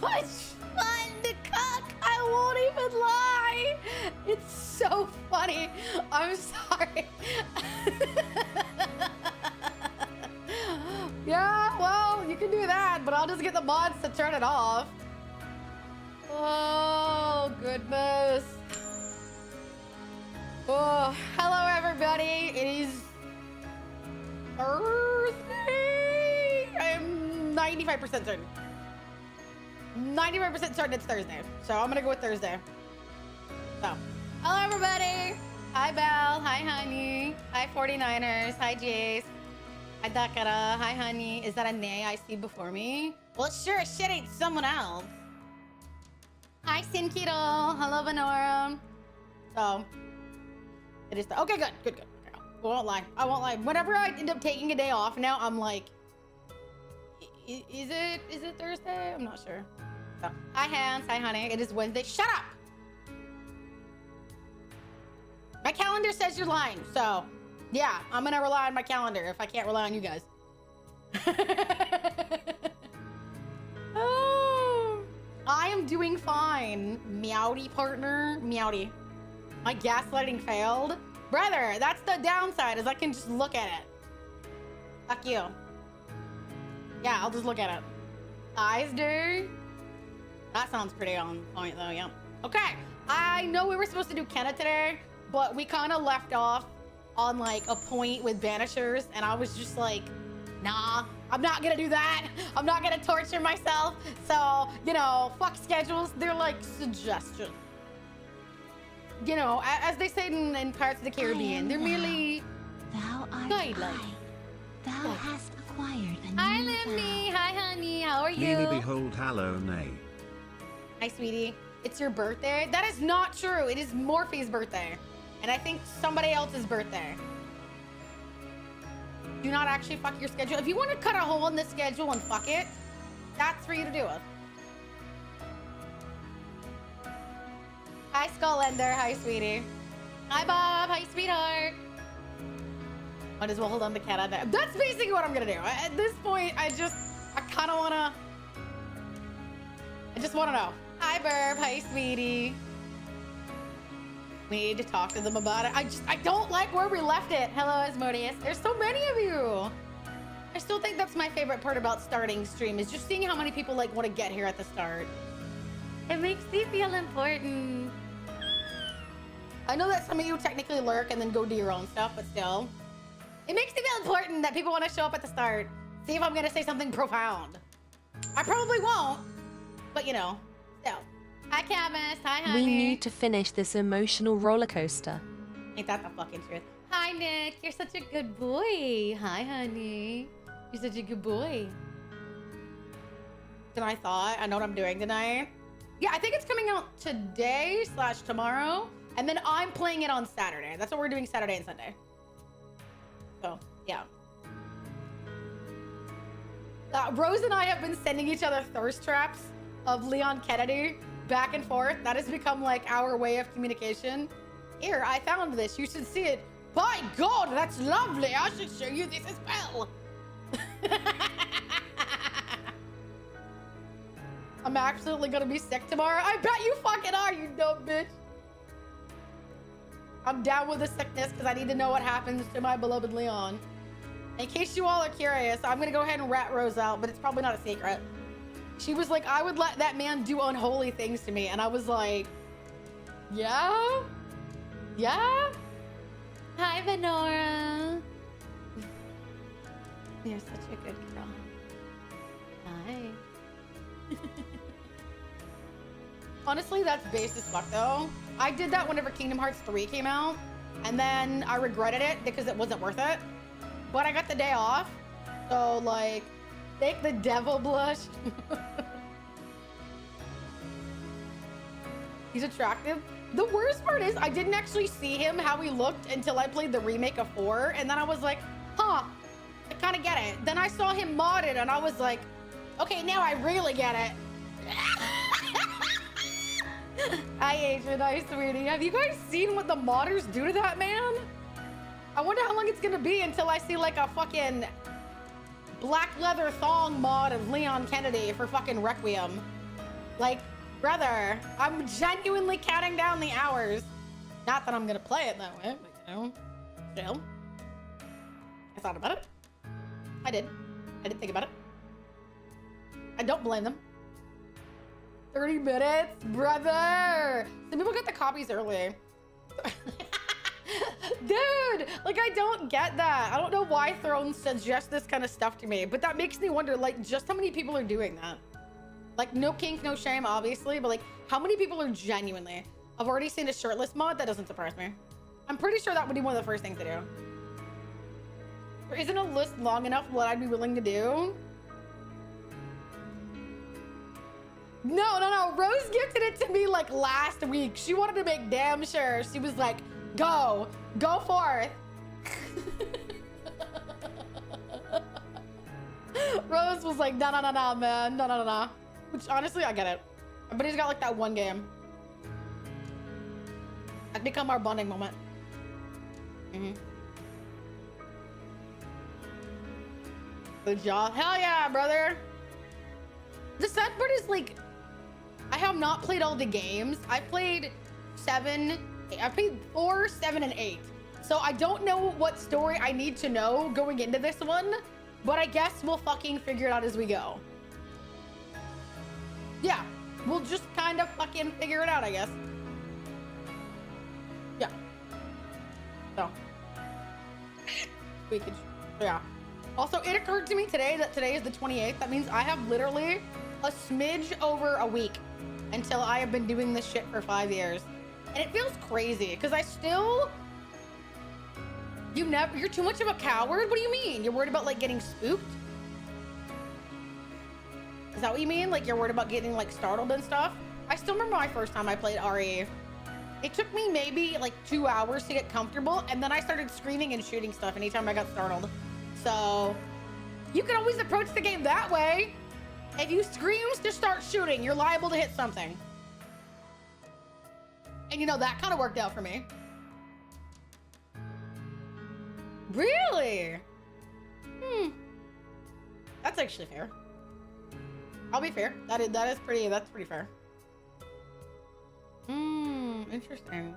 much fun to cook. I won't even lie. It's so funny. I'm sorry. Yeah, well, you can do that, but I'll just get the mods to turn it off. Oh, goodness. Oh, hello, everybody. It is Thursday. I'm 95% certain. 95% certain it's Thursday. So I'm gonna go with Thursday. So, hello, everybody. Hi, Belle. Hi, honey. Hi, 49ers. Hi, Jace. Hi, Dakara. Hi, honey. Is that a nay I see before me? Well, sure as shit ain't someone else. Hi, Sinkito. Hello, Venora. So, it is okay, good. Okay, I won't lie. Whenever I end up taking a day off now, I'm like, is it Thursday? I'm not sure. So, hi, Hans. Hi, honey. It is Wednesday. Shut up! My calendar says you're lying, so yeah, I'm gonna rely on my calendar if I can't rely on you guys. Oh, I am doing fine. Meowdy partner. Meowdy. My gaslighting failed. Brother, that's the downside, is I can just look at it. Fuck you. Yeah, I'll just look at it. Eyes do. That sounds pretty on point though, yeah. Okay, I know we were supposed to do Kenna today, but we kind of left off on like a point with Banishers, and I was just like, nah, I'm not gonna do that. I'm not gonna torture myself. So, you know, fuck schedules. They're like suggestions. You know, as they say in Pirates of the Caribbean, they're merely guidelines. Thou hast acquired a new Hi, Limby. Hi, honey. How are you? Neely behold, hallow, nay. Hi, sweetie. It's your birthday? That is not true. It is Morphe's birthday. And I think somebody else's birthday. Do not actually fuck your schedule. If you want to cut a hole in the schedule and fuck it, that's for you to do it. Hi, Skullender. Hi, sweetie. Hi, Bob. Hi, sweetheart. Might as well hold on to cat on that. That's basically what I'm gonna do. At this point, I kind of wanna. I just wanna know. Hi, Burb. Hi, sweetie. We need to talk to them about it. I don't like where we left it. Hello, Asmodeus. There's so many of you. I still think that's my favorite part about starting stream, is just seeing how many people like want to get here at the start. It makes me feel important. I know that some of you technically lurk and then go do your own stuff, but still. It makes me feel important that people want to show up at the start. See if I'm going to say something profound. I probably won't, but you know, still. Hi, Camus. Hi, honey. We need to finish this emotional roller coaster. Ain't that the fucking truth? Hi, Nick. You're such a good boy. Hi, honey. You're such a good boy. Tonight thought. I know what I'm doing tonight. Yeah, I think it's coming out today/tomorrow. And then I'm playing it on Saturday. That's what we're doing Saturday and Sunday. So, yeah. Rose and I have been sending each other thirst traps of Leon Kennedy back and forth. That has become like our way of communication. Here, I found this. You should see it. By God, that's lovely. I should show you this as well. I'm absolutely gonna be sick tomorrow. I bet you fucking are, you dumb bitch. I'm down with the sickness because I need to know what happens to my beloved Leon. In case you all are curious, I'm gonna go ahead and rat Rose out, but it's probably not a secret. She was like, I would let that man do unholy things to me. And I was like, yeah? Yeah? Hi, Venora. You're such a good girl. Hi. Honestly, that's base as fuck, though. I did that whenever Kingdom Hearts 3 came out. And then I regretted it because it wasn't worth it. But I got the day off. So, like... Make the devil blush. He's attractive. The worst part is I didn't actually see him how he looked until I played the remake of 4. And then I was like, huh, I kind of get it. Then I saw him modded and I was like, okay, now I really get it. Hi, Adrian. Hi, sweetie. Have you guys seen what the modders do to that man? I wonder how long it's going to be until I see like a fucking... black leather thong mod of Leon Kennedy for fucking Requiem. Like, brother, I'm genuinely counting down the hours. Not that I'm gonna play it that way, but you know, still. I thought about it. I did think about it. I don't blame them. 30 minutes? Brother! Some people get the copies early. Dude, like, I don't get that. I don't know why Thrones suggests this kind of stuff to me, but that makes me wonder, like, just how many people are doing that. Like, no kink, no shame, obviously, but, like, how many people are genuinely... I've already seen a shirtless mod. That doesn't surprise me. I'm pretty sure that would be one of the first things to do. There isn't a list long enough what I'd be willing to do. No. Rose gifted it to me like last week. She wanted to make damn sure. She was like, go forth. Rose was like, no, man. No. Which honestly, I get it. But he's got like that one game. That's become our bonding moment. Good job. Hell yeah, brother. The sad part is, like, I have not played all the games. I played 4, 7, and 8. So I don't know what story I need to know going into this one, but I guess we'll fucking figure it out as we go. Yeah, we'll just kind of fucking figure it out, I guess. Yeah. So. We could, yeah. Also, it occurred to me today that today is the 28th. That means I have literally a smidge over a week until I have been doing this shit for 5 years. And it feels crazy because I still... You're too much of a coward? What do you mean? You're worried about, like, getting spooked? Is that what you mean? Like, you're worried about getting, like, startled and stuff? I still remember my first time I played RE. It took me maybe, like, 2 hours to get comfortable, and then I started screaming and shooting stuff anytime I got startled. So, you can always approach the game that way. If you scream to start shooting, you're liable to hit something. And, you know, that kind of worked out for me. Really? That's actually fair. I'll be fair. That's pretty fair. Interesting.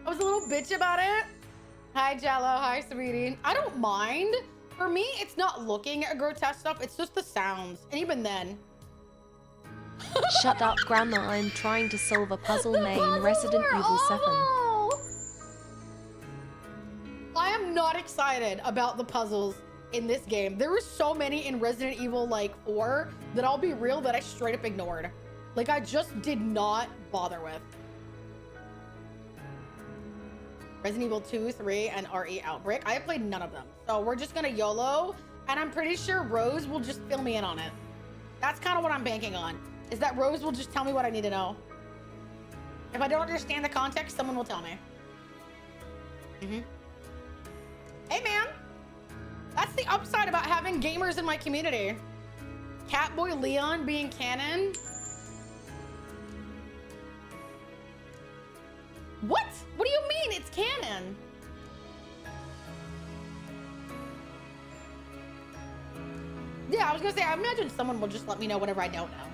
I was a little bitch about it. Hi, Jello. Hi, sweetie. I don't mind. For me, it's not looking at grotesque stuff. It's just the sounds. And even then. Shut up, Grandma. I'm trying to solve a puzzle named Resident Evil 7. I am not excited about the puzzles in this game. There were so many in Resident Evil, like, 4 that I'll be real that I straight up ignored. Like, I just did not bother with. Resident Evil 2, 3, and RE Outbreak. I have played none of them. So we're just gonna YOLO, and I'm pretty sure Rose will just fill me in on it. That's kind of what I'm banking on, is that Rose will just tell me what I need to know. If I don't understand the context, someone will tell me. Hey, man. That's the upside about having gamers in my community. Catboy Leon being canon. What? What do you mean it's canon? Yeah, I was gonna say, I imagine someone will just let me know whatever I don't know.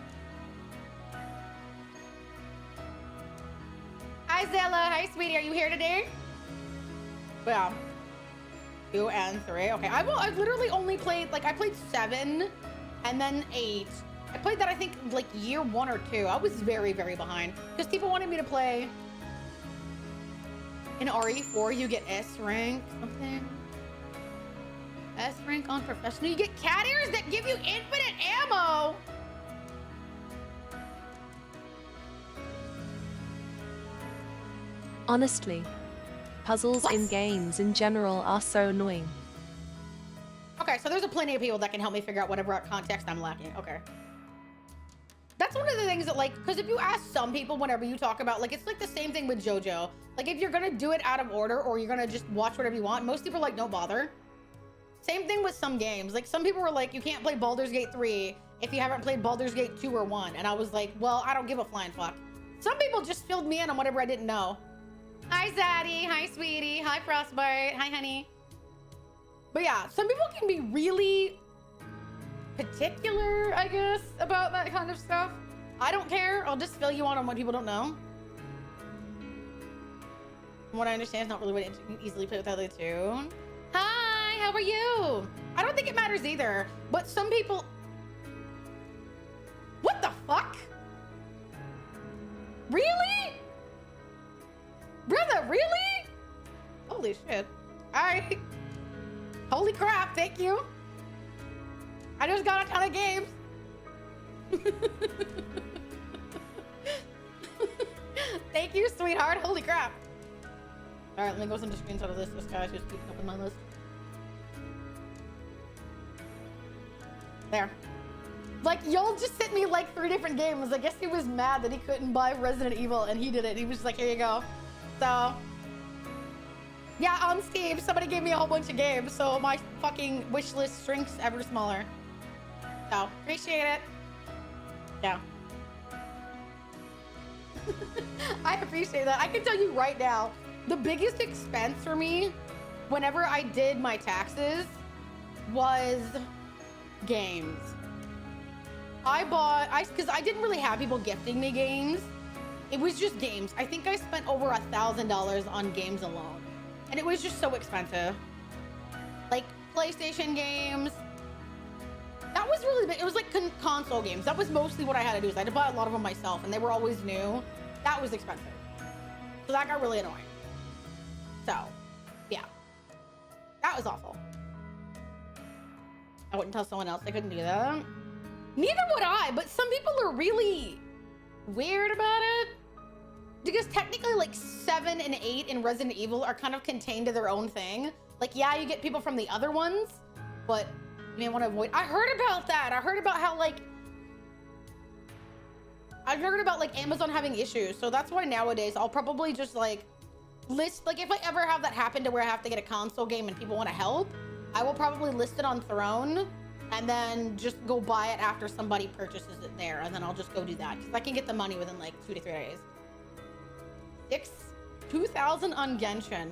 Hi, Zella. Hi, sweetie. Are you here today? Yeah. 2 and 3. Okay, I've literally only played, like, I played 7 and then 8. I played that, I think, like, year 1 or 2. I was very, very behind because people wanted me to play. In RE4, you get S rank, something. S rank on professional. You get cat ears that give you infinite ammo. Honestly, puzzles in games in general are so annoying. Okay, so there's a plenty of people that can help me figure out whatever context I'm lacking. Okay. That's one of the things that, like, because if you ask some people whenever you talk about, like, it's like the same thing with JoJo. Like, if you're gonna do it out of order or you're gonna just watch whatever you want, most people are like, don't bother. Same thing with some games. Like, some people were like, you can't play Baldur's Gate 3 if you haven't played Baldur's Gate 2 or 1. And I was like, well, I don't give a flying fuck. Some people just filled me in on whatever I didn't know. Hi, Zaddy. Hi, sweetie. Hi, Frostbite. Hi, honey. But yeah, some people can be really particular, I guess, about that kind of stuff. I don't care. I'll just fill you on what people don't know. From what I understand, it's not really what you can easily play without the tune. Hi, how are you? I don't think it matters either, but some people... What the fuck? Really? Brother, really? Holy shit. All right. Holy crap, thank you. I just got a ton of games. Thank you, sweetheart. Holy crap. All right, let me go send a screenshot of this. This guy's just keeping up in my list. There. Like, y'all just sent me like 3 different games. I guess he was mad that he couldn't buy Resident Evil and he did it. He was just like, here you go. So, yeah, on Steam, somebody gave me a whole bunch of games. So my fucking wish list shrinks ever smaller. So, appreciate it. Yeah. I appreciate that. I can tell you right now, the biggest expense for me whenever I did my taxes was games. Because I didn't really have people gifting me games. It was just games. I think I spent over $1,000 on games alone. And it was just so expensive. Like PlayStation games. That was really big. It was like console games. That was mostly what I had to do. Is I had to buy a lot of them myself and they were always new. That was expensive. So that got really annoying. So, yeah. That was awful. I wouldn't tell someone else I couldn't do that. Neither would I, but some people are really weird about it. Because technically like 7 and 8 in Resident Evil are kind of contained to their own thing. Like, yeah, you get people from the other ones, but you may want to avoid. I heard about that. I heard about how like Amazon having issues. So that's why nowadays I'll probably just like list, like if I ever have that happen to where I have to get a console game and people want to help, I will probably list it on Throne and then just go buy it after somebody purchases it there. And then I'll just go do that because I can get the money within like 2 to 3 days. 2,000 on Genshin.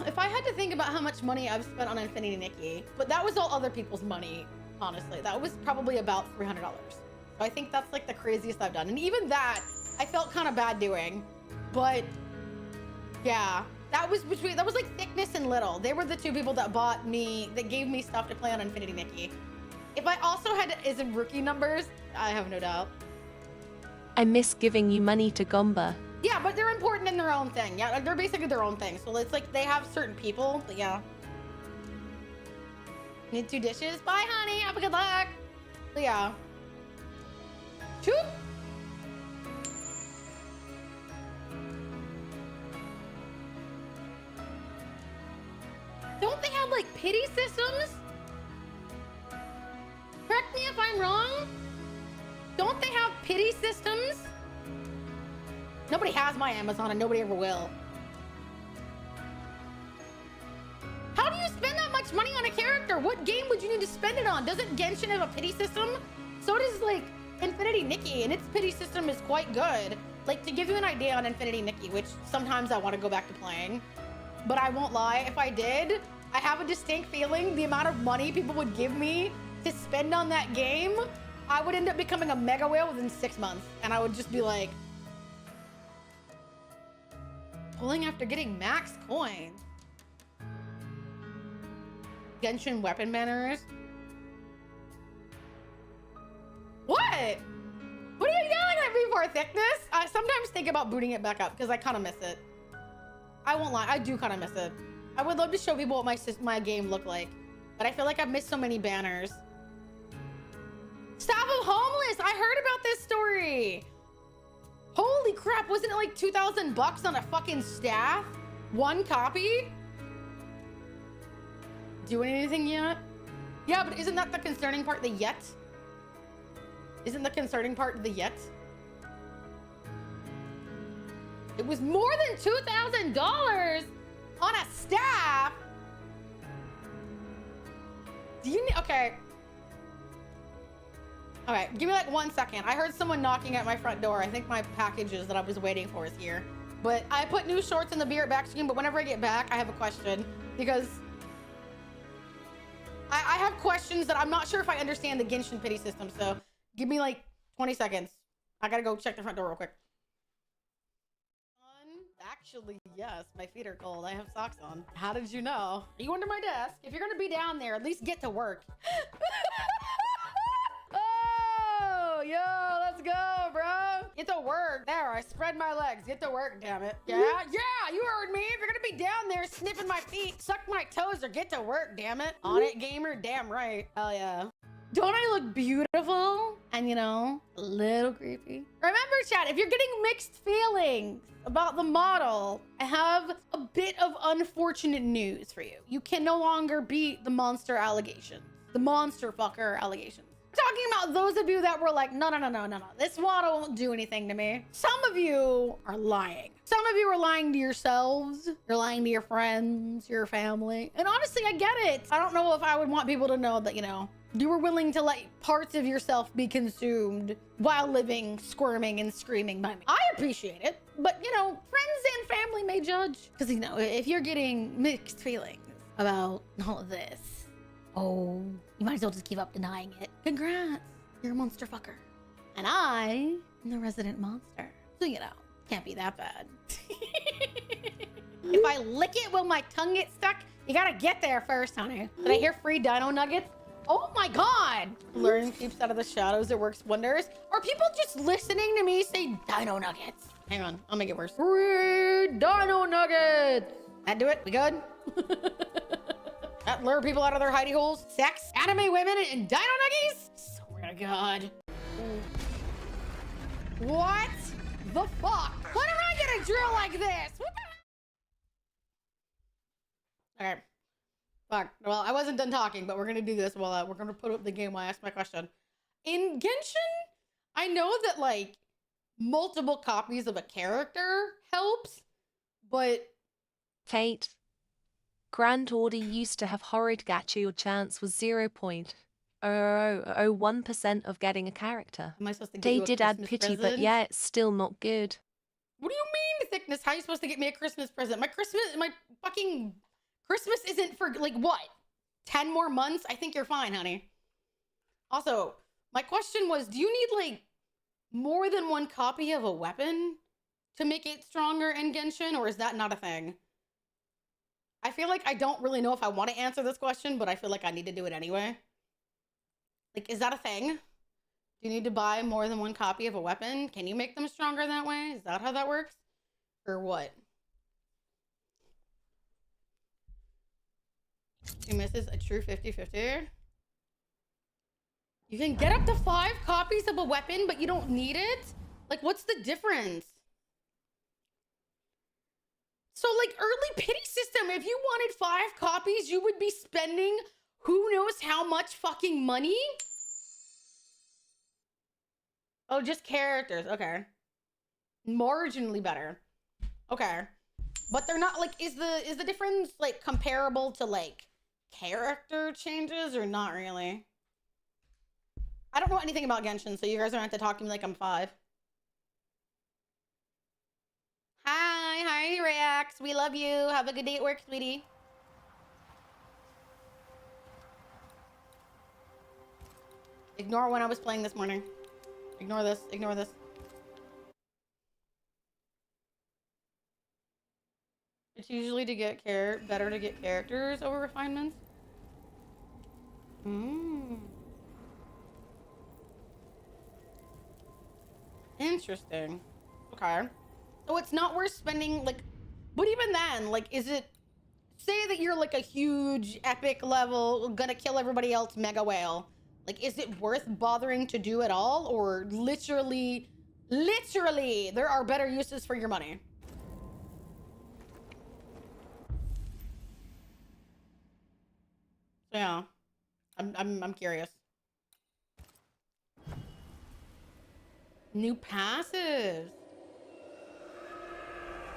If I had to think about how much money I've spent on Infinity Nikki, but that was all other people's money, honestly. That was probably about $300. So I think that's like the craziest I've done. And even that, I felt kind of bad doing. But yeah, that was like Thickness and Little. They were the 2 people that gave me stuff to play on Infinity Nikki. If I also had it as in rookie numbers, I have no doubt. I miss giving you money to Gomba. Yeah, but they're important in their own thing. Yeah, they're basically their own thing. So it's like they have certain people, but yeah. Need 2 dishes? Bye, honey. Have a good luck. But yeah. Shoot. Don't they have like pity systems? Correct me if I'm wrong. Don't they have pity systems? Nobody has my Amazon and nobody ever will. How do you spend that much money on a character? What game would you need to spend it on? Doesn't Genshin have a pity system? So does like Infinity Nikki, and its pity system is quite good. Like, to give you an idea on Infinity Nikki, which sometimes I want to go back to playing, but I won't lie, if I did, I have a distinct feeling the amount of money people would give me to spend on that game, I would end up becoming a mega whale within 6 months. And I would just be like, pulling after getting max coins. Genshin weapon banners. What? What are you yelling at me for, Thickness? I sometimes think about booting it back up because I kind of miss it. I won't lie, I do kind of miss it. I would love to show people what my game looked like, but I feel like I've missed so many banners. Staff of Homeless! I heard about this story! Holy crap, wasn't it like 2,000 bucks on a fucking staff? 1 copy? Doing anything yet? Yeah, but isn't that the concerning part, the yet? Isn't the concerning part the yet? It was more than $2,000 on a staff. Do you need, okay. Okay, give me like 1 second. I heard someone knocking at my front door. I think my packages that I was waiting for is here. But I put new shorts in the Be Right Back screen, but whenever I get back, I have a question because I have questions that I'm not sure if I understand the Genshin pity system, so give me like 20 seconds. I gotta go check the front door real quick. Actually, yes, my feet are cold. I have socks on. How did you know? You under my desk. If you're gonna be down there, at least get to work. Oh, yo, let's go, bro. Get to work. There, I spread my legs. Get to work, damn it. Yeah, you heard me. If you're gonna be down there sniffing my feet, suck my toes or get to work, damn it. On it, gamer, damn right. Hell yeah. Don't I look beautiful? And you know, a little creepy. Remember, chat, if you're getting mixed feelings about the model, I have a bit of unfortunate news for you. You can no longer beat the monster allegations. The monster fucker allegations. Talking about those of you that were like, no, this model won't do anything to me. Some of you are lying. Some of you are lying to yourselves. You're lying to your friends, your family. And honestly, I get it. I don't know if I would want people to know that, you know, you were willing to let parts of yourself be consumed while living, squirming, and screaming by me. I appreciate it, but you know, friends and family may judge. Because you know, if you're getting mixed feelings about all of this, oh, you might as well just keep up denying it. Congrats, you're a monster fucker. And I am the resident monster. So you know, can't be that bad. If I lick it, will my tongue get stuck? You gotta get there first, honey. Did I hear free dino nuggets? Oh my God! Learn keeps out of the shadows, it works wonders. Are people just listening to me say dino nuggets? Hang on, I'll make it worse. Free dino nuggets! That do it? We good? That lure people out of their hidey holes? Sex, anime women, and dino nuggies? Swear to God. What the fuck? When am I gonna drill like this? What the? Okay. Fuck. Well, I wasn't done talking, but we're gonna do this while we're gonna put up the game while I ask my question. In Genshin, I know that like multiple copies of a character helps, but Kate. Grand Order used to have horrid gacha. Your chance was 0.0001% of getting a character. am I supposed to get They you a did add Christmas pity, but present? yeah, it's still not good. What do you mean, thickness? How are you supposed to get me a Christmas present? My fucking Christmas isn't for like what? 10 more months? I think you're fine, honey. Also, my question was, do you need like more than one copy of a weapon to make it stronger in Genshin, or is that not a thing? I feel like I don't really know if I want to answer this question, but I feel like I need to do it anyway. Like, is that a thing? Do you need to buy more than one copy of a weapon? Can you make them stronger that way? Is that how that works? Or what? 2 misses, a true 50-50. You can get up to 5 copies of a weapon, but you don't need it? Like, what's the difference? So, like, early pity system, if you wanted 5 copies, you would be spending who knows how much fucking money? Oh, just characters. Okay. Marginally better. Okay. But they're not, like, is the difference, like, comparable to, like, character changes or not really? I don't know anything about Genshin, so you guys don't have to talk to me like I'm 5. Hi, Reax. We love you. Have a good day at work, sweetie. Ignore when I was playing this morning. Ignore this. Ignore this. It's usually to get better to get characters over refinements. Interesting. Okay. So it's not worth spending, like, but even then, like, is it, say that you're like a huge epic level, gonna kill everybody else mega whale. Like, is it worth bothering to do at all? Or literally, there are better uses for your money? So yeah, I'm curious. New passives.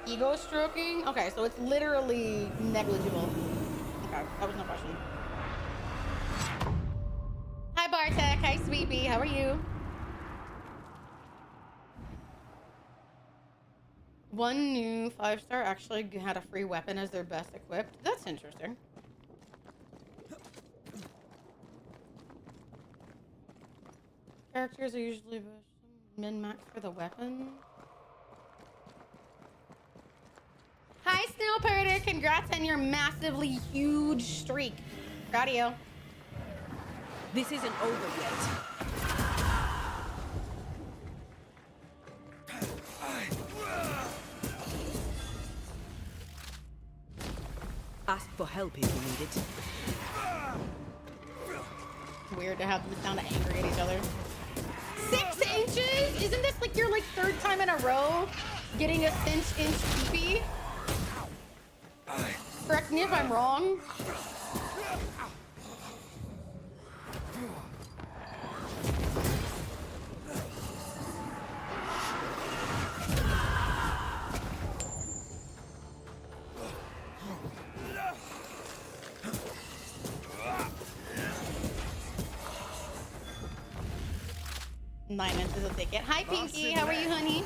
Ego stroking? Okay, so it's literally negligible. Okay, that was no question. Hi Bartek, hi Sweepy, how are you? One new 5-star actually had a free weapon as their best equipped. That's interesting. Characters are usually min-max for the weapon. Hi, Snowpirter. Congrats on your massively huge streak. Proud of you. This isn't over yet. Ask for help if you need it. Weird to have them sound angry at each other. 6 inches? Isn't this like your third time in a row getting a inch TP? Correct me if I'm wrong. Nine inches will take it. Hi, Pinky. How are you, honey?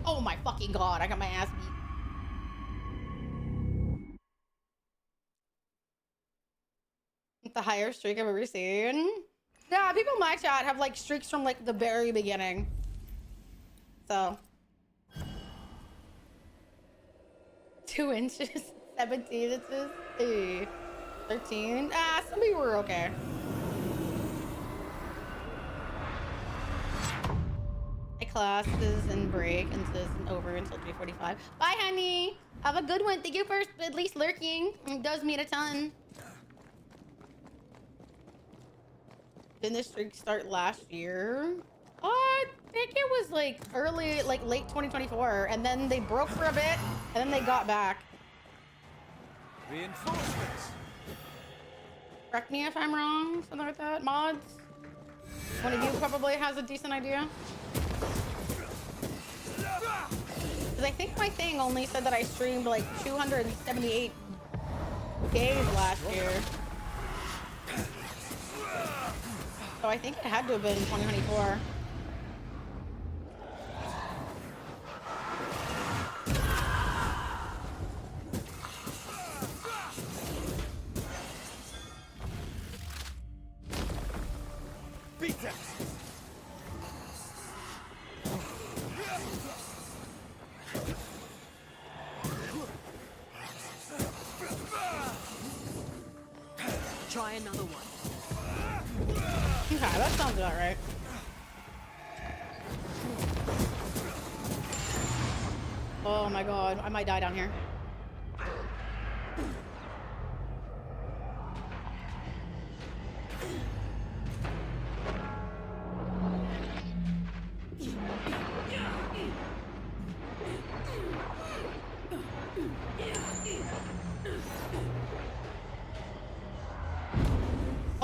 Oh my fucking god, I got my ass beat. The highest streak I've ever seen. Yeah, people in my chat have streaks from the very beginning. So 2 inches, 17 inches, 13. Some people were okay. My class is in break and so it's over until 3:45. Bye, honey. Have a good one. Thank you for at least lurking. It does mean a ton. Didn't this streak start last year? I think it was late 2024, and then they broke for a bit, and then they got back. Reinforcements. Correct me if I'm wrong, something like that. Mods? One of you probably has a decent idea. Because I think my thing only said that I streamed 278 days last year. So I think it had to have been 2024. Beat them. Try another one. Okay, that sounds about right. Oh my god, I might die down here.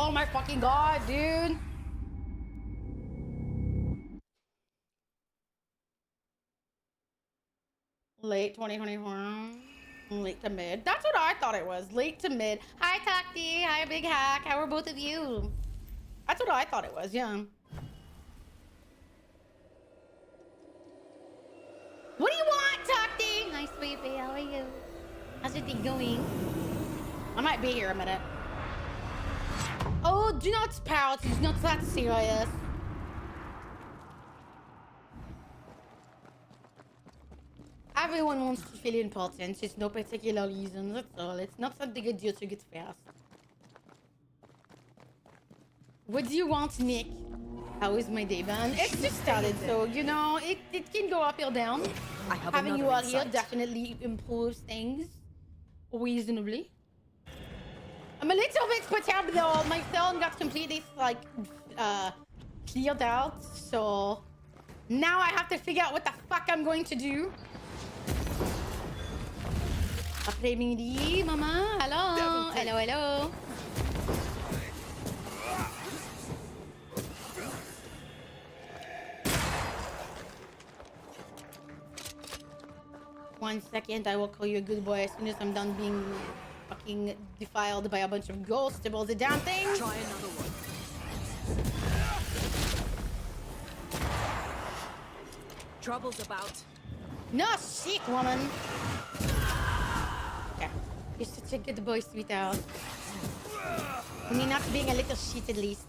Oh my fucking god, dude. Late 2024. Late to mid. That's what I thought it was. Late to mid. Hi, Takti. Hi, Big Hack. How are both of you? That's what I thought it was, yeah. What do you want, Takti? Hi, sweetie. How are you? How's your thing going? I might be here a minute. Oh, do not pout. It's not that serious. Everyone wants to feel important. It's no particular reason. That's all. It's not something a deal to get fast. What do you want, Nick? How is my day, man? It's just started, so you know it can go up or down. I have Having you another out here insight. definitely improves things reasonably. I'm a little bit perturbed though. My phone got completely cleared out, so now I have to figure out what the fuck I'm going to do. Après-midi, mama. Hello. Hello, hello. One second, I will call you a good boy as soon as I'm done being fucking defiled by a bunch of ghosts about the damn thing. Try another one. Trouble's about. No shit, woman. Okay. You're such a good boy, sweetheart. Me not being a little shit at least.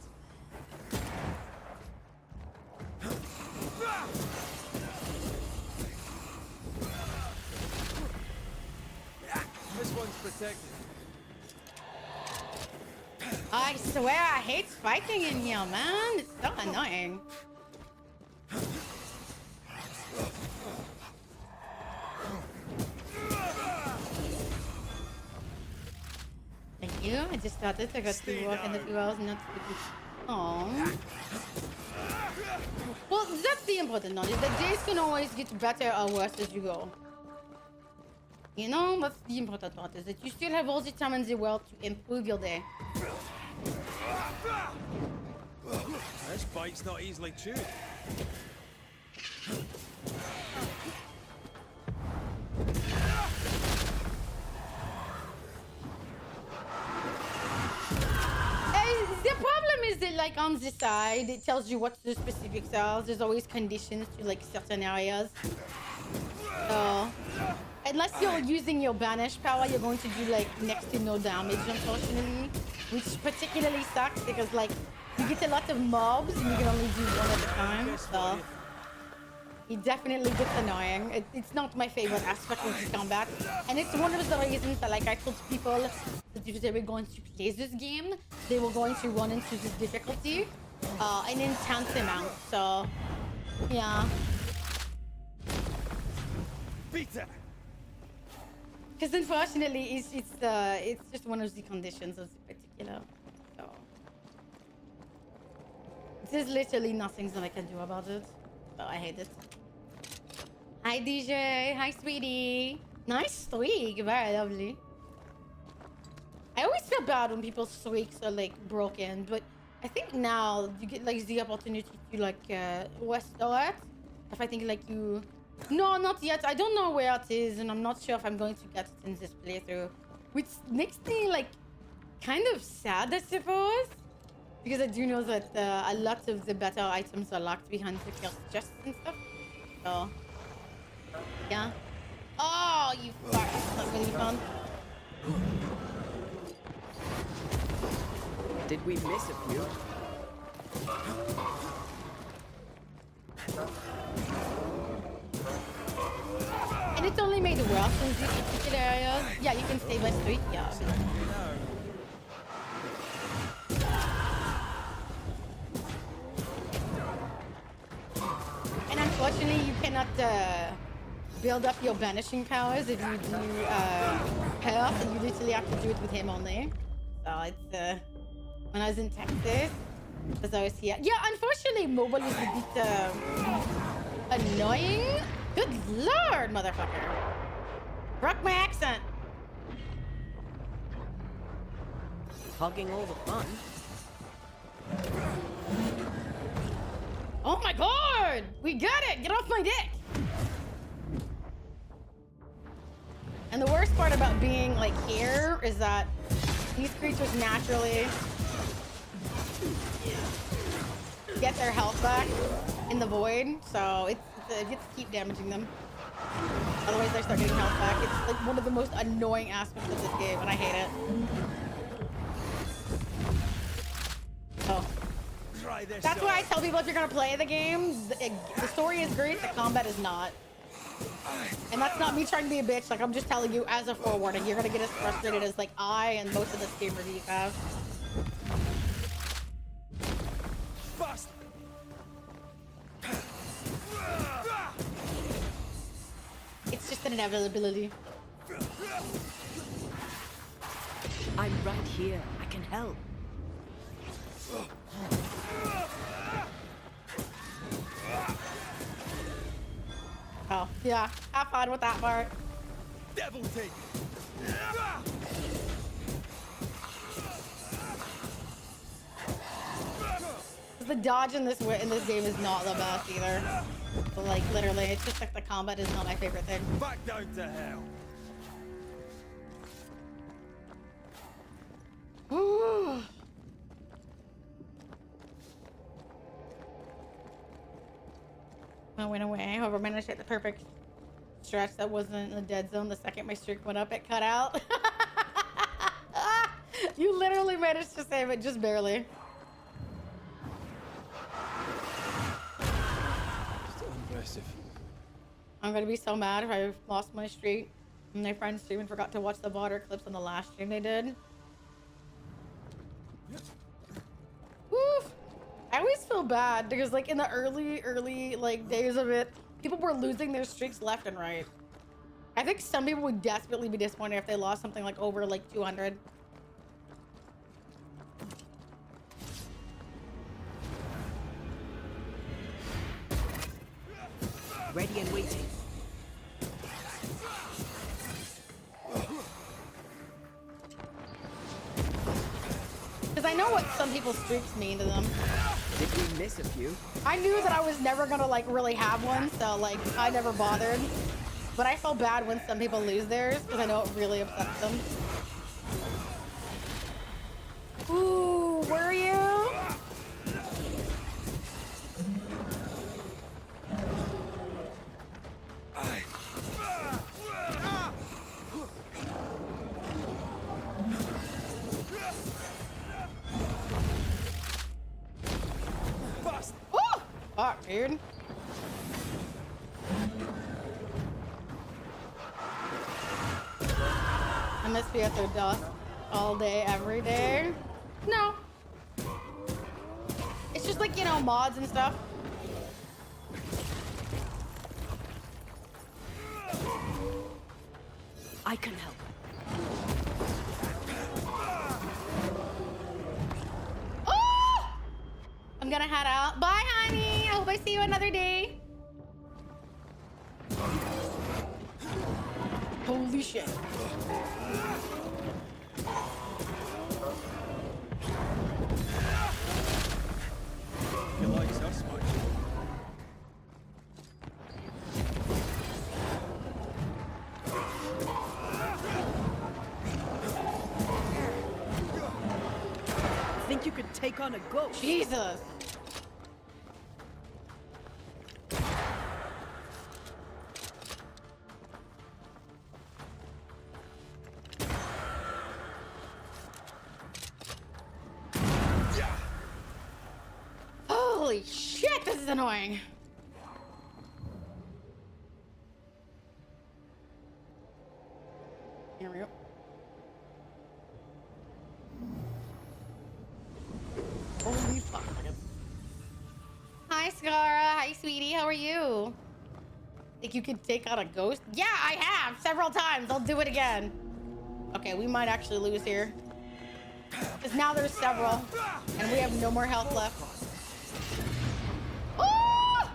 This one's protected. I swear I hate fighting in here, man. It's so annoying. Thank you. I just started. I got to work in a few hours, not to. Oh. Well, that's the important knowledge. That days can always get better or worse as you go. You know, that's the important part, is that you still have all the time in the world to improve your day. This bite's not easily chewed. The problem is that, like, on the side, it tells you what the specifics are. There's always conditions to, like, certain areas. So, unless you're using your banish power, you're going to do, like, next to no damage, unfortunately. Which particularly sucks because, like, you get a lot of mobs and you can only do one at a time. So, it definitely gets annoying. It's not my favorite aspect of the combat. And it's one of the reasons that, like, I told people that if they were going to play this game, they were going to run into this difficulty an intense amount. So, yeah. Beta. Because unfortunately, it's just one of the conditions of the particular. So, there's literally nothing that I can do about it. So I hate it. Hi DJ, hi sweetie. Nice streak, very lovely. I always feel bad when people's streaks are like broken, but I think now you get like the opportunity to like restore it. If I think like you, no, not yet. I don't know where it is, and I'm not sure if I'm going to get it in this playthrough, which makes me like kind of sad, I suppose, because I do know that a lot of the better items are locked behind the first chests and stuff. So. Yeah. Oh, you fuck. That's not really fun. Did we miss a few? And it's only made worse in these particular areas. Yeah, you can stay by street. Yeah. And unfortunately, you cannot build up your banishing powers if you do Perth, and you literally have to do it with him only. So it's when I was in Texas, because I was here. Yeah, unfortunately, mobile is a bit annoying. Good lord, motherfucker! Broke my accent. Hogging all the fun. Oh my god! We got it! Get off my dick! And the worst part about being like here is that these creatures naturally get their health back in the void, so you have to keep damaging them. Otherwise they start getting health back. It's like one of the most annoying aspects of this game, and I hate it. Oh. That's why I tell people if you're gonna play the game, the story is great, the combat is not. And that's not me trying to be a bitch, like I'm just telling you as a forewarning, you're gonna get as frustrated as like I and most of the game reviews have. Bust. It's just an inevitability. I'm right here. I can help. Oh, yeah. Have fun with that part. Devil take. The dodge in this game is not the best either. So, like literally, it's just like the combat is not my favorite thing. Back down to hell. Ooh. I went away. However, I managed to hit the perfect stretch that wasn't in the dead zone. The second my streak went up, it cut out. You literally managed to save it, just barely. Just impressive. I'm gonna be so mad if I lost my streak. And my friends even forgot to watch the water clips on the last stream they did. Woof! I always feel bad because like in the early like days of it, people were losing their streaks left and right. I think some people would desperately be disappointed if they lost something like over like 200. Ready and waiting. Because I know what some people's streaks mean to them. Did we miss a few? I knew that I was never gonna like really have one, so like I never bothered. But I feel bad when some people lose theirs because I know it really upsets them. Ooh, were you? Oh, fuck, dude. I must be at their dust all day, every day. No. It's just like, you know, mods and stuff. I can help. Oh! I'm gonna head out. Bye, honey. I hope I see you another day. Holy shit. He likes us much. Think you could take on a ghost? Jesus. Holy shit, this is annoying. Here we go. Holy fuck. Hi, Scara. Hi, sweetie. How are you? Think you could take out a ghost? Yeah, I have several times. I'll do it again. Okay, we might actually lose here. Because now there's several. And we have no more health left. Oh!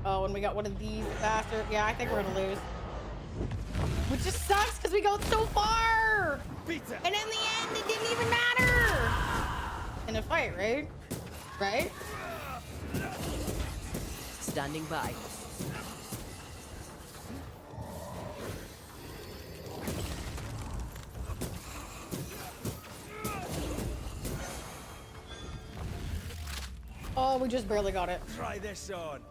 Oh, and we got one of these bastards. Yeah, I think we're gonna lose. Which just sucks because we go so far. Pizza. And in the end, it didn't even matter. In a fight, right? Right? Standing by. Oh, we just barely got it. Try this on.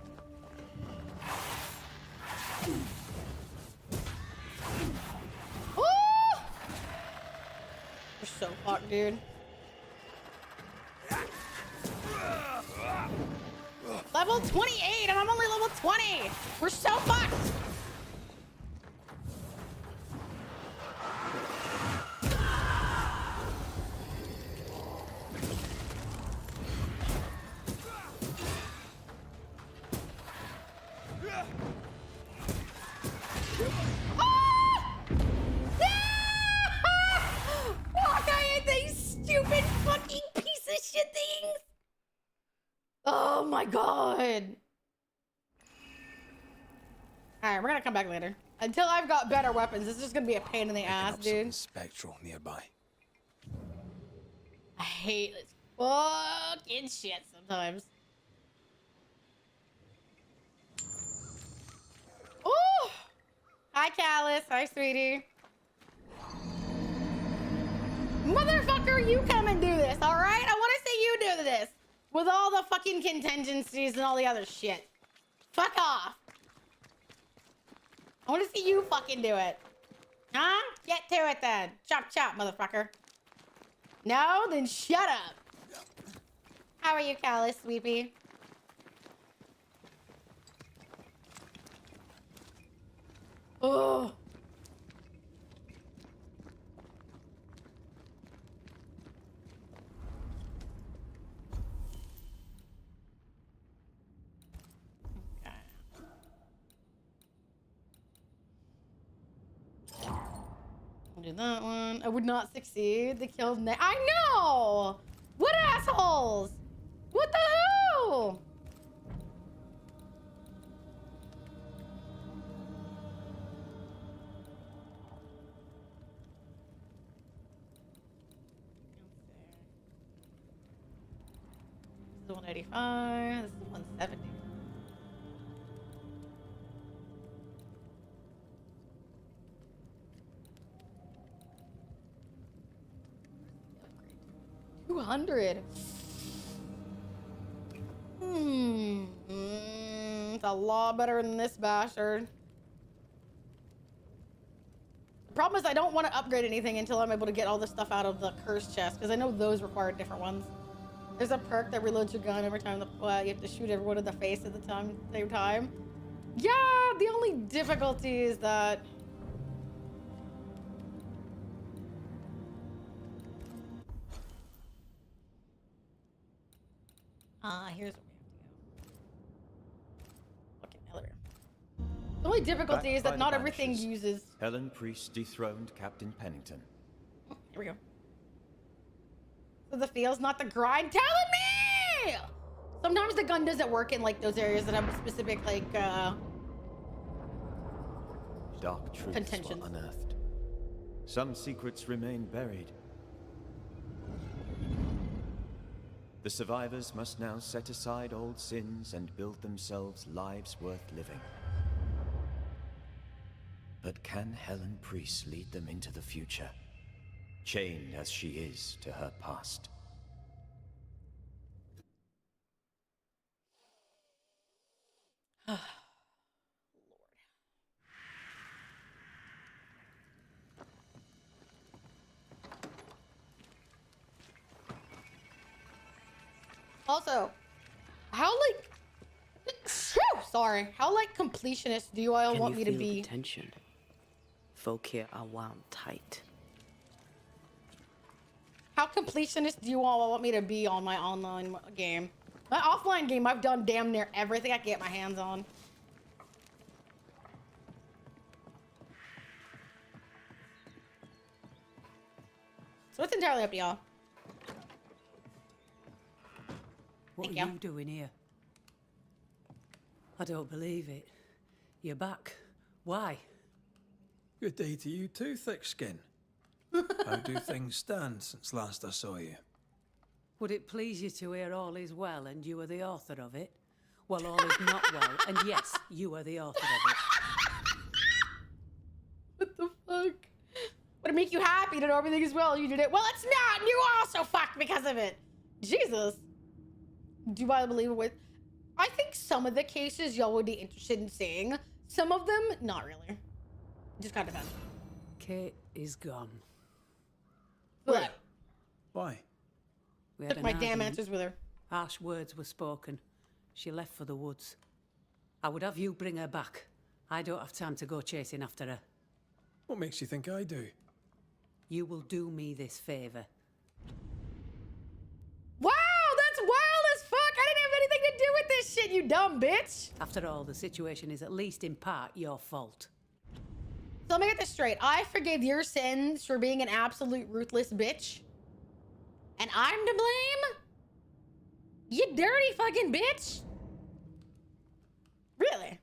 Oh! We're so fucked, dude. Level 28, and I'm only level 20. We're so fucked. Fuck, I hate these stupid fucking piece of shit things. Oh my god. Alright, we're gonna come back later. Until I've got better weapons, this is just gonna be a pain in the ass, dude. Spectral nearby. I hate this fucking shit sometimes. Oh! Hi, Callus. Hi, sweetie. Motherfucker, you come and do this, alright? I want to see you do this. With all the fucking contingencies and all the other shit. Fuck off. I want to see you fucking do it. Huh? Get to it then. Chop chop, motherfucker. No? Then shut up. How are you, Callus, Sweepy? Oh. I'll do that one. I would not succeed. They killed Nick. I know! What assholes? What the hell? This is 185. This is 170. Upgrade. 200. It's a lot better than this bastard. The problem is I don't want to upgrade anything until I'm able to get all this stuff out of the curse chest, because I know those require different ones. There's a perk that reloads your gun every time you have to shoot everyone in the face at the same time. Yeah, the only difficulty is that here's where we have to go. Okay, elevator. The only difficulty is that not everything uses. Helen Priest dethroned Captain Pennington. Oh, here we go. So the feel's not the grind. Telling me! Sometimes the gun doesn't work in like those areas that have specific like Dark truths contentions. were unearthed. Some secrets remain buried. The survivors must now set aside old sins and build themselves lives worth living. But can Helen Priest lead them into the future, chained as she is to her past? Also, how like sorry, how like completionist do you all want me to Can you feel be? the tension? Folk here are wound tight. How completionist do you all want me to be on my online game? My offline game, I've done damn near everything I can get my hands on. So it's entirely up to y'all. What Thank are you. you doing here? I don't believe it. You're back. Why? Good day to you too, thick skin. How do things stand since last I saw you? Would it please you to hear all is well and you are the author of it? Well, all is not well, and yes, you are the author of it. What the fuck? Would it make you happy to know everything is well? You did it. Well, it's not. And you also fucked because of it. Jesus. Do I believe it with? I think some of the cases y'all would be interested in seeing. Some of them, not really. Just kind of fun. Kate is gone. Look, Why? We had took an my damn argument. answers with her. Harsh words were spoken. She left for the woods. I would have you bring her back. I don't have time to go chasing after her. What makes you think I do? You will do me this favor. Wow, that's wild as fuck. I didn't have anything to do with this shit, you dumb bitch. After all, the situation is at least in part your fault. So let me get this straight. I forgave your sins for being an absolute ruthless bitch. And I'm to blame? You dirty fucking bitch. Really?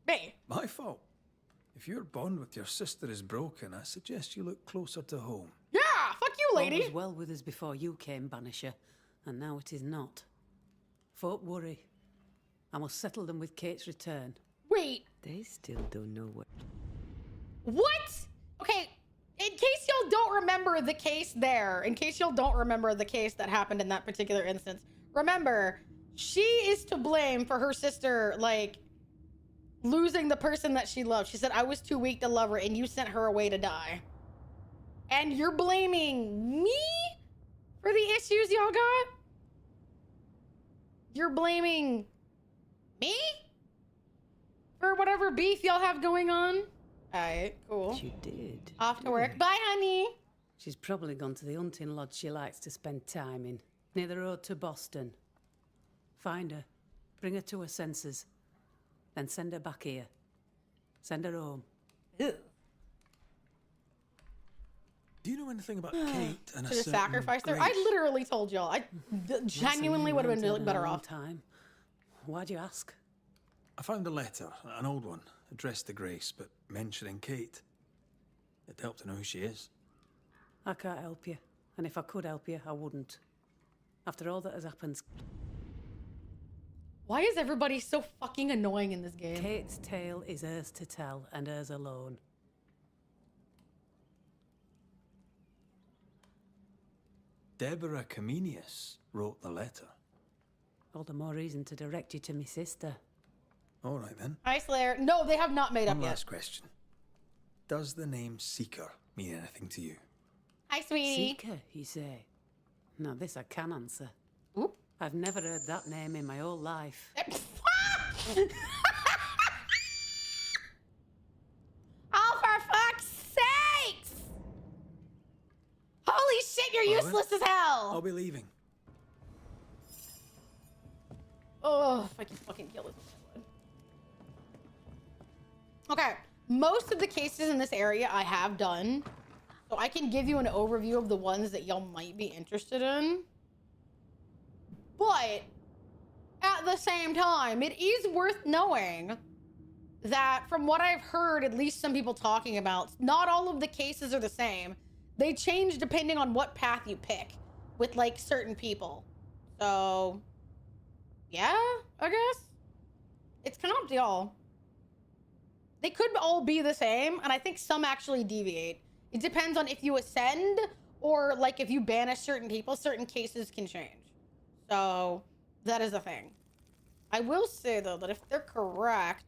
Me? My fault. If your bond with your sister is broken, I suggest you look closer to home. Yeah, fuck you, All lady. was well with us before you came, Banisher, and now it is not. Folk worry. I must settle them with Kate's return. Wait, They still don't know what. what? Okay, in case y'all don't remember the case there, in case y'all don't remember the case that happened in that particular instance, remember, she is to blame for her sister, like, losing the person that she loved. She said, I was too weak to love her and you sent her away to die. And you're blaming me for the issues y'all got? You're blaming me for whatever beef y'all have going on? Alright, cool. You did. Off to work. Bye, honey. She's probably gone to the hunting lodge she likes to spend time in, near the road to Boston. Find her, bring her to her senses, then send her back here. Send her home. Ew. Do you know anything about Kate and a Should have certain sacrificed her. Grace? I literally told y'all. I genuinely would have been Around better a long off. Time. Why'd you ask? I found a letter, an old one, addressed to Grace, but mentioning Kate. It'd help to know who she is. I can't help you, and if I could help you, I wouldn't. After all that has happened, Why is everybody so fucking annoying in this game? Kate's tale is hers to tell, and hers alone. Deborah Comenius wrote the letter. All the more reason to direct you to me sister. All right then. Hi, Slayer. No, they have not made up One yet. last question. Does the name Seeker mean anything to you? Hi, sweetie. Seeker, you say? Now this I can answer. Oop. I've never heard that name in my whole life. Oh, for fuck's sakes! Holy shit, you're Well, useless as I'll hell! be leaving. Oh, if I can fucking kill this. Okay, most of the cases in this area I have done, so I can give you an overview of the ones that y'all might be interested in. But at the same time, it is worth knowing that from what I've heard, at least some people talking about, not all of the cases are the same. They change depending on what path you pick with like certain people. So yeah, I guess. It's kind of up to y'all. They could all be the same, and I think some actually deviate. It depends on if you ascend or like if you banish certain people, certain cases can change. So that is a thing. I will say though that if they're correct,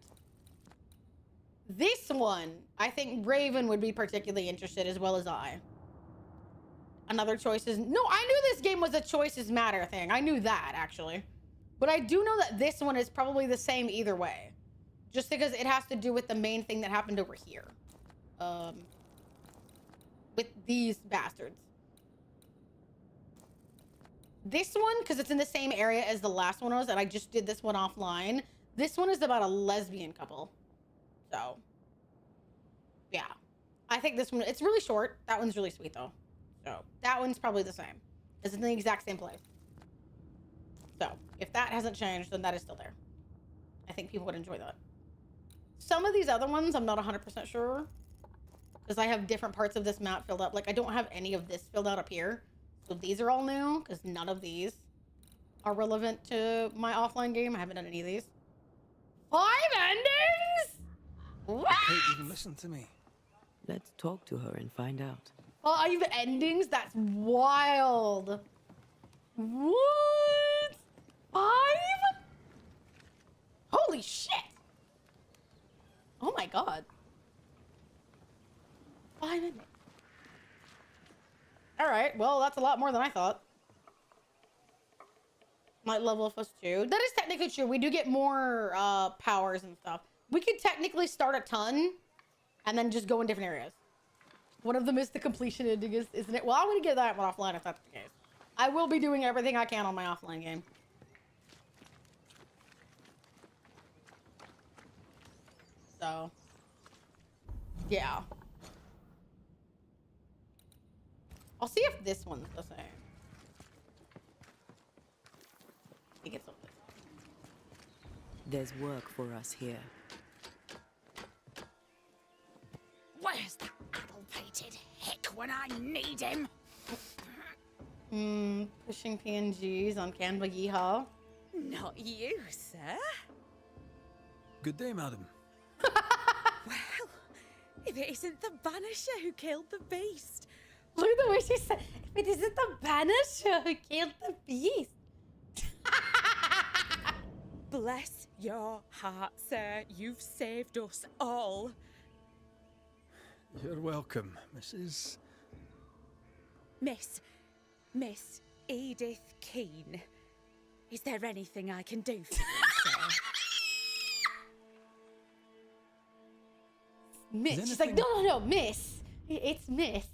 this one, I think Raven would be particularly interested as well as I. Another choice is, no, I knew this game was a choices matter thing. I knew that actually. But I do know that this one is probably the same either way. Just because it has to do with the main thing that happened over here. With these bastards. This one, because it's in the same area as the last one was, and I just did this one offline. This one is about a lesbian couple. So, yeah. I think this one, it's really short. That one's really sweet though. So, that one's probably the same. It's in the exact same place. So, if that hasn't changed, then that is still there. I think people would enjoy that. Some of these other ones, I'm not 100% sure. Because I have different parts of this map filled up. Like, I don't have any of this filled out up here. So these are all new, because none of these are relevant to my offline game. I haven't done any of these. 5 endings? What? Kate even listened to me. Let's talk to her and find out. 5 endings? That's wild. What? 5? Holy shit. Oh my god. 5 endings. Alright, well, that's a lot more than I thought. Might level up us too. That is technically true. We do get more powers and stuff. We could technically start a ton and then just go in different areas. One of them is the completion ending, isn't it? Well, I'm going to get that one offline if that's the case. I will be doing everything I can on my offline game. So, yeah. I'll see if this one's the same. I think it's on this one. There's work for us here. Where's that apple-pated hick when I need him? Pushing PNGs on Canva Yeehaw. Not you, sir. Good day, madam. Well, if it isn't the Banisher who killed the beast. Look at the way she said, if it isn't the Banisher who killed the beast. Bless your heart, sir. You've saved us all. You're welcome, Mrs. Miss Edith Keene. Is there anything I can do for you, sir? Miss. Is She's like, anything- no, Miss. It's Miss.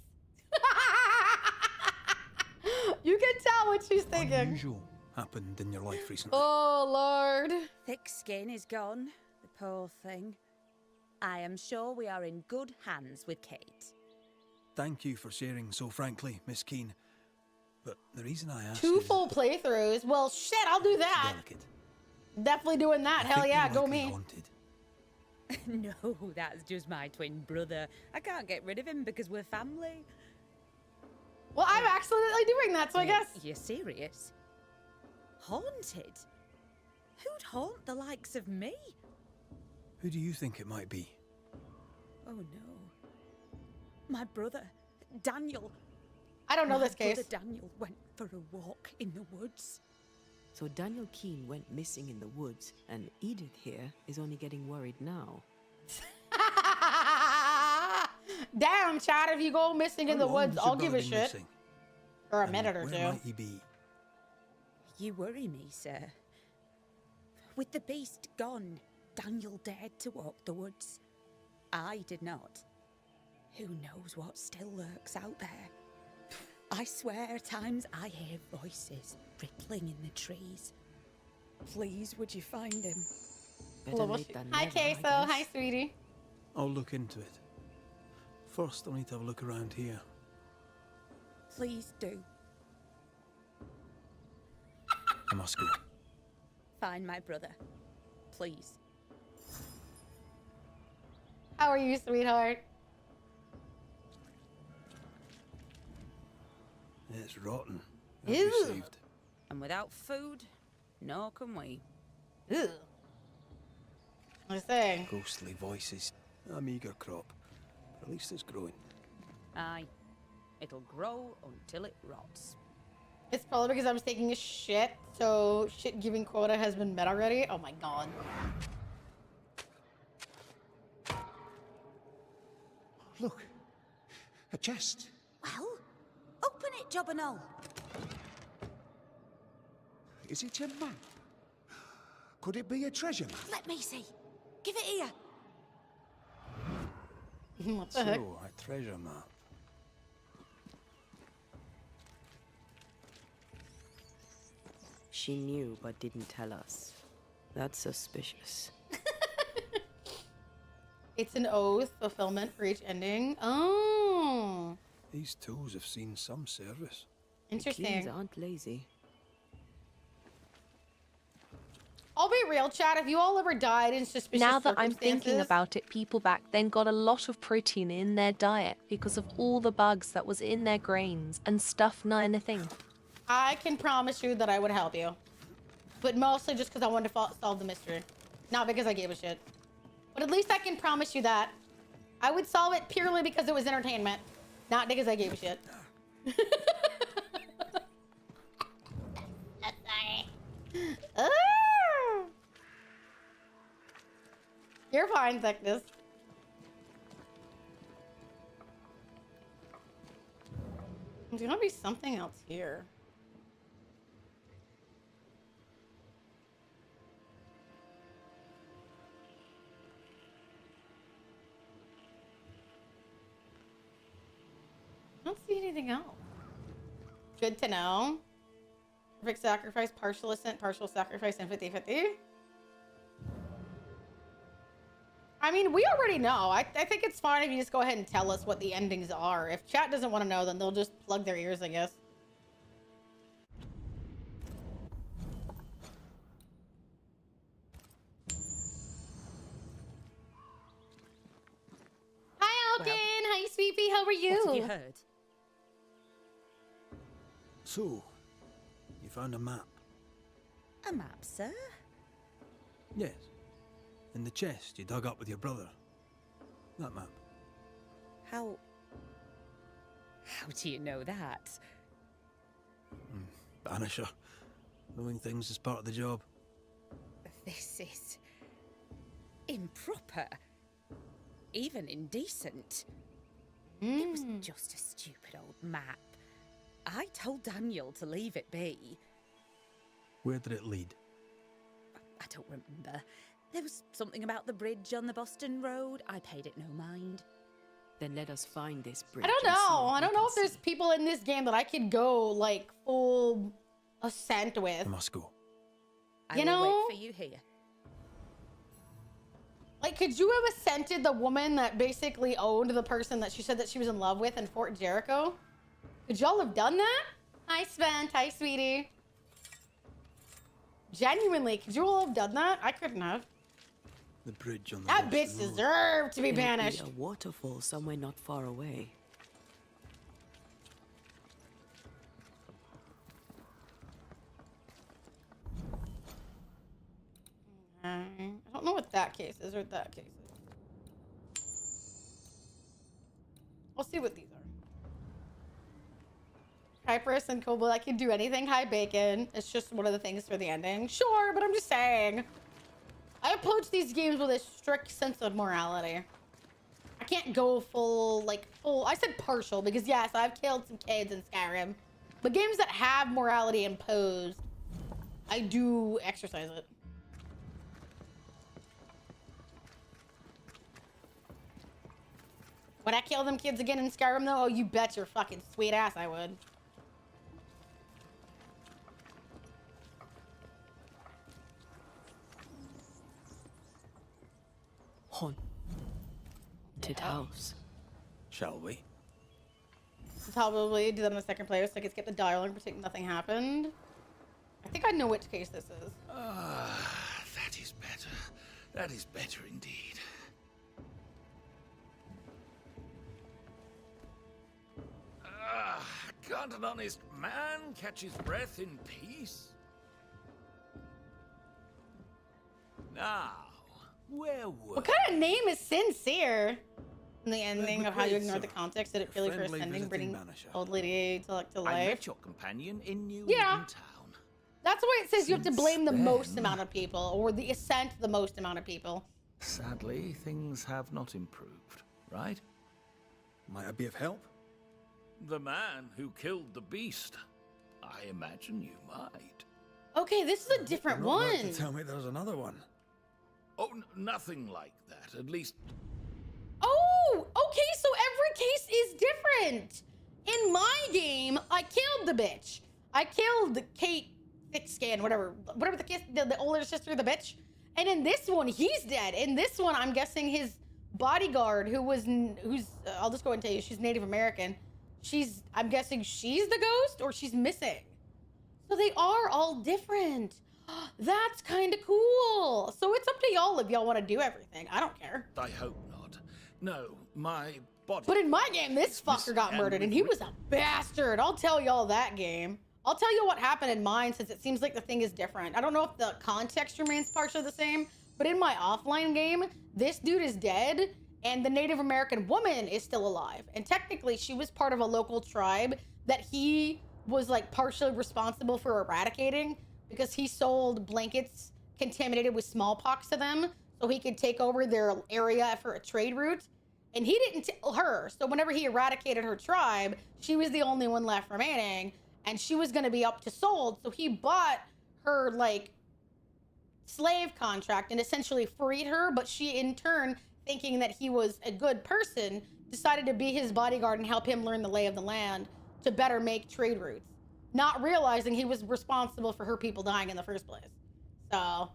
You can tell what she's thinking. Unusual happened in your life recently. Oh, Lord. Thick skin is gone, the poor thing. I am sure we are in good hands with Kate. Thank you for sharing so frankly, Miss Keene. But the reason I ask 2 is full playthroughs. Well, shit, I'll do it's that. delicate. Definitely doing that. I Hell think yeah, you're go likely me. haunted. No, that's just my twin brother. I can't get rid of him because we're family. Well, I'm accidentally doing that, so I guess. You're serious? Haunted? Who'd haunt the likes of me? Who do you think it might be? Oh no. My brother, Daniel. I don't know My this case. brother Daniel went for a walk in the woods. So Daniel Keene went missing in the woods, and Edith here is only getting worried now. Damn, Chad, if you go missing in How the long woods, has your I'll give brother a been shit. missing? For a And minute or where two. might he be? You worry me, sir. With the beast gone, Daniel dared to walk the woods. I did not. Who knows what still lurks out there? I swear at times I hear voices rippling in the trees. Please, would you find him? Better late than Hi, never, I Queso. guess. Hi, sweetie. I'll look into it. First, I'll need to have a look around here. Please do. I must go. Find my brother. Please. How are you, sweetheart? It's rotten. Ew. I'll be saved. And without food, nor can we. Ew. I'm saying. Ghostly voices. A meagre crop. But at least it's growing. Aye. It'll grow until it rots. It's probably because I was taking a shit, so shit giving quota has been met already. Oh my god. Look, a chest. Well, open it, Job and all. Is it a map? Could it be a treasure map? Let me see. Give it here. What the heck? So, a treasure map. She knew but didn't tell us. That's suspicious. It's an oath, fulfillment for each ending. Oh. These tools have seen some service. The Keens Interesting. aren't lazy. I'll be real, Chad. If you all ever died in suspicious Now that I'm thinking circumstances- about it, people back then got a lot of protein in their diet because of all the bugs that was in their grains and stuff not anything. I can promise you that I would help you. But mostly just because I wanted to solve the mystery. Not because I gave a shit. But at least I can promise you that. I would solve it purely because it was entertainment. Not because I gave a shit. Ah! You're fine, Thickness. There's gonna be something else here. I don't see anything else. Good to know. Perfect sacrifice, partial ascent, partial sacrifice, and 50-50. I mean, we already know. I think it's fine if you just go ahead and tell us what the endings are. If chat doesn't want to know, then they'll just plug their ears, I guess. Hi, Alkin. Hi, Sweepy. How are you? What have you heard? So, you found a map? A map, sir? Yes. In the chest you dug up with your brother. That map. How do you know that? Banisher. Knowing things is part of the job. This is improper, even indecent. It was just a stupid old map. I told Daniel to leave it be. Where did it lead? I don't remember. There was something about the bridge on the Boston Road. I paid it no mind. Then let us find this bridge. I don't and see know. what I we don't know can if there's see. people in this game that I could go like full ascent with. I must go. I You will know? wait for you here. Like, could you have ascented the woman that basically owned the person that she said that she was in love with in Fort Jericho? Could y'all have done that? Hi, Sven. Hi, sweetie. Genuinely, could you all have done that? I couldn't have. The bridge on the That Boston bitch Road. deserved to be There may banished. a waterfall somewhere not far away. I don't know what that case is or what that case is. I'll see what these are. Hyperus and Kobold, I can do anything. Hi, Bacon. It's just one of the things for the ending. Sure, but I'm just saying. I approach these games with a strict sense of morality. I can't go full, I said partial, because yes, I've killed some kids in Skyrim. But games that have morality imposed, I do exercise it. Would I kill them kids again in Skyrim, though? Oh, you bet your fucking sweet ass I would. Haunted house. Shall we? Probably do that on the second player so I can skip the dialogue, pretend nothing happened. I think I know which case this is. That is better. That is better indeed. Can't an honest man catch his breath in peace? Now, where were What kind of name is sincere? In the ending the of how you great ignore the sir, context, did it a really for friendly ascending, visiting bringing banisher. old lady to I life? met your companion in New Yeah. Eden Town. That's why it says you have to Since blame the most then- amount of people, or the ascent the most amount of people. Sadly, things have not improved, right? Might I be of help? The man who killed the beast. I imagine you might. Okay, this is a different You're not about one. to tell me there's another one. Oh, nothing like that. At least Oh, okay, so every case is different. In my game, I killed the bitch. I killed Kate Thickskin, whatever the kiss, the older sister of the bitch. And in this one, he's dead. In this one, I'm guessing his bodyguard, who's I'll just go and tell you, she's Native American. I'm guessing she's the ghost or she's missing. So they are all different. That's kind of cool. So it's up to y'all if y'all want to do everything. I don't care. I hope not. No, my body. But in my game, this fucker got murdered, and he was a bastard. I'll tell y'all that game. I'll tell you what happened in mine, since it seems like the thing is different. I don't know if the context remains partially the same, but in my offline game, this dude is dead, and the Native American woman is still alive. And technically, she was part of a local tribe that he was like partially responsible for eradicating, because he sold blankets contaminated with smallpox to them so he could take over their area for a trade route. And he didn't tell her. So whenever he eradicated her tribe, she was the only one left remaining, and she was going to be up to sold. So he bought her like slave contract and essentially freed her. But she, in turn, thinking that he was a good person, decided to be his bodyguard and help him learn the lay of the land to better make trade routes, not realizing he was responsible for her people dying in the first place. So,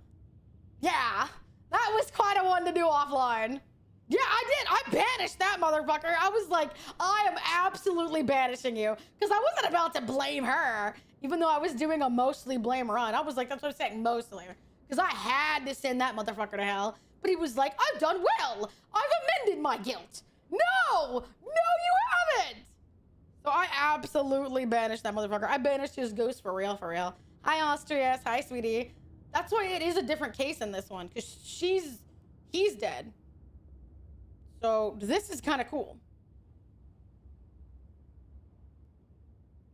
yeah, that was quite a one to do offline. Yeah, I did. I banished that motherfucker. I was like, I am absolutely banishing you, because I wasn't about to blame her, even though I was doing a mostly blame run. I was like, that's what I'm saying, mostly, because I had to send that motherfucker to hell. But he was like, I've done well. I've amended my guilt. No, you haven't. So I absolutely banished that motherfucker. I banished his ghost for real, for real. Hi, Austrias. Hi, sweetie. That's why it is a different case in this one, because he's dead. So this is kind of cool.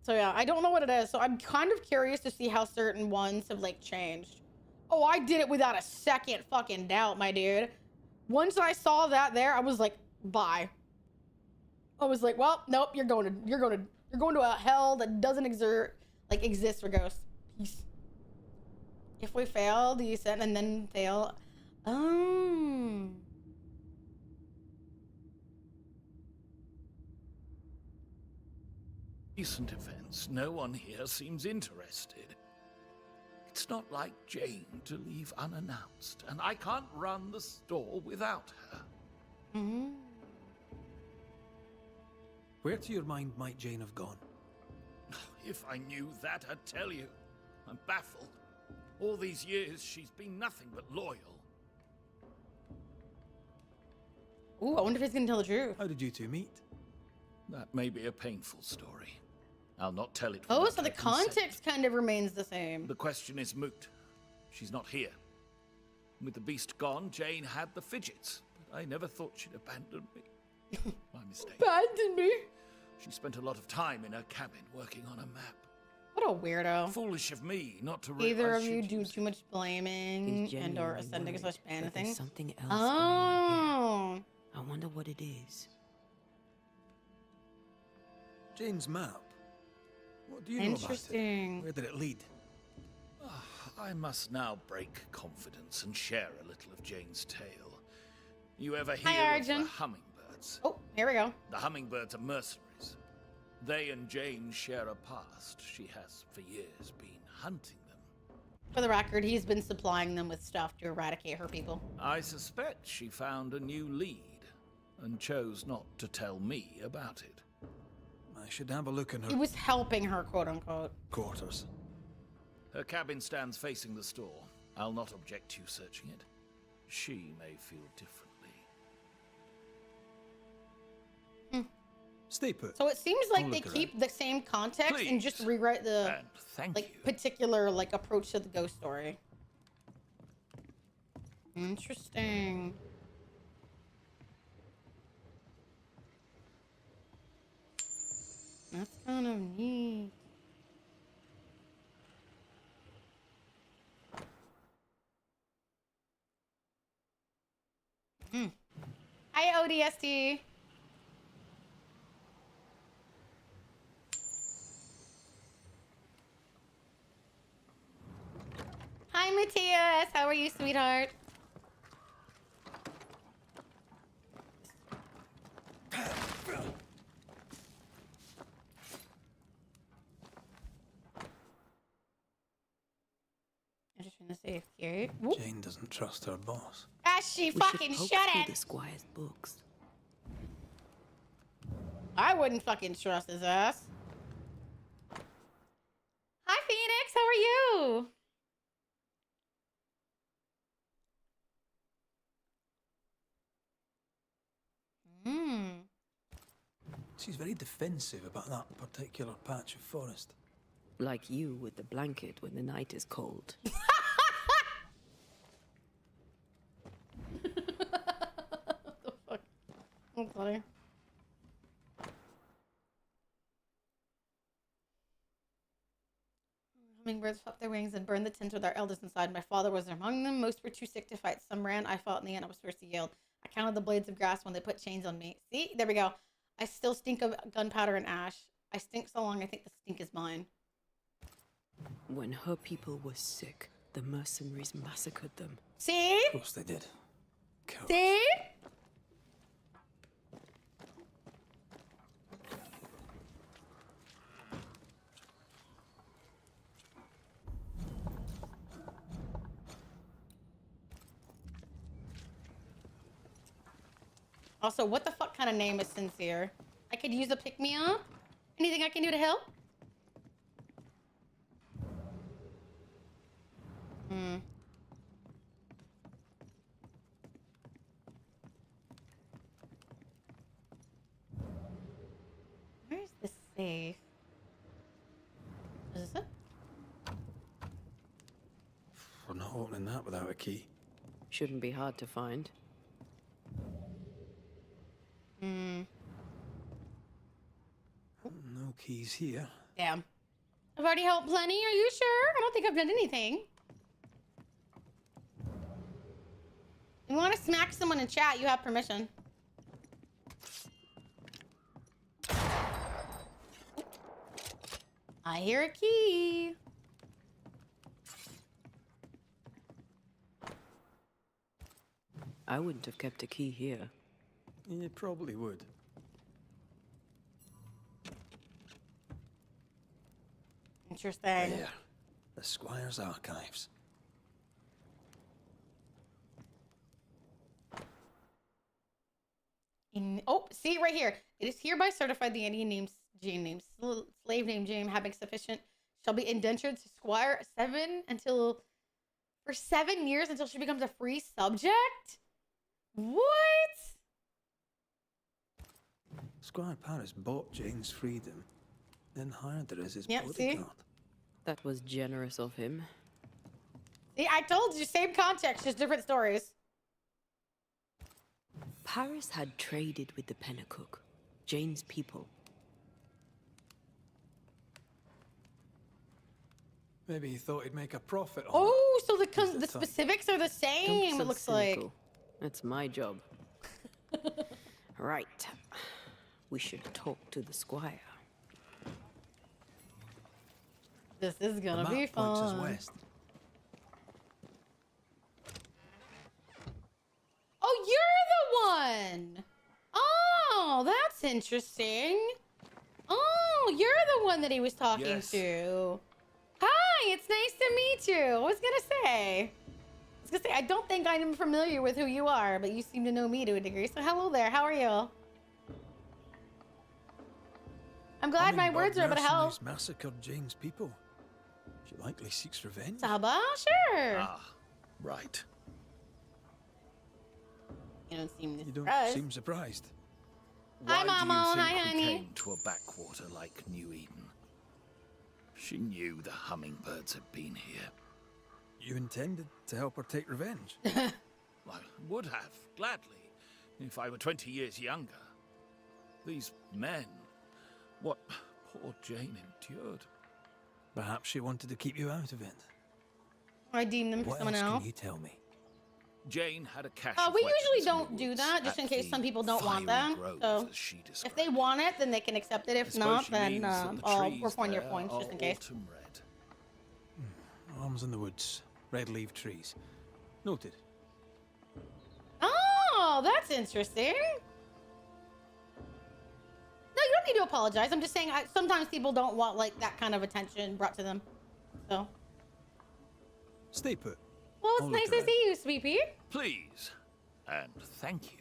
So yeah, I don't know what it is. So I'm kind of curious to see how certain ones have like changed. Oh, I did it without a second fucking doubt, my dude. Once I saw that there, I was like, bye. I was like, well, nope, you're going to a hell that doesn't exist for ghosts. Peace. If we fail, descend and then fail. Oh. Recent events, no one here seems interested. It's not like Jane to leave unannounced, and I can't run the store without her. Mm-hmm. Where to your mind might Jane have gone? If I knew that, I'd tell you. I'm baffled. All these years, she's been nothing but loyal. Ooh, I wonder if he's gonna tell the truth. How did you two meet? That may be a painful story. I'll not tell it. Oh, without so the her consent. context kind of remains the same. The question is moot. She's not here. With the beast gone, Jane had the fidgets, but I never thought she'd abandon me. My mistake. Abandon me? She spent a lot of time in her cabin working on a map. What a weirdo. Foolish of me not to realize. Either of you she'd do use too much blaming He's and or genuinely ascending worried slash ban that there's things. something else going on here. Oh. I wonder what it is. Jane's map. What do you know about it? Interesting. Where did it lead? I must now break confidence and share a little of Jane's tale. You ever hear Hi, of the Arjun. hummingbirds? Oh, here we go. The hummingbirds are mercenaries. They and Jane share a past. She has, for years, been hunting them. For the record, he's been supplying them with stuff to eradicate her people. I suspect she found a new lead and chose not to tell me about it. I should have a look in He her was helping her, quote unquote. quarters. Her cabin stands facing the store. I'll not object to you searching it. She may feel differently. Stay put. So it seems I'll like they look keep the same context and Please. just rewrite the And thank like you. particular like approach to the ghost story. Interesting. That's kind of neat. Hi, ODST. Hi, Matthias. How are you, sweetheart? I'm just trying to save here. Whoop. Jane doesn't trust her boss. Ah, she We fucking should shut poke through it. the squire's books. I wouldn't fucking trust his ass. Hi, Phoenix. How are you? Hmm. She's very defensive about that particular patch of forest. Like you with the blanket when the night is cold. What the fuck? That's funny. Hummingbirds flapped their wings and burned the tents with our eldest inside. My father was among them. Most were too sick to fight. Some ran. I fought in the end. I was first to yield. I counted the blades of grass when they put chains on me. See? There we go. I still stink of gunpowder and ash. I stink so long I think the stink is mine. When her people were sick, the mercenaries massacred them. See? Of course they did. Cowards. See? Also, what the fuck kind of name is Sincere? I could use a pick-me-up? Anything I can do to help? Where's the safe? Is this it? We're not opening that without a key. Shouldn't be hard to find. No keys here. Damn. I've already helped plenty. Are you sure? I don't think I've done anything. you want to smack someone in chat, you have permission. I hear a key. I wouldn't have kept a key here. You probably would. Interesting. There. The Squire's archives. Oh, see right here. It is hereby certified the Indian names Jane names slave name Jane having sufficient shall be indentured to Squire for 7 years until she becomes a free subject. What? Squire Paris bought Jane's freedom, then hired her as his Yeah, see? bodyguard. That was generous of him. See, I told you, same context, just different stories. Paris had traded with the Pennacook, Jane's people. Maybe he thought he'd make a profit on Oh, so the Use the specifics are the Don't be same, so it looks cynical. like. That's my job. Right. We should talk to the Squire. This is The gonna map be points us fun. west. Oh, you're the one! Oh, that's interesting. Oh, you're the one that he was talking Yes. to. Hi, it's nice to meet you. I was gonna say, I don't think I'm familiar with who you are, but you seem to know me to a degree. So hello there, how are you? I'm glad my Hummingbird words are able to help. mercenaries massacred Jane's people. She likely seeks revenge. Saba, sure. Ah, right. You don't seem You don't surprised. seem surprised. Hi, Why Mama. do you Hi, think we honey. came to a backwater like New Eden? She knew the hummingbirds had been here. You intended to help her take revenge. I would have, gladly, if I were 20 years younger. These men, what poor Jane endured. Perhaps she wanted to keep you out of it. I deem them for What someone else else. can you tell me? Jane had a cache We of weapons usually in don't the do woods that, just at in case the some people don't want fiery that. grove, So, as she if described they it. want it, then they can accept it. I If suppose not, she then means that the I'll trees refund your there points just are in case. autumn red. Arms in the woods, red-leaved trees. Noted. Oh, that's interesting. No, you don't need to apologize. I'm just saying sometimes people don't want like that kind of attention brought to them. So, Stay put. well, it's I'll nice look to around. see you, Sweet Pea. Please, and thank you.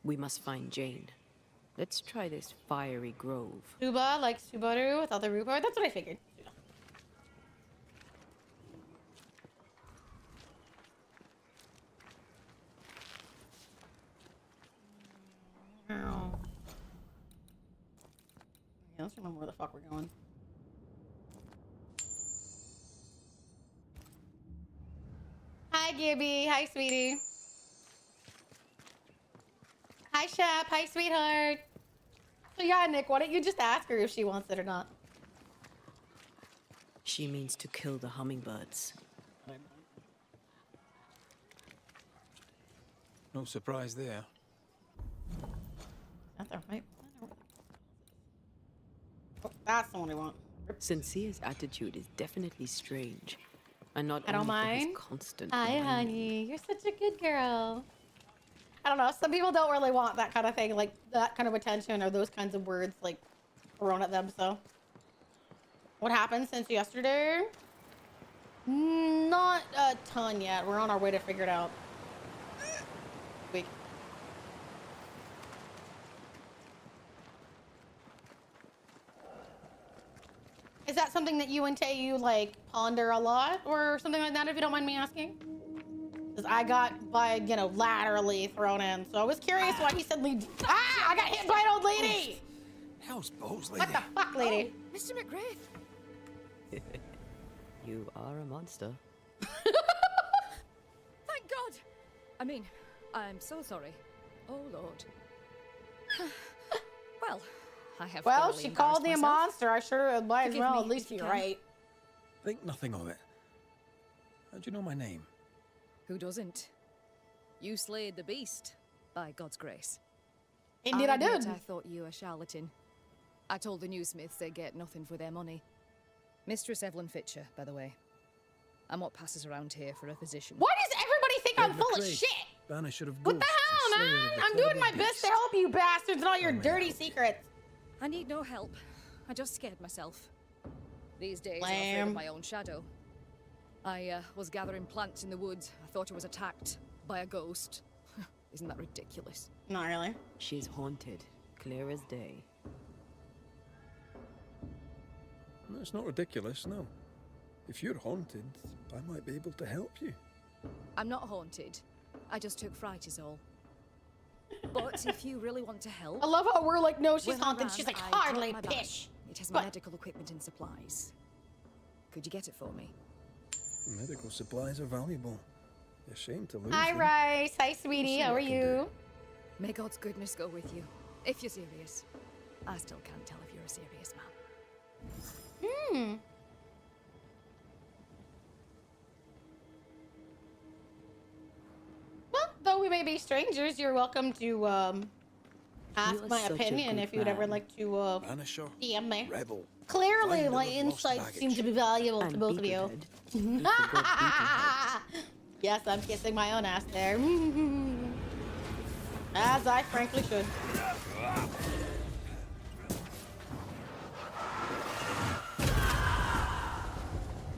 We must find Jane. Let's try this fiery grove. Suba, like Subaru without the rhubarb. That's what I figured. Ow. Yeah, let's remember where the fuck we're going. Hi, Gibby. Hi, sweetie. Hi, Shep. Hi, sweetheart. So yeah, Nick, why don't you just ask her if she wants it or not? She means to kill the hummingbirds. No surprise there. Not there, right? Oh, that's the one we want. Sincere's attitude is definitely strange. And not I don't only for his mind. constant Hi, whining. honey. You're such a good girl. I don't know. Some people don't really want that kind of thing, like that kind of attention or those kinds of words, like thrown at them. So, what happened since yesterday? Not a ton yet. We're on our way to figure it out. Week. Is that something that you and Tayu like ponder a lot or something like that, if you don't mind me asking? Because I got laterally thrown in. So I was curious why he said leave. Ah, I got hit by an old lady. Hell's balls, lady. What the fuck, lady? Oh, Mr. McGrath. You are a monster. Thank God. I mean, I'm so sorry. Oh, Lord. Well, I have. Well, thoroughly she called me a embarrassed myself. monster. I sure might as Forgive well me at least if you be can. right. Think nothing of it. How'd you know my name? Who doesn't? You slayed the beast, by God's grace. Indeed I admit did. I thought you a charlatan. I told the newsmiths they get nothing for their money. Mistress Evelyn Fitcher, by the way. I'm what passes around here for a physician. Why does everybody think I'm Edward full of Craig, shit? Banisher of What the ghosts hell, and slayer man? of the I'm doing my terrible best to beast. help you bastards and all your dirty secrets. I need no help. I just scared myself. These days, I'm afraid Lame. of my own shadow. I was gathering plants in the woods. I thought I was attacked by a ghost. Isn't that ridiculous? Not really. She's haunted, clear as day. No, it's not ridiculous, no. If you're haunted, I might be able to help you. I'm not haunted. I just took fright is all. But if you really want to help... I love how we're like, no, she's when I haunted. ran, She's like, I hardly dropped my bag. pish. It has my But- medical equipment and supplies. Could you get it for me? Medical supplies are valuable. You're ashamed to lose Hi, them. Rice. Hi, sweetie. See How what are I can you? May God's goodness go with you. If you're serious. I still can't tell if you're a serious man. Well, though we may be strangers, you're welcome to ask You are my such a opinion good if you'd ever man. like to Banisher, DM me. rebel. Clearly, Finder my of lost insights seem baggage. to be valuable to And both of you. Beaverhead. You forgot Beaverhead. Yes, I'm kissing my own ass there. As I frankly should.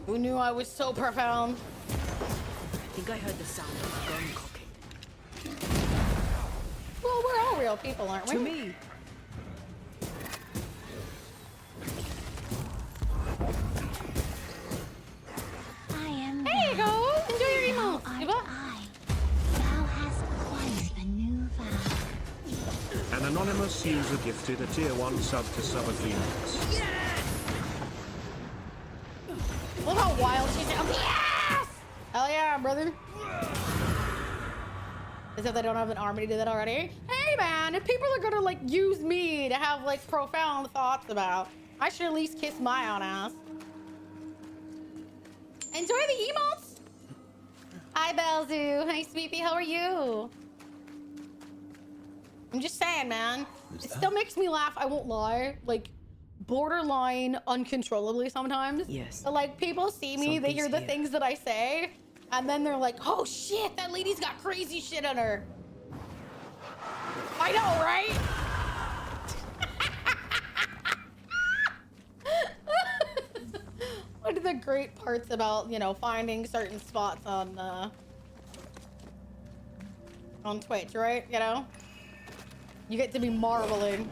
Who knew I was so profound? I think I heard the sound of a gun cocking. Well, we're all real people, aren't we? To me. I am There you go. Enjoy your Thou emotes. art Give up. I. Thou hast acquired a new vow. An anonymous user gifted a tier 1 sub to Summer Phoenix. Look how wild she's. Oh, yes! Hell yeah, brother. As if they don't have an army to do that already. Hey, man, if people are gonna like use me to have like profound thoughts about, I should at least kiss my own ass. Enjoy the emotes. Hi, Belzu. Hi, Sweepy. How are you? I'm just saying, man. It still makes me laugh. I won't lie. Like, borderline uncontrollably sometimes. Yes. But, like, people see me, they hear the Something's here. things that I say, and then they're like, oh shit, that lady's got crazy shit on her. I know, right? One of the great parts about, you know, finding certain spots on Twitch, right? You know? You get to be marveling.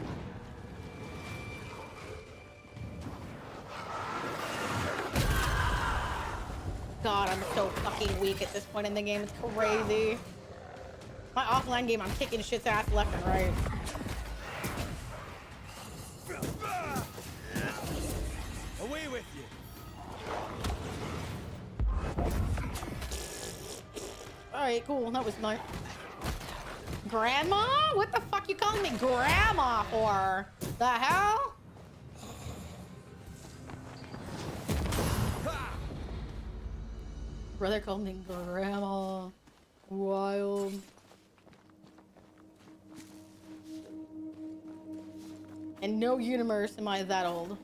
God, I'm so fucking weak at this point in the game. It's crazy. My offline game, I'm kicking shit's ass left and right. Away with you. Alright, cool. That was nice. Grandma? What the fuck you calling me grandma for? The hell? Brother called me grandma. Wild. And no universe am I that old.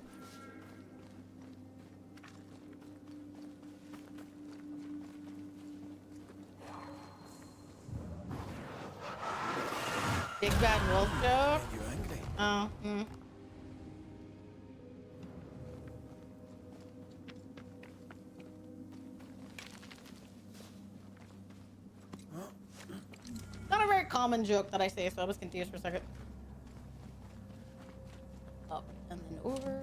Big bad wolf joke? You angry? Oh, Not a very common joke that I say, so I was confused for a second. Up and then over.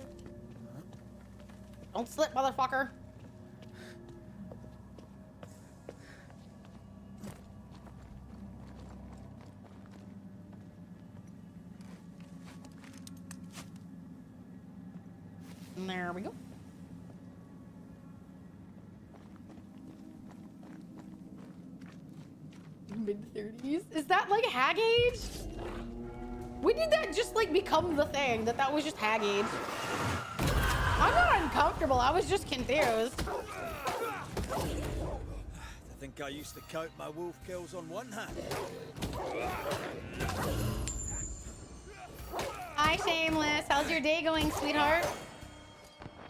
Don't slip, motherfucker. And there we go. Mid-30s? Is that like hag age? When did that just like become the thing? That was just hag age? I'm not uncomfortable. I was just confused. think I used to count my wolf kills on one hand. Hi, Shameless. How's your day going, sweetheart?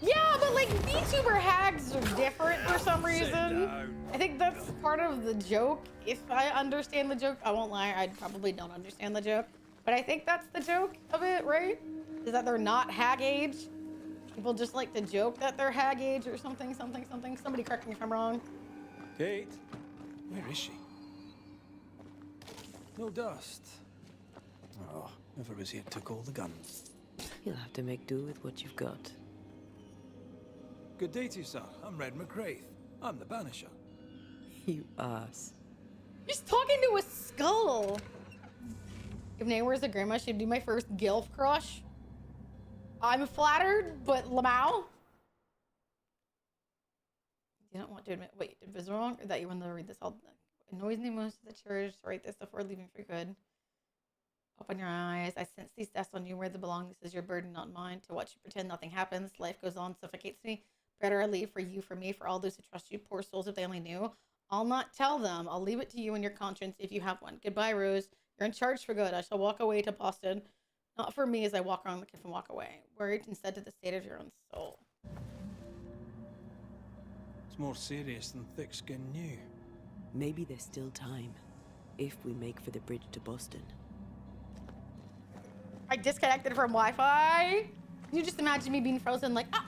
Yeah, but like VTuber hags are different for some reason. I think that's part of the joke. If I understand the joke, I won't lie, I probably don't understand the joke. But I think that's the joke of it, right? Is that they're not hag age. People just like to joke that they're hag age or something, something, something. Somebody correct me if I'm wrong. Kate, where is she? No dust. Oh, whoever was here took all the guns. You'll have to make do with what you've got. Good day to you, sir. I'm Red McCraith. I'm the Banisher. You ass. He's talking to a skull. If Nay was a grandma, she'd be my first gilf crush. I'm flattered, but Lamau. You don't want to admit. Wait, did Viz wrong? Or that you wanted to read this all? Annoys me most of the church. Write this before leaving for good. Open your eyes. I sense these tests on you where they belong. This is your burden, not mine. To watch you pretend nothing happens. Life goes on, suffocates me. Better I leave for you, for me, for all those who trust you. Poor souls, if they only knew. I'll not tell them. I'll leave it to you and your conscience if you have one. Goodbye, Rose. You're in charge for good. I shall walk away to Boston. Not for me as I walk around the cliff and walk away. Worried instead to the state of your own soul. It's more serious than thick-skin knew. Maybe there's still time, if we make for the bridge to Boston. I disconnected from Wi-Fi. Can you just imagine me being frozen like, ah!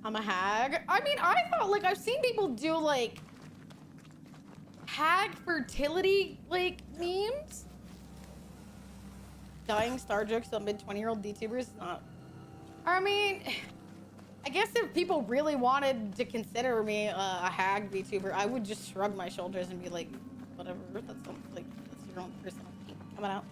I'm a hag. I mean, I thought, like, I've seen people do, like, hag fertility, like, memes. Dying star jokes on mid-20-year-old VTubers is not... I mean, I guess if people really wanted to consider me a hag VTuber, I would just shrug my shoulders and be like, whatever, that's like, that's your own personal thing coming out.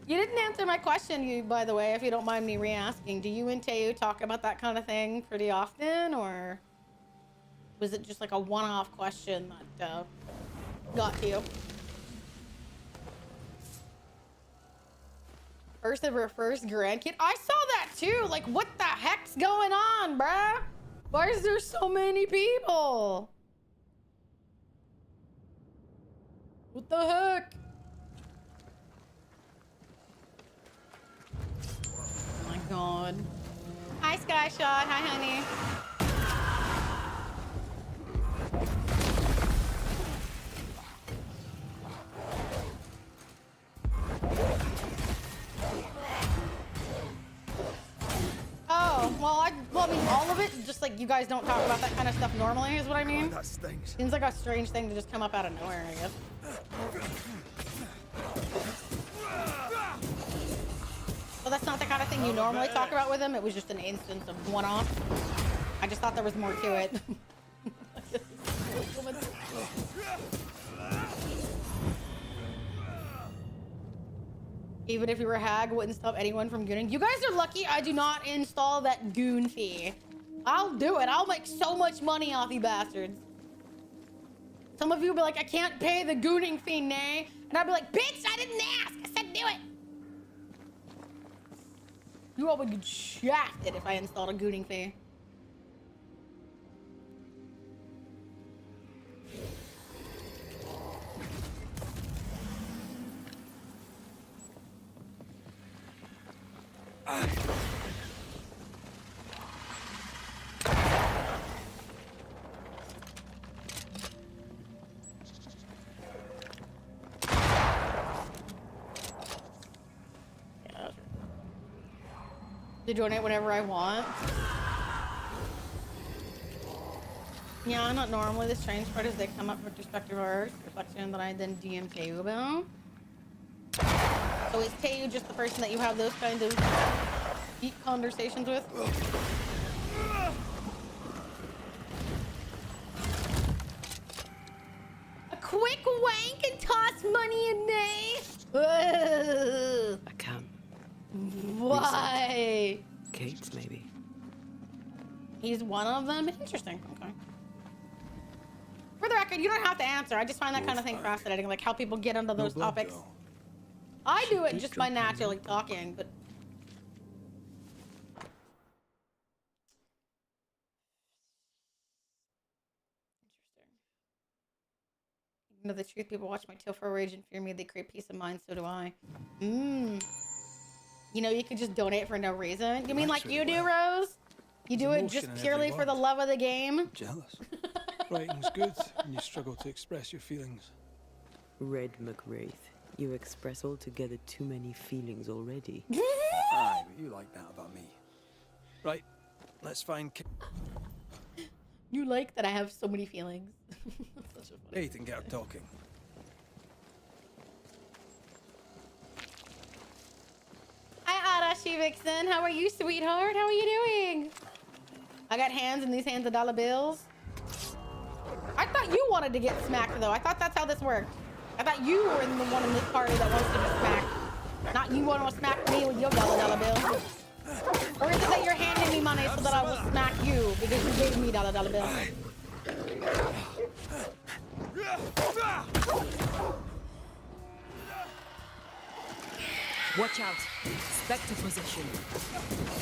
You didn't answer my question, by the way, if you don't mind me re-asking. Do you and Teo talk about that kind of thing pretty often, or was it just like a one-off question that got to you? First of her first grandkid? I saw that too! Like, what the heck's going on, bruh? Why is there so many people? What the heck? Oh my god. Hi, Skyshot. Hi, honey. Oh, well, I mean, all of it, just like you guys don't talk about that kind of stuff normally, is what I mean. That stings. Seems like a strange thing to just come up out of nowhere, I guess. Well, that's not the kind of thing you normally talk about with him. It was just an instance of one-off. I just thought there was more to it. Even if you were a hag, wouldn't stop anyone from gooning. You guys are lucky I do not install that goon fee. I'll do it. I'll make so much money off you bastards. Some of you will be like, I can't pay the gooning fee, nay. And I'll be like, bitch, I didn't ask. I said do it. You all would get shafted if I installed a gooning fee. To donate whenever I want. Yeah, not normally. The strange part is they come up with respective art reflection that I then DM Teo about. So is Teo just the person that you have those kind of deep conversations with? A quick wank and toss money in me? I can't. Why? Kate's, maybe. He's one of them? Interesting. Okay. For the record, record, you don't have to answer. I just find that kind of thing fascinating, like how people get into those topics. I do it just by naturally talking, but... You know the truth, people watch my tail for rage and fear me. They create peace of mind, so do I. You know, you could just donate for no reason. You mean like you do, Rose? You do it just purely for the love of the game? Jealous. Writing's good when you struggle to express your feelings. Red McWraith, you express altogether too many feelings already. Aye, but you like that about me. Right, let's find You like that I have so many feelings. That's such a funny Kate and get her talking. Hi, Arashi Vixen. How are you, sweetheart? How are you doing? I got hands, and these hands are dollar bills. I thought you wanted to get smacked, though. I thought that's how this worked. I thought you were the one in this party that wants to be smacked. Not you want to smack me with your dollar bill. Or is it that you're handing me money so that I will smack you because you gave me dollar bill? Watch out. Spectre position.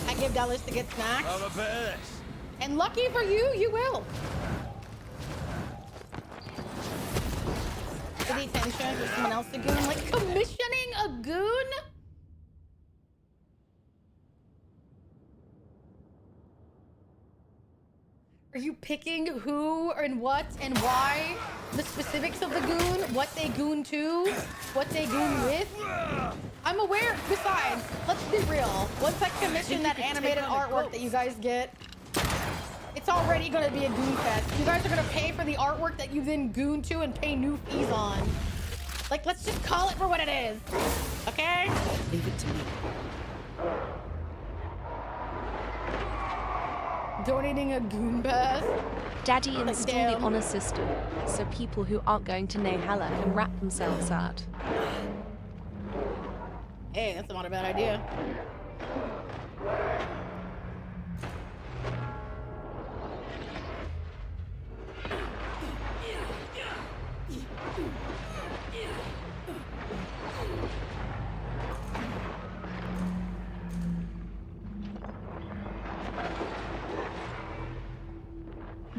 I give dollars to get smacked. Have a bit of this. And lucky for you, you will. For the attention for someone else to goon. Like commissioning a goon? Are you picking who and what and why? The specifics of the goon? What they goon to? What they goon with? I'm aware. Besides, let's be real. Once I commission that animated artwork that you guys get, it's already gonna be a goon fest. You guys are gonna pay for the artwork that you then goon to and pay new fees on. Like, let's just call it for what it is. Okay? Leave it to me. Donating a goon pass. Daddy Like, installed the damn. honor system, so people who aren't going to Nehalla can wrap themselves out. Hey, that's not a bad idea.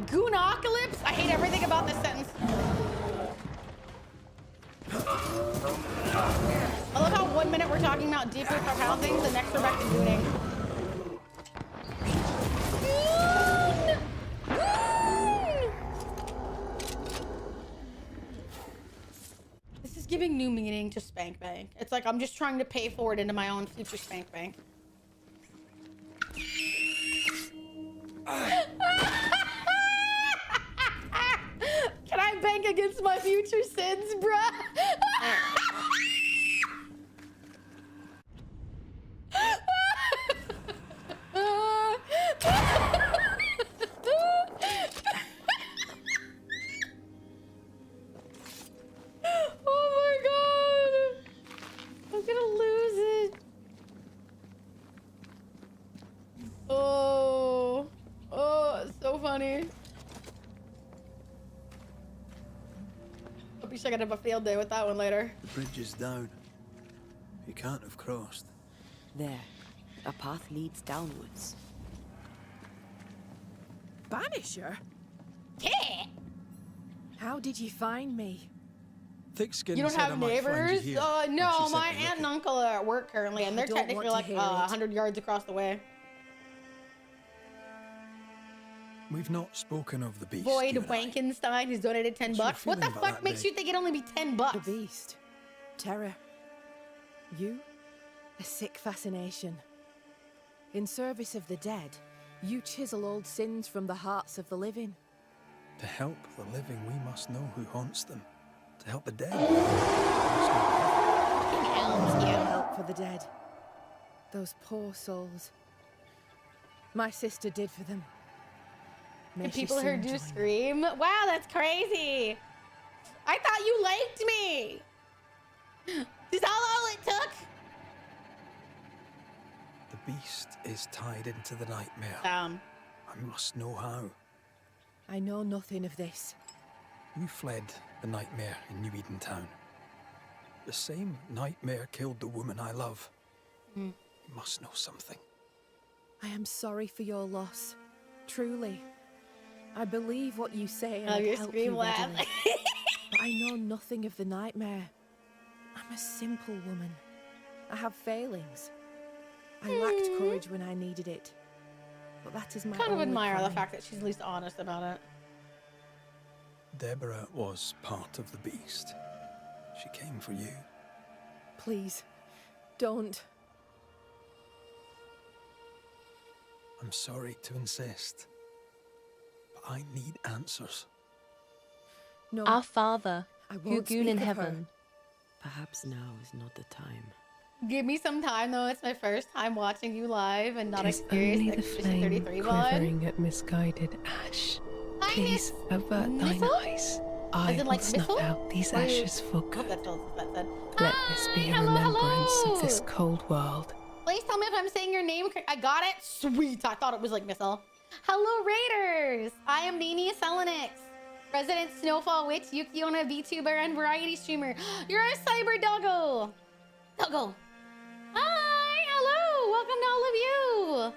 Goonocalypse? I hate everything about this sentence. I love how 1 minute we're talking about deep root housing, the next we're back to gooning. Goon! Goon! This is giving new meaning to Spank Bank. It's like I'm just trying to pay forward into my own future Spank Bank. Can I bank against my future sins, bruh? Oh my god! I'm gonna lose it. Oh, it's so funny. I wish I could have a field day with that one later. The bridge is down. You can't have crossed. There. A path leads downwards. Banisher? Yeah. How did you find me? Thick-skinned You don't said I have might find neighbors? you here when No, she sent my me aunt and looking. uncle are at work currently, and they're don't technically want to like hear it. 100 yards across the way. We've not spoken of the beast. Void you and I. Wankenstein has donated 10 What's your bucks. What the feeling about fuck that makes day? you think it'd only be 10 bucks? The beast. Terror. You? A sick fascination. In service of the dead, you chisel old sins from the hearts of the living. To help the living, we must know who haunts them. To help the dead. Help for the dead. Those poor souls. My sister did for them. May And she people soon heard you join scream. Wow, that's crazy. I thought you liked me. Is that all it took? The beast is tied into the nightmare. Um, I must know how. I know nothing of this. You fled the nightmare in New Eden Town. The same nightmare killed the woman I love. You must know something. I am sorry for your loss. Truly. I believe what you say and Oh, I'd your help scream you laugh. readily. But I know nothing of the nightmare. I'm a simple woman. I have failings. I lacked courage when I needed it. But that is my Kind of only admire the crime. fact that she's at least honest about it. Deborah was part of the beast. She came for you. Please, don't. I'm sorry to insist, but I need answers. No, Our Father, I who won't goon in speak of her. heaven. Perhaps now is not the time. Give me some time though. It's my first time watching you live and not Tis experienced only the Expedition flame 33 blood. quivering at misguided ash. Hi, Please avert thine Missile? eyes. I As in, will like, snuff missile? out these Or- ashes for I good. hope that's what that said. Let this be a Hi, hello, remembrance hello. of this cold world. Please tell me if I'm saying your name. I got it. Sweet. I thought it was like Missile. Hello, Raiders. I am Nini Selenix, resident Snowfall Witch, Yukiona VTuber, and variety streamer. You're a cyber doggo. Doggo. Hi. Hello. Welcome to all of you.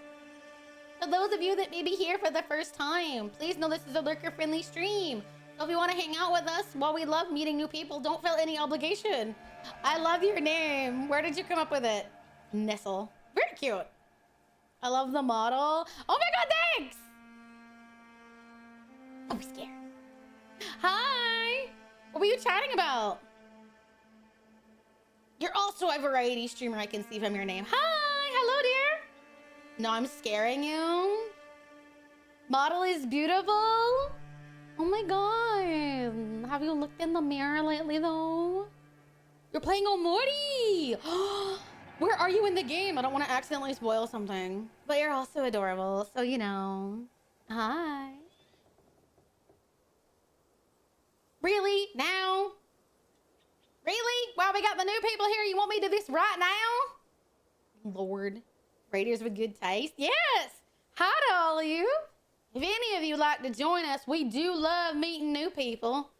For those of you that may be here for the first time, please know this is a lurker-friendly stream. So if you want to hang out with us, while we love meeting new people, don't feel any obligation. I love your name. Where did you come up with it? Nestle. Very cute. I love the model. Oh my god, thanks! Don't be scared. Hi! What were you chatting about? You're also a variety streamer, I can see from your name. Hi! Hello, dear! No, I'm scaring you. Model is beautiful. Oh my god. Have you looked in the mirror lately, though? You're playing Omori! Where are you in the game? I don't want to accidentally spoil something. But you're also adorable, so you know. Hi. Really? Now? Really? Wow, we got the new people here. You want me to do this right now? Lord. Raiders with good taste? Yes! Hi to all of you. If any of you like to join us, we do love meeting new people.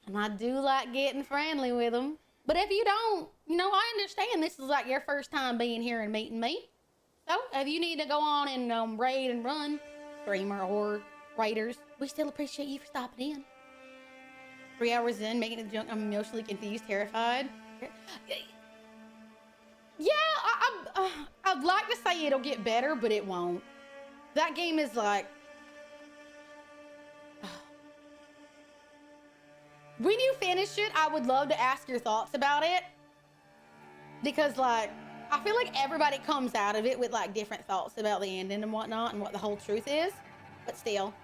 And I do like getting friendly with them. But if you don't, you know, I understand this is like your first time being here and meeting me. So if you need to go on and raid and run, streamer or raiders, we still appreciate you for stopping in. 3 hours in, making it junk, I'm emotionally confused, terrified. Yeah, I'd like to say it'll get better, but it won't. That game is like... When you finish it, I would love to ask your thoughts about it. Because, like, I feel like everybody comes out of it with, like, different thoughts about the ending and whatnot and what the whole truth is. But still.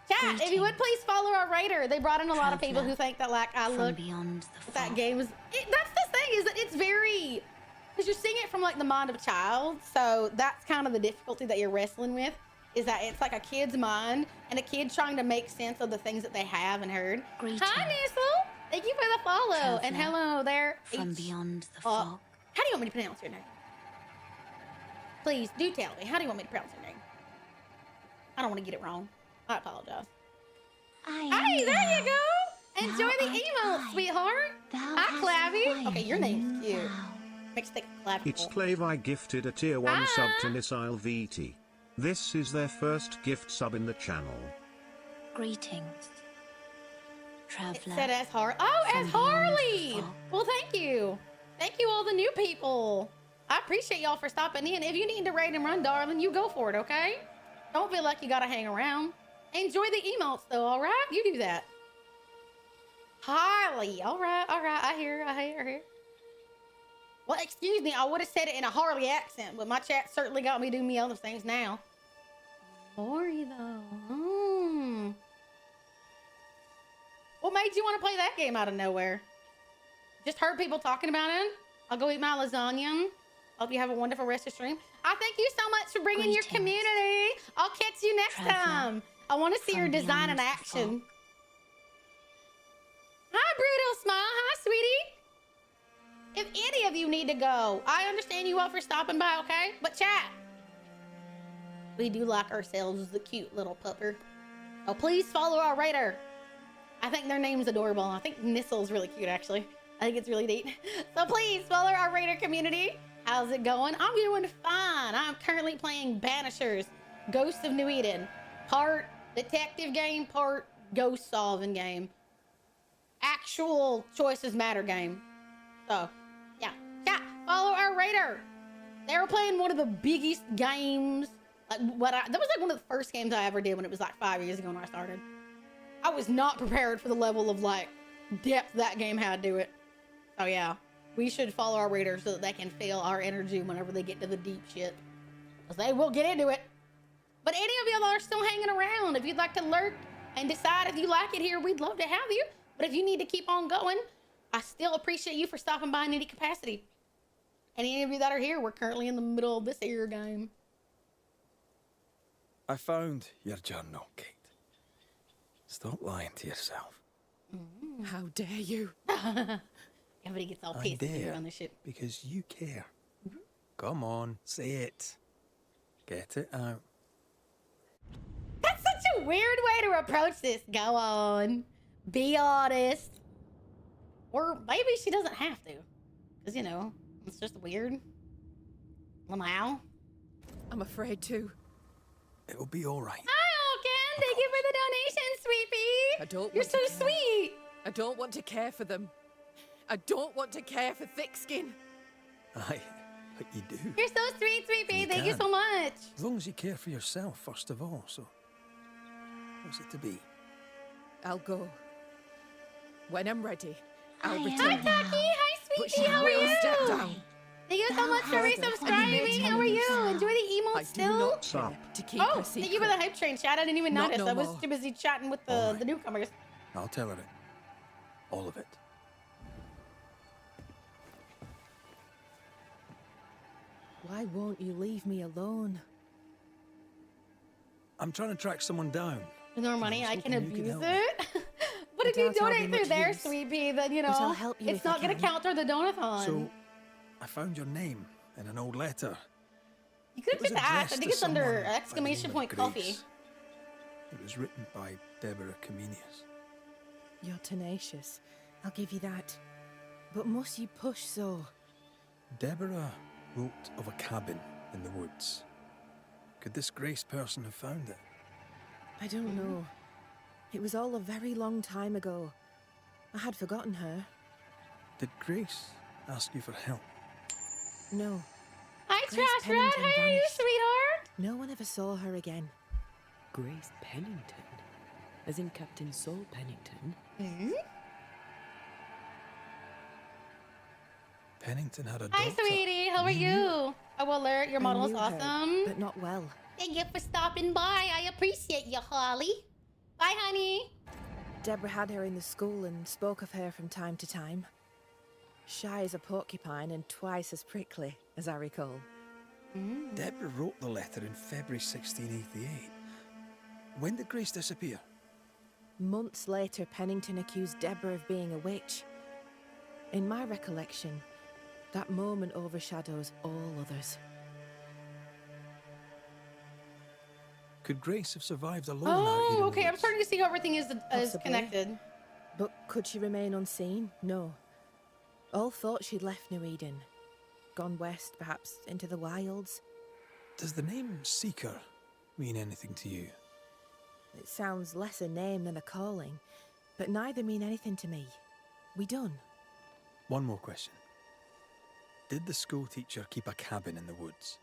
Chat, if you would please follow our raider. They brought in a lot of people who think that, like, I look... Beyond the that game is... that's the thing, is that it's very... Because you're seeing it from, like, the mind of a child. So that's kind of the difficulty that you're wrestling with. Is that it's like a kid's mind and a kid trying to make sense of the things that they have and heard. Greetings. Hi, Nissel. Thank you for the follow. And hello there. From beyond the fog. How do you want me to pronounce your name? Please, do tell me. How do you want me to pronounce your name? I don't want to get it wrong. I apologize. Hey, there you go. Enjoy the emote, sweetheart. Hi, Clavy. Okay, your name's cute. Makes think of Clavy. It's Clave gifted a tier 1 sub to Missile VT. This is their first gift sub in the channel. Greetings, traveler. It said as Harley. Oh, as Harley. Well, thank you. Thank you, all the new people. I appreciate y'all for stopping in. If you need to raid and run, darling, you go for it, okay? Don't feel like you gotta hang around. Enjoy the emotes, though, all right? You do that. Harley. All right. I hear. Well, excuse me. I would have said it in a Harley accent, but my chat certainly got me doing me other things now. Lori, though. What made you want to play that game out of nowhere? Just heard people talking about it. I'll go eat my lasagna. Hope you have a wonderful rest of stream. I thank you so much for bringing your community. I'll catch you next time. I want to see your design in action. Hi, Brutal Smile. Hi, sweetie. If any of you need to go, I understand you all for stopping by, okay? But chat, we do like ourselves as the cute little pupper. Oh, please follow our raider. I think their name's adorable. I think Nistle's really cute, actually. I think it's really neat. So please follow our Raider community. How's it going? I'm doing fine. I'm currently playing Banishers, Ghosts of New Eden. Part detective game, part ghost solving game. Actual choices matter game. So, yeah. Follow our Raider. They were playing one of the biggest games. That was like one of the first games I ever did when it was like 5 years ago when I started. I was not prepared for the level of like depth that game had to it. So yeah, we should follow our Raiders so that they can feel our energy whenever they get to the deep shit. Because they will get into it. But any of y'all are still hanging around. If you'd like to lurk and decide if you like it here, we'd love to have you. But if you need to keep on going, I still appreciate you for stopping by in any capacity. And any of you that are here, we're currently in the middle of this here game. I found your journal, Kate. Stop lying to yourself. How dare you? Everybody gets all I pissed dare, on this shit. because you care. Come on, say it. Get it out. That's such a weird way to approach this. Go on. Be honest. Or maybe she doesn't have to. Because, you know, it's just weird. Wow. I'm afraid to. It'll be all right. Hi, Alkin. Thank you for the donation, sweet pea. I don't You're want so to care. sweet. I don't want to care for them. I don't want to care for thick skin. Aye, but you do. You're so sweet, sweet pea. You Thank you can. so much. As long as you care for yourself, first of all, so... What's it to be? I'll go. When I'm ready, I'll Hi, return. Taki. Hi, But sweet she pea. How are will you? step down. Thank you so much for resubscribing. How are you? Enjoy the emotes I do still? not Sup? care to keep Oh, her thank secret. you for the hype train chat. I didn't even Not notice. no I was more. too busy chatting with the newcomers. I'll tell her it. All of it. Why won't you leave me alone? I'm trying to track someone down. With more money, I can hoping you can abuse help me. it. But I if you doubt I'll be donate through much their use. sweet pea, then you But know I'll help you it's if I not gonna can. count toward the donathon. So, I found your name in an old letter. you could It was have just asked. I addressed think to it's under someone by the exclamation name of point coffee. Grace. It was written by Deborah Comenius. You're tenacious. I'll give you that. But must you push so? Deborah wrote of a cabin in the woods. Could this Grace person have found it? I don't know. It was all a very long time ago. I had forgotten her. Did Grace ask you for help? No. Hi, Grace Trash Rat. Pennington How are you, vanished. sweetheart? No one ever saw her again. Grace Pennington? As in Captain Saul Pennington? Hmm? Pennington had a Hi, daughter. sweetie. How are you? Oh, alert. Your I model is knew her, awesome. but not well. Thank you for stopping by. I appreciate you, Holly. Bye, honey. Deborah had her in the school and spoke of her from time to time. Shy as a porcupine and twice as prickly, as I recall. Deborah wrote the letter in February 1688. When did Grace disappear? Months later, Pennington accused Deborah of being a witch. In my recollection, that moment overshadows all others. Could Grace have survived alone out here Oh, in the okay. I'm woods? starting to see how everything is Possibly. connected. But could she remain unseen? No. All thought she'd left New Eden. Gone west, perhaps into the wilds. Does the name Seeker mean anything to you? It sounds less a name than a calling, but neither mean anything to me. We done. One more question. Did the school teacher keep a cabin in the woods?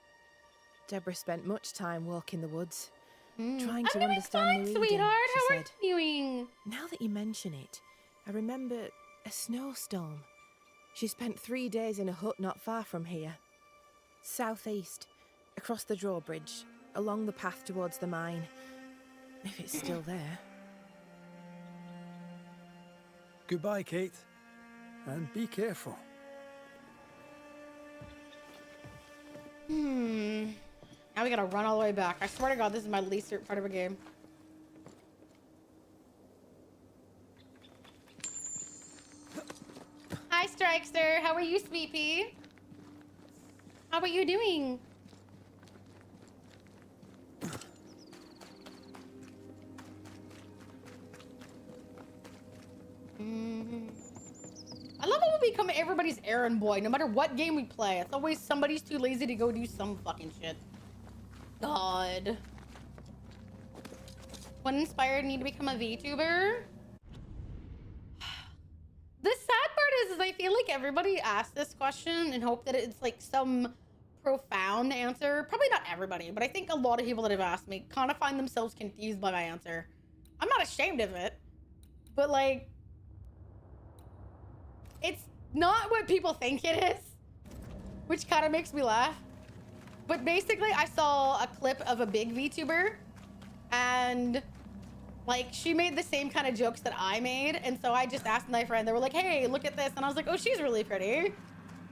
Deborah spent much time walking the woods, trying I'm to doing understand fine, New Eden, sweetheart. she How are said. you doing? Now that you mention it, I remember a snowstorm. She spent 3 days in a hut not far from here. Southeast, across the drawbridge, along the path towards the mine. If it's still there. Goodbye, Kate. And be careful. Now we gotta run all the way back. I swear to God, this is my least favorite part of a game. Hi, Strikester. How are you, sweet pea? How are you doing? will become everybody's errand boy, no matter what game we play. It's always somebody's too lazy to go do some fucking shit. God. What inspired me to become a VTuber? The sad part is I feel like everybody asks this question and hope that it's like some profound answer. Probably not everybody, but I think a lot of people that have asked me kind of find themselves confused by my answer. I'm not ashamed of it, but like, it's not what people think it is, which kind of makes me laugh. But basically, I saw a clip of a big VTuber, and like, she made the same kind of jokes that I made, and so I just asked my friend, they were like, hey, look at this, and I was like, oh, she's really pretty.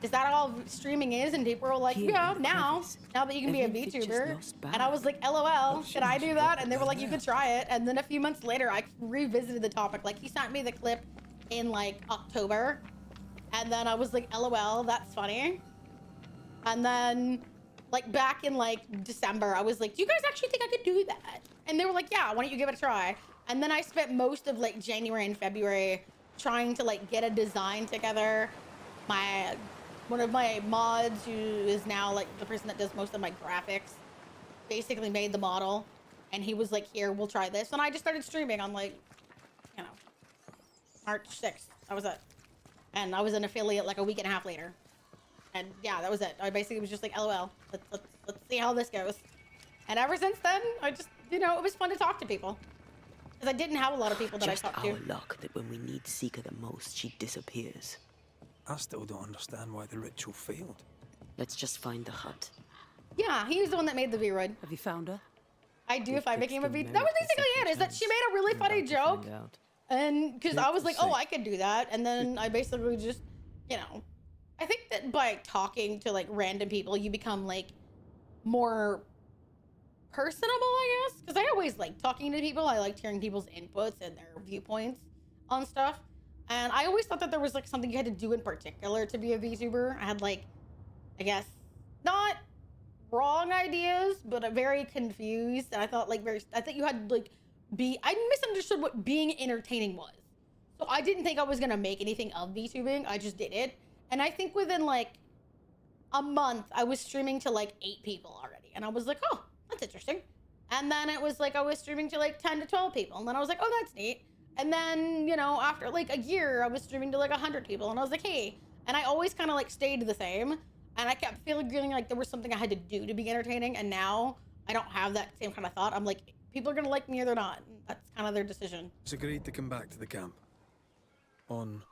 Is that all streaming is? And people were like, yeah, now that you can be a VTuber. And I was like, LOL, should I do that? And they were like, you could try it. And then a few months later, I revisited the topic. Like, he sent me the clip in like October. And then I was like, LOL, that's funny. And then like back in like December, I was like, do you guys actually think I could do that? And they were like, yeah, why don't you give it a try? And then I spent most of like January and February trying to like get a design together. One of my mods, who is now like the person that does most of my graphics, basically made the model, and he was like, here, we'll try this. And I just started streaming on like, you know, March 6th. That was it. And I was an affiliate like a week and a half later. And yeah, that was it. I basically was just like, LOL, let's see how this goes. And ever since then, I just, you know, it was fun to talk to people. Because I didn't have a lot of people that I talked to. Just our luck that when we need Seeker the most, she disappears. I still don't understand why the ritual failed. Let's just find the hut. Yeah, he was the one that made the V-Rod. Have you found her? I do if I became a V. That was basically it, is that she made a really funny joke. And because I was like, oh, I could do that. And then I basically just, you know, I think that by talking to like random people, you become like more personable, I guess. Because I always like talking to people. I liked hearing people's inputs and their viewpoints on stuff. And I always thought that there was like something you had to do in particular to be a VTuber. I had like, I guess, not wrong ideas, but I'm very confused. And I thought like I think you had like I misunderstood what being entertaining was. So I didn't think I was gonna make anything of VTubing. I just did it. And I think within like a month, I was streaming to like 8 people already. And I was like, oh, that's interesting. And then it was like I was streaming to like 10 to 12 people. And then I was like, oh, that's neat. And then, you know, after like a year, I was streaming to like 100 people. And I was like, hey. And I always kind of like stayed the same. And I kept feeling like there was something I had to do to be entertaining. And now I don't have that same kind of thought. I'm like, people are going to like me or they're not. That's kind of their decision. It's agreed to come back to the camp. On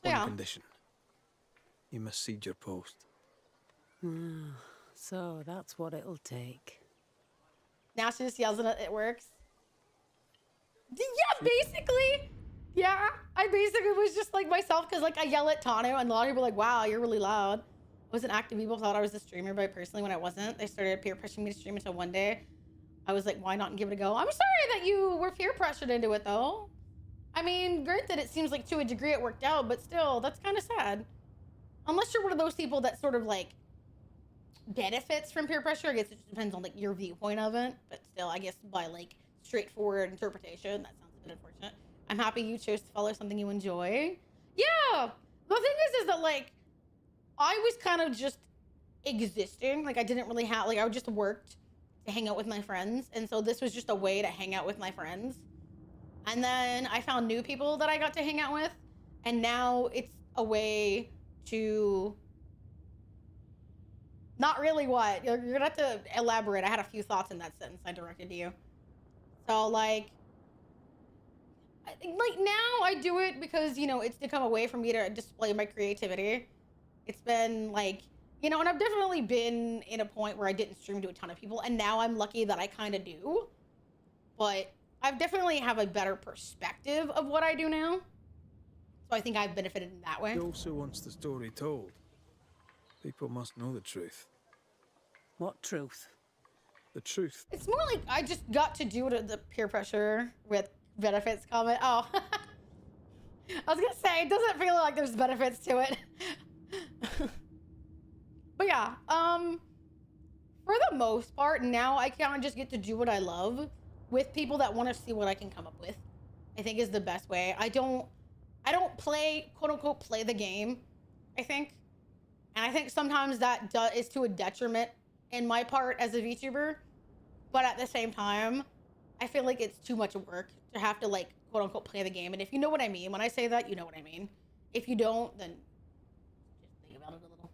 one condition. You must cede your post. So that's what it'll take. Now she just yells and it works. Yeah, basically. Yeah, I basically was just like myself because like I yell at Tano and a lot of people were like, wow, you're really loud. I wasn't active. People thought I was a streamer, but personally when I wasn't, they started peer pressuring me to stream until one day I was like, why not give it a go? I'm sorry that you were peer pressured into it though. I mean, granted, it seems like to a degree it worked out, but still, that's kind of sad. Unless you're one of those people that sort of like benefits from peer pressure. I guess it just depends on like your viewpoint of it, but still, I guess by like straightforward interpretation, that sounds a bit unfortunate. I'm happy you chose to follow something you enjoy. Yeah, the thing is that like I was kind of just existing. Like I didn't really have like I just worked to hang out with my friends, and so this was just a way to hang out with my friends. And then I found new people that I got to hang out with, and now it's a way to not really what you're gonna have to elaborate. I had a few thoughts in that sentence I directed to you. So like now I do it because, you know, it's to come away from me to display my creativity. It's been like, you know, and I've definitely been in a point where I didn't stream to a ton of people, and now I'm lucky that I kind of do. But I've definitely have a better perspective of what I do now. So I think I've benefited in that way. He also wants the story told. People must know the truth. What truth? The truth. It's more like I just got to do the peer pressure with benefits comment. Oh, I was gonna say, it doesn't feel like there's benefits to it. But yeah, for the most part, now I kind of just get to do what I love with people that want to see what I can come up with. I think is the best way. I don't play, quote unquote, play the game I think. And I think sometimes that is to a detriment in my part as a VTuber. But at the same time, I feel like it's too much work to have to, like, quote unquote, play the game. And if you know what I mean, when I say that, you know what I mean. If you don't, then just think about it a little.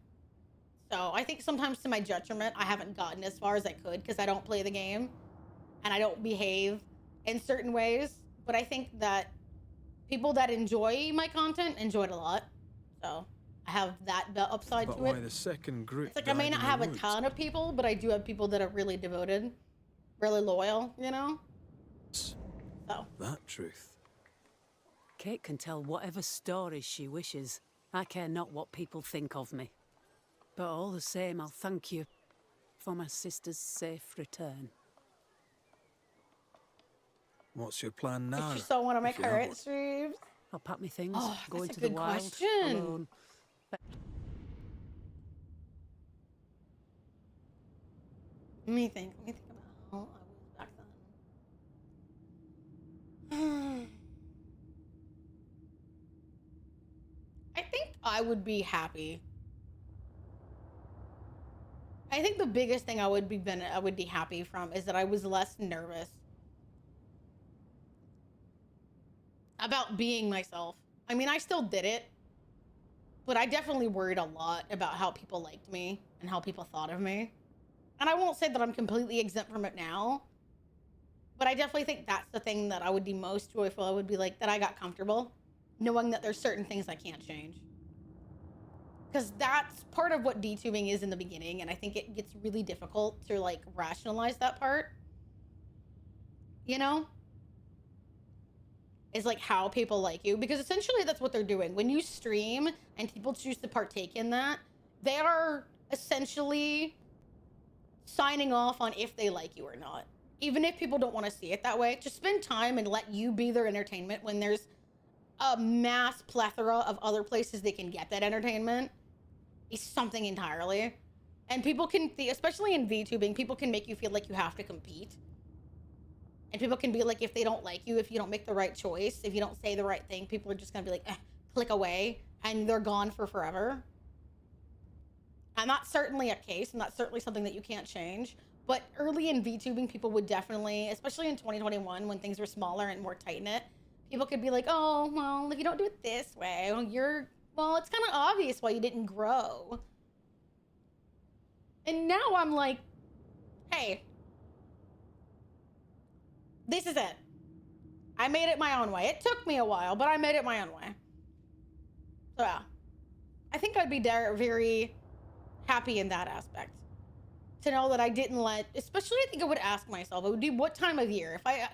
So I think sometimes to my detriment, I haven't gotten as far as I could because I don't play the game and I don't behave in certain ways. But I think that people that enjoy my content enjoy it a lot. So I have that upside But to why it. the second group? It's like I may died not in the have a woods? ton of people, but I do have people that are really devoted, really loyal, you know? So. That truth. Kate can tell whatever stories she wishes. I care not what people think of me. But all the same, I'll thank you for my sister's safe return. What's your plan now? If you still want to make if you her have it streams. I'll pack my things, Oh, go that's into a the good wild question. alone. Let me think about how I was back then. I think I would be happy. I think the biggest thing I would be happy from is that I was less nervous about being myself. I mean, I still did it, but I definitely worried a lot about how people liked me and how people thought of me. And I won't say that I'm completely exempt from it now, but I definitely think that's the thing that I would be most joyful. I would be like that I got comfortable knowing that there's certain things I can't change. Because that's part of what VTubing is in the beginning, and I think it gets really difficult to, like, rationalize that part. You know? Is, like, how people like you. Because essentially that's what they're doing. When you stream and people choose to partake in that, they are essentially signing off on if they like you or not. Even if people don't want to see it that way, just spend time and let you be their entertainment when there's a mass plethora of other places they can get that entertainment. Is something entirely. And people can, especially in VTubing, people can make you feel like you have to compete. And people can be like, if they don't like you, if you don't make the right choice, if you don't say the right thing, people are just gonna be like, click away, and they're gone for forever. And that's certainly a case, and that's certainly something that you can't change. But early in VTubing, people would definitely, especially in 2021, when things were smaller and more tight-knit, people could be like, oh, well, if you don't do it this way, well, it's kind of obvious why you didn't grow. And now I'm like, hey, this is it. I made it my own way. It took me a while, but I made it my own way. So yeah, I think I'd be very happy in that aspect. To know that I didn't especially I think I would ask myself, it would be what time of year? If I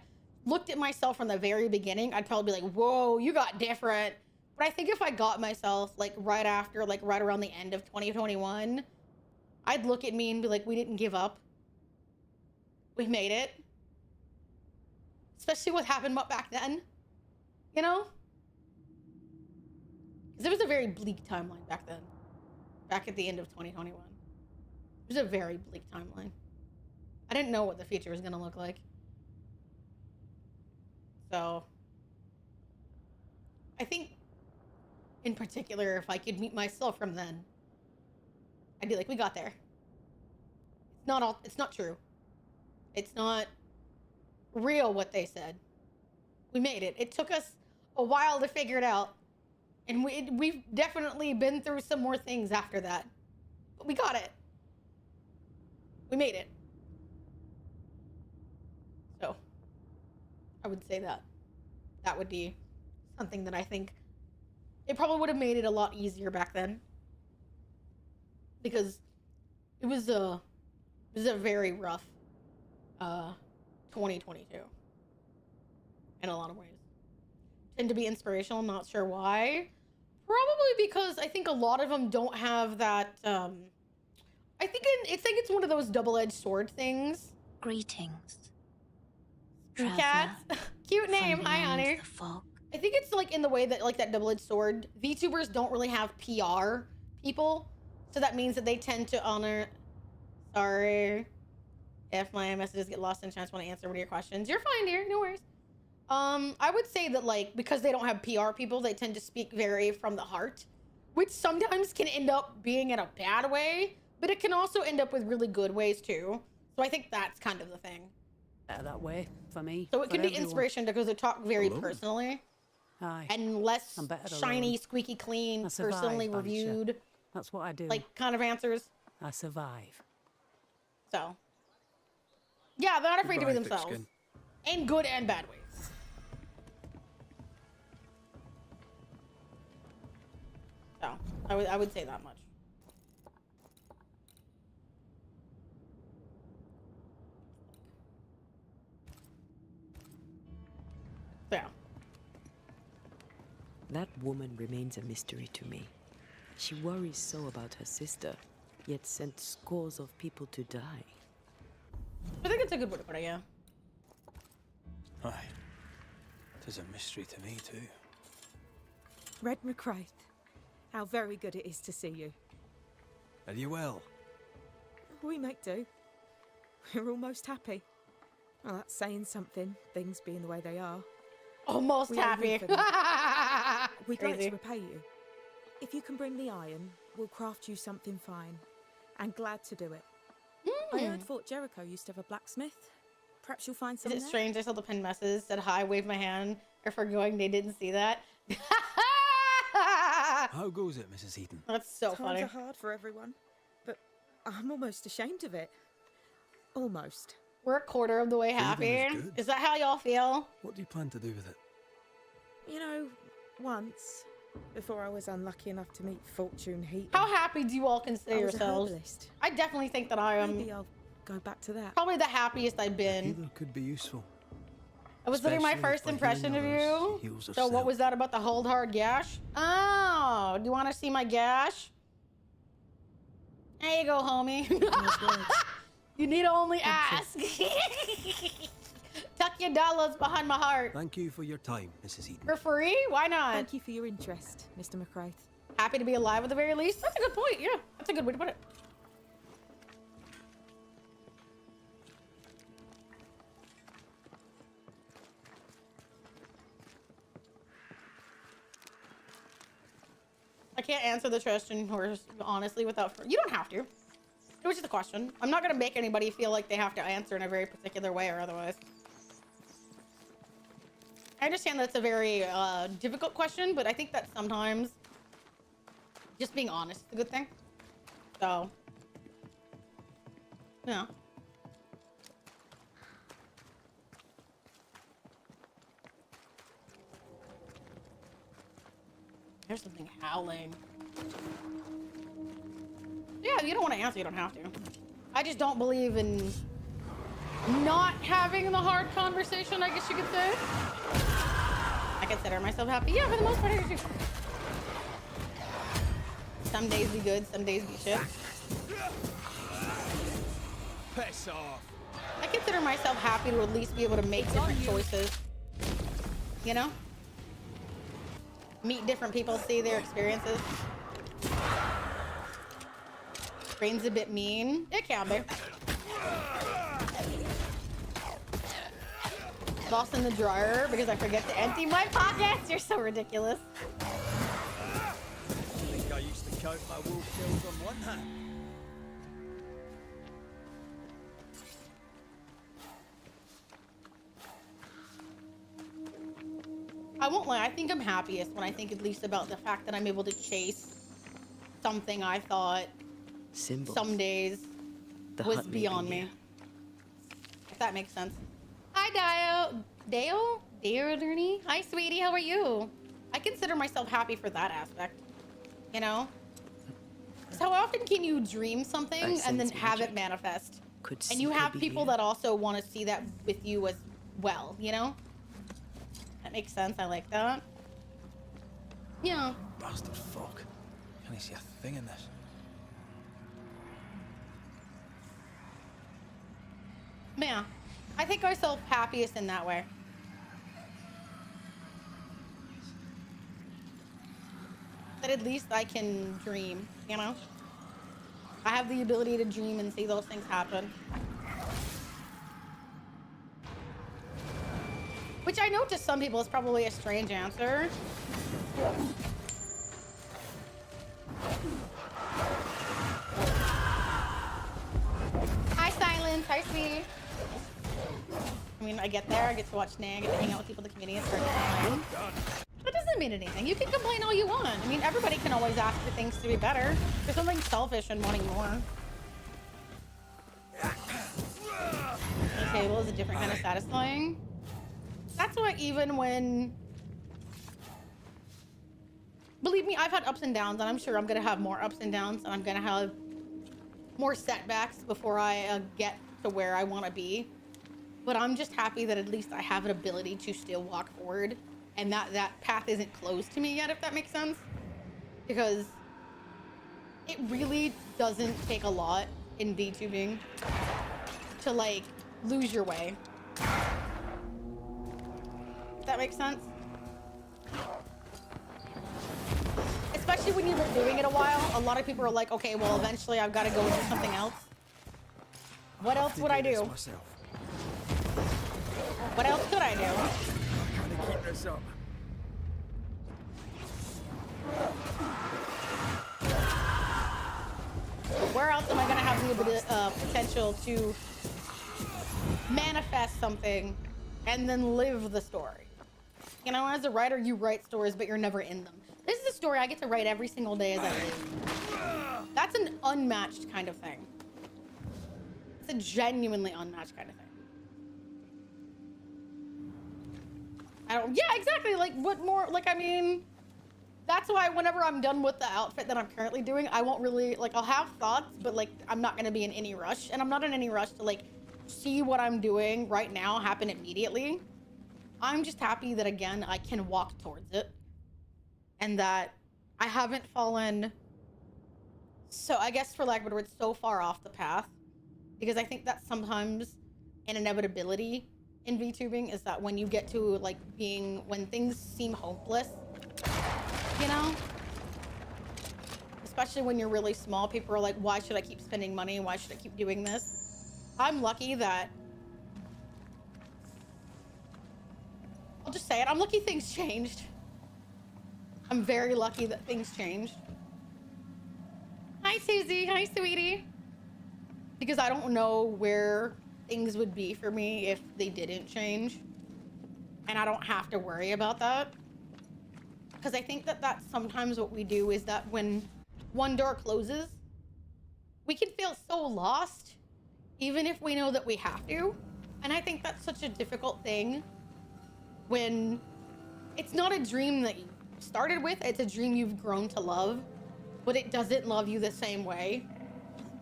looked at myself from the very beginning, I'd probably be like, whoa, you got different. But I think if I got myself like right after, like right around the end of 2021, I'd look at me and be like, we didn't give up. We made it. Especially what happened back then, you know? Because it was a very bleak timeline back then. Back at the end of 2021. It was a very bleak timeline. I didn't know what the future was going to look like. So, I think, in particular, if I could meet myself from then, I'd be like, we got there. It's not true. It's not real what they said. We made it. It took us a while to figure it out. And we've definitely been through some more things after that. But we got it. We made it. So, I would say that. That would be something that I think it probably would have made it a lot easier back then. Because it was a very rough 2022 in a lot of ways. Tend to be inspirational, not sure why. Probably because I think a lot of them don't have that I think it's one of those double-edged sword things. Greetings. Cats. Cute name. Hi, honey. I think it's like in the way that like that double-edged sword. VTubers don't really have PR people, so that means that they tend to honor. Sorry if my messages get lost in chance when I answer one of your questions. You're fine, dear. No worries. I would say that like because they don't have PR people, they tend to speak very from the heart which sometimes can end up being in a bad way, but it can also end up with really good ways too. So I think that's kind of the thing. That way, for me. So it can for be everyone. inspiration because it talk very personally. Aye. And less I'm better shiny, alone. squeaky clean, I survive, personally Banisher. reviewed, That's what I do. like kind of answers. I survive. So, yeah, they're not afraid to be Goodbye, themselves. Thickskin. In good and bad ways. So, I would say that much. Yeah. That woman remains a mystery to me. She worries so about her sister, yet sent scores of people to die. I think it's a good way to put it, yeah. Aye. It is a mystery to me, too. Red McCraith, how very good it is to see you. Are you well? We make do. We're almost happy. Well, that's saying something, things being the way they are. Almost We owe you happy. for that. We'd like Crazy. to repay you. If you can bring the iron, we'll craft you something fine. And glad to do it. I heard Fort Jericho used to have a blacksmith. Perhaps you'll find Is something it there? strange? I saw the pinned message, said hi, waved my hand, or forgoing they didn't see that. How goes it, Mrs. Eden? That's so Times funny. are hard for everyone, but I'm almost ashamed of it. Almost. We're a quarter of the way happy. is good. Is that how y'all feel? What do you plan to do with it? You know, once, before I was unlucky enough to meet Fortune Heat. How happy do you all consider I was a yourselves? herbalist. I definitely think that I am Maybe I'll go back to that. probably the happiest I've been. Healer could be useful. I was literally my Especially first by impression of healing others, you. she heals So herself. what was that about the hold hard gash? Oh, do you want to see my gash? There you go, homie. You need only ask. Tuck your dollars behind my heart. Thank you for your time, Mrs. Eden. For free? Why not? Thank you for your interest, Mr. McCraith. Happy to be alive at the very least. That's a good point. Yeah, that's a good way to put it. I can't answer the Trojan horse honestly without. You don't have to. It was just a question. I'm not gonna make anybody feel like they have to answer in a very particular way or otherwise. I understand that's a very difficult question, but I think that sometimes just being honest is a good thing. So, yeah. There's something howling. Yeah, you don't want to answer, you don't have to. I just don't believe in not having the hard conversation, I guess you could say. I consider myself happy. Yeah, for the most part, I do. Some days be good, some days be shit. Piss off. I consider myself happy to at least be able to make different choices. You know? Meet different people, see their experiences. Brain's a bit mean. It can be. Lost in the drawer because I forget to empty my pockets. You're so ridiculous. I think I used to count my wolf kills on one hand. I won't lie, I think I'm happiest when I think at least about the fact that I'm able to chase something I thought Symbols. some days The was hut may be beyond near. me. If that makes sense. Hi, Dale? Dale, Ernie? Hi, sweetie, how are you? I consider myself happy for that aspect. You know? So how often can you dream something and then sense have magic. it manifest? Could And you Seeker have be people here? that also want to see that with you as well, you know? That makes sense. I like that. Yeah. Bastard fuck. Can I see a thing in this? Yeah. I think myself happiest in that way. That at least I can dream, you know? I have the ability to dream and see those things happen. Which I know to some people is probably a strange answer. Essence. Hi, sweetie. I mean, I get there, I get to watch Nay, I get to hang out with people in the community. It's fine. That doesn't mean anything. You can complain all you want. I mean, everybody can always ask for things to be better. There's something selfish in wanting more. The table is a different kind of satisfying. That's why even when... Believe me, I've had ups and downs, and I'm sure I'm going to have more ups and downs, and I'm going to have more setbacks before I get to where I want to be. But I'm just happy that at least I have an ability to still walk forward, and that path isn't closed to me yet, if that makes sense. Because it really doesn't take a lot in VTubing to, like, lose your way. If that makes sense. Especially when you've been doing it a while, a lot of people are like, okay, well, eventually I've got to go and do something else. What else would I do? What else could I do? I'm trying to keep this up. Where else am I going to have the potential to manifest something and then live the story? You know, as a writer, you write stories, but you're never in them. This is a story I get to write every single day as I live. That's an unmatched kind of thing. It's a genuinely unmatched kind of thing. Yeah, exactly. Like, what more? Like, I mean, that's why whenever I'm done with the outfit that I'm currently doing, I won't really, like, I'll have thoughts, but, like, I'm not going to be in any rush. And I'm not in any rush to, like, see what I'm doing right now happen immediately. I'm just happy that, again, I can walk towards it. And that I haven't fallen, so I guess for lack of a better word, so far off the path. Because I think that sometimes an inevitability in VTubing is that when you get to, like, when things seem hopeless, you know? Especially when you're really small, people are like, why should I keep spending money? Why should I keep doing this? I'm lucky that... I'll just say it. I'm lucky things changed. I'm very lucky that things changed. Hi, Susie. Hi, sweetie. Because I don't know where things would be for me if they didn't change. And I don't have to worry about that. Because I think that that's sometimes what we do is that when one door closes, we can feel so lost, even if we know that we have to. And I think that's such a difficult thing when it's not a dream that you started with, it's a dream you've grown to love, but it doesn't love you the same way.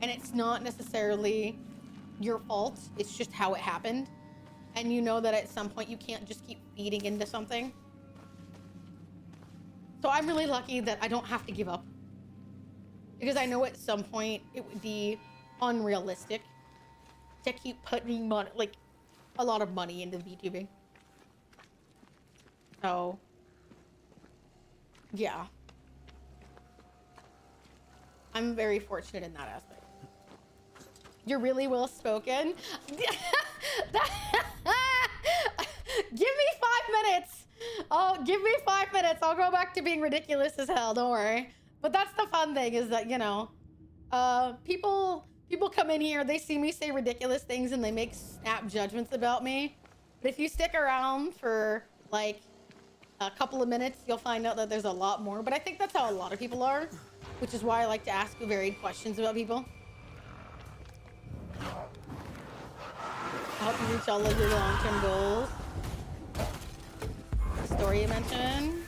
And it's not necessarily your fault, it's just how it happened. And you know that at some point you can't just keep feeding into something. So I'm really lucky that I don't have to give up. Because I know at some point it would be unrealistic to keep putting money, like a lot of money into VTubing. So yeah, I'm very fortunate in that aspect. You're really well spoken. Give me 5 minutes. Oh, give me 5 minutes. I'll go back to being ridiculous as hell. Don't worry. But that's the fun thing is that, you know, people come in here, they see me say ridiculous things and they make snap judgments about me. But if you stick around for like a couple of minutes, you'll find out that there's a lot more. But I think that's how a lot of people are, which is why I like to ask varied questions about people. I hope you reach all of your long-term goals. Story you mentioned.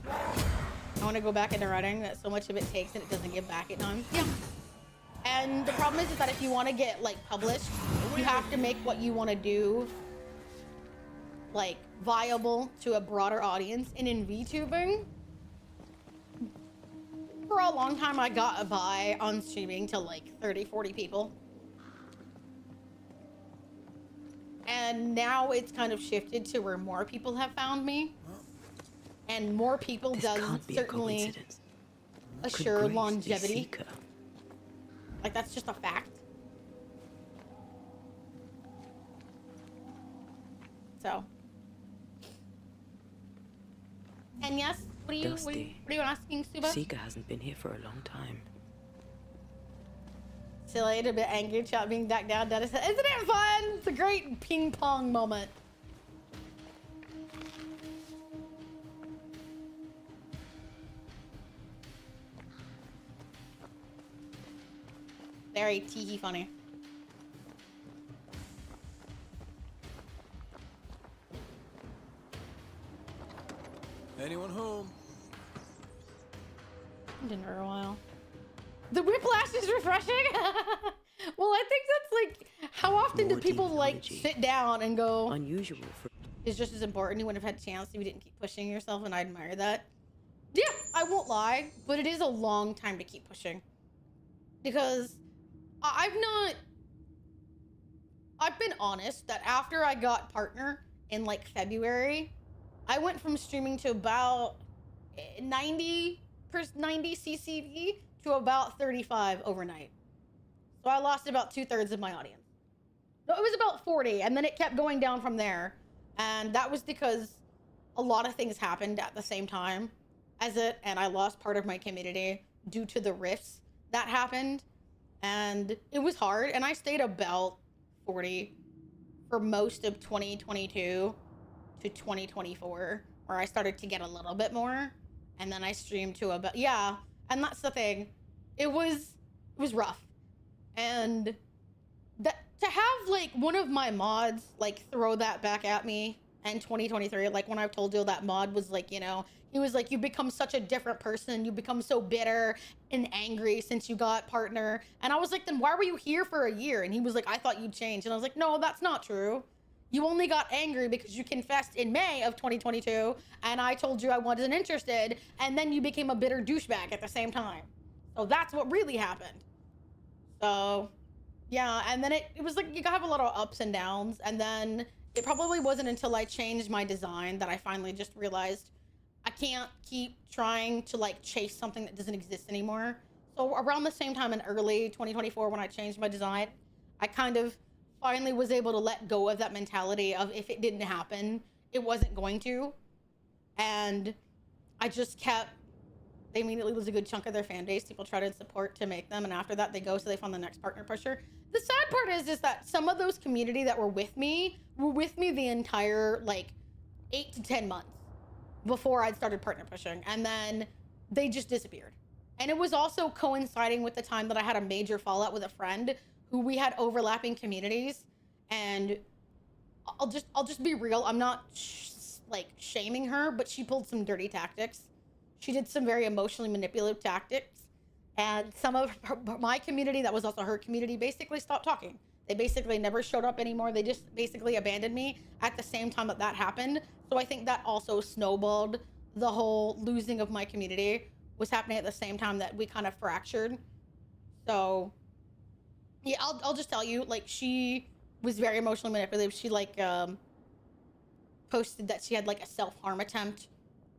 I want to go back into writing, that so much of it takes and it doesn't give back at times. Yeah. And the problem is that if you want to get like published, you have to make what you want to do like viable to a broader audience. And in VTubing, for a long time I got by on streaming to like 30-40 people. And now it's kind of shifted to where more people have found me. And more people does certainly assure longevity. Like, that's just a fact. So. And yes, what are you asking, Suba? Seeker hasn't been here for a long time. silly to be angry chat being back down. Dennis said, isn't it fun? It's a great ping pong moment. Very tee funny. Anyone home? Been for a while. The whiplash is refreshing. Well, I think that's like, how often do people like sit down and go? Unusual for. It's just as important. You wouldn't have had a chance if you didn't keep pushing yourself, and I admire that. Yeah, I won't lie, but it is a long time to keep pushing because I've been honest that after I got partner in like February, I went from streaming to about 90 CCD to about 35 overnight. So I lost about 2/3 of my audience. No, it was about 40, and then it kept going down from there. And that was because a lot of things happened at the same time as it, and I lost part of my community due to the rifts that happened. And it was hard, and I stayed about 40 for most of 2022 to 2024, where I started to get a little bit more, and then I streamed to about, yeah, and that's the thing. It was rough. And that to have like one of my mods like throw that back at me in 2023, like when I told you that mod was like, you know, he was like, you become such a different person, you become so bitter and angry since you got partner. And I was like, then why were you here for a year? And he was like, I thought you'd change. And I was like, no, that's not true. You only got angry because you confessed in May of 2022 and I told you I wasn't interested, and then you became a bitter douchebag at the same time. So that's what really happened. So yeah, and then it was like you have a lot of ups and downs, and then it probably wasn't until I changed my design that I finally just realized I can't keep trying to like chase something that doesn't exist anymore. So around the same time in early 2024 when I changed my design, I kind of finally was able to let go of that mentality of if it didn't happen, it wasn't going to. And I just kept, they immediately lose a good chunk of their fan base. People try to support to make them, and after that they go, so they find the next partner pusher. The sad part is that some of those community that were with me the entire like 8 to 10 months before I'd started partner pushing, and then they just disappeared. And it was also coinciding with the time that I had a major fallout with a friend who we had overlapping communities. And I'll just be real, I'm not like shaming her, but she pulled some dirty tactics. She did some very emotionally manipulative tactics, and some of my community that was also her community basically stopped talking. They basically never showed up anymore. They just basically abandoned me at the same time that happened. So I think that also snowballed. The whole losing of my community was happening at the same time that we kind of fractured. So yeah, I'll just tell you, like, she was very emotionally manipulative. She like posted that she had like a self-harm attempt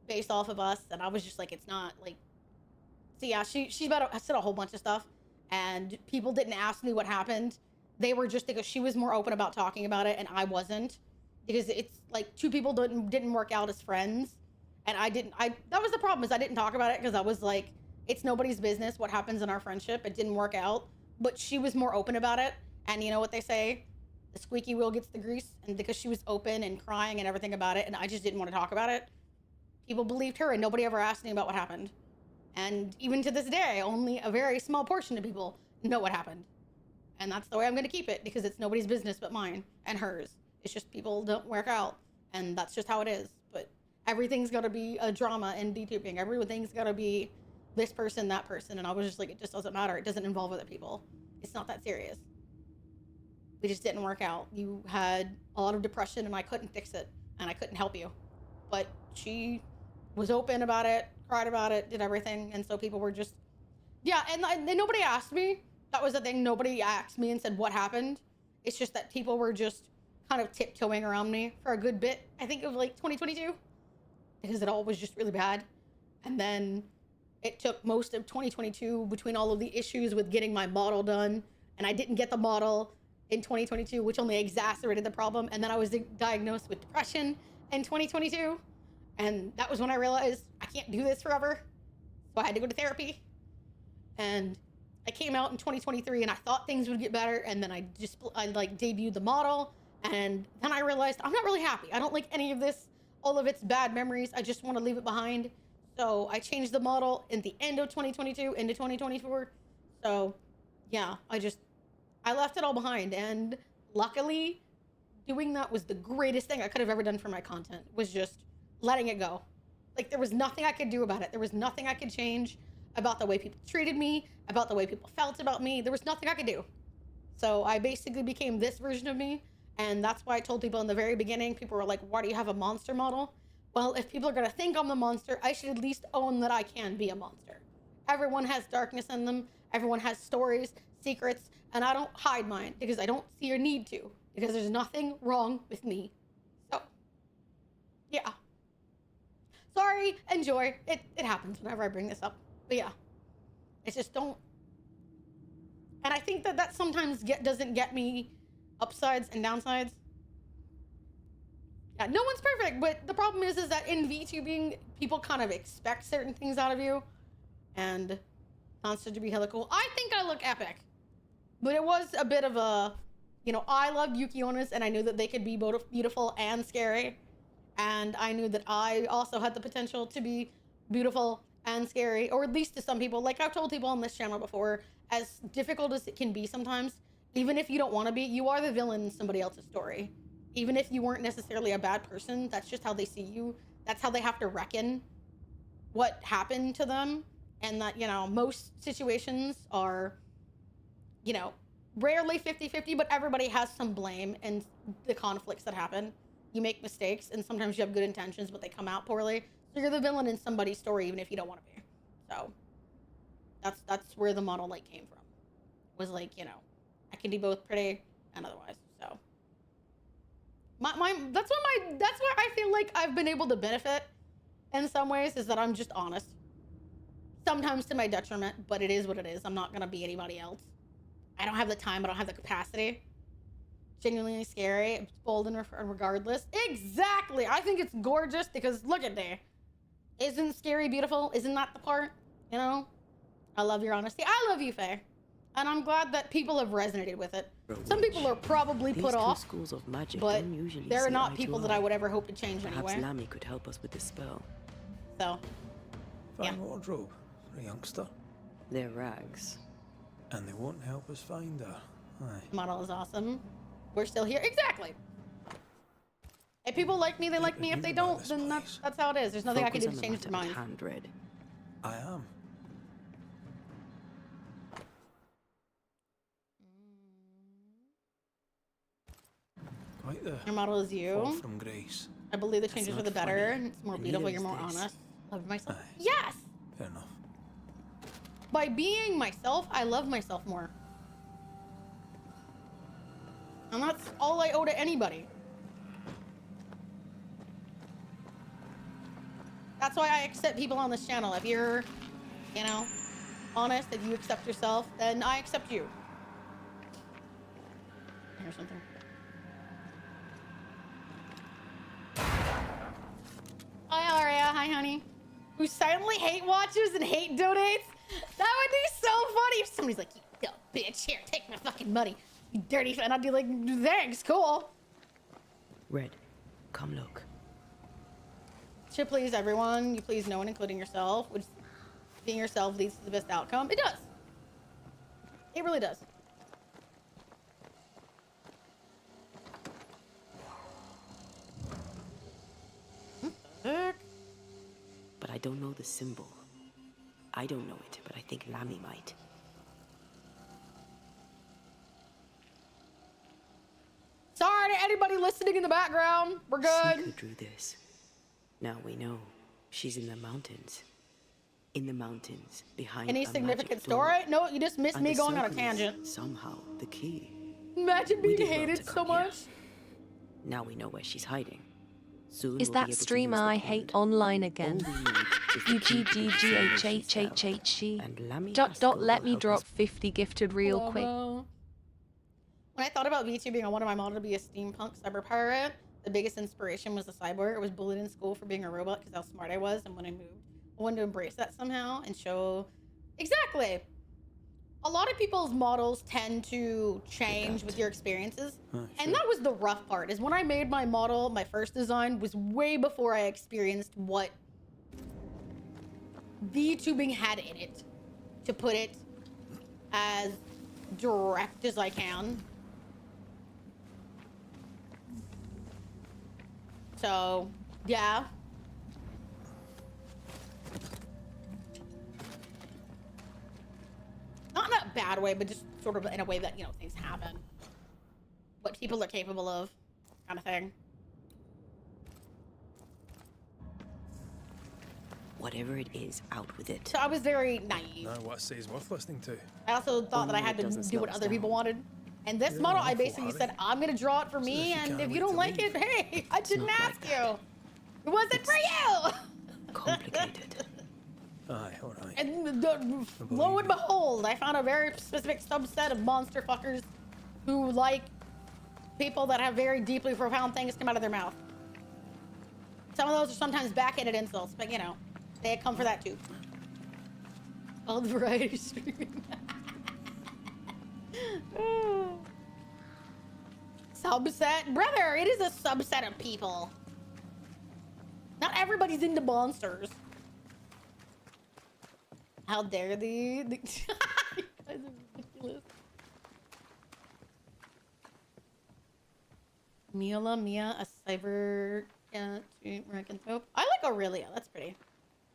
based off of us, and I was just like, it's not like. So yeah, she said a whole bunch of stuff, and people didn't ask me what happened. They were just, because she was more open about talking about it and I wasn't, because it's like two people didn't work out as friends, and that was the problem, is I didn't talk about it because I was like, it's nobody's business what happens in our friendship. It didn't work out, but she was more open about it, and you know what they say, the squeaky wheel gets the grease, and because she was open and crying and everything about it, and I just didn't want to talk about it, people believed her, and nobody ever asked me about what happened. And even to this day, only a very small portion of people know what happened. And that's the way I'm going to keep it, because it's nobody's business but mine and hers. It's just people don't work out, and that's just how it is. But everything's got to be a drama in VTubing. Everything's got to be this person, that person. And I was just like, it just doesn't matter. It doesn't involve other people. It's not that serious. We just didn't work out. You had a lot of depression, and I couldn't fix it, and I couldn't help you. But she was open about it, cried about it, did everything. And so people were just, yeah. And nobody asked me. That was the thing. Nobody asked me and said what happened. It's just that people were just kind of tiptoeing around me for a good bit. I think it was like 2022, because it all was just really bad. And then it took most of 2022 between all of the issues with getting my model done. And I didn't get the model in 2022, which only exacerbated the problem. And then I was diagnosed with depression in 2022. And that was when I realized I can't do this forever. So I had to go to therapy. And I came out in 2023 and I thought things would get better, and then I like debuted the model, and then I realized I'm not really happy. I don't like any of this, all of its bad memories. I just want to leave it behind. So I changed the model in the end of 2022 into 2024. So yeah, I left it all behind, and luckily doing that was the greatest thing I could have ever done for my content, was just letting it go. Like, there was nothing I could do about it. There was nothing I could change about the way people treated me, about the way people felt about me. There was nothing I could do. So I basically became this version of me. And that's why I told people in the very beginning, people were like, why do you have a monster model? Well, if people are going to think I'm the monster, I should at least own that I can be a monster. Everyone has darkness in them. Everyone has stories, secrets, and I don't hide mine because I don't see a need to, because there's nothing wrong with me. So, yeah. Sorry, enjoy. It happens whenever I bring this up. But yeah, it's just don't. And I think that sometimes doesn't get me upsides and downsides. Yeah, no one's perfect, but the problem is that in VTubing, people kind of expect certain things out of you, and Monster to be hella cool. I think I look epic, but it was a bit of a, I loved Yukionis, and I knew that they could be both beautiful and scary, and I knew that I also had the potential to be beautiful and scary, or at least to some people. Like I've told people on this channel before, as difficult as it can be sometimes, even if you don't want to be, you are the villain in somebody else's story. Even if you weren't necessarily a bad person, that's just how they see you. That's how they have to reckon what happened to them. And that, most situations are, rarely 50-50, but everybody has some blame in the conflicts that happen. You make mistakes, and sometimes you have good intentions, but they come out poorly. So you're the villain in somebody's story, even if you don't want to be. So that's where the model light came from. Was like, I can be both pretty and otherwise. So that's why I feel like I've been able to benefit in some ways, is that I'm just honest. Sometimes to my detriment, but it is what it is. I'm not gonna be anybody else. I don't have the time. I don't have the capacity. Genuinely scary. It's bold and regardless. Exactly. I think it's gorgeous because look at me. Isn't scary beautiful? Isn't that the part? I love your honesty. I love you, Faye. And I'm glad that people have resonated with it. Some people are probably put off, schools of magic but don't usually they're see not eye people to that I eye. would ever hope to change Perhaps anyway. Lammy could help us with the spell. So, Fine wardrobe for a youngster. They're rags. And they won't help us find her. Aye. Model is awesome. We're still here. Exactly. If people like me, they like me. If they don't, then that's how it is. There's nothing I can do to change their minds. I am. Quite the Your model is fall you. from grace. I believe the changes That's are the not better. funny. It's more And beautiful. neither You're is more this. honest. Love myself. Aye. Yes. Fair enough. By being myself, I love myself more. And that's all I owe to anybody. That's why I accept people on this channel. If you're, honest, if you accept yourself, then I accept you. Here's something. Hi, Aria. Hi, honey. Who silently hate watches and hate donates? That would be so funny if somebody's like, you dumb bitch, here, take my fucking money. You dirty, and I'd be like, thanks, cool. Red, come look. Should please everyone. You please no one, including yourself. Which being yourself leads to the best outcome. It does. It really does. But I don't know the symbol. I don't know it, but I think Lammy might. Sorry to anybody listening in the background. We're good. She who drew this. Now we know. She's in the mountains. In the mountains, behind Any a significant magic door. story? No, you just missed And me the going on a circle is tangent. Somehow, the key. Imagine We being did well hated to so come here. much. Now we know where she's hiding. Soon Is we'll be that able to streamer use the I pond. hate online again? All we need is the key to the UGDGHHHHG. And Lammy Dot has dot got to let me help drop us. 50 gifted real Hello, quick. bro. When I thought about VTubing, I wanted my model to be a steampunk cyber pirate. The biggest inspiration was the cyborg. I was bullied in school for being a robot because how smart I was, and when I moved, I wanted to embrace that somehow and show exactly a lot of people's models tend to change with your experiences. And that was the rough part, is when I made my model, my first design was way before I experienced what VTubing had in it, to put it as direct as I can. So, yeah. Not in a bad way, but just sort of in a way that, you know, things happen. What people are capable of, kind of thing. Whatever it is, out with it. So I was very naive. Now what I say is worth listening to. I also thought that I Only had it to doesn't do what slow us other people down. wanted. And this Yeah, model, I awful basically hurry. said, I'm gonna draw it for me, if you and can't if you wait don't to like leave. it, hey, I didn't not like ask you. It wasn't for you. Complicated. Aye, alright. And lo and behold, I found a very specific subset of monster fuckers who like people that have very deeply profound things come out of their mouth. Some of those are sometimes backhanded insults, but you know, they come for that too. All the variety streaming. Subset? Brother, it is a subset of people. Not everybody's into monsters. How dare thee? You guys are ridiculous. Mia, a cyber Hope. I like Aurelia. That's pretty.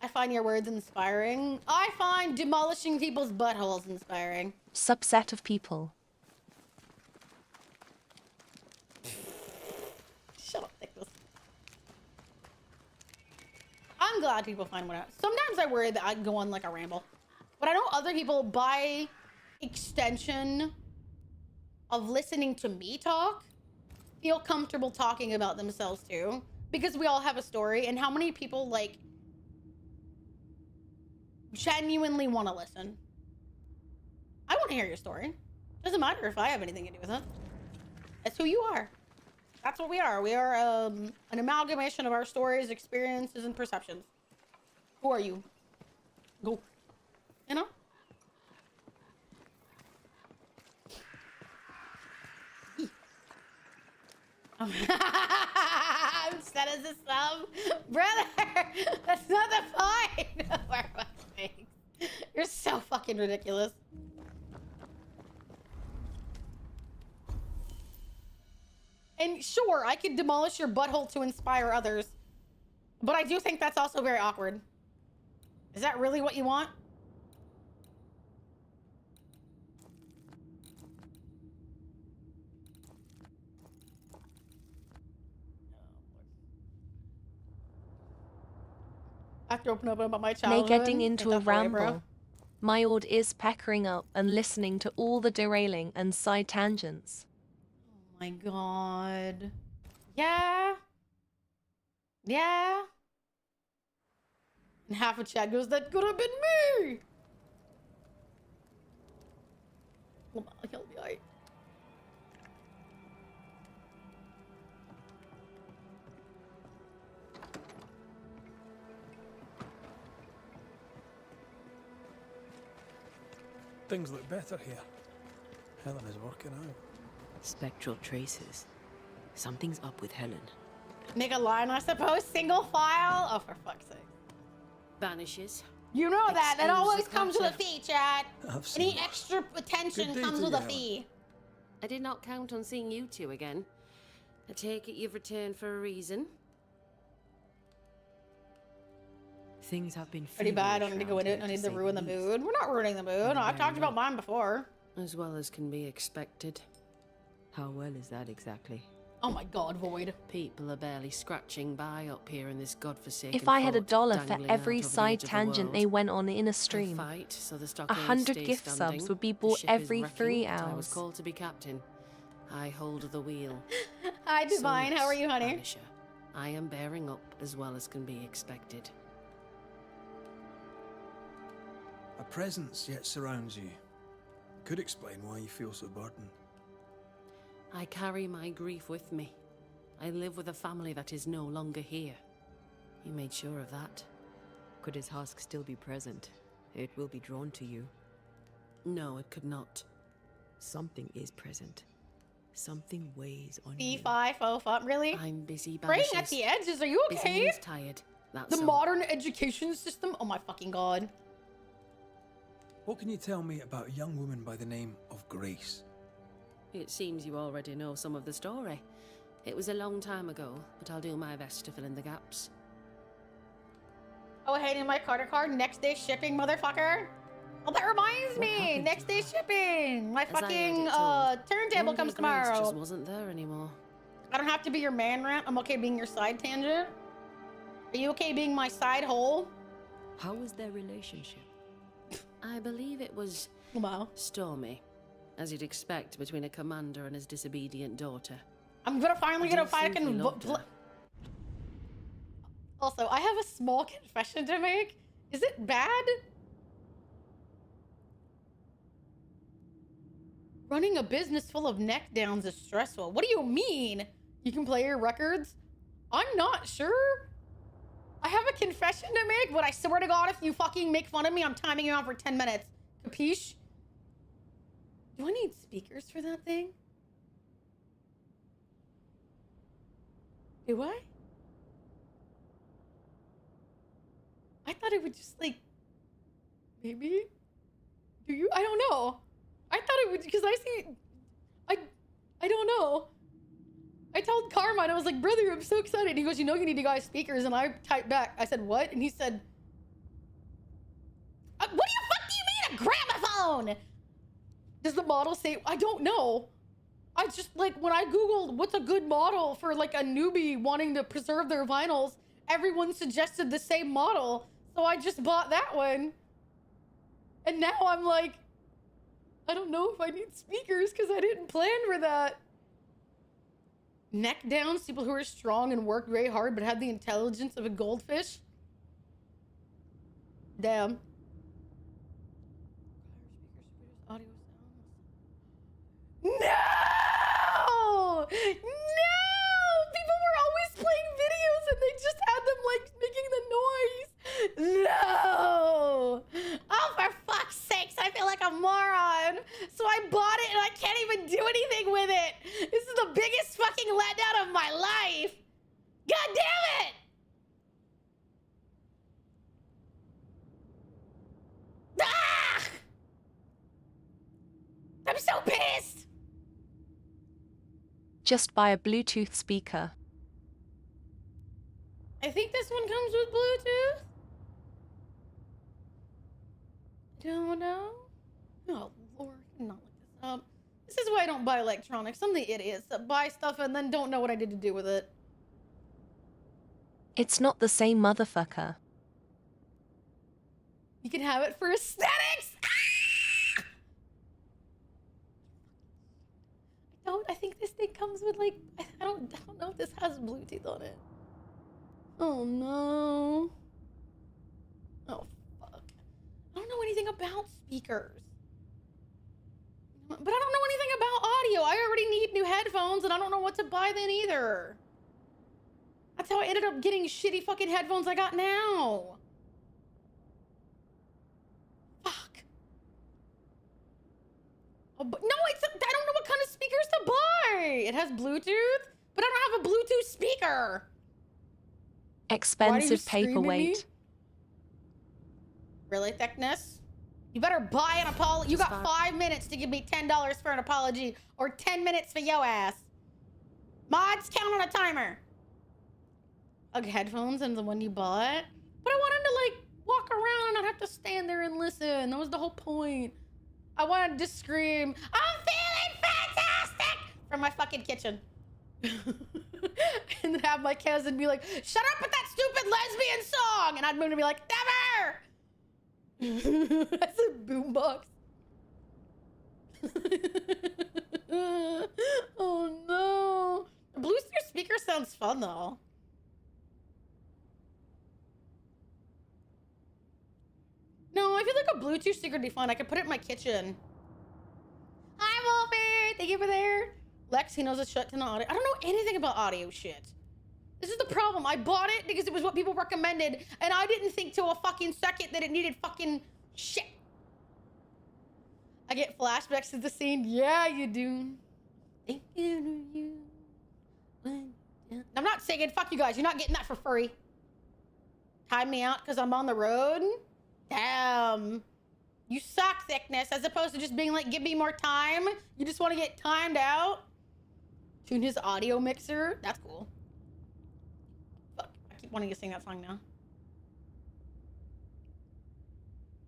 I find your words inspiring. I find demolishing people's buttholes inspiring. Subset of people. Shut up, Nicholas. I'm glad people find one out. Sometimes I worry that I can go on like a ramble. But I know other people, by extension of listening to me talk, feel comfortable talking about themselves too. Because we all have a story, and how many people like genuinely want to listen. I want to hear your story. Doesn't matter if I have anything to do with it. That's who you are. That's what we are. We are an amalgamation of our stories, experiences, and perceptions. Who are you? Go. You know? I'm set as a sub. Brother, that's not the point. Where are my things? You're so fucking ridiculous. And sure, I could demolish your butthole to inspire others. But I do think that's also very awkward. Is that really what you want? I have to open up about my Nay, childhood. getting into a Ain't that funny, bro? ramble. My old is peckering up and listening to all the derailing and side tangents. Oh my god. Yeah. Yeah. And half a chat goes, that could have been me. He'll be alright. Things look better here. Helen is working out. Spectral traces. Something's up with Helen. Make a line, I suppose. Single file. Oh, for fuck's sake. Banishers. You know that. That Excuse always the comes with a clutter. fee, chat. I've seen Any worse. extra attention Good day comes to with you, a Helen. fee. I did not count on seeing you two again. I take it you've returned for a reason. Things have been Pretty bad. I don't feverish need to go round into it. here, I need to say the ruin the least. mood. We're not ruining the mood. I've talked about mine before. As well as can be expected. How well is that exactly? Oh my god, Void. People are barely scratching by up here in this godforsaken If I had a fort, dollar for dangling every out over the side edge of the tangent world. they went on in a I stream, fight so the stockade 100 stays gift standing. subs would be The bought ship is every wrecking. 3 I was hours. called to be captain. I hold the wheel. Hi, Divine. So How are you, honey? Banisher, I am bearing up as well as can be expected. A presence yet surrounds you. Could explain why you feel so burdened. I carry my grief with me. I live with a family that is no longer here. You made sure of that. Could his husk still be present? It will be drawn to you. No, it could not. Something is present. Something weighs on C you. five, oh, fuck, really? I'm busy, Praying Banishers. at the edges, are you Busy okay? means tired. That's The all. modern education system? Oh my fucking god. What can you tell me about a young woman by the name of Grace? It seems you already know some of the story. It was a long time ago, but I'll do my best to fill in the gaps. Oh, hating my Carter card. Next day shipping, motherfucker. Oh, that reminds me. Next day shipping. My As I heard fucking it told, turntable one day comes Grace tomorrow. just wasn't there anymore. I don't have to be your man rant. I'm okay being your side tangent. Are you okay being my side hole? How was their relationship? I believe it was stormy, as you'd expect between a commander and his disobedient daughter. I'm gonna finally get a I do think he fucking. loved her. Also, I have a small confession to make. Is it bad? Running a business full of neck downs is stressful. What do you mean? You can play your records? I'm not sure. I have a confession to make, but I swear to God, if you fucking make fun of me, I'm timing you out for 10 minutes. Capiche? Do I need speakers for that thing? Do I? I thought it would just like, maybe? Do you? I don't know. I thought it would, because I see, I don't know. I told Carmine, I was like, brother, I'm so excited. He goes, you know you need to guys speakers. And I typed back, I said, what? And he said, what the fuck do you mean a gramophone? Does the model say, I don't know. I just, like, when I Googled what's a good model for like a newbie wanting to preserve their vinyls, everyone suggested the same model. So I just bought that one. And now I'm like, I don't know if I need speakers because I didn't plan for that. Neck downs, people who are strong and work very hard but have the intelligence of a goldfish. Damn. Audio sounds. No! No! People were always playing videos and they just had them like making the noise. No! Oh, for fuck's sakes, I feel like a moron. So I bought it and I can't even do anything with it. This is the biggest fucking letdown of my life. God damn it! Ah! I'm so pissed. Just buy a Bluetooth speaker. I think this one comes with Bluetooth. Don't know. Oh, Lord. Not like this up. This is why I don't buy electronics. I'm the idiots that buy stuff and then don't know what I did to do with it. It's not the same motherfucker. You can have it for aesthetics. Ah! I think this thing comes with like, I don't know if this has Bluetooth on it. Oh no. Oh fuck. I don't know anything about speakers. But I don't know anything about audio. I already need new headphones and I don't know what to buy then either. That's how I ended up getting shitty fucking headphones I got now. Fuck. Oh, but no, I don't know what kind of speakers to buy. It has Bluetooth, but I don't have a Bluetooth speaker. Expensive paperweight. Really, thickness? You better buy an apology. You got 5 minutes to give me $10 for an apology or 10 minutes for yo ass. Mods, count on a timer. Okay, headphones and the one you bought. But I wanted to like walk around and not have to stand there and listen. That was the whole point. I wanted to scream, I'm feeling fantastic from my fucking kitchen. And then have my cousin be like, shut up with that stupid lesbian song. And I'd move to be like, never. That's a boombox. Oh no. The Bluetooth speaker sounds fun though. No, I feel like a Bluetooth speaker would be fun. I could put it in my kitchen. Hi, Wolfie. Thank you for there. Lex, he knows a shit ton of audio. I don't know anything about audio shit. This is the problem. I bought it because it was what people recommended, and I didn't think till a fucking second that it needed fucking shit. I get flashbacks to the scene. Yeah, you do. Thinking of you. I'm not singing. Fuck you guys. You're not getting that for free. Time me out because I'm on the road. Damn. You suck, Thickness. As opposed to just being like, give me more time. You just want to get timed out. Tune his audio mixer. That's cool. Fuck. I keep wanting to sing that song now.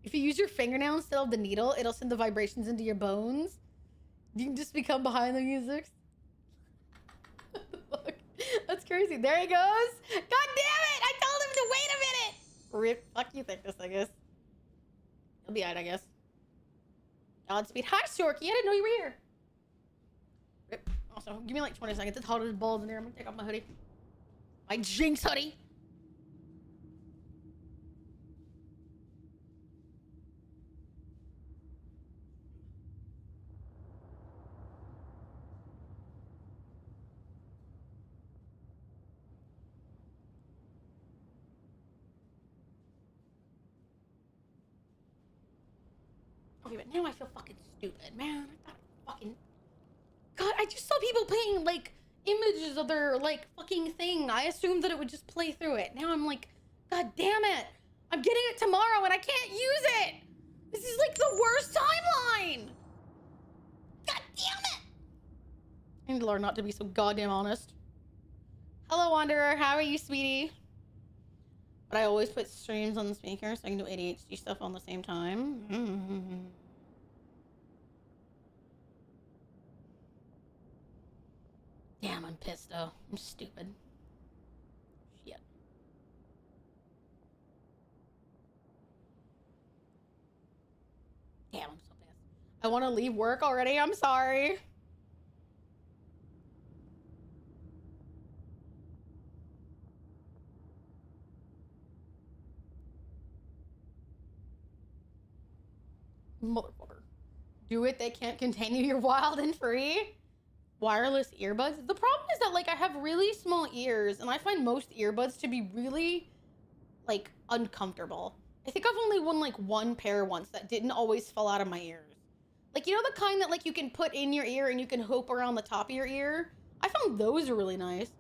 If you use your fingernail instead of the needle, it'll send the vibrations into your bones. You can just become behind the music. That's crazy. There he goes. God damn it! I told him to wait a minute. Rip. Fuck you, Thickness, I guess. He'll be alright, I guess. Godspeed. Hi, Sorky. I didn't know you were here. Rip. Also, give me like 20 seconds. It's hot as balls in here. I'm gonna take off my hoodie. My Jinx hoodie. Okay, but now I feel fucking stupid, man. I thought fucking... God, I just saw people playing, like, images of their, like, fucking thing. I assumed that it would just play through it. Now I'm like, God damn it. I'm getting it tomorrow and I can't use it. This is, like, the worst timeline. God damn it. I need to learn not to be so goddamn honest. Hello, Wanderer. How are you, sweetie? But I always put streams on the speaker so I can do ADHD stuff on the same time. Damn, I'm pissed though. I'm stupid. Shit. Damn, I'm so pissed. I want to leave work already. I'm sorry. Motherfucker. Do it. They can't contain you. You're wild and free. Wireless earbuds. The problem is that, like, I have really small ears and I find most earbuds to be really, like, uncomfortable. I think I've only worn, like, one pair once that didn't always fall out of my ears. Like, you know the kind that, like, you can put in your ear and you can hope around the top of your ear? I found those are really nice.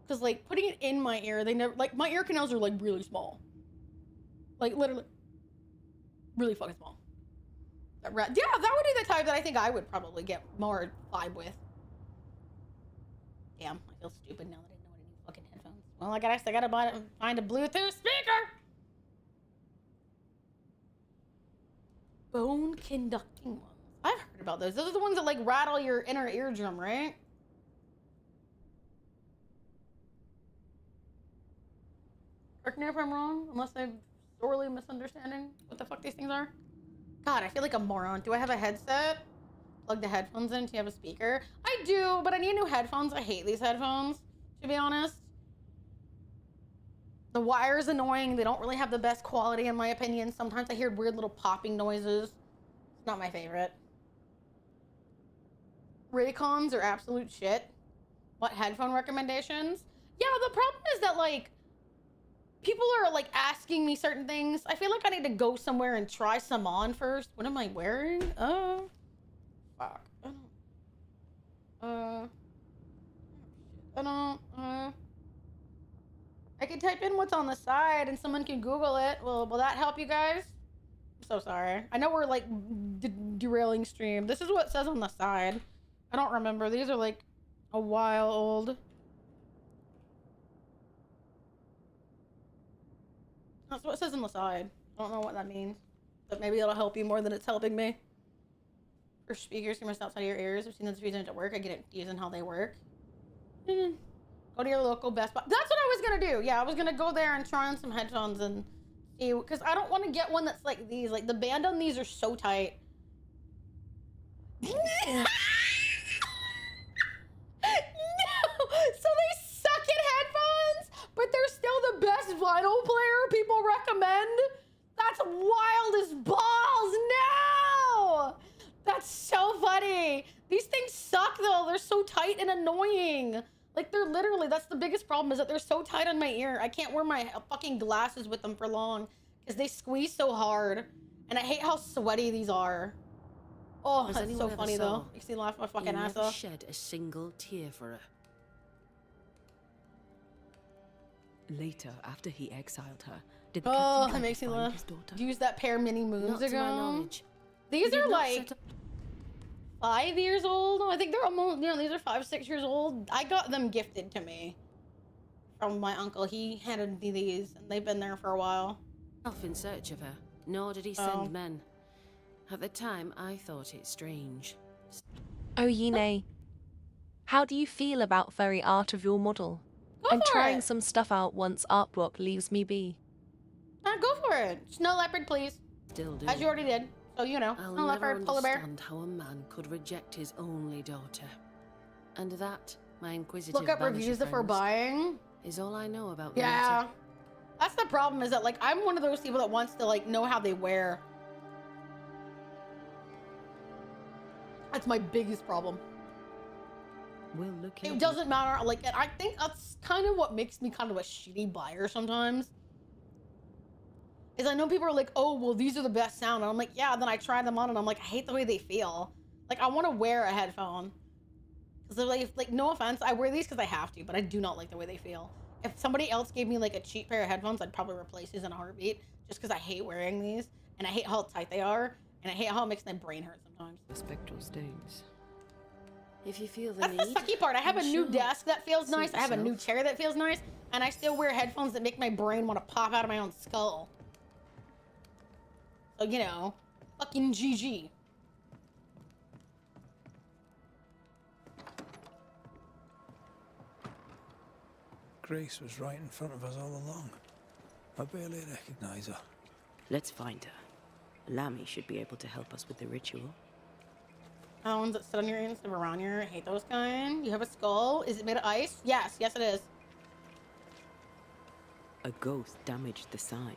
Because, like, putting it in my ear, they never, like, my ear canals are, like, really small. Like, literally. Really fucking small. Yeah, that would be the type that I think I would probably get more vibe with. Damn, I feel stupid now that I know what I need fucking headphones. Well, I gotta find a Bluetooth speaker! Bone conducting ones. I've heard about those. Those are the ones that, like, rattle your inner eardrum, right? Correct me if I'm wrong, unless I'm sorely misunderstanding what the fuck these things are. God, I feel like a moron. Do I have a headset? Plug the headphones in? Do you have a speaker? I do, but I need new headphones. I hate these headphones, to be honest. The wire's annoying. They don't really have the best quality, in my opinion. Sometimes I hear weird little popping noises. It's not my favorite. Raycons are absolute shit. What headphone recommendations? Yeah, the problem is that, like, people are, like, asking me certain things. I feel like I need to go somewhere and try some on first. What am I wearing? Oh. Fuck. I can type in what's on the side and someone can Google it. Will that help you guys? I'm so sorry. I know we're, like, derailing stream. This is what it says on the side. I don't remember. These are, like, a while old. That's what it says on the side. I don't know what that means. But maybe it'll help you more than it's helping me. For speakers can rest outside of your ears. I've seen those reasons to work. I get it confused on how they work. Go to your local Best Buy. That's what I was gonna do. Yeah, I was gonna go there and try on some headphones and see, because I don't want to get one that's like these. Like, the band on these are so tight. No! So they suck at headphones, but they're still the best vinyl player people recommend? That's wild as balls. No! That's so funny. These things suck though. They're so tight and annoying. Like, they're literally, that's the biggest problem, is that they're so tight on my ear. I can't wear my fucking glasses with them for long because they squeeze so hard. And I hate how sweaty these are. Oh, Has that's anyone so ever funny saw? though. Makes me laugh my He fucking ass never off. shed a single tear for her. Later, after he exiled her, did the Oh, captain that try makes to me find laugh. his daughter? Used that pair many moons Not to ago. my knowledge. These He did are not like set up- 5 years old. I think they're almost, you know, these are 5, 6 years old. I got them gifted to me from my uncle. He handed me these, and they've been there for a while. off in search of her, nor did he Oh. send men. At the time, I thought it strange. Oh, Yine, how do you feel about furry art of your model? Go I'm for trying it. some stuff out once artwork leaves me be. Go for it. Snow leopard, please. Still do. As you already did. So, you know, I'll snow never leopard, polar bear. understand how a man could reject his only daughter. And that, my inquisitive Look up Banisher reviews if we're friends, buying. is all I know about Yeah. Lady. That's the problem, is that, like, I'm one of those people that wants to, like, know how they wear. That's my biggest problem. We'll look It into doesn't matter. Like, I think that's kind of what makes me kind of a shitty buyer sometimes. Is I know people are like, oh, well, these are the best sound. And I'm like, yeah, then I try them on and I'm like, I hate the way they feel. Like, I want to wear a headphone. Because, like, no offense, I wear these because I have to, but I do not like the way they feel. If somebody else gave me, like, a cheap pair of headphones, I'd probably replace these in a heartbeat. Just because I hate wearing these. And I hate how tight they are. And I hate how it makes my brain hurt sometimes. the spectral stains. If you feel the That's need, the sucky part. I have a then new sure. desk that feels Suit nice. I have a new yourself. chair that feels nice. And I still wear headphones that make my brain want to pop out of my own skull. So, you know, fucking GG. Grace was right in front of us all along. I barely recognize her. Let's find her. Lammy should be able to help us with the ritual. The ones that sit on your ear instead of around your ear. I hate those kind. You have a skull. Is it made of ice? Yes. Yes, it is. A ghost damaged the sign.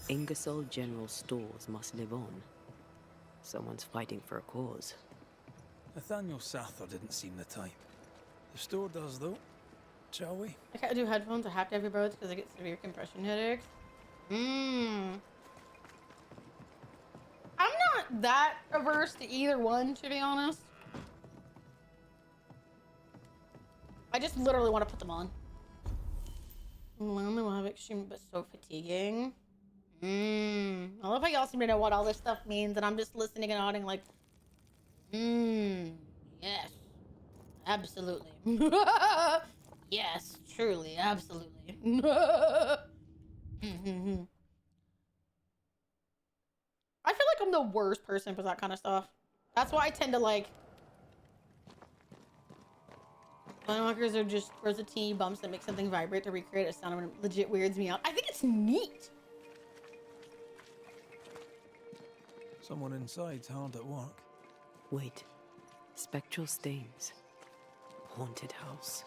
Ingersoll General Stores must live on. Someone's fighting for a cause. Nathaniel Sather didn't seem the type. The store does, though. Shall we? I can't do headphones. I have to have earbuds because I get severe compression headaches. I'm not that averse to either one, to be honest. I just literally want to put them on. Lonely will have extreme but so fatiguing. I love how y'all seem to know what all this stuff means, and I'm just listening and nodding like, yes. Absolutely. Yes, truly, absolutely. I feel like I'm the worst person for that kind of stuff. That's why I tend to like... Landwalkers are just throws a teeny bumps that make something vibrate to recreate a sound, and it legit weirds me out. I think it's neat. Someone inside's hard at work. Wait. Spectral stains. Haunted house.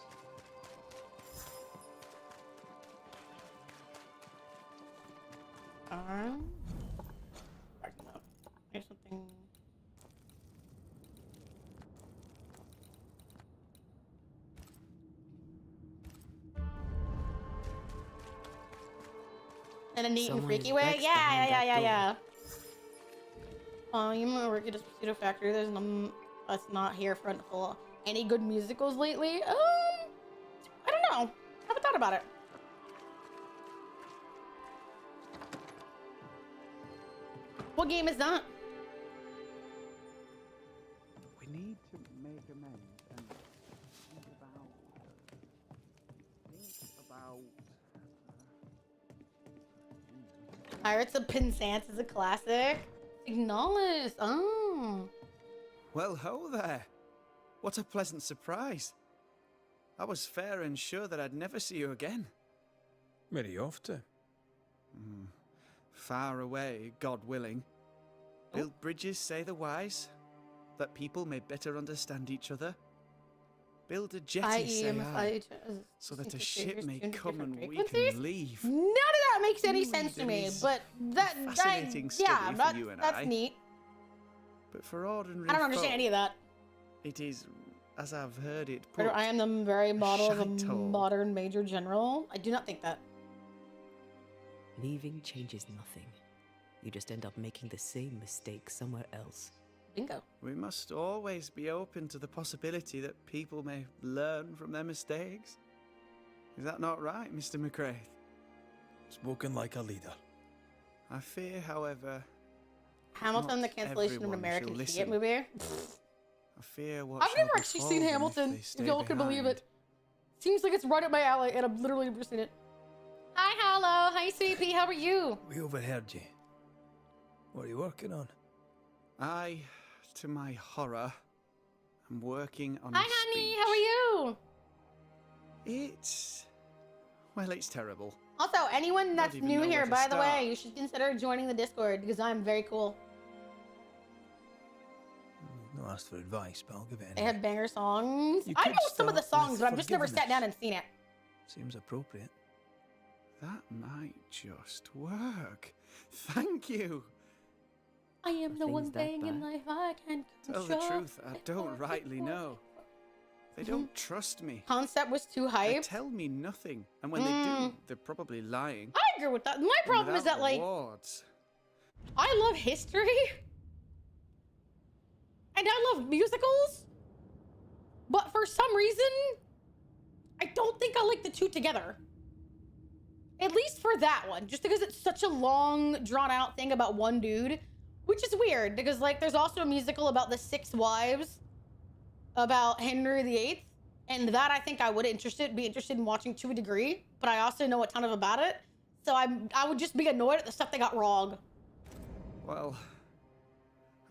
Here's something. In a neat and Someone freaky is way? vexed Yeah. behind that You might work at a pseudo factory. There's none that's not here for any good musicals lately. I don't know. I haven't thought about it. What game is that? We need to make amends and think about Pirates of Penzance is a classic. Acknowledge. Oh. Well, ho there. What a pleasant surprise. I was fair and sure that I'd never see you again. Where are you off to? Far away, God willing. Build bridges, say the wise, that people may better understand each other. Build a jetty, say I, so that a ship may come and we can leave. None of that makes any sense to me, but fascinating study yeah, for you and that's I. neat. But for ordinary I don't understand folk, any of that. It is, as I've heard it But put, I am the very model of a shite hole. modern major general. I do not think that. Leaving changes nothing. You just end up making the same mistake somewhere else. Bingo. We must always be open to the possibility that people may learn from their mistakes. Is that not right, Mr. McCraith? Spoken like a leader. I fear, however, Hamilton, the not cancellation of an everyone American shall idiot listen. movie. I fear what I've shall never actually befall seen them Hamilton, they if stay y'all can believe behind. it. Seems like it's right up my alley, and I've literally never seen it. Hi, hello. Hi, CP. How are you? We overheard you. What are you working on? I, to my horror, am working on Hi, a honey. speech. How are you? It's terrible. Also, anyone that's even new know here, where to by the start. way, you should consider joining the Discord because I'm very cool. No asked for advice, but I'll give it They anyway. have banger songs. You I could know some of the start songs, with but I've just never sat forgiveness. down and seen it. Seems appropriate. That might just work. Thank you. I am the things one that thing in bad? life I can Tell control. the truth, I don't rightly know. They don't trust me. Concept was too They hyped. tell me nothing, and when they do, they're probably lying. I agree with that. My problem is that, like, rewards. I love history. And I love musicals. But for some reason, I don't think I like the two together. At least for that one. Just because it's such a long, drawn-out thing about one dude. Which is weird, because, like, there's also a musical about the 6 wives about Henry VIII. And that I think I would be interested in watching to a degree. But I also know a ton about it. So I would just be annoyed at the stuff they got wrong. Well,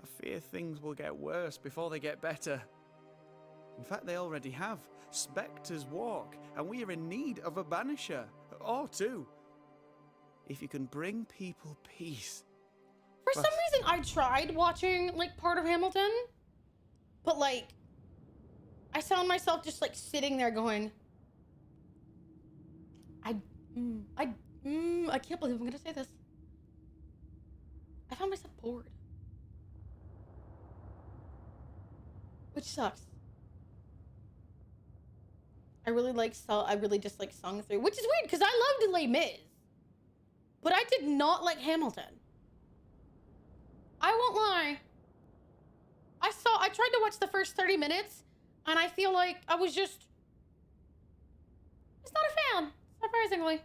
I fear things will get worse before they get better. In fact, they already have. Spectres walk, and we are in need of a banisher. Or two. If you can bring people peace. For some reason, I tried watching, like, part of Hamilton. But, like, I found myself just, like, sitting there going, I can't believe I'm gonna say this. I found myself bored. Which sucks. I really just, like, sung through, which is weird, because I loved Les Mis. But I did not like Hamilton. I won't lie. I tried to watch the first 30 minutes, and I feel like I was just not a fan, surprisingly.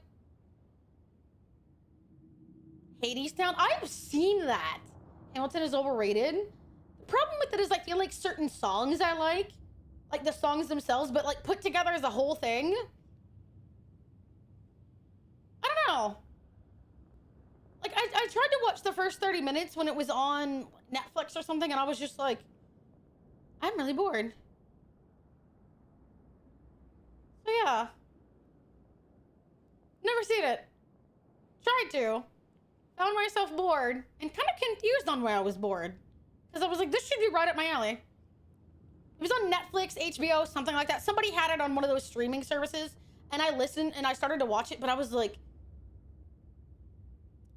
Hadestown, I've seen that. Hamilton is overrated. The problem with it is I feel like certain songs I like the songs themselves, but like put together as a whole thing. I don't know. Like I tried to watch the first 30 minutes when it was on Netflix or something, and I was just like, I'm really bored. So yeah. Never seen it. Tried to. Found myself bored and kind of confused on why I was bored. Because I was like, this should be right up my alley. It was on Netflix, HBO, something like that. Somebody had it on one of those streaming services, and I listened and I started to watch it, but I was like,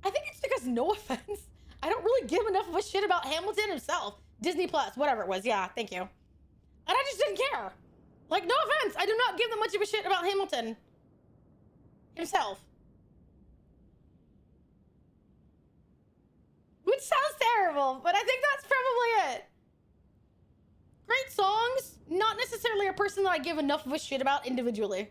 I think it's because, no offense, I don't really give enough of a shit about Hamilton himself. Disney Plus, whatever it was. Yeah, thank you. And I just didn't care. Like, no offense, I do not give them much of a shit about Hamilton himself. Which sounds terrible, but I think that's probably it. Great songs, not necessarily a person that I give enough of a shit about individually.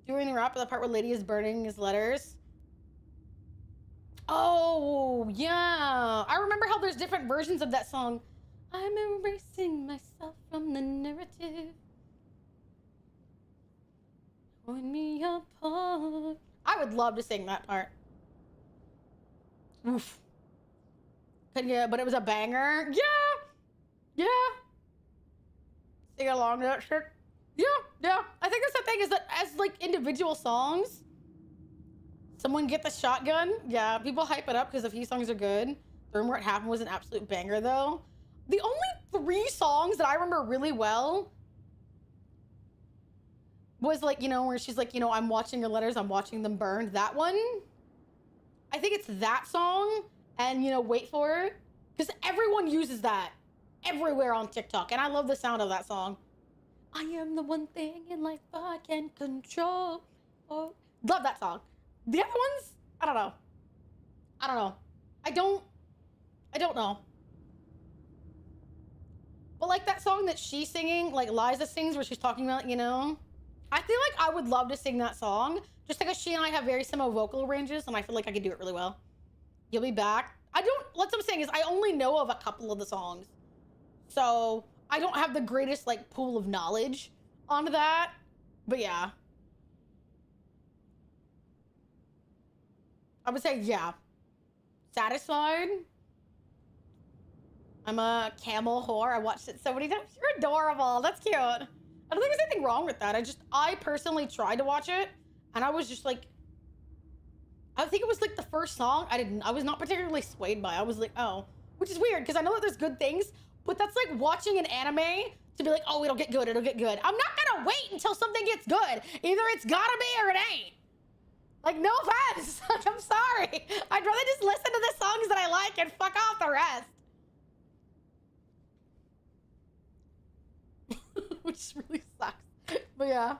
During the rap of the part where Lady is burning his letters. Oh, yeah. I remember how there's different versions of that song. I'm erasing myself from the narrative. Pulling me apart. I would love to sing that part. Oof. Yeah, but it was a banger. Yeah. Sing along to that shit. Yeah. I think that's the thing, is that as like individual songs, someone get the shotgun. Yeah, people hype it up because a few songs are good. The Room Where It Happened was an absolute banger though. The only 3 songs that I remember really well was like, where she's like, I'm watching your letters, I'm watching them burn. That one. I think it's that song and, Wait For It. Because everyone uses that everywhere on TikTok. And I love the sound of that song. I am the one thing in life I can control. Love that song. The other ones, I don't know. I don't know. But like that song that she's singing, like Liza sings, where she's talking about, you know, I feel like I would love to sing that song just because she and I have very similar vocal ranges, and I feel like I could do it really well. You'll be back. What I'm saying is I only know of a couple of the songs. So I don't have the greatest like pool of knowledge on that. But yeah. I would say, yeah. Satisfied. I'm a camel whore. I watched it so many times. You're adorable. That's cute. I don't think there's anything wrong with that. I personally tried to watch it, and I was just like, I think it was like the first song I was not particularly swayed by. I was like, oh, which is weird because I know that there's good things, but that's like watching an anime to be like, oh, it'll get good. I'm not gonna wait until something gets good. Either it's gotta be or it ain't. Like, no offense. Like, I'm sorry. I'd rather just listen to the songs that I like and fuck off the rest. Which really sucks. But yeah.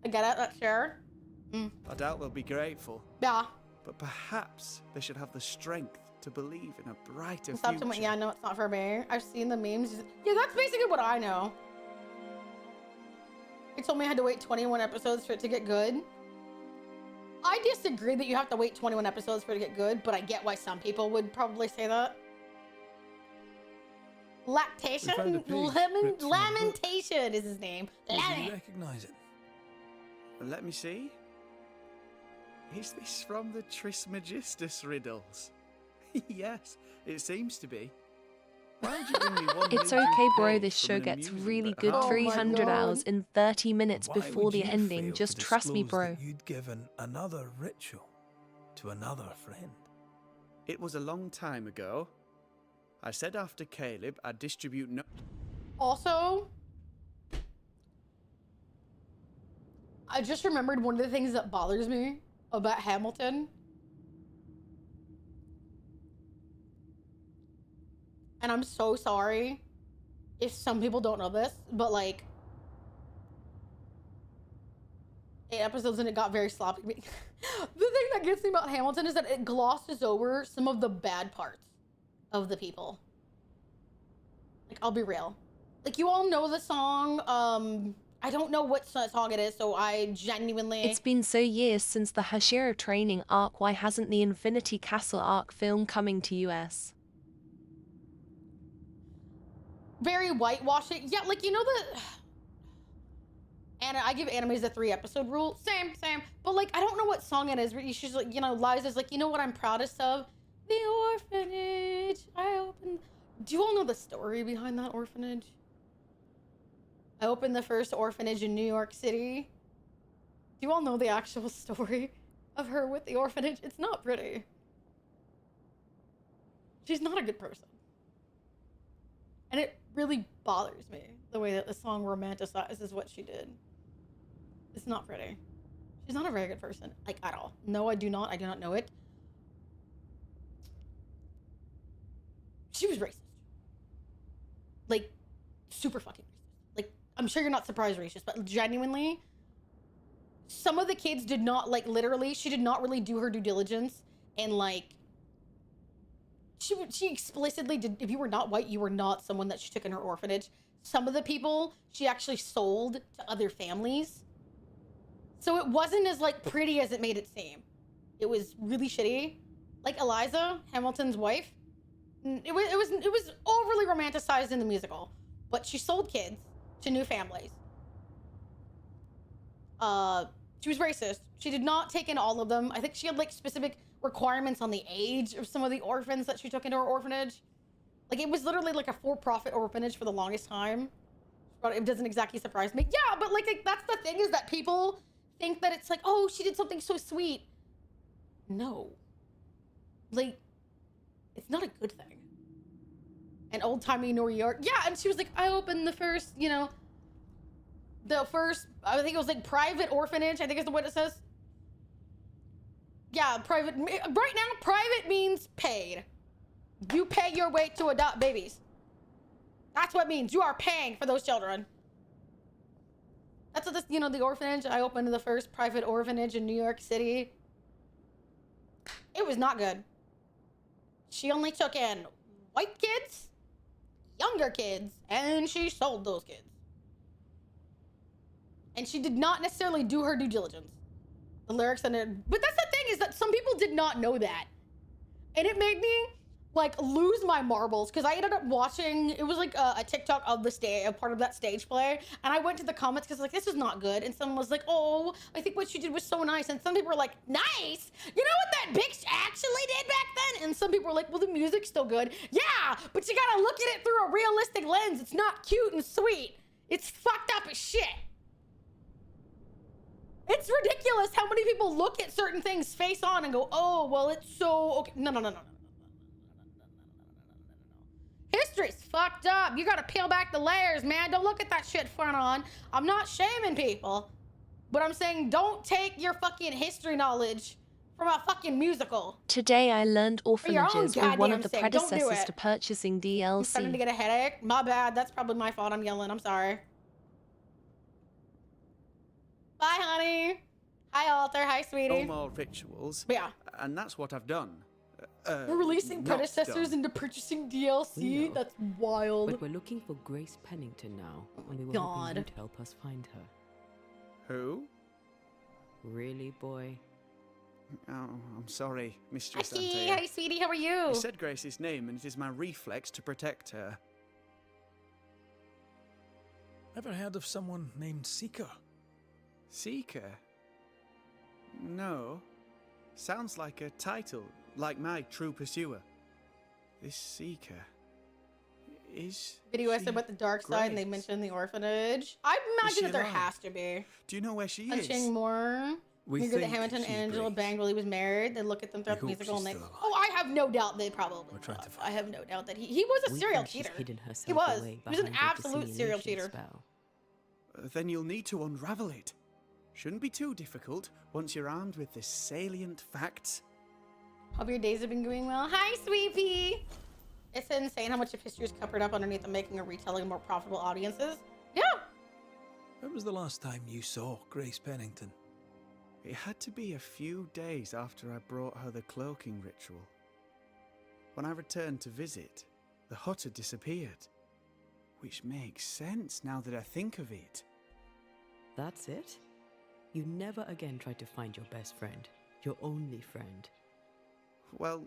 I get it, that's sure. I doubt they'll be grateful. Yeah. But perhaps they should have the strength to believe in a brighter Stop future. Yeah, no, it's not for me. I've seen the memes. Yeah, that's basically what I know. They told me I had to wait 21 episodes for it to get good. I disagree that you have to wait 21 episodes for it to get good, but I get why some people would probably say that. Lamentation is his name. Did you recognize it? Let me see. Is this from the Trismegistus riddles? Yes, it seems to be. It's okay, bro. This show gets really good. 300 hours in 30 minutes before the ending. Just trust me, bro. You'd given another ritual to another friend. It was a long time ago. I said after Caleb, I'd distribute no. Also, I just remembered one of the things that bothers me about Hamilton. And I'm so sorry if some people don't know this, but like 8 episodes and it got very sloppy. The thing that gets me about Hamilton is that it glosses over some of the bad parts of the people. Like, I'll be real. Like, you all know the song. I don't know what song it is, so I genuinely... It's been so years since the Hashira training arc. Why hasn't the Infinity Castle arc film coming to US? Very whitewashed it. Yeah, like, you know the... And I give animes the 3-episode rule. Same. But, like, I don't know what song it is. She's like, you know, Liza's like, you know what I'm proudest of? The orphanage. I opened... Do you all know the story behind that orphanage? I opened the first orphanage in New York City. Do you all know the actual story of her with the orphanage? It's not pretty. She's not a good person. And it really bothers me, the way that the song romanticizes what she did. It's not pretty. She's not a very good person, like, at all. No, I do not know it. She was racist. Like, super fucking racist. Like, I'm sure you're not surprised racist, but genuinely, some of the kids did not, like, literally, she did not really do her due diligence, and, like, she explicitly did. If you were not white, you were not someone that she took in her orphanage. Some of the people she actually sold to other families. So it wasn't as, like, pretty as it made it seem. It was really shitty. Like Eliza, Hamilton's wife, it was overly romanticized in the musical, but she sold kids to new families. She was racist. She did not take in all of them. I think she had, like, specific requirements on the age of some of the orphans that she took into her orphanage. Like, it was literally like a for-profit orphanage for the longest time. But it doesn't exactly surprise me. Yeah, but like that's the thing, is that people think that it's like, oh, she did something so sweet. No. Like, it's not a good thing. And old-timey New York. Yeah, and she was like, I opened the first, you know, I think it was like private orphanage, I think is the word it says. Yeah, private. Right now, private means paid. You pay your way to adopt babies. That's what it means. You are paying for those children. That's what this, you know, the orphanage. I opened the first private orphanage in New York City. It was not good. She only took in white kids, younger kids, and she sold those kids. And she did not necessarily do her due diligence. The lyrics in it, but that's the thing, is that some people did not know that. And it made me like lose my marbles, because I ended up watching, it was like a TikTok of the stage, a part of that stage play, and I went to the comments because like, this is not good, and someone was like, oh, I think what she did was so nice, and some people were like, nice? You know what that bitch actually did back then? And some people were like, well, the music's still good. Yeah, but you gotta look at it through a realistic lens. It's not cute and sweet. It's fucked up as shit. It's ridiculous how many people look at certain things face on and go, oh, well, it's so okay. No. History's fucked up. You gotta peel back the layers, man. Don't look at that shit front on. I'm not shaming people, but I'm saying don't take your fucking history knowledge from a fucking musical. Today I learned orphanages were one of the sake. Don't do predecessors it. to purchasing I'm DLC. starting to get a headache. My bad. That's probably my fault. I'm yelling. I'm sorry. Bye, honey. Hi, Alter. Hi, sweetie. No more rituals. Yeah. And that's what I've done. We're releasing not predecessors done. into purchasing DLC? We know. That's wild. But we're looking for Grace Pennington now, and we were God. hoping you'd help us find her. Who? Really, boy? Oh, I'm sorry, Mistress Hi, Antea. hi, sweetie. How are you? You said Grace's name, and it is my reflex to protect her. Ever heard of someone named Seeker? Seeker? No. Sounds like a title, like my True Pursuer. This Seeker is... Video essay about the dark side, and they mentioned the orphanage. I imagine that there has to be. Do you know where she is? Punching more. We You hear that think Hamilton she's and Angela Grace. Bang really was married. They look at them throughout the We hope musical and she's they... still alive. Oh, I have no doubt they probably... I have no doubt that he was a We serial think she's cheater. hidden herself He was. away He was an behind the absolute serial dissimulation cheater. spell. Then you'll need to unravel it. Shouldn't be too difficult once you're armed with the salient facts. Hope your days have been going well. Hi, sweet pea. It's insane how much of history is covered up underneath them, making a retelling more profitable audiences. Yeah. When was the last time you saw Grace Pennington? It had to be a few days after I brought her the cloaking ritual. When I returned to visit, the hut had disappeared. Which makes sense now that I think of it. That's it? You never again tried to find your best friend, your only friend. Well,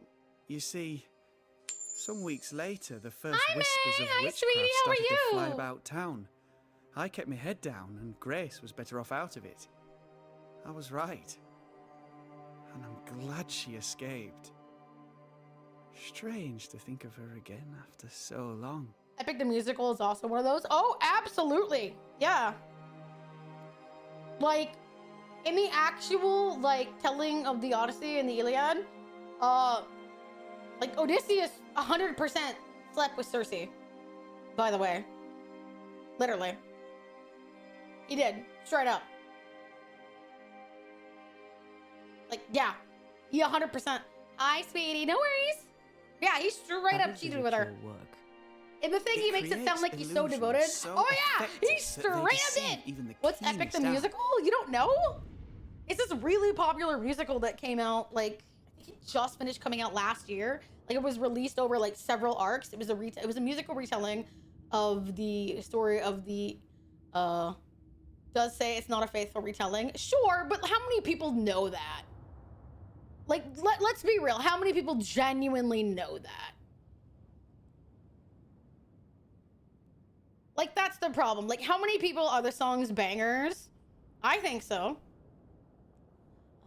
you see, some weeks later, the first whispers of Hi, witchcraft sweetie, how are started to fly you? about town. I kept my head down, and Grace was better off out of it. I was right. And I'm glad she escaped. Strange to think of her again after so long. Epic the Musical is also one of those. Oh, absolutely. Yeah. Like, in the actual, like, telling of the Odyssey and the Iliad, like, Odysseus 100% slept with Circe, by the way. Literally. He did. Straight up. Like, yeah. He 100%. Hi, sweetie. No worries. Yeah, he straight up cheated with her. And the thing, he makes it sound like he's so devoted. Oh yeah, he's straight up did. What's Epic the Musical? You don't know? It's this really popular musical that came out, like, I think it just finished coming out last year. Like, it was released over like several arcs. It was a musical retelling of the story of the does say it's not a faithful retelling. Sure, but how many people know that? Like, let's be real. How many people genuinely know that? Like, that's the problem. Like, how many people are the songs bangers? I think so.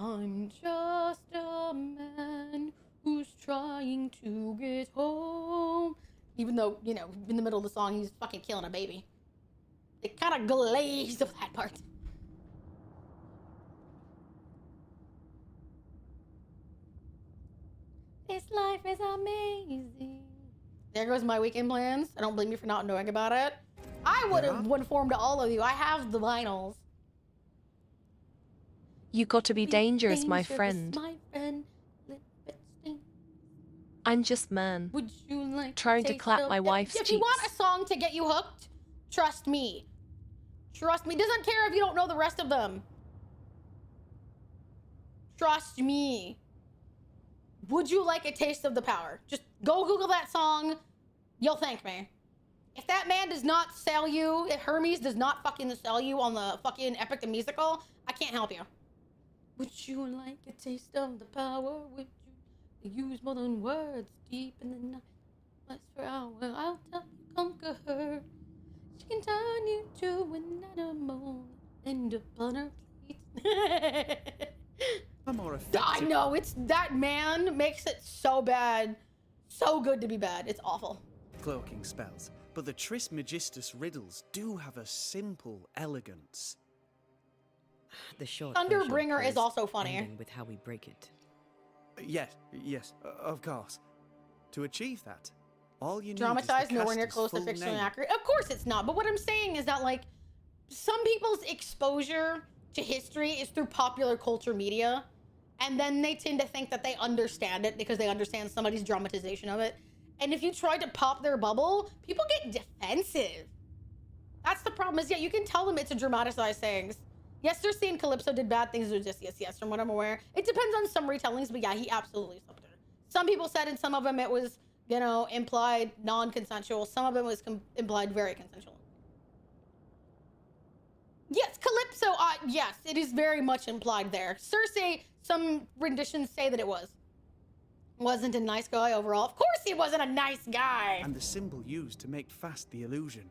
I'm just a man who's trying to get home. Even though, you know, in the middle of the song, he's fucking killing a baby. It kind of glazed over that part. This life is amazing. There goes my weekend plans. I don't blame you for not knowing about it. I would have informed all of you. I have the vinyls. You got to be dangerous, my friend. I'm just man. Would you like trying to clap my wife's If cheeks. you want a song to get you hooked, trust me. Trust me. Doesn't care if you don't know the rest of them. Trust me. Would you like a taste of the power? Just go Google that song. You'll thank me. If that man does not sell you, if Hermes does not fucking sell you on the fucking Epic the Musical, I can't help you. Would you like a taste of the power? Would you use more than words deep in the night? Last for hour, I'll help you conquer her. She can turn you to an animal and upon her plate. More effective. I know, it's that man makes it so bad. So good to be bad. It's awful. Cloaking spells, but the Trismegistus riddles do have a simple elegance. The short Thunderbringer version is also funny. ending with how we break it. Yes, of course. To achieve that, all you need Dramatized, is the nowhere near caster's close to full fictionally name. accurate. Of course it's not, but what I'm saying is that, like, some people's exposure to history is through popular culture media, and then they tend to think that they understand it because they understand somebody's dramatization of it. And if you try to pop their bubble, people get defensive. That's the problem, is, yeah, you can tell them it's a dramatized sayings. Yes, Cersei and Calypso did bad things, or just yes, from what I'm aware. It depends on some retellings, but yeah, he absolutely slept her. Some people said in some of them it was, you know, implied non-consensual. Some of them was implied very consensual. Yes, Calypso, yes, it is very much implied there. Cersei, some renditions say that it wasn't a nice guy overall. Of course he wasn't a nice guy. And the symbol used to make fast the illusion.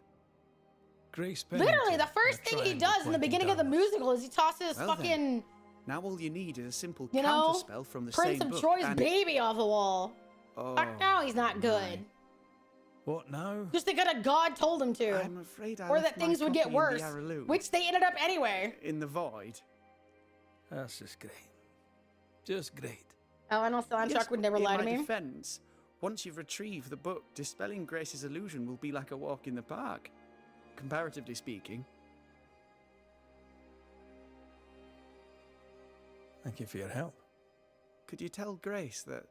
Grace Literally, the first thing he does in the beginning of the musical is he tosses Well fucking, then, now all you need is a simple you know, counterspell from the Prince same of book. Troy's and... baby off the wall. Oh, Fuck no, he's not good. What now? Just because a god told him to. I'm afraid I or left that things my would get copy in the worse, Araloon. which they ended up anyway. In the void. That's just great. Just great. Oh, I know soundtrack Yes, would never in lie to my me. defense, once you've retrieved the book, dispelling Grace's illusion will be like a walk in the park, comparatively speaking. Thank you for your help. Could you tell Grace that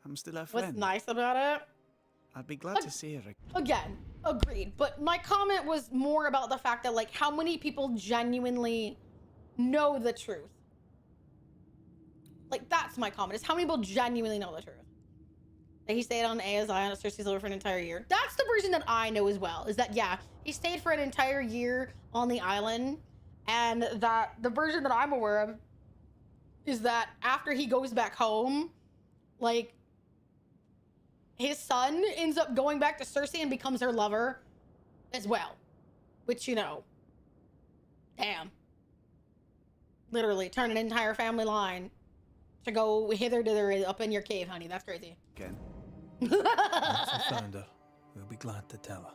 I'm still her friend? What's nice about it? I'd be glad to see her again. Again, agreed. But my comment was more about the fact that, like, how many people genuinely know the truth. Like, that's my comment, is how many people genuinely know the truth. That he stayed on Aya's Island at Cersei's Over for an entire year. That's the version that I know as well, is that, yeah, he stayed for an entire year on the island, and that the version that I'm aware of is that after he goes back home, like, his son ends up going back to Cersei and becomes her lover as well. Which, you know, damn. Literally, turn an entire family line to go hither thither up in your cave, honey. That's crazy. Again. Once we found her, we'll be glad to tell her.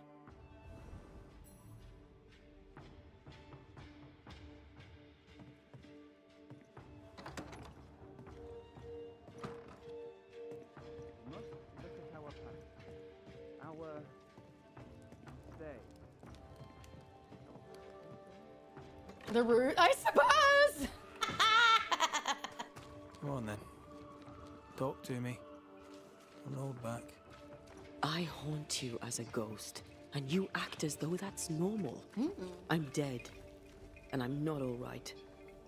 The route, I suppose. Come on then. Talk to me. Don't hold back. I haunt you as a ghost, and you act as though that's normal. I'm dead, and I'm not all right.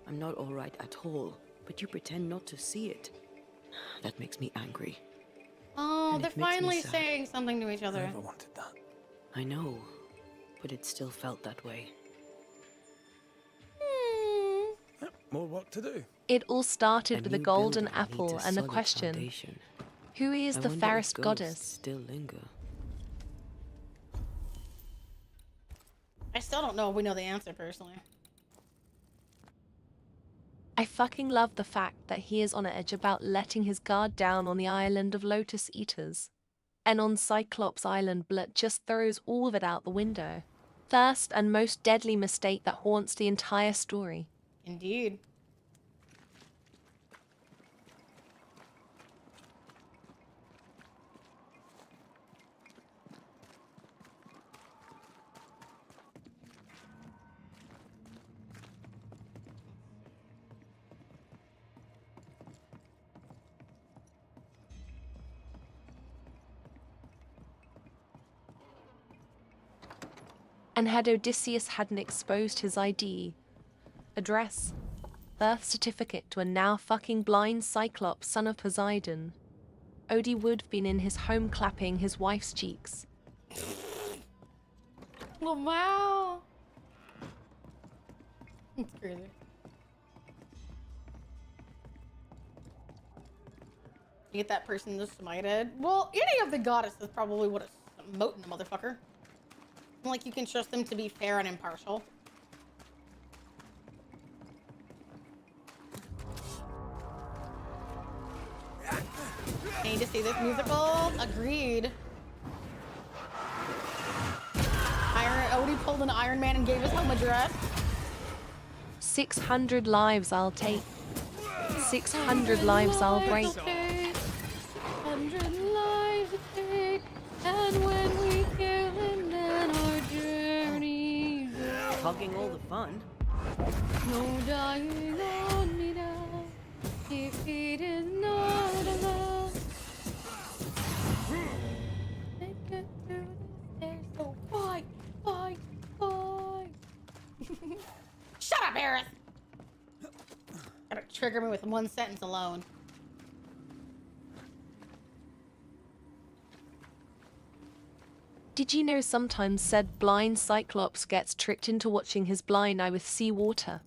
I'm not all right at all, but you pretend not to see it. That makes me angry. Oh, And they're it makes me finally sad. saying something to each other. I never wanted that. I know, but it still felt that way. More work to do. It all started A with a new golden building needs apple a and the solid question, foundation. who is I the wonder if fairest ghosts goddess? still linger. I still don't know if we know the answer personally. I fucking love the fact that he is on edge about letting his guard down on the island of Lotus Eaters. And on Cyclops Island, Blut just throws all of it out the window. First and most deadly mistake that haunts the entire story. Indeed. And had Odysseus hadn't exposed his ID, address, birth certificate to a now fucking blind Cyclops son of Poseidon, Odie would have been in his home clapping his wife's cheeks. Oh, wow. It's crazy. You get that person just smited. Well, any of the goddesses probably would have smoten the motherfucker. Like, you can trust them to be fair and impartial. Need to see this musical? Agreed. Odie pulled an Iron Man and gave his home address. 600 lives I'll take. 600 lives I'll break. 100 lives it take, and when we kill him, then our journey goes. Hugging all the fun. No dying on me now, if it is not allowed. Make it through this day, so fight, fight, fight. Shut up, Aerith! Gotta trigger me with one sentence alone. Did you know sometimes said blind Cyclops gets tricked into watching his blind eye with seawater?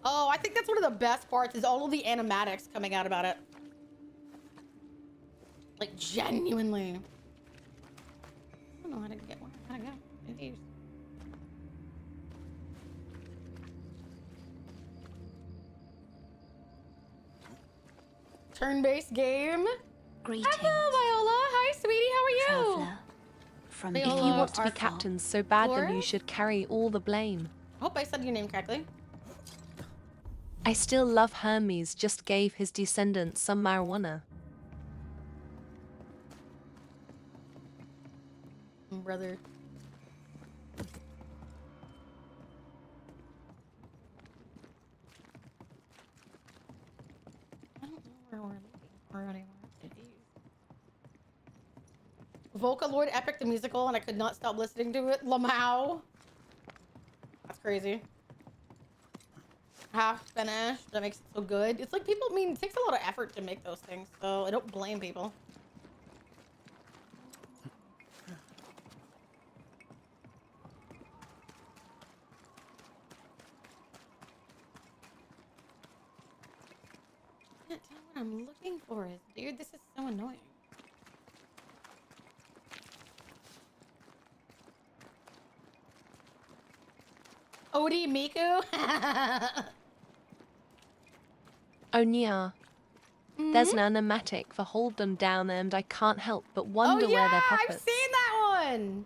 Oh, I think that's one of the best parts is all of the animatics coming out about it. Like, genuinely. I don't know how to get one. How to go. Confused. Turn-based game. Greetings. Hello, Viola. Hi, sweetie. How are you? Traveler from If you want to be captain so bad, then you should carry all the blame. I hope I said your name correctly. I still love Hermes, just gave his descendants some marijuana. Brother. I don't know where we're looking for anymore. Vocaloid Epic the musical, and I could not stop listening to it. Lamau. That's crazy. Half finished. That makes it so good. It's like people, I mean, it takes a lot of effort to make those things, so I don't blame people. I can't tell what I'm looking for is, dude, this is so annoying. Odie Miku? Onya. There's an animatic for hold them down and I can't help but wonder oh, yeah, where they're puppets. I've seen that one!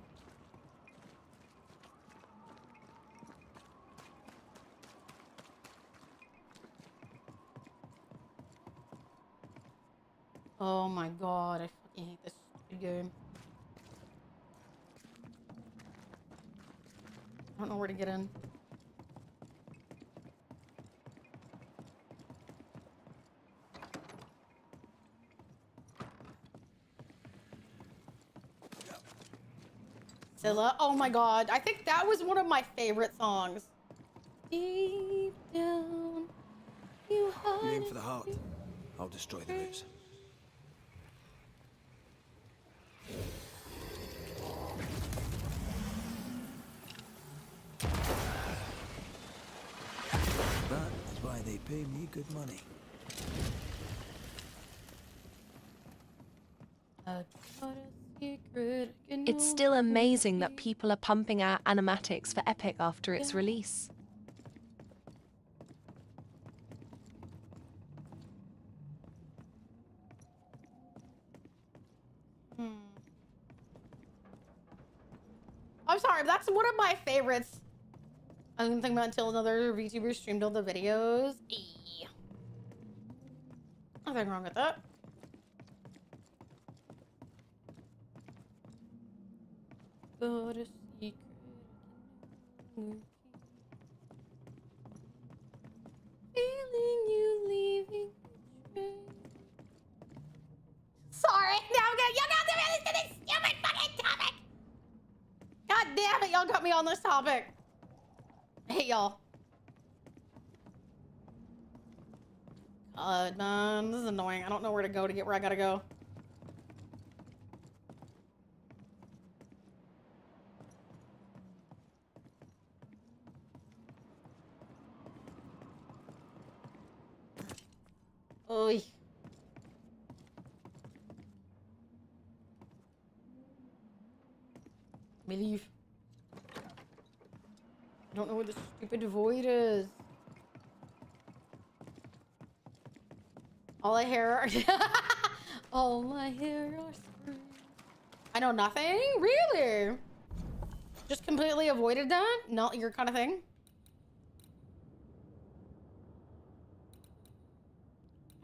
Oh my god, I fucking hate this stupid game. I don't know where to get in. Scylla, oh my god, I think that was one of my favorite songs. Deep down, you Aim for the heart. I'll destroy the roots. That is why they pay me good money. It's still amazing that people are pumping out animatics for Epic after its release. I'm sorry, that's one of my favorites. I didn't think about it until another VTuber streamed all the videos. Nothing wrong with that. Got a secret. on this topic. I hate y'all. God, man, this is annoying. I don't know where to go to get where I gotta go. Oy. Me leave. I don't know where the stupid void is. All I hear are all I hear are screams. I know nothing? Really? Just completely avoided that? Not your kind of thing?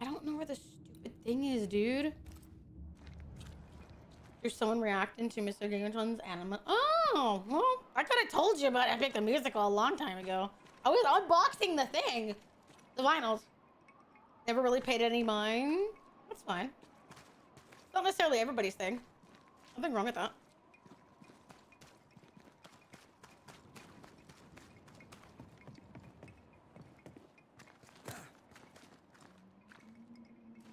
I don't know where the stupid thing is, dude. There's someone reacting to Mr. Gigaton's anime. Oh, well, I could have told you about Epic the Musical a long time ago. I was unboxing the thing. The vinyls. Never really paid any mind. That's fine. It's not necessarily everybody's thing. Nothing wrong with that.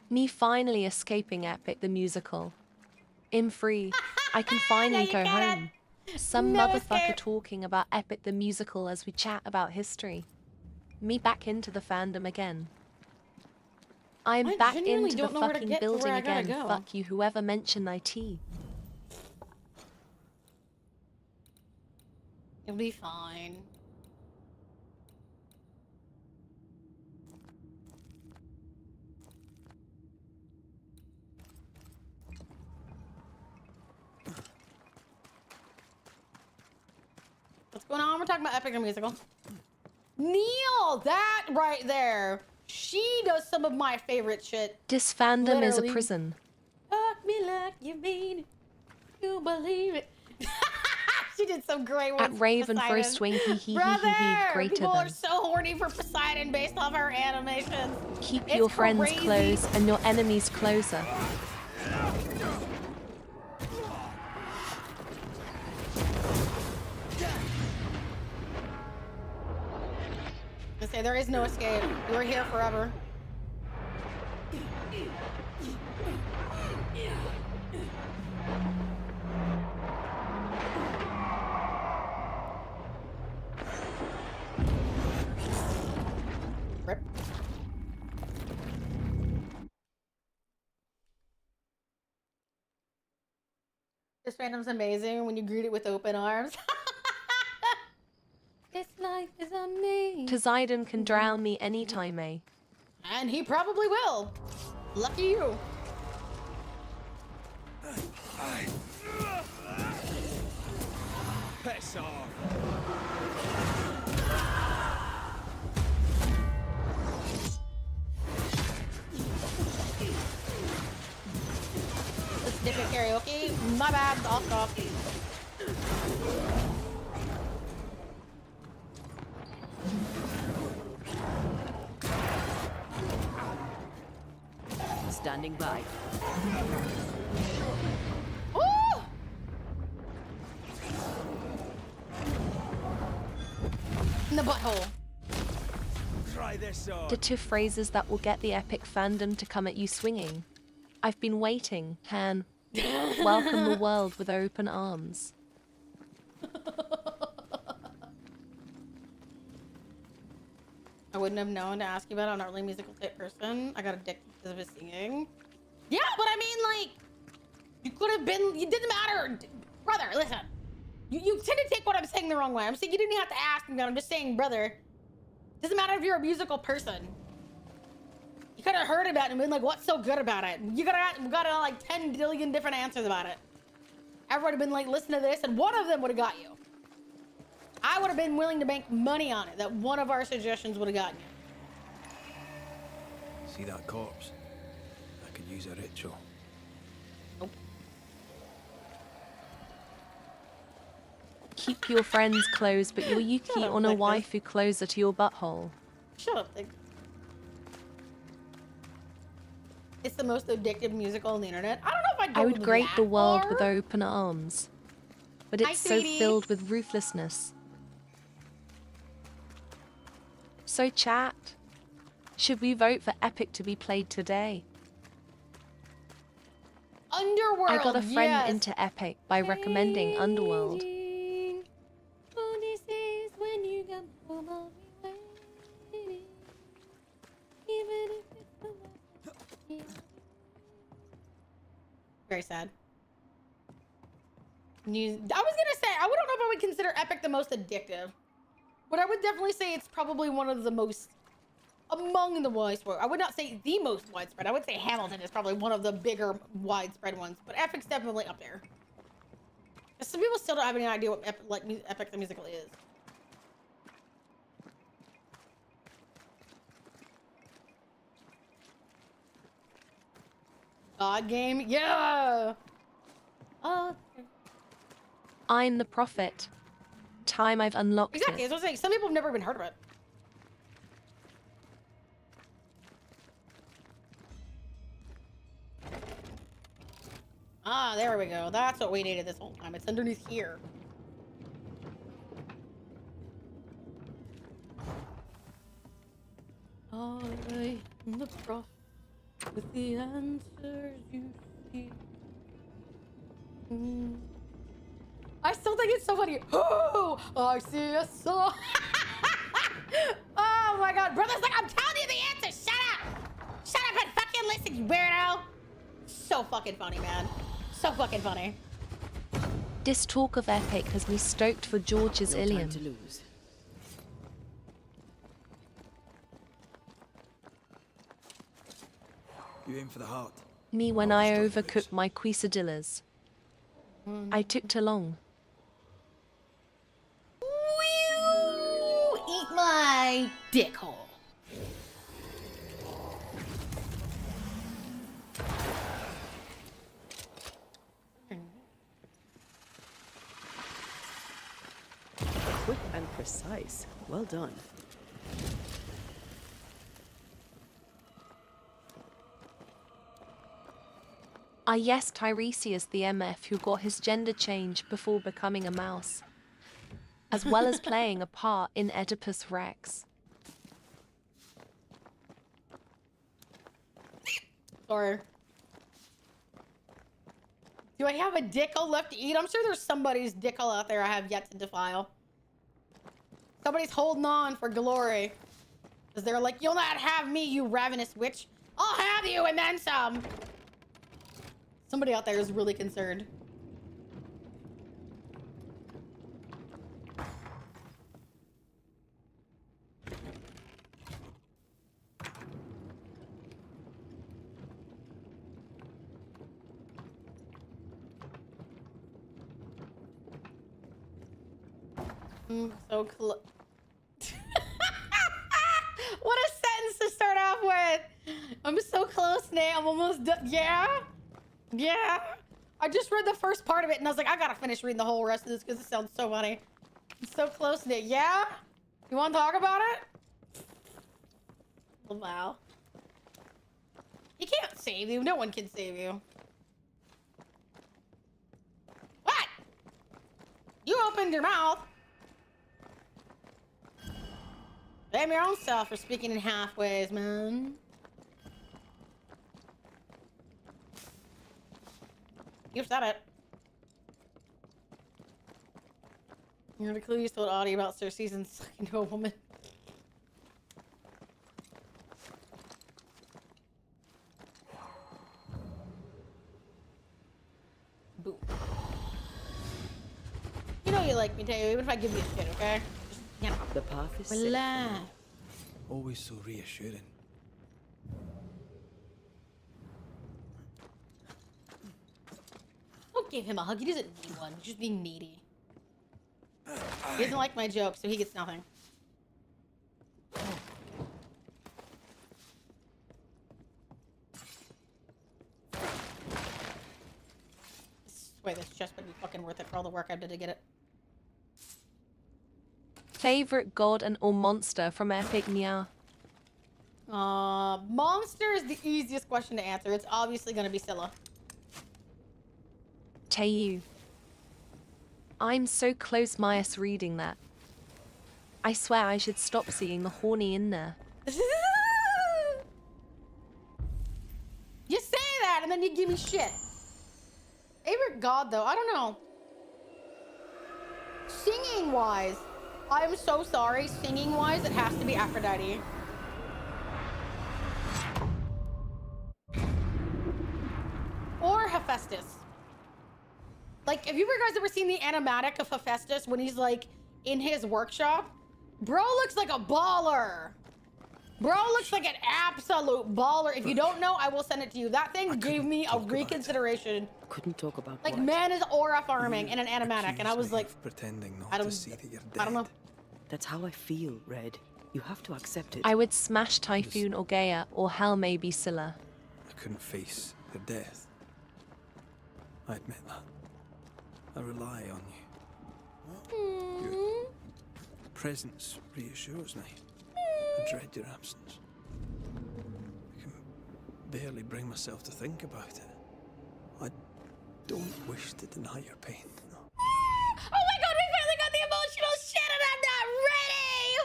Me finally escaping Epic the Musical. I'm free. I can finally go home. Some motherfucker talking about Epic the Musical as we chat about history. Me back into the fandom again. I'm back into the fucking building again. Fuck you, whoever mentioned IT. It'll be fine. What's going on? We're talking about Epic the Musical. Neil, that right there. She does some of my favorite shit. This fandom is a prison. Fuck me like you mean. You believe it. She did some great ones. At Raven for a swing, greater people than. are so horny for Poseidon based off our animations. Keep your friends close and your enemies closer. I say there is no escape. We're here forever. Rip. This fandom's amazing when you greet it with open arms. This life is amazing. Poseidon can drown me anytime, eh? And he probably will. Lucky you. Piss off. Let's dip it karaoke. My bad, off. Standing by. Ooh! In the butthole. Try this on. The two phrases that will get the Epic fandom to come at you swinging. I've been waiting, Han. Welcome the world with open arms. I wouldn't have known to ask you about. I'm not really a musical type person. I got addicted because of his singing. Yeah, but I mean, like, you could have been. It didn't matter, brother. Listen, you tend to take what I'm saying the wrong way. I'm saying you didn't have to ask me that. I'm just saying, brother. Doesn't matter if you're a musical person. You could have heard about it and been like, "What's so good about it?" You got like 10 billion different answers about it. Everyone would have been like, "Listen to this," and one of them would have got you. I would have been willing to make money on it that one of our suggestions would have gotten you. See that corpse? I could use a ritual. Nope. Keep your friends close, but your Yuki on a waifu closer to your butthole. Shut up, thing. It's the most addictive musical on the internet. I don't know if I'd go I would with grate that the world far. with open arms. But it's so sweetie. filled with ruthlessness. So chat, should we vote for Epic to be played today? Underworld, I got a friend yes. into Epic by recommending Underworld. Oh, this is when you come home, I'll be waiting. Even if it's the last time. Very sad. I was gonna say, I don't know if I would consider Epic the most addictive, but I would definitely say it's probably one of the most, among the widespread. I would not say the most widespread. I would say Hamilton is probably one of the bigger widespread ones, but Epic's definitely up there. Some people still don't have any idea what Epic the Musical is. God game, yeah. I'm the Prophet. Time I've unlocked Exactly. it. As I was saying, some people have never even heard of it. Ah, there we go. That's what we needed this whole time. It's underneath here. I am the prophet with the answers you see. I still think it's so funny. Oh, I see a song. Oh my god, brother's like, I'm telling you the answer. Shut up. Shut up and fucking listen, you weirdo. So fucking funny, man. So fucking funny. This talk of Epic has me stoked for George's No Ilium. time to lose. You aim for the heart. Me when I overcooked my quesadillas. I took too long. Eat my dick hole. Quick and precise. Well done. Yes, Tiresias the MF who got his gender change before becoming a mouse, as well as playing a part in Oedipus Rex. Or do I have a dickhole left to eat? I'm sure there's somebody's dickhole out there I have yet to defile. Somebody's holding on for glory. Because they're like, you'll not have me, you ravenous witch. I'll have you and then some. Somebody out there is really concerned. So close. What a sentence to start off with. I'm so close, Nate. I'm almost done. Yeah? Yeah? I just read the first part of it and I was like, I gotta finish reading the whole rest of this because it sounds so funny. I'm so close, Nate. Yeah? You want to talk about it? Wow. He can't save you. No one can save you. What? You opened your mouth. Blame your own self for speaking in halfways, man. You said it. You're the clue you told Audie about Cersei's and sucking to a woman. Boom. You know you like me, Tayo, even if I give you a shit, okay? Just, you know. The path is safe. Relax. Always so reassuring. Don't give him a hug. He doesn't need one. He's just being needy. He doesn't like my joke, so he gets nothing. Wait, this chest would be fucking worth it for all the work I did to get it. Favorite god and or monster from Epic Meow? Monster is the easiest question to answer. It's obviously gonna be Scylla. Tayu. I'm so close Myas reading that. I swear I should stop seeing the horny in there. You say that and then you give me shit. Favorite god though, I don't know. Singing wise, I'm so sorry. Singing wise, it has to be Aphrodite. Or Hephaestus. Like, have you guys ever seen the animatic of Hephaestus when he's like in his workshop? Bro looks like a baller. Bro looks like an absolute baller. If you don't know, I will send it to you. That thing gave me a reconsideration. Couldn't talk about Like, what? man is aura farming in an animatic, and I was like, pretending not I don't, to see that you're dead. I don't know. That's how I feel, Red. You have to accept it. I would smash Typhoon or Gaia, or hell maybe Scylla. I couldn't face your death. I admit that. I rely on you. Your presence reassures me. I dread your absence. I can barely bring myself to think about it. I don't wish to deny your pain. No. Oh my god, we finally got the emotional shit and I'm not ready!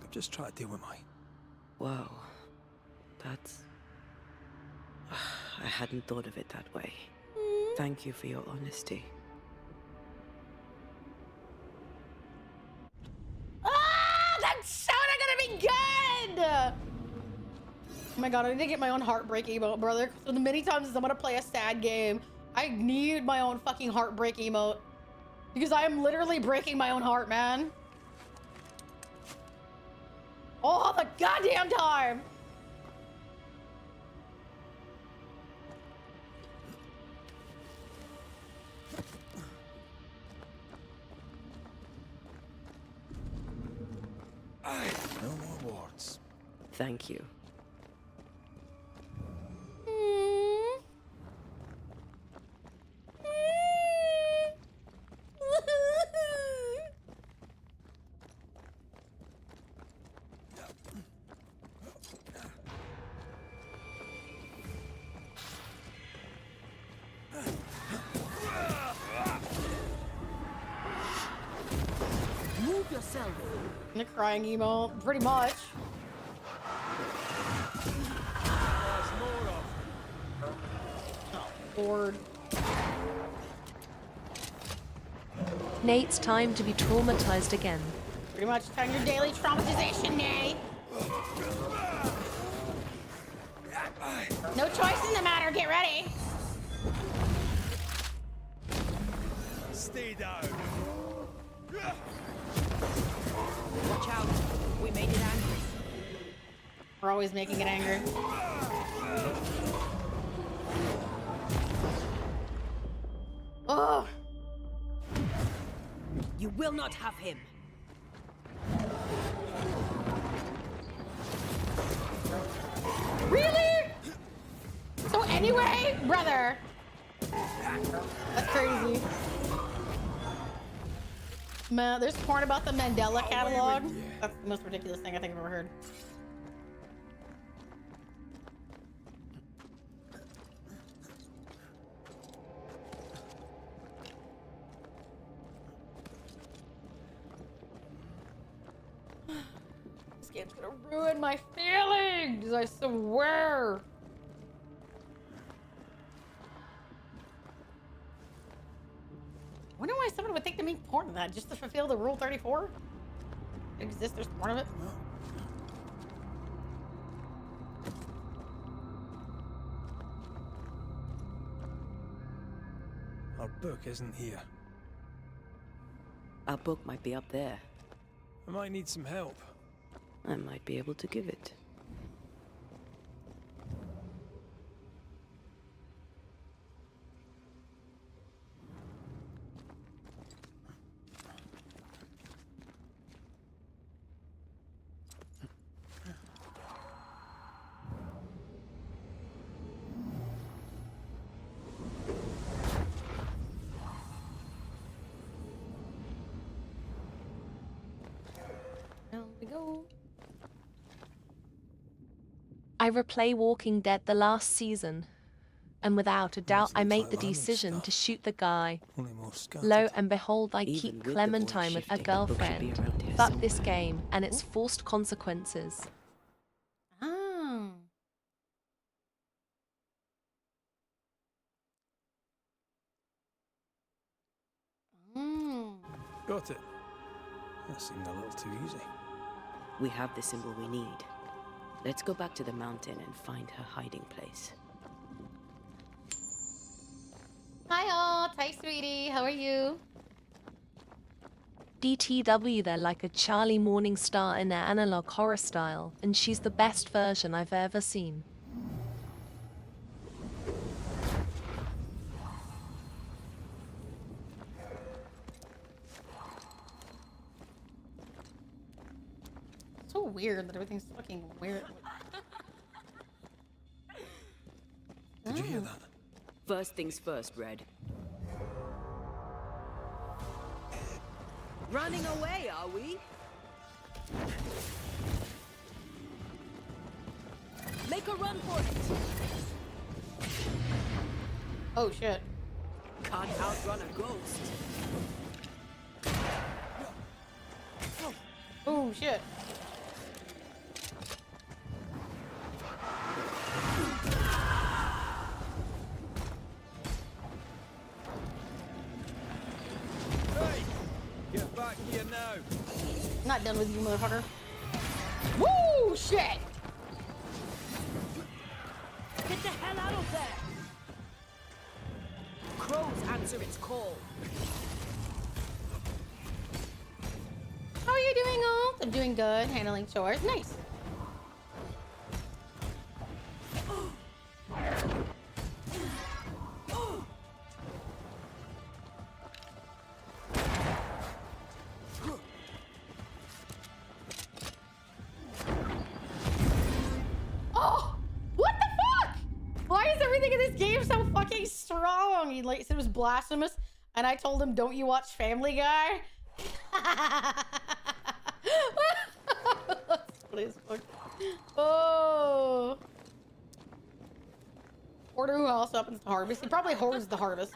I'm just trying to deal with mine. Wow. That's... I hadn't thought of it that way. Thank you for your honesty. Ah, that's so not gonna be good! Oh my god, I need to get my own heartbreak emote, brother. So the many times as I'm gonna play a sad game, I need my own fucking heartbreak emote. Because I am literally breaking my own heart, man. All the goddamn time! No more wards. Thank you. Move yourself. The crying emote, pretty much. Oh, Lord. Nate's time to be traumatized again. Pretty much time your daily traumatization, Nate. No choice in the matter, get ready. Stay down. Watch out. We made it angry. We're always making it angry. Oh. You will not have him. Really? So anyway, brother. That's crazy. Man, there's porn about the Mandela catalog. That's the most ridiculous thing I think I've ever heard. This game's gonna ruin my feelings, I swear. I wonder why someone would think to make porn of that, just to fulfill the Rule 34? It exists, there's porn of it. Our book isn't here. Our book might be up there. I might need some help. I might be able to give it. There we go. I replay Walking Dead the last season. And without a doubt, I looks made like the lambing decision stuff. to shoot the guy. Only more scattered. Lo and behold, I Even keep with the Clementine voice with a shifting, the book should be girlfriend. around here Fuck this somewhere. game and its forced consequences. Oh. Mm. Got it. That seemed a little too easy. We have the symbol we need. Let's go back to the mountain and find her hiding place. Hi all, hi sweetie, how are you? DTW, they're like a Charlie Morningstar in their analog horror style, and she's the best version I've ever seen. So weird that everything's fucking weird. Did you hear that? First things first, Red. Running away, are we? Make a run for it! Oh shit. Can't outrun a ghost. Oh shit. Get back here now. Not done with you, motherfucker. Woo! Shit! Get the hell out of there! Crows answer its call. How are you doing, all? I'm doing good, handling chores. Nice. Oh! What the fuck? Why is everything in this game so fucking strong? He like said it was blasphemous, and I told him, "Don't you watch Family Guy?" That's funny as fuck. Oh. Order who else opens the harvest. He probably hoards the harvest.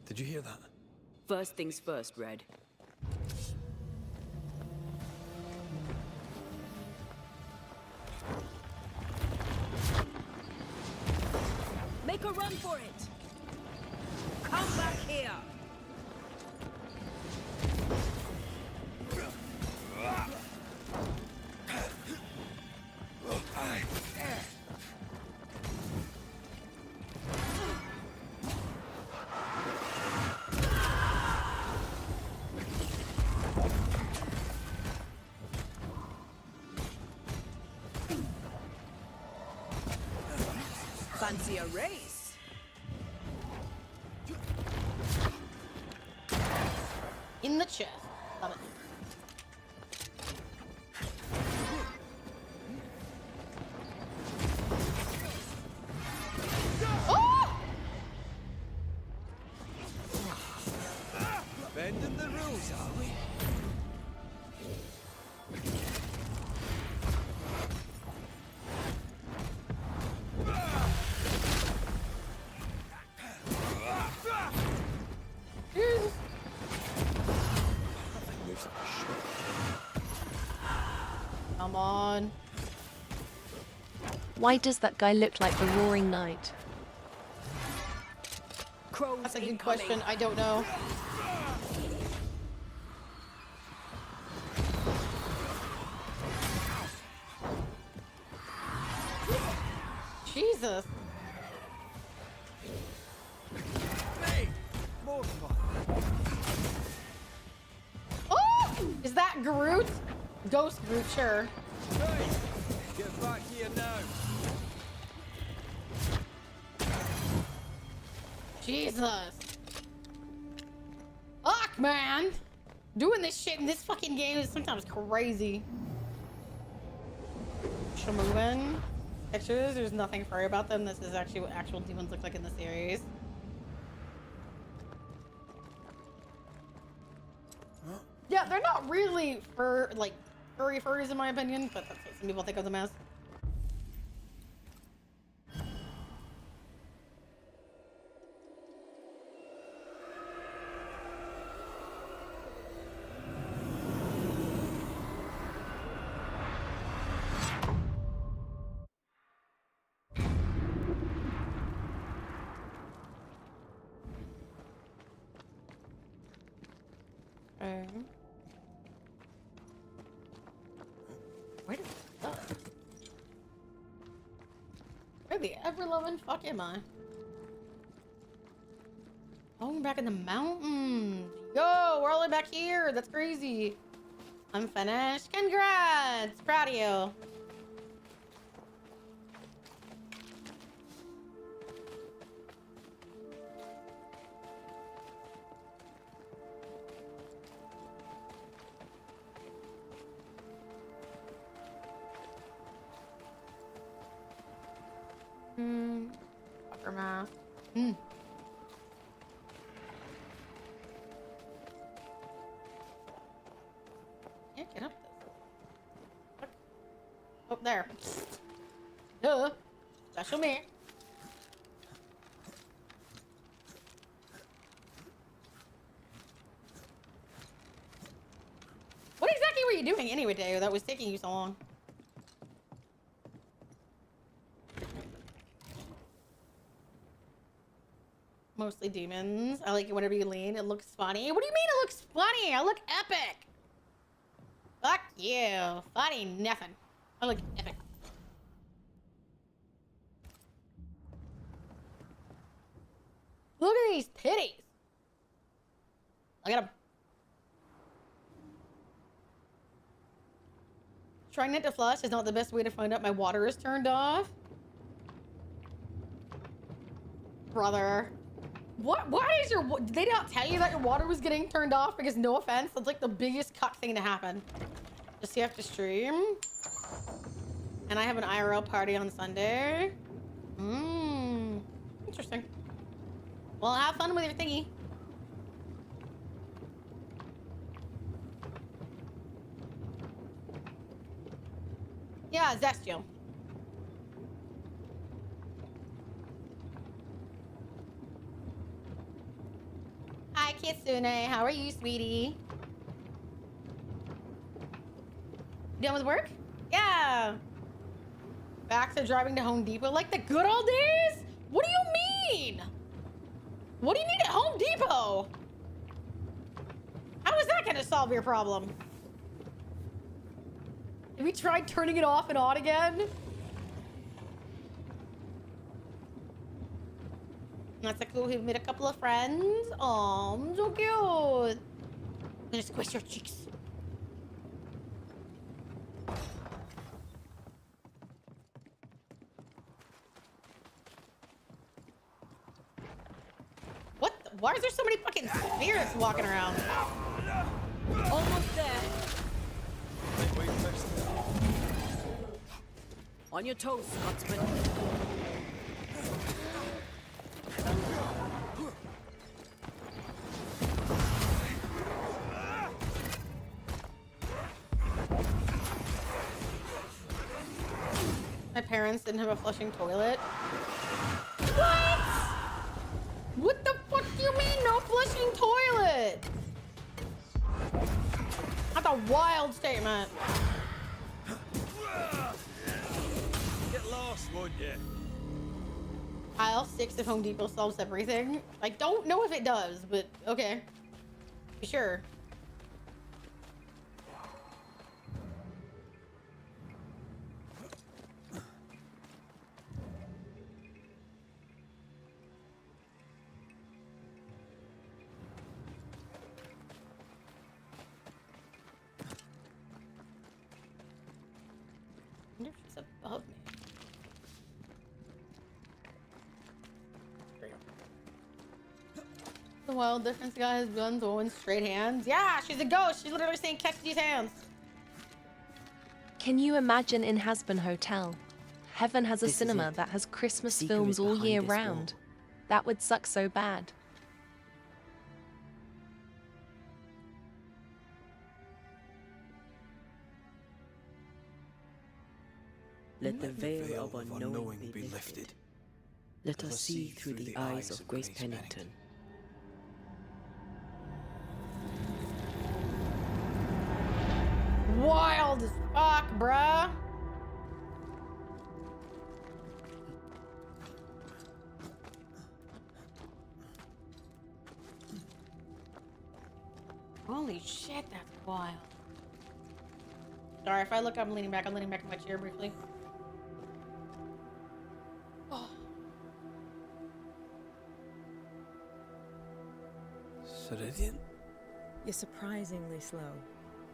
Did you hear that? First things first, Red. Make a run for it! Come back here! Fancy a race? In the chest. Love it. Oh! Bending the rules, are we? Come on. Why does that guy look like the Roaring Knight? That's a good question. I don't know. Jesus. Hey, more fun. Oh! Is that Groot? Ghost Groot, sure. Hey, get back here now. Jesus. Fuck, man. Doing this shit in this fucking game is sometimes crazy. Shamuin. Pictures, there's nothing furry about them. This is actually what actual demons look like in the series. Yeah, they're not really furry furries in my opinion, but that's what some people think of them as. Okay. Where did it go? Where the ever-loving fuck am I? Oh, I'm back in the mountains. Yo, we're all the way back here. That's crazy. I'm finished. Congrats! Proud of you. Fucker mask. Yeah, get up this. Oh, there. Duh. Special me. What exactly were you doing anyway, Dave, that was taking you so long? Mostly demons. I like it whenever you lean. It looks funny. What do you mean it looks funny? I look epic. Fuck you. Funny nothing. I look epic. Look at these titties. Look at them. Trying not to flush is not the best way to find out my water is turned off. Brother. What? Why is your... Did they not tell you that your water was getting turned off? Because no offense, that's like the biggest cuck thing to happen. Just you have to stream. And I have an IRL party on Sunday. Interesting. Well, have fun with your thingy. Yeah, Zestio. Hi, Kitsune. How are you, sweetie? You done with work? Yeah. Back to driving to Home Depot like the good old days? What do you mean? What do you need at Home Depot? How is that gonna solve your problem? Have we tried turning it off and on again? That's a cool. We've made a couple of friends. Oh, so cute. I'm gonna squish your cheeks. What? Why is there so many fucking spirits walking around? Almost there. On your toes, Scotsman. My parents didn't have a flushing toilet. What? What the fuck do you mean no flushing toilet? That's a wild statement. Get lost, won't you? Aisle 6 of Home Depot solves everything. I don't know if it does, but okay. Sure. I wonder if she's above me. The wild difference guy has guns, Owen's straight hands. Yeah, she's a ghost. She's literally saying catch these hands. Can you imagine in Hasbin Hotel? Heaven has a This is cinema it. that has Christmas Seeker films is all behind year this round. wall. That would suck so bad. Let the veil of unknowing be lifted. Let us see through the eyes of Grace Pennington. Wild as fuck, bruh. Holy shit, that's wild. Sorry, if I look, I'm leaning back. I'm leaning back in my chair briefly. Oh. Ceridian? You're surprisingly slow,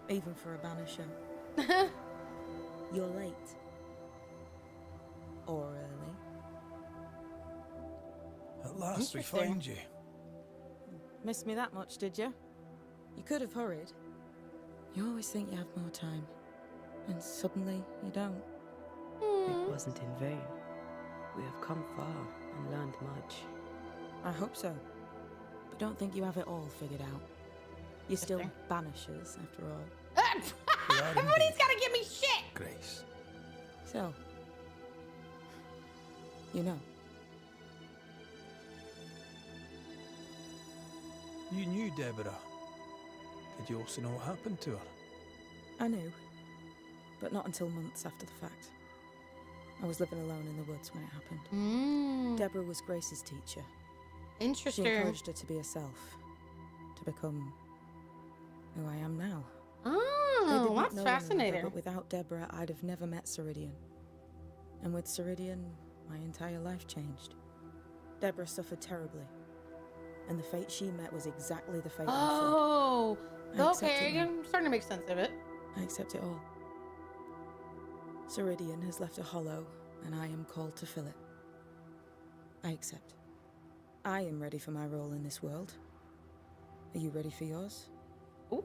even for a banisher. You're late. Or early. At last we find you. Missed me that much, did you? You could have hurried. You always think you have more time, and suddenly you don't. It wasn't in vain. We have come far and learned much. I hope so. But don't think you have it all figured out. You're still banishers, after all. Everybody's gotta give me shit! Grace. So, you know. You knew Deborah. Did you also know what happened to her? I knew, but not until months after the fact. I was living alone in the woods when it happened. Deborah was Grace's teacher. Interesting. She encouraged her to be herself, to become who I am now. Oh, that's fascinating. But without Deborah, I'd have never met Ceridian. And with Ceridian, my entire life changed. Deborah suffered terribly. And the fate she met was exactly the fate I fled. Okay, I'm starting to make sense of it. I accept it all. Ceridian has left a hollow, and I am called to fill it. I accept. I am ready for my role in this world. Are you ready for yours? Ooh.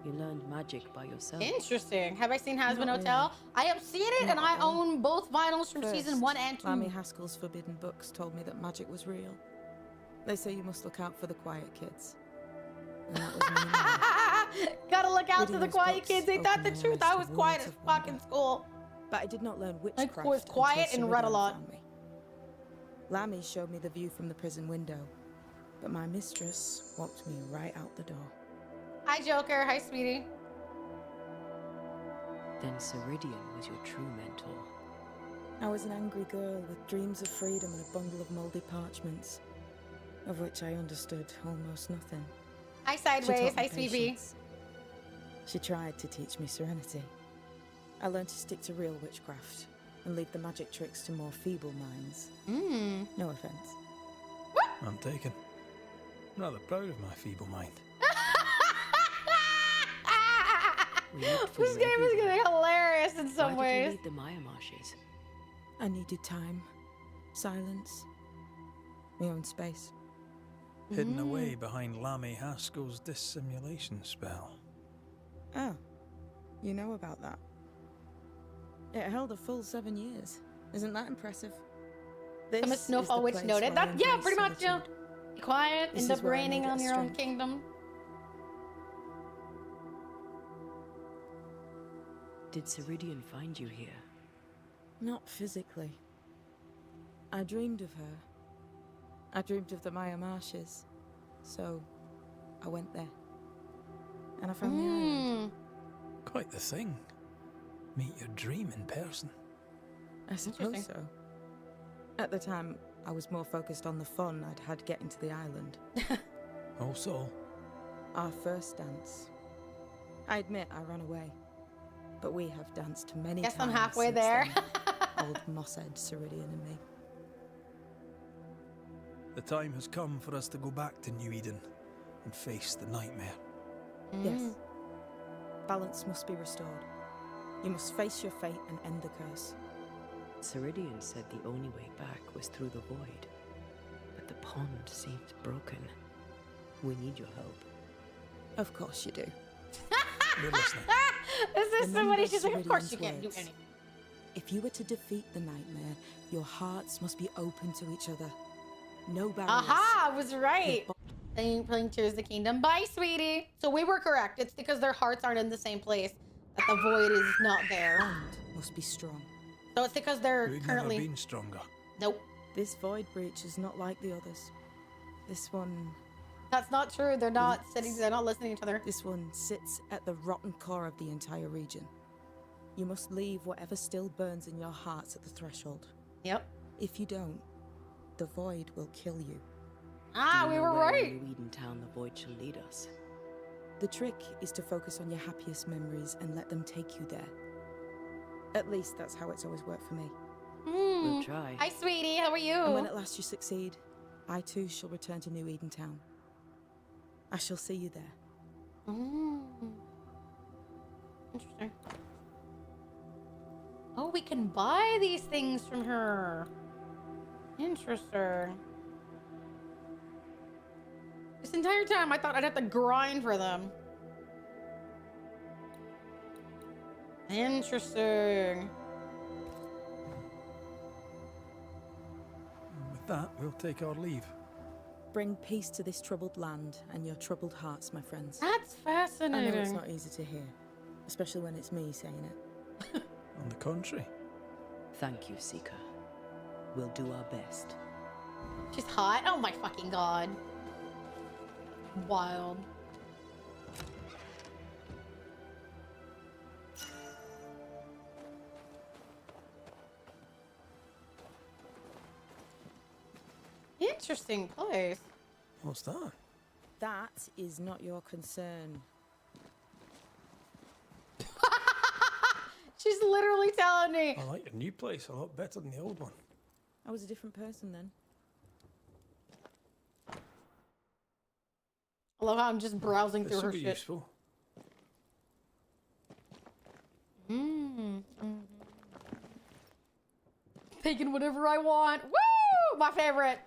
You learned magic by yourself. Interesting. Have I seen Hazbin Hotel? I have seen it, and I own both vinyls from season 1 and 2. Lammy Haskell's forbidden books told me that magic was real. They say you must look out for the quiet kids. And that was me. Gotta look out for the quiet kids. Ain't that the truth? I was quiet as fuck in school. But I did not learn witchcraft. I was quiet and read a lot. Lammy showed me the view from the prison window, but my mistress walked me right out the door. Hi, Joker. Hi, sweetie. Then Ceridian was your true mentor. I was an angry girl with dreams of freedom and a bundle of mouldy parchments, of which I understood almost nothing. Hi, Sideways. Hi, sweetie. She tried to teach me serenity. I learned to stick to real witchcraft and leave the magic tricks to more feeble minds. No offense. I'm taken. I'm rather proud of my feeble mind. This game is getting hilarious in some Why ways. did you leave the Maya Marshes? I needed time, silence, my own space. Hidden away behind Lammy Haskell's dissimulation spell. Oh, you know about that? It held a full 7 years. Isn't that impressive? I'm a snowfall witch noted. That, yeah, pretty much, you know, be quiet, end up reigning on your own kingdom. Did Ceridian find you here? Not physically. I dreamed of her. I dreamed of the Maya Marshes. So, I went there. And I found the island. Quite the thing. Meet your dream in person. I suppose so. At the time, I was more focused on the fun I'd had getting to the island. Also? Our first dance. I admit I ran away. But we have danced many times. Guess I'm halfway since there. then. Old Mosshead, Ceridian, and me. The time has come for us to go back to New Eden and face the nightmare. Yes. Balance must be restored. You must face your fate and end the curse. Ceridian said the only way back was through the void. But the pond seems broken. We need your help. Of course you do. You're listening. Is this somebody? She's like, of course you can't do anything. If you were to defeat the nightmare, your hearts must be open to each other. No barriers. Aha! I was right. Playing Tears of the Kingdom. Bye, sweetie. So we were correct. It's because their hearts aren't in the same place that the void is not there. Bond must be strong. So it's because they're We've currently never been stronger. Nope. This void breach is not like the others. This one. That's not true. They're not sitting. They're not listening to each other. This one sits at the rotten core of the entire region. You must leave whatever still burns in your hearts at the threshold. Yep. If you don't, the void will kill you. Ah, we were right. In Edentown the void shall lead us. The trick is to focus on your happiest memories and let them take you there. At least that's how it's always worked for me. We'll try. Hi, sweetie. How are you? And when at last you succeed, I too shall return to New Edentown. I shall see you there. Interesting. Oh, we can buy these things from her. Interesting. This entire time, I thought I'd have to grind for them. Interesting. With that, we'll take our leave. Bring peace to this troubled land and your troubled hearts, my friends. That's fascinating. I know it's not easy to hear, especially when it's me saying it. On the contrary. Thank you, Seeker. We'll do our best. She's hot. Oh my fucking god. Wild. Interesting place. What's that? That is not your concern. She's literally telling me. I like your new place a lot better than the old one. I was a different person then. I love how I'm just browsing This through her will be shit. useful. Taking whatever I want. Woo! My favorite.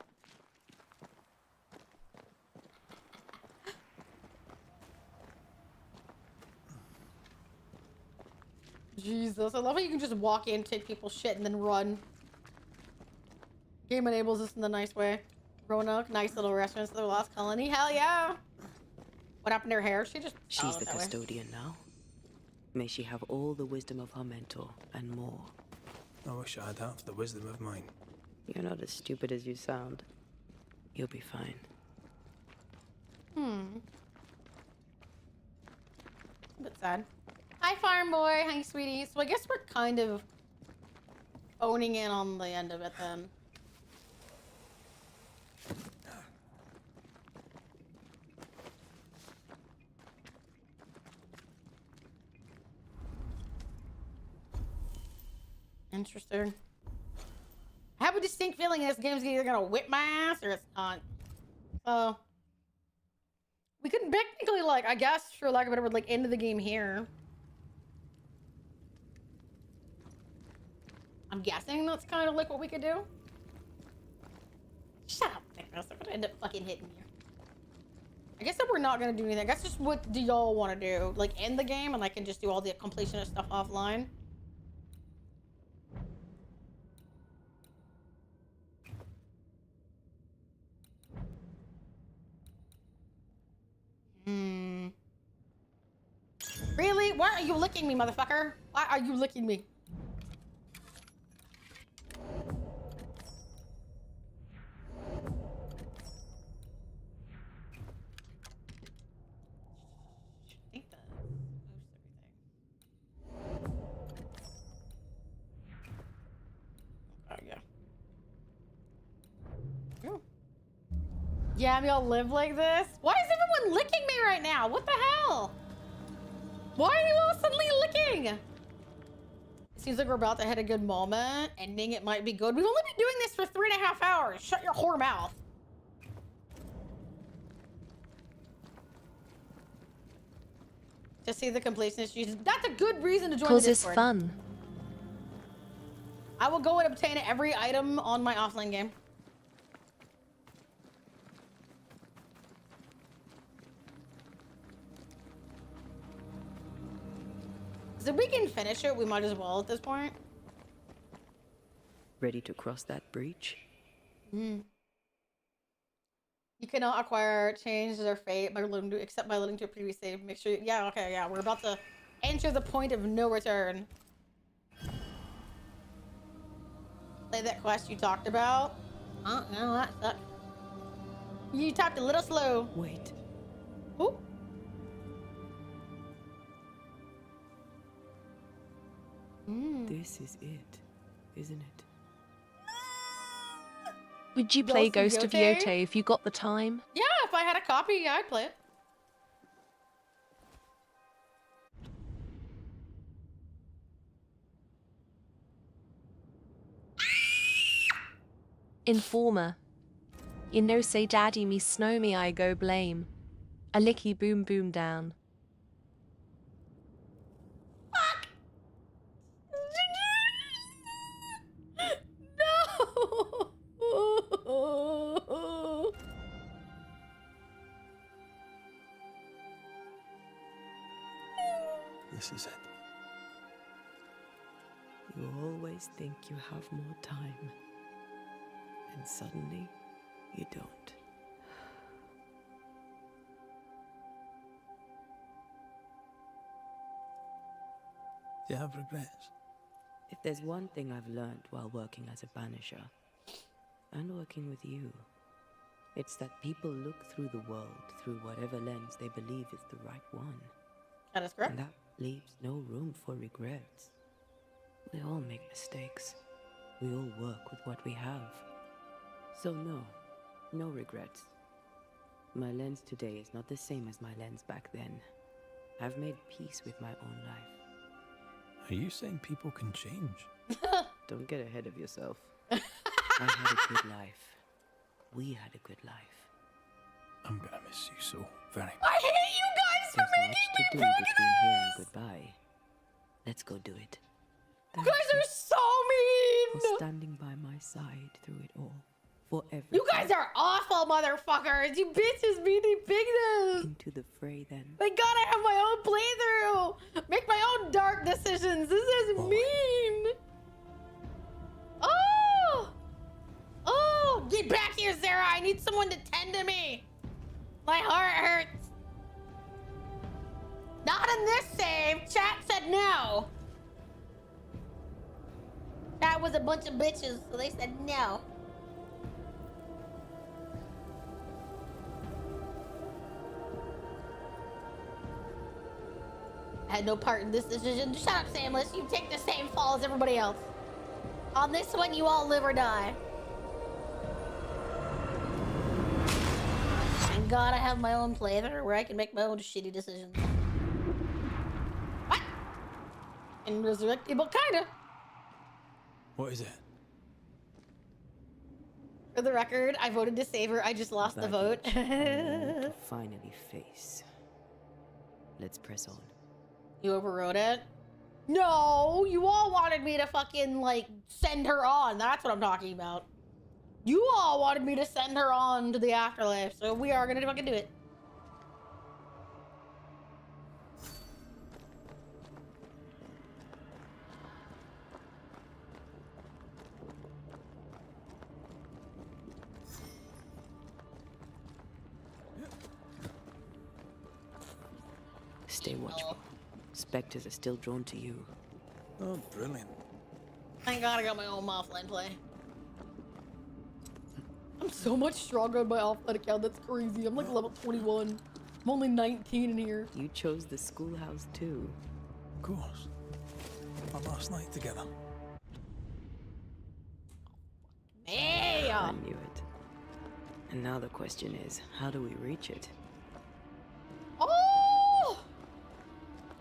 Jesus, I love how you can just walk in, take people's shit, and then run. Game enables this in the nice way. Roanoke, nice little restaurants, the Lost Colony. Hell yeah! What happened to her hair? She just. She's the that way. custodian now. May she have all the wisdom of her mentor and more. I wish I had half the wisdom of mine. You're not as stupid as you sound. You'll be fine. A bit sad. Hi, farm boy. Hi, sweetie. So I guess we're kind of owning in on the end of it then. Interesting. I have a distinct feeling this game's either gonna whip my ass or it's not. So we could technically, like, I guess, for lack of a better word, like, end the game here. I'm guessing that's kind of like what we could do. Shut up, Nicholas. I'm gonna end up fucking hitting you. I guess that we're not gonna do anything. I guess just what do y'all want to do? Like, end the game and I can just do all the completion of stuff offline. Really? Why are you licking me, motherfucker? Why are you licking me? I think that moves everything. Oh, yeah. Oh. Yeah, we all live like this? Why is everyone licking me right now? What the hell? Why are you all suddenly licking? It seems like we're about to hit a good moment. Ending it might be good. We've only been doing this for 3.5 hours. Shut your whore mouth. To see the completionist issues. That's a good reason to join the Cause it's Discord. fun. I will go and obtain every item on my offline game. So if we can finish it, we might as well at this point. Ready to cross that breach? You cannot acquire change their fate by letting except by letting to a previous save. Make sure. Yeah, okay, yeah. We're about to enter the point of no return. Play that quest you talked about. Oh no, that sucked. You tapped a little slow. Wait. Ooh. This is it, isn't it? Would you play Ghost Ghost of of Yote? Yote if you got the time? Yeah, if I had a copy, yeah, I'd play it. Informer. You know say daddy me snow me I go blame. A licky boom boom down. No! This is it. You always think you have more time, and suddenly you don't. Do you have regrets? If there's one thing I've learned while working as a banisher, and working with you, it's that people look through the world through whatever lens they believe is the right one. That is correct. And that leaves no room for regrets. We all make mistakes. We all work with what we have. So no regrets. My lens today is not the same as my lens back then. I've made peace with my own life. Are you saying people can change? Don't get ahead of yourself. I had a good life. We had a good life. I'm gonna miss you so very much. I hate you guys for There's making much me to do pick between here and this! goodbye. Let's go do it. You guys are so mean! For standing by my side through it all. For everything. You guys are awful motherfuckers! You bitches made me pick this! Into the fray then. Thank God I have my own playthrough! Make my own dark decisions! This is mean! Oh! Oh! Get back here, Sarah! I need someone to tend to me! My heart hurts! Not in this save! Chat said no! That was a bunch of bitches, so they said no. I had no part in this decision. Shut up, Samless. You take the same fall as everybody else. On this one, you all live or die. Thank God I have my own playthrough where I can make my own shitty decisions. What? And resurrectable, kinda. What is it? For the record, I voted to save her. I just lost the vote. To finally face. Let's press on. You overrode it? No, you all wanted me to fucking, like, send her on. That's what I'm talking about. You all wanted me to send her on to the afterlife, so we are gonna fucking do it. Stay watchful. Spectres are still drawn to you. Oh, brilliant. Thank God I got my own offline play. I'm so much stronger on my offline account. That's crazy. I'm like level 21. I'm only 19 in here. You chose the schoolhouse too. Of course. Our last night together. Hey! I knew it. And now the question is, how do we reach it? Oh!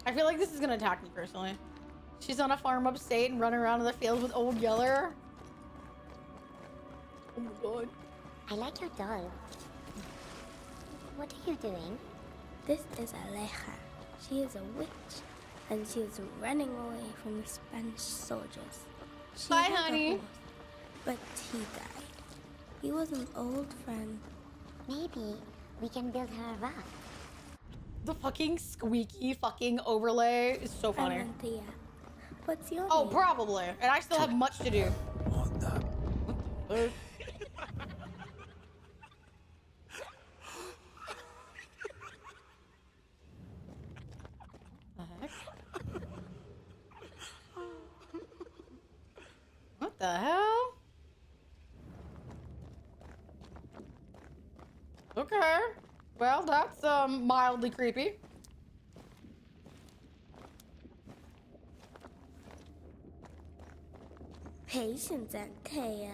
I feel like this is gonna attack me personally. She's on a farm upstate and running around in the field with old Yeller. Oh my God. I like your doll. What are you doing? This is Aleja. She is a witch, and she is running away from the Spanish soldiers. She Bye, had a honey. horse, but he died. He was an old friend. Maybe we can build her a raft. The fucking squeaky fucking overlay is so funny. Amanthea. What's your Oh, name? probably. And I still have much to do. What the? What the hell? Okay. Well, that's mildly creepy. Patience, Anthea.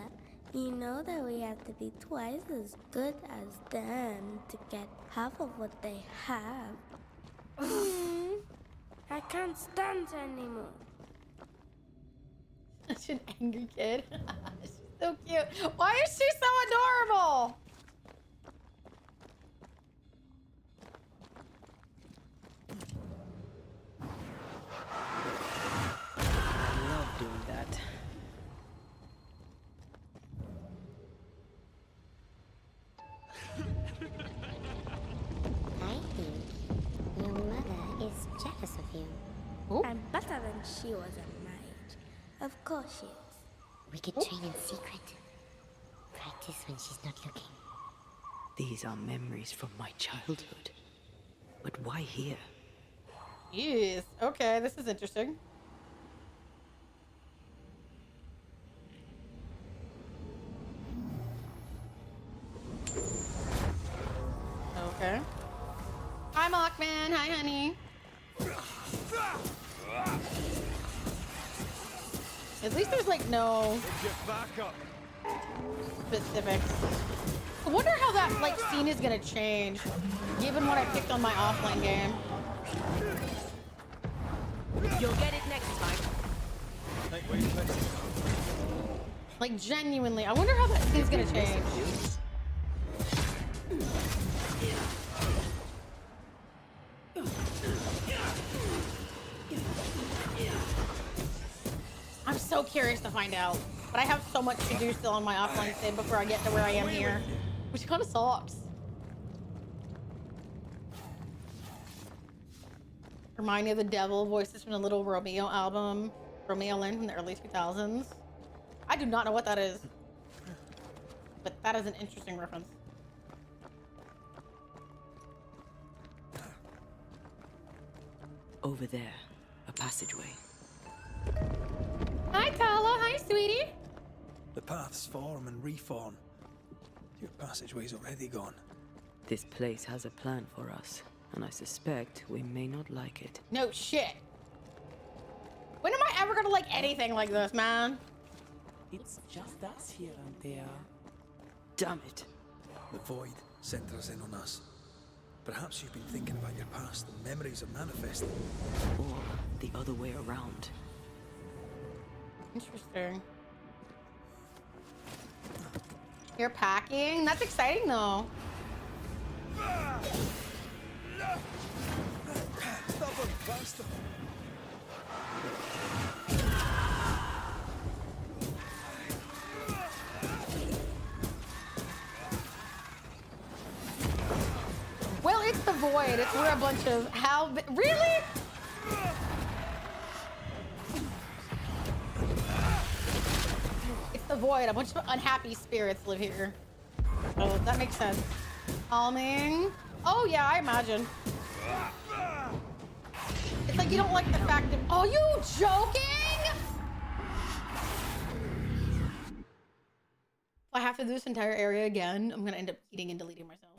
You know that we have to be twice as good as them to get half of what they have. I can't stand her anymore. Such an angry kid. She's so cute. Why is she so adorable? I love doing that. I think your mother is jealous of you. I'm better than she was at my age. Of course she is. We could train in secret. Practice when she's not looking. These are memories from my childhood. But why here? Yes. Okay, this is interesting. Okay. Hi, Mockman. Hi, honey. At least there's like no specifics. I wonder how that like scene is gonna change, given what I picked on my offline game. You'll get it next time. Like genuinely, I wonder how that scene's gonna change. I'm so curious to find out, but I have so much to do still on my offline save before I get to where I am here, which kind of sucks. Remind me of the devil voices from the Little Romeo album, Romeo Lynn from the early 2000s. I do not know what that is, but that is an interesting reference. Over there, a passageway. Hi, Tala. Hi, sweetie. The paths form and reform. Your passageway's already gone. This place has a plan for us, and I suspect we may not like it. No shit. When am I ever gonna like anything like this, man? It's just us here and there. Damn it. The void centers in on us. Perhaps you've been thinking about your past and memories are manifesting. Or the other way around. Interesting. You're packing? That's exciting though. Stubborn bastard! Well, it's the void. It's where a bunch of really? It's the void. A bunch of unhappy spirits live here. Oh, that makes sense. Calming. Oh yeah, I imagine. It's like you don't like the fact that. Oh, you joking? If I have to do this entire area again, I'm gonna end up eating and deleting myself.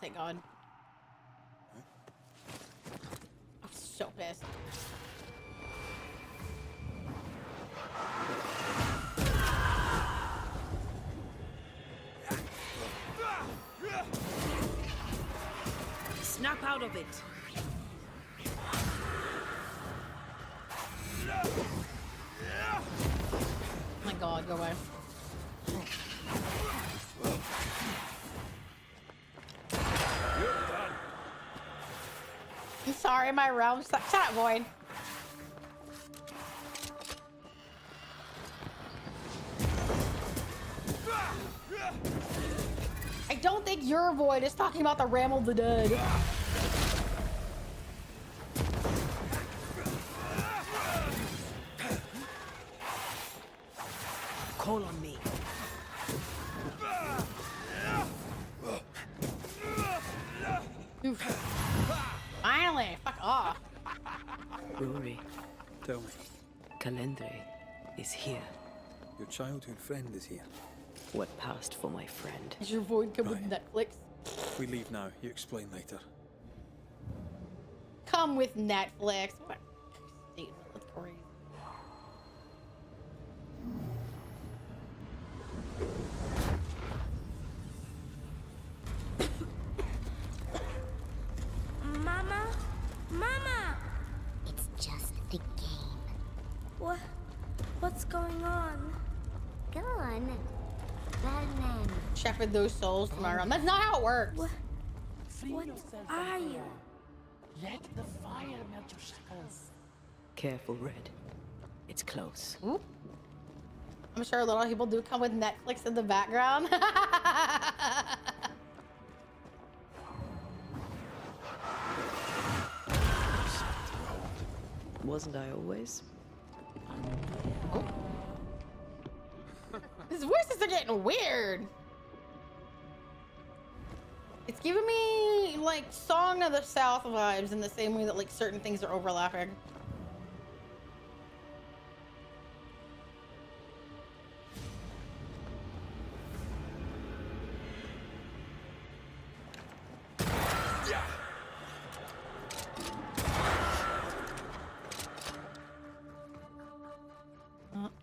Thank God. I'm so pissed. Snap out of it. Oh my God, go away. I'm sorry, my realm sucks. Shut up, Void. I don't think your Void is talking about the Realm of the Dead. Call on me. Finally, fuck off. Rory. Tell me. Calendre is here. Your childhood friend is here. What passed for my friend? Is your Void come with Netflix? We leave now. You explain later. Come with Netflix. What? That's crazy. shepherd those souls to my realm. That's not how it works. What yourself are from you? here. Let the fire melt your shackles. Careful, Red. It's close. Ooh. I'm sure a lot of people do come with Netflix in the background. Wasn't I always? Oh. His voices are getting weird. It's giving me like Song of the South vibes in the same way that like certain things are overlapping.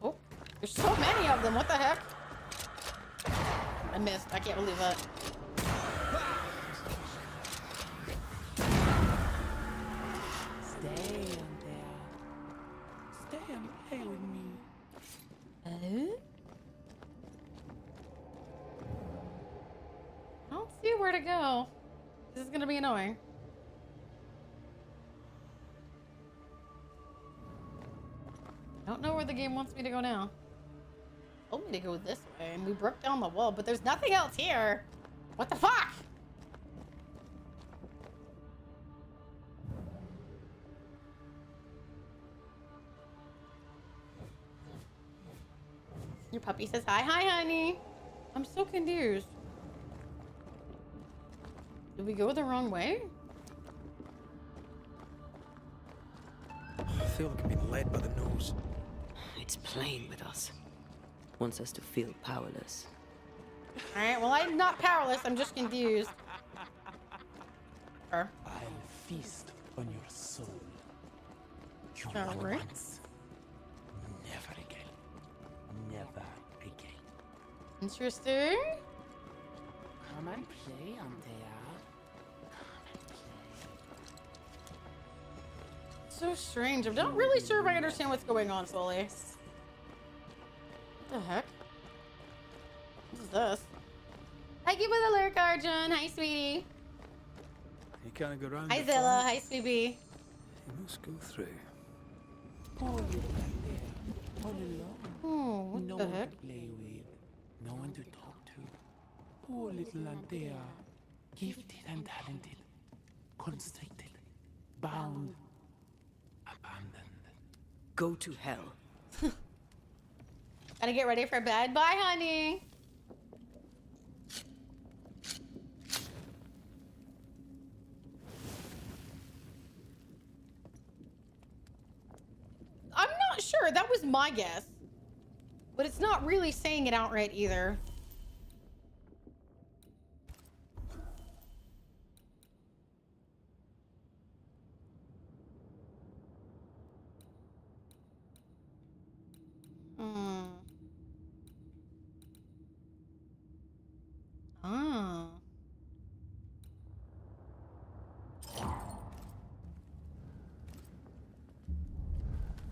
Oh, there's so many of them. What the heck? I missed. I can't believe it. Stay on there. Stay and play with me. I don't see where to go. This is gonna be annoying. I don't know where the game wants me to go now. It told me to go this way, and we broke down the wall, but there's nothing else here. What the fuck? Your puppy says hi. Hi, honey. I'm so confused. Did we go the wrong way? I feel like I'm being led by the nose. It's playing with us. Wants us to feel powerless. Alright, well, I'm not powerless. I'm just confused. I'll feast on your soul. You won Alright. once. Never again. Never again. Interesting. Come and play, Antea. So strange. I'm not really sure if I understand what's going on fully. What the heck? What is this? Thank you for the lurk, Arjun. Hi, sweetie. You can't go round. Hi, the Zilla. fire. Hi, Sweetie. You must go through. Poor little Antea. All alone. Oh, what no the one heck? to play with. No one to talk to. Poor little Antea. Gifted and talented. Constricted. Bound. Abandoned. Go to hell. Gotta get ready for bed. Bye, honey. I'm not sure. That was my guess. But it's not really saying it outright either. Oh.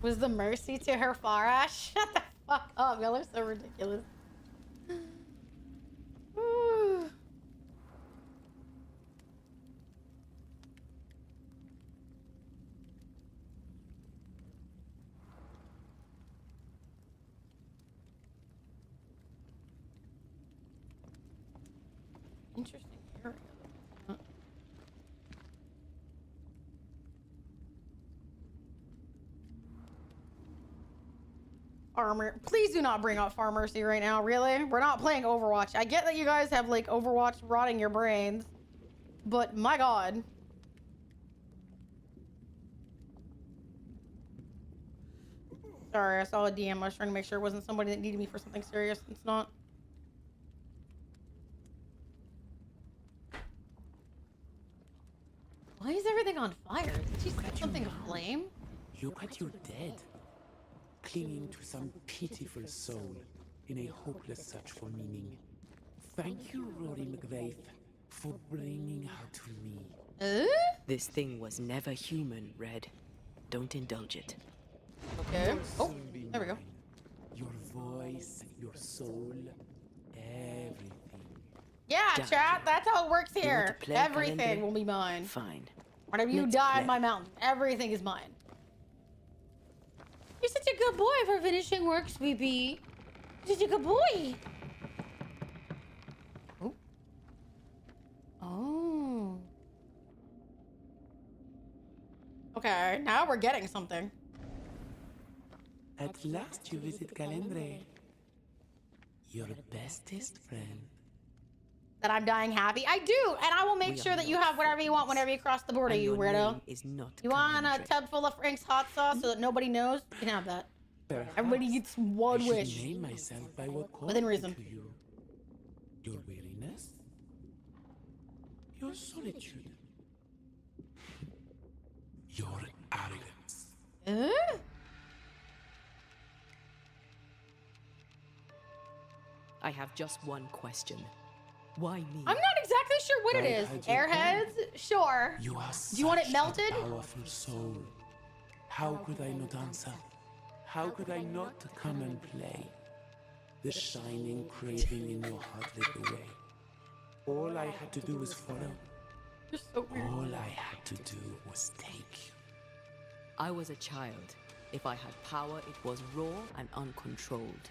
Was the mercy to her Farah? Shut the fuck up. Y'all are so ridiculous. Ooh. Interesting area. Armor. Please do not bring up Far Mercy right now, really? We're not playing Overwatch. I get that you guys have like Overwatch rotting your brains, but my god. Sorry, I saw a DM. I was trying to make sure it wasn't somebody that needed me for something serious. It's not. Why is everything on fire? Did she set something aflame? Look at your dead. Clinging to some pitiful soul in a hopeless search for meaning. Thank you, Rory McVeigh, for bringing her to me. This thing was never human, Red. Don't indulge it. Okay. Oh, there we go. Your voice, your soul, everything. Yeah, Damn chat. That's how it works You want here. to play, Everything Calendry? will be mine. Fine. Whenever you Let's die play. on my mountain, everything is mine. You're such a good boy for finishing work, Sweepy. You're such a good boy. Oh. Oh. Okay, now we're getting something. At last you visit Calendre. Your bestest friend. That I'm dying happy. I do, and I will make sure that you have whatever you want whenever you cross the border, And you your weirdo. name is not You want a Calendre. tub full of Frank's hot sauce so that nobody knows? You can have that. Perhaps Everybody gets one I should wish. name myself by what called Within me reason. to you. Your weariness, your solitude, your arrogance. I have just one question. Why me? I'm not exactly sure what it I is. had your Airheads? Sure. You are Do you want it such melted? a powerful soul. How could I not answer? How could I not come and play? The shining craving in your heart lit away. All I had to do was follow. You're so weird. All I had to do was take you. I was a child. If I had power, it was raw and uncontrolled.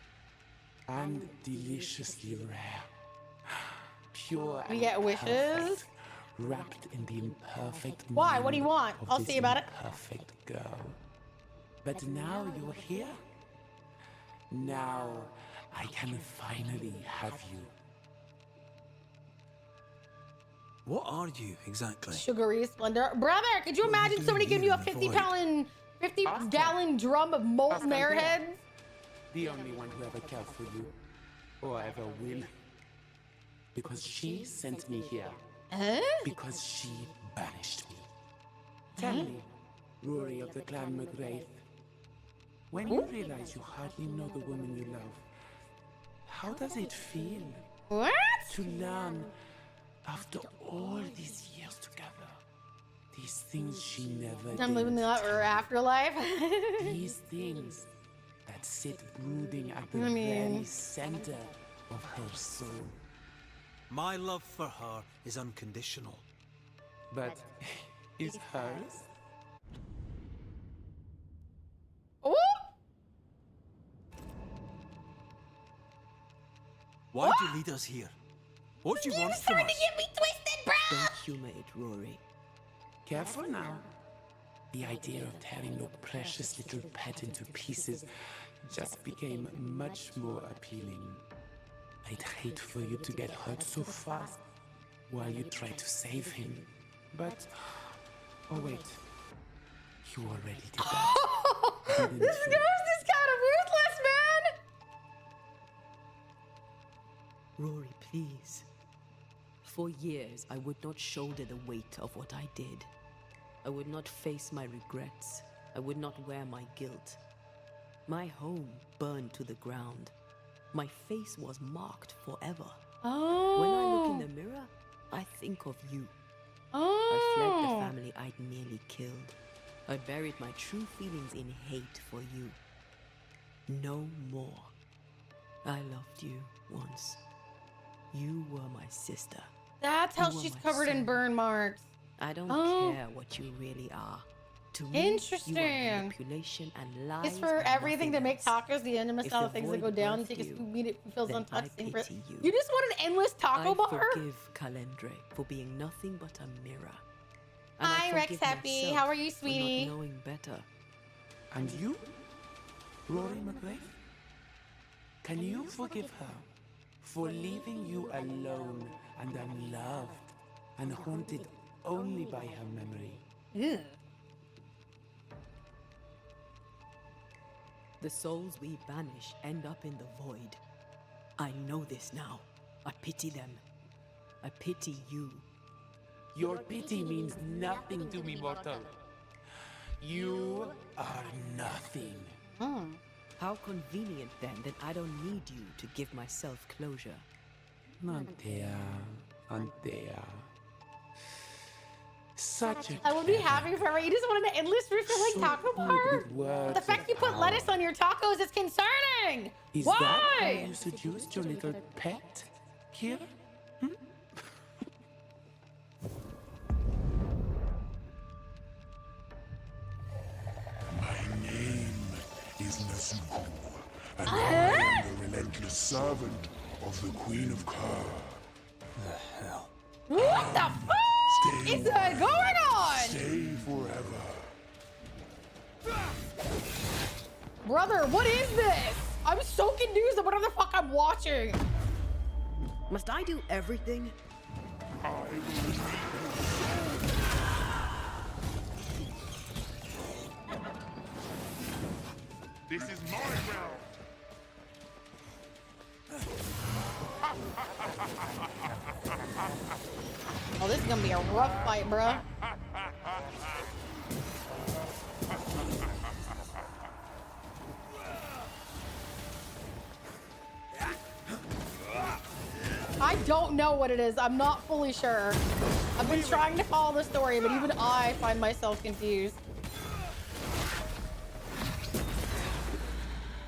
And deliciously rare. Pure We and get wishes? perfect, wrapped in the imperfect Why? What do you mind want? of I'll this see about it. imperfect girl. But now you're here. Now I can finally have you. What are you exactly? Sugary splendor. Brother, could you imagine somebody giving you a 50-gallon drum of molten airheads? The only one who ever cared for you, or ever will. Because she sent me here. Because she banished me. Tell me, Rory of the clan McGrath, when you realize you hardly know the woman you love, how does it feel? What? To learn, after all these years together, these things she never I'm living the afterlife. These things that sit brooding at the I mean- very center of her soul. My love for her is unconditional. But is hers? Oh! Why'd you lead us here? What do you want from us? Get me twisted, bro! Don't humor it, Rory. Careful now. The idea of tearing your precious little pet into pieces just became much more appealing. I'd hate for you to get hurt so fast while you try to save him. But, oh wait, you already did that. didn't This you? ghost is kind of ruthless, man! Rory, please. For years, I would not shoulder the weight of what I did. I would not face my regrets. I would not wear my guilt. My home burned to the ground. My face was marked forever. Oh. When I look in the mirror, I think of you. Oh. I fled the family I'd nearly killed. I buried my true feelings in hate for you. No more. I loved you once. You were my sister. That's how You were she's my covered in soul. burn marks. I don't Oh. care what you really are. To me, you Interesting. are manipulation and lies. It's for and everything to nothing make else. tacos, the endless If style the of things that void go down. birthed Take a you, scoop, eat it, feels then untouched. I Thing for pity you. You just want an endless taco I bar? forgive Calendre for being nothing but a mirror. And Hi, I Rex forgive Happy. myself How are you, for sweetie? not knowing better. And you? Rory McGrath? Can you forgive her for leaving you alone and unloved and haunted only by her memory? Ew. The souls we banish end up in the void. I know this now. I pity them. I pity you. Your pity means nothing to me, mortal. You are nothing. How convenient then that I don't need you to give myself closure. Antea, Antea. Such a I would be happy forever. You just wanted an endless refilling So taco good bar? with words The fact and you put power. lettuce on your tacos is concerning. Is that how Why? you seduced your little pet, Kira? servant of the Queen of Kerr. The hell? What the fuck is going on? Stay forever. Brother, what is this? I'm so confused on what the fuck I'm watching. Must I do everything? I will reap your soul. This is my realm. Oh, this is gonna be a rough fight, bro. I don't know what it is. I'm not fully sure. I've been trying to follow the story, but even I find myself confused.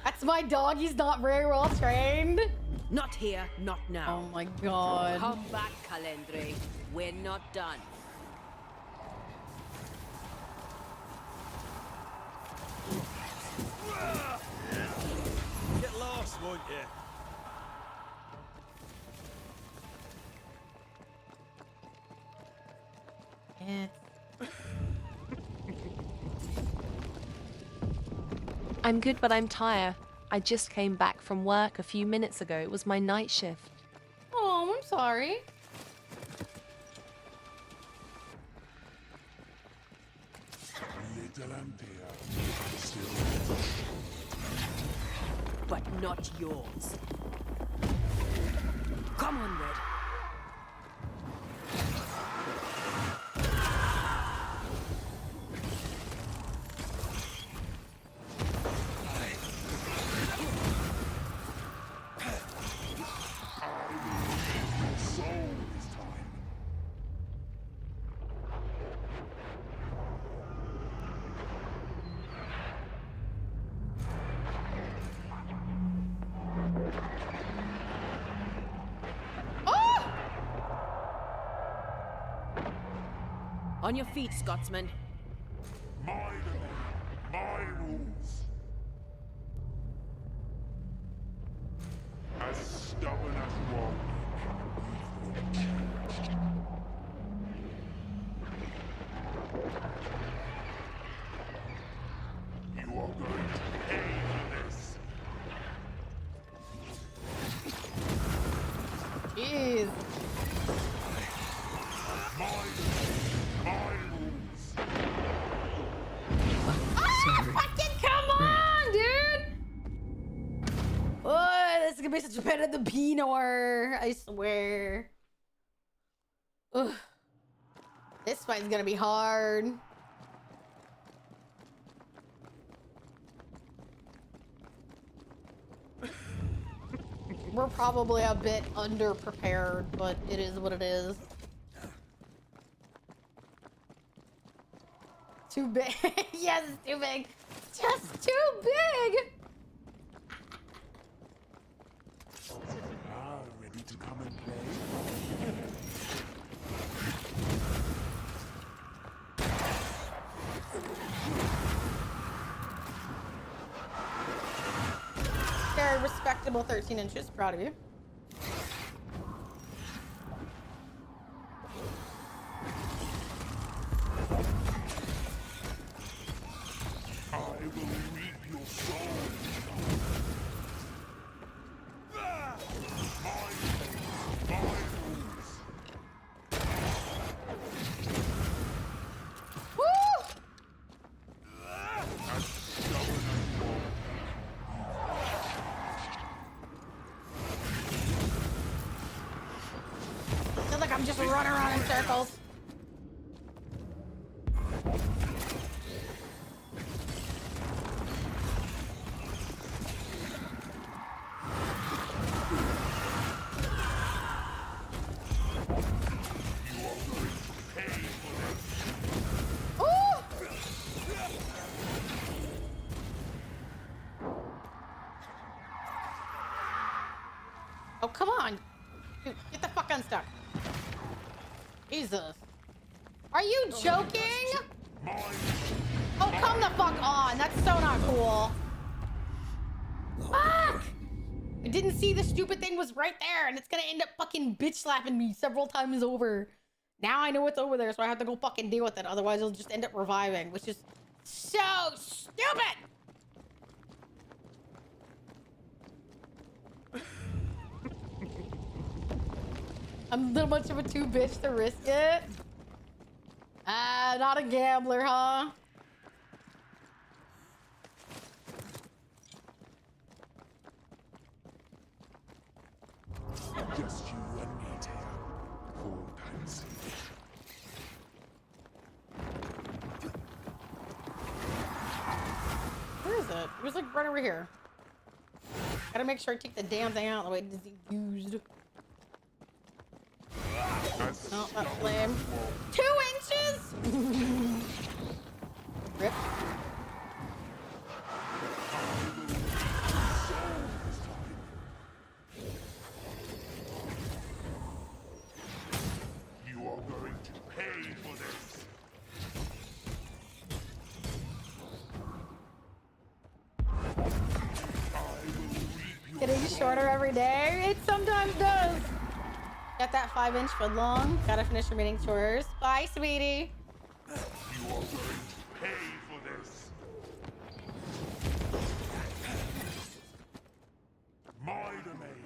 That's my dog. He's not very well trained. Not here, not now. Oh my god. Come back, Calendre. We're not done. Get lost, won't you? I'm good, but I'm tired. I just came back from work a few minutes ago. It was my night shift. Oh, I'm sorry. Little Ampere, still. But not yours. Come on, Red. On your feet, Scotsman. My domain, my rules. As stubborn as you are weak, you are going to pay for this. Jeez. Fucking come on, dude! Oh, this is gonna be such a pain in the beanor. I swear. Ugh. This fight's gonna be hard. We're probably a bit underprepared, but it is what it is. Too big. Yes, it's too big. Just too big. Ready to come and play? Very respectable 13 inches. Proud of you. I will reap your soul. My rules. Woo! As stubborn as you are. I feel like I'm just running around in circles. Oh, come on. Dude, get the fuck unstuck. Jesus. Are you joking? Oh, come the fuck on. That's so not cool. Fuck! I didn't see the stupid thing was right there, and it's gonna end up fucking bitch slapping me several times over. Now I know it's over there, so I have to go fucking deal with it. Otherwise, it'll just end up reviving, which is so stupid. I'm a little much of a bitch to risk it. Not a gambler, huh? Just you and me, Taya. For time's sake. Where is it? It was like right over here. Gotta make sure I take the damn thing out of the way it doesn't get used. No, that's lame. 2 inches? Rip. You are going to pay for this. Getting shorter every day? It sometimes does. Got that 5-inch foot long. Gotta finish remaining chores. Bye, sweetie. You are going to pay for this. My domain,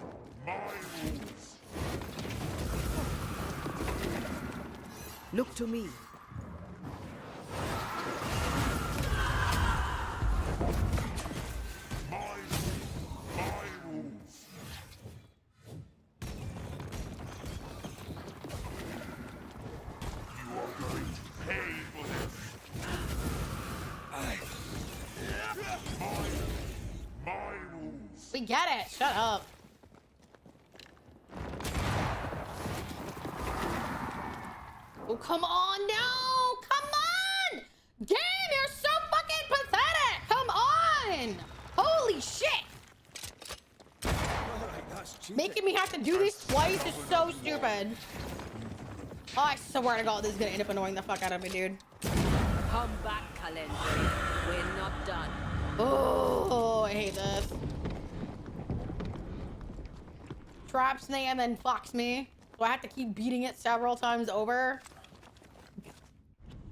my rules. Look to me. We get it. Shut up. Oh, come on. No. Come on. Game, you're so fucking pathetic. Come on. Holy shit. Making me have to do this twice is so stupid. Oh, I swear to God, this is going to end up annoying the fuck out of me, dude. Come back, Calendar. We're not done. Oh, I hate this. Traps me and then fucks me. So I have to keep beating it several times over.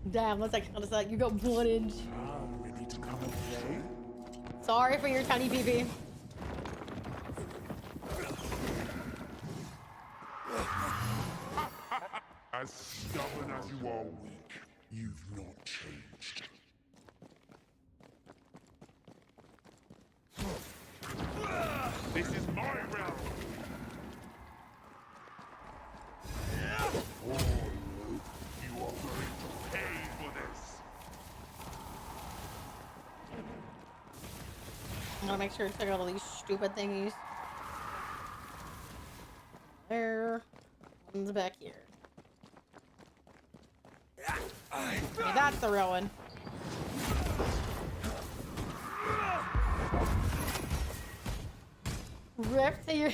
Damn, that's like you got 1 inch. Ready to come and play? Sorry for your tiny pee-pee. As stubborn as you are weak, you've not changed. This is my realm. Oh, you are going to pay for this. I'm gonna make sure to check out all these stupid thingies. There. One's back here. Okay, that's the real one. Rip to your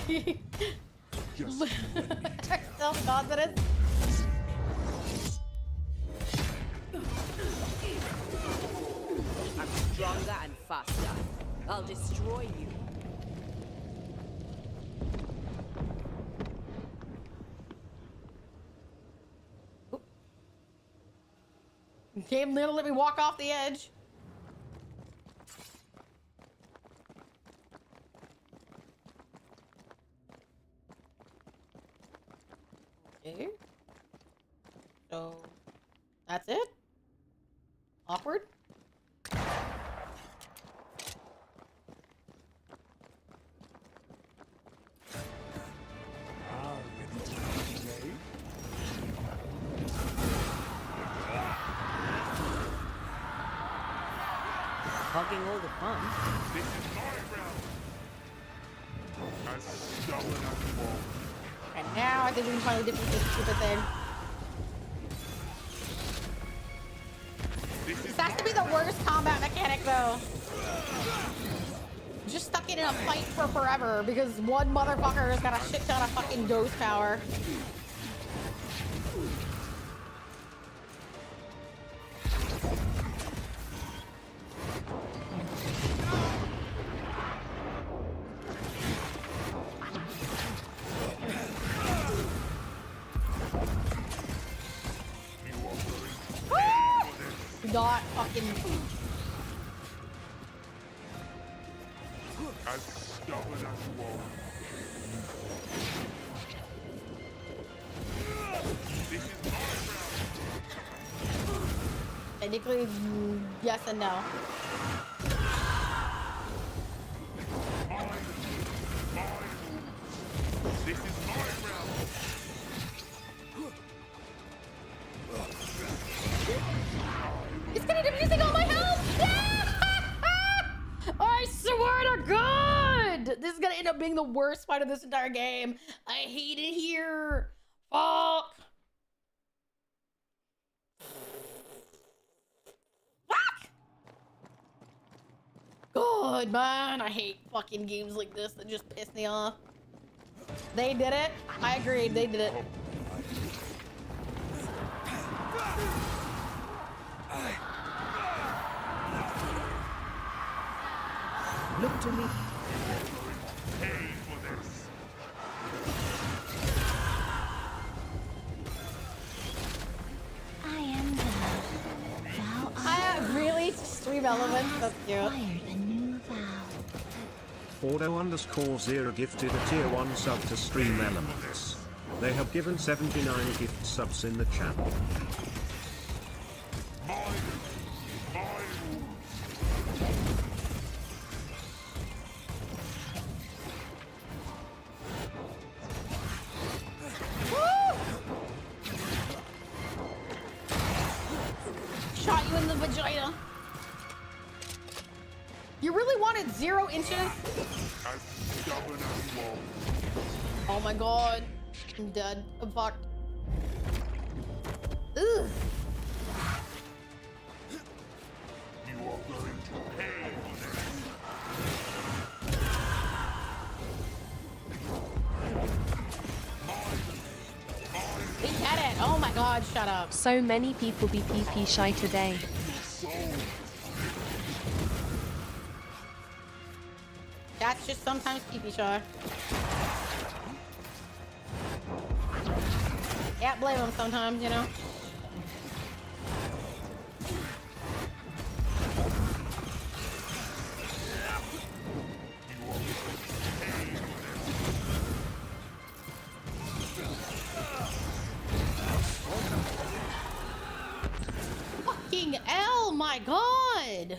self-confidence. I'm stronger and faster. I'll destroy you. Game little, let me walk off the edge. Okay. So, that's it? Awkward? Hogging all the fun. This is my realm. As stubborn as you are. And now I think we can finally defeat this stupid thing. This has to be the worst combat mechanic, though. Just stuck in a fight for forever because one motherfucker has got a shit ton of fucking ghost power. not fucking. As stubborn as you are. This is my round. Technically, yes and no. This is my round. It's gonna be using all my health! I swear to God! This is gonna end up being the worst fight of this entire game. I hate it here. Fuck. Fuck! God, man. I hate fucking games like this that just piss me off. They did it. I agreed. They did it. Look to me. Pay for this. I am thou. I have really stream elements. That's cute. Acquired a new vow. Ordo_0 gifted a tier 1 sub to Stream Elements. They have given 79 gift subs in the channel. Shot you in the vagina. You really wanted 0 inches? As stubborn as you are. Oh my God. I'm dead. I'm fucked. Ugh. You are going to pay for this. We get it. Oh my God, shut up. So many people be PP shy today. That's just sometimes pee-pee shy. Yeah, blame them sometimes, you know? Fucking L, my God!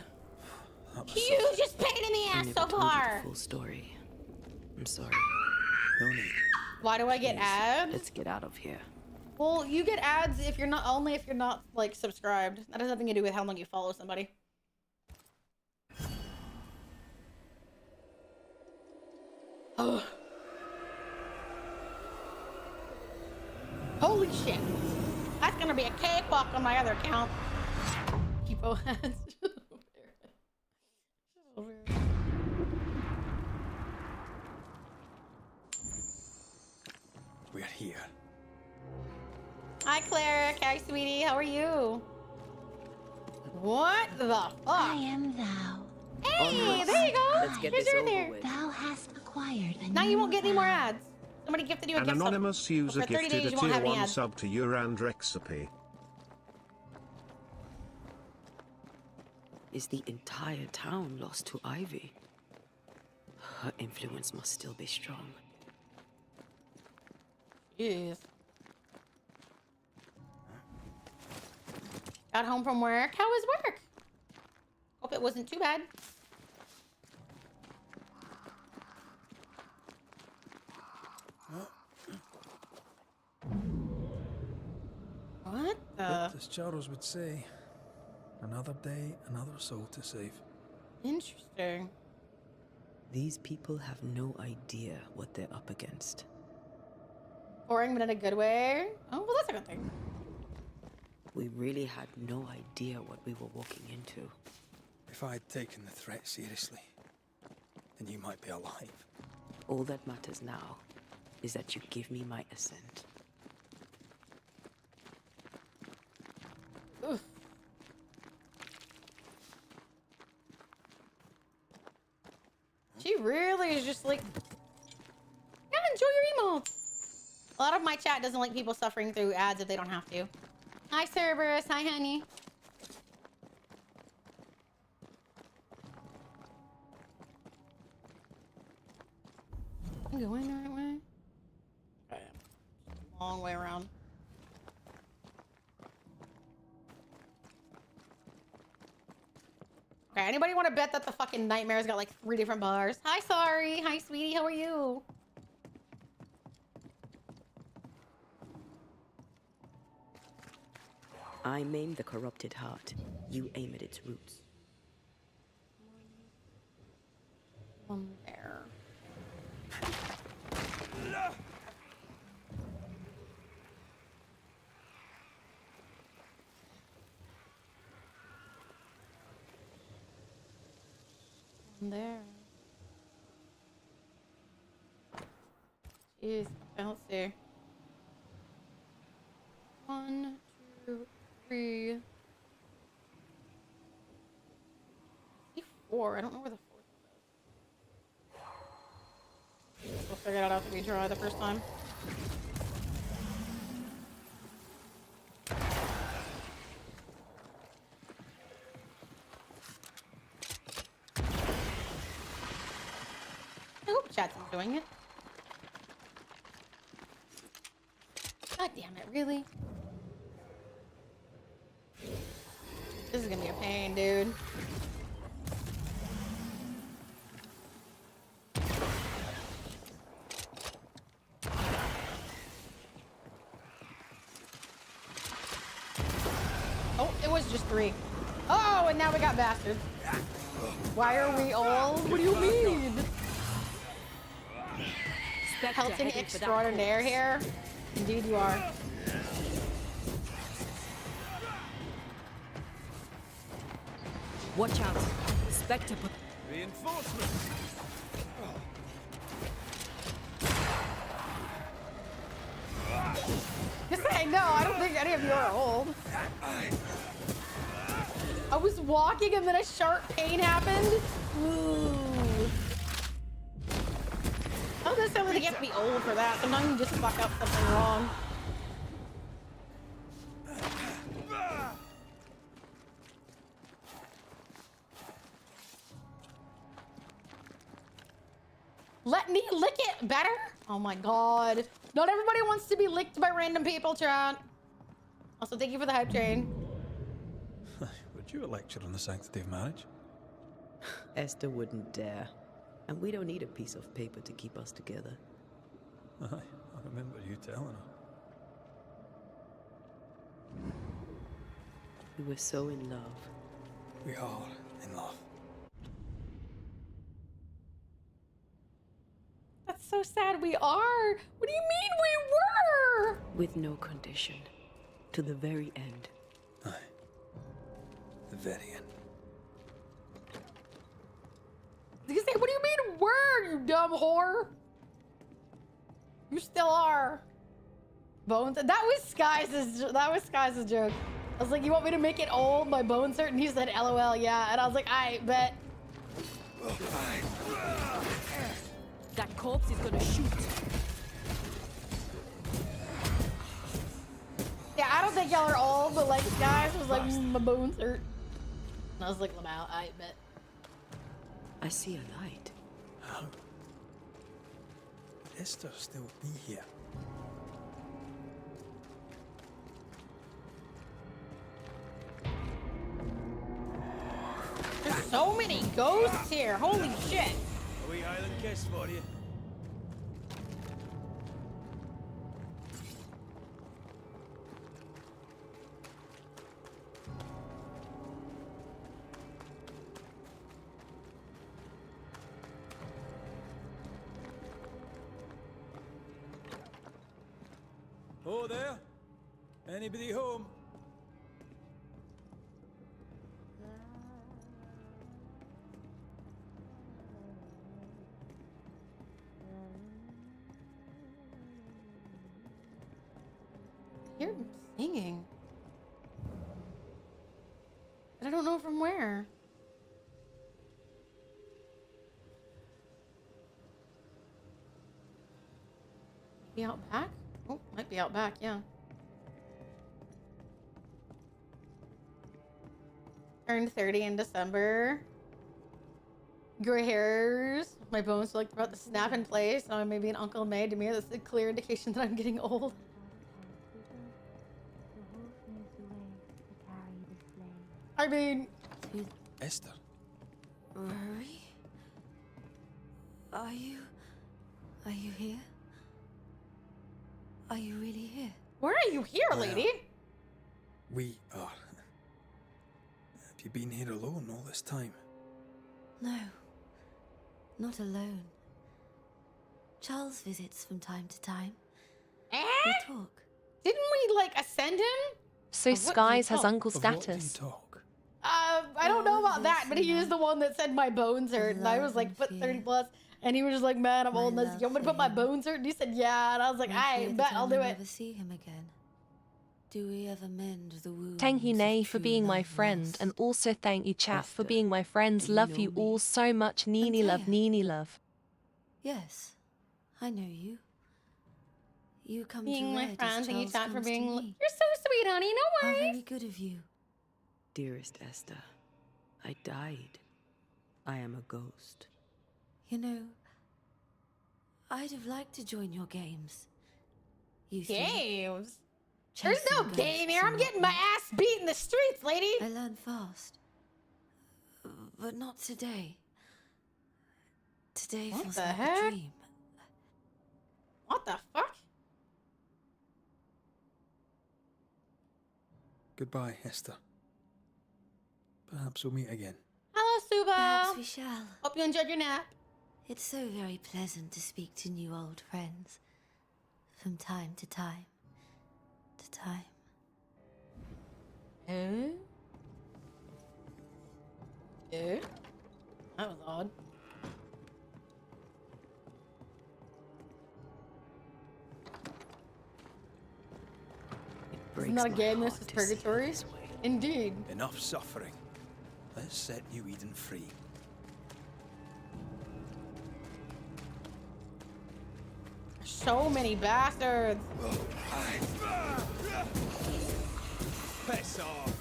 Hugest pain in the I ass never so told you far! the full story. I'm sorry. No need. Why do I get ads? Let's get out of here. Well, you get ads if you're not only if you're not like subscribed. That has nothing to do with how long you follow somebody. Ugh. Holy shit! That's gonna be a cakewalk on my other account. Keep ads. We're here. Hi, Claire. Hi, sweetie. How are you? What the fuck? I am thou. Hey, there you go. Let's get Here's this your over there. with. Thou hast acquired a Now new you won't get any more vow. ads. Somebody gifted you a An gift sub. anonymous user For 30 gifted days, a you won't tier have any 1 ads. sub to Urand Recipe. Is the entire town lost to Ivy? Her influence must still be strong. Yes. Got home from work. How was work? Hope it wasn't too bad. What the? But as Charles would say, another day, another soul to save. Interesting. These people have no idea what they're up against. Boring, but in a good way. Oh, well, that's a good thing. We really had no idea what we were walking into. If I had taken the threat seriously, then you might be alive. All that matters now is that you give me my assent. Oof. She really is just like, yeah, enjoy your emo. A lot of my chat doesn't like people suffering through ads if they don't have to. Hi, Cerberus. Hi, honey. I'm going the right way. Okay. Long way around. Okay, anybody want to bet that the fucking nightmare's got like 3 different bars? Hi, sorry. Hi, sweetie. How are you? I maim the corrupted heart. You aim at its roots. One there. One there. Jeez. Okay, let's see. 1, 2, 3. I see 4. I don't know where the 4th one is. We'll figure it out after we try the first time. I hope chat's enjoying it. God damn it, really? This is gonna be a pain, dude. Oh, it was just 3. Oh, and now we got bastards. Why are we all? What do you mean? Pelting extraordinaire here. Indeed you are. Watch out. Spectre put... Reinforcements! Just saying, no, I don't think any of you are old. I was walking and then a sharp pain happened. Ooh. I don't necessarily get to be old for that. Sometimes you just fuck up something wrong. Let me lick it better? Oh my god. Not everybody wants to be licked by random people, chat. Also, thank you for the hype train. Would you a lecture on the sanctity of marriage? Esther wouldn't dare. And we don't need a piece of paper to keep us together. Aye, I remember you telling her. We were so in love. We are in love. That's so sad. We are. What do you mean we were? With no condition. To the very end. Aye. The very end. You say, what do you mean were, you dumb whore? You still are. Bones. That was Sky's joke. I was like, you want me to make it old? My bones hurt? And he said, LOL, yeah. And I was like, I bet. That corpse is gonna shoot. Yeah, I don't think y'all are old, but like, guys was like, my bones hurt. And I was like, Lamau, I bet. I see a light. How? Would Esther still be here? There's so many ghosts here. Holy shit. A wee Highland kiss for you. Oh, there? Anybody home? You're singing. But I don't know from where. Be out back? Oh, might be out back, yeah. Turned 30 in December. Gray hairs. My bones are like about to snap in place. So maybe an Uncle May to me. That's a clear indication that I'm getting old. I mean, Esther. Rory? Are you here? Are you really here? Where are you here, lady? We are. Have you been here alone all this time? No, not alone. Charles visits from time to time. We talk. Didn't we like ascend him? So Skies has Uncle Of what do you status. talk? I don't know about that, but he is the one that said my bones hurt, and I was like, "But 30 plus," and he was just like, "Man, I'm old." And I was like, "You want me to put my bones hurt?" And he said, "Yeah," and I was like, "I bet I'll do it." Never see him again. Do we ever mend the wounds? Thank you, Nay, of for true being my love friend, lost? and also thank you, chat, for Esther, being my friends. do you Love know you me? all so much. Neeny love, Neeny love. Yes, I know you. You come Being to my Red friend, as thank you, Charles chat, for comes to being. me. You're so sweet, honey. No How worries. very good of you. Dearest Esther, I died. I am a ghost. You know, I'd have liked to join your games. You three. Games? There's Chasing no ghosts game here. and I'm getting my whatnot. ass beat in the streets, lady. I learn fast. But not today. Today What feels the like heck? a dream. What the fuck? Goodbye, Esther. Perhaps we'll meet again. Hello, Suba. Perhaps we shall. Hope you enjoyed your nap. It's so very pleasant to speak to new old friends. From time to time. To time. Huh? That was odd. Isn't that a game? This is purgatory. Indeed. Enough suffering. Let's set New Eden free. So many bastards. Piss off.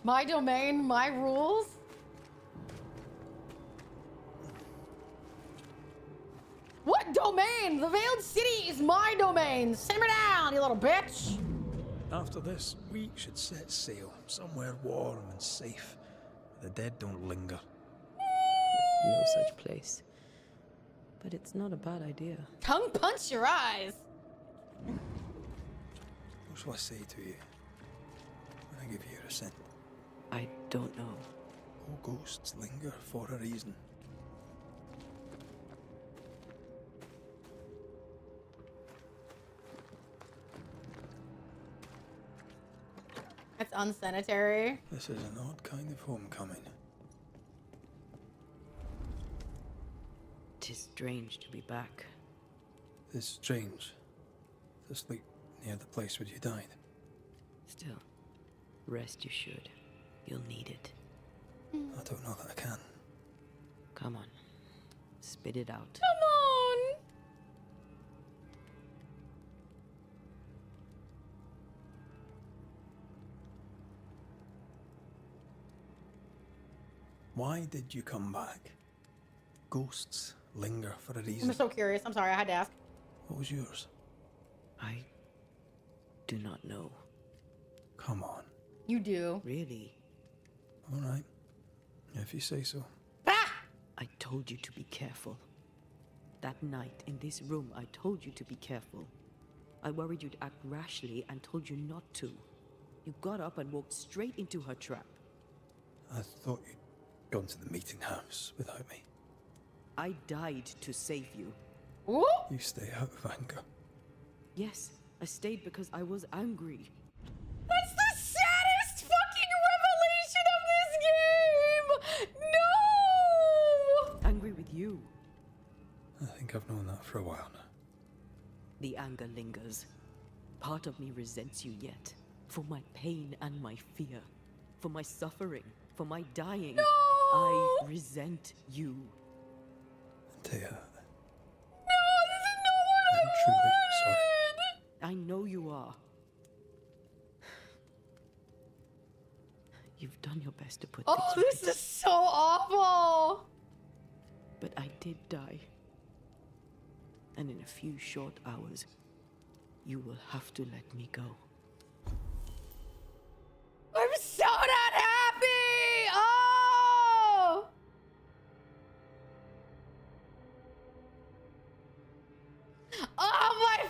My domain, my rules. What domain? The Veiled City is my domain. Simmer down, you little bitch. After this, we should set sail somewhere warm and safe. The dead don't linger. No such place. But it's not a bad idea. Tongue punch your eyes. What shall I say to you when I give you your assent? I don't know. All ghosts linger for a reason. That's unsanitary. This is an odd kind of homecoming. 'Tis strange to be back. It's strange to sleep near the place where you died. Still, rest you should. You'll need it. I don't know that I can. Come on. Spit it out. Come on. Why did you come back? Ghosts linger for a reason. I'm so curious. I'm sorry, I had to ask. What was yours? I do not know. Come on. You do. Really? All right. If you say so. I told you to be careful. That night in this room, I told you to be careful. I worried you'd act rashly and told you not to. You got up and walked straight into her trap. I thought you'd gone to the meeting house without me. I died to save you. Ooh. You stay out of anger. Yes, I stayed because I was angry. That's the saddest fucking revelation of this game! No! Angry with you. I think I've known that for a while now. The anger lingers. Part of me resents you yet. For my pain and my fear. For my suffering. For my dying. No! I resent you. Taya, No, this truly sorry. I know you are. You've done your best to put Oh, things this right. is so awful. But I did die. And in a few short hours, you will have to let me go. I'm so not happy. Oh. Oh my.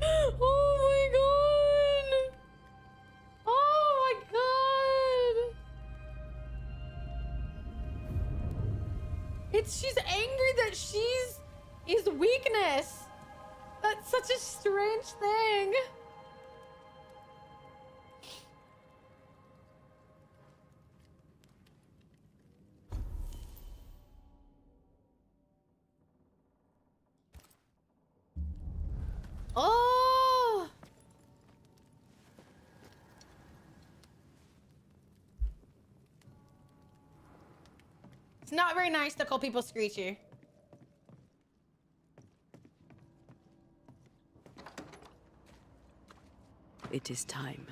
Oh my god. Oh my god. She's angry that she's his weakness. That's such a strange thing. Oh. It's not very nice to call people screechy. It is time.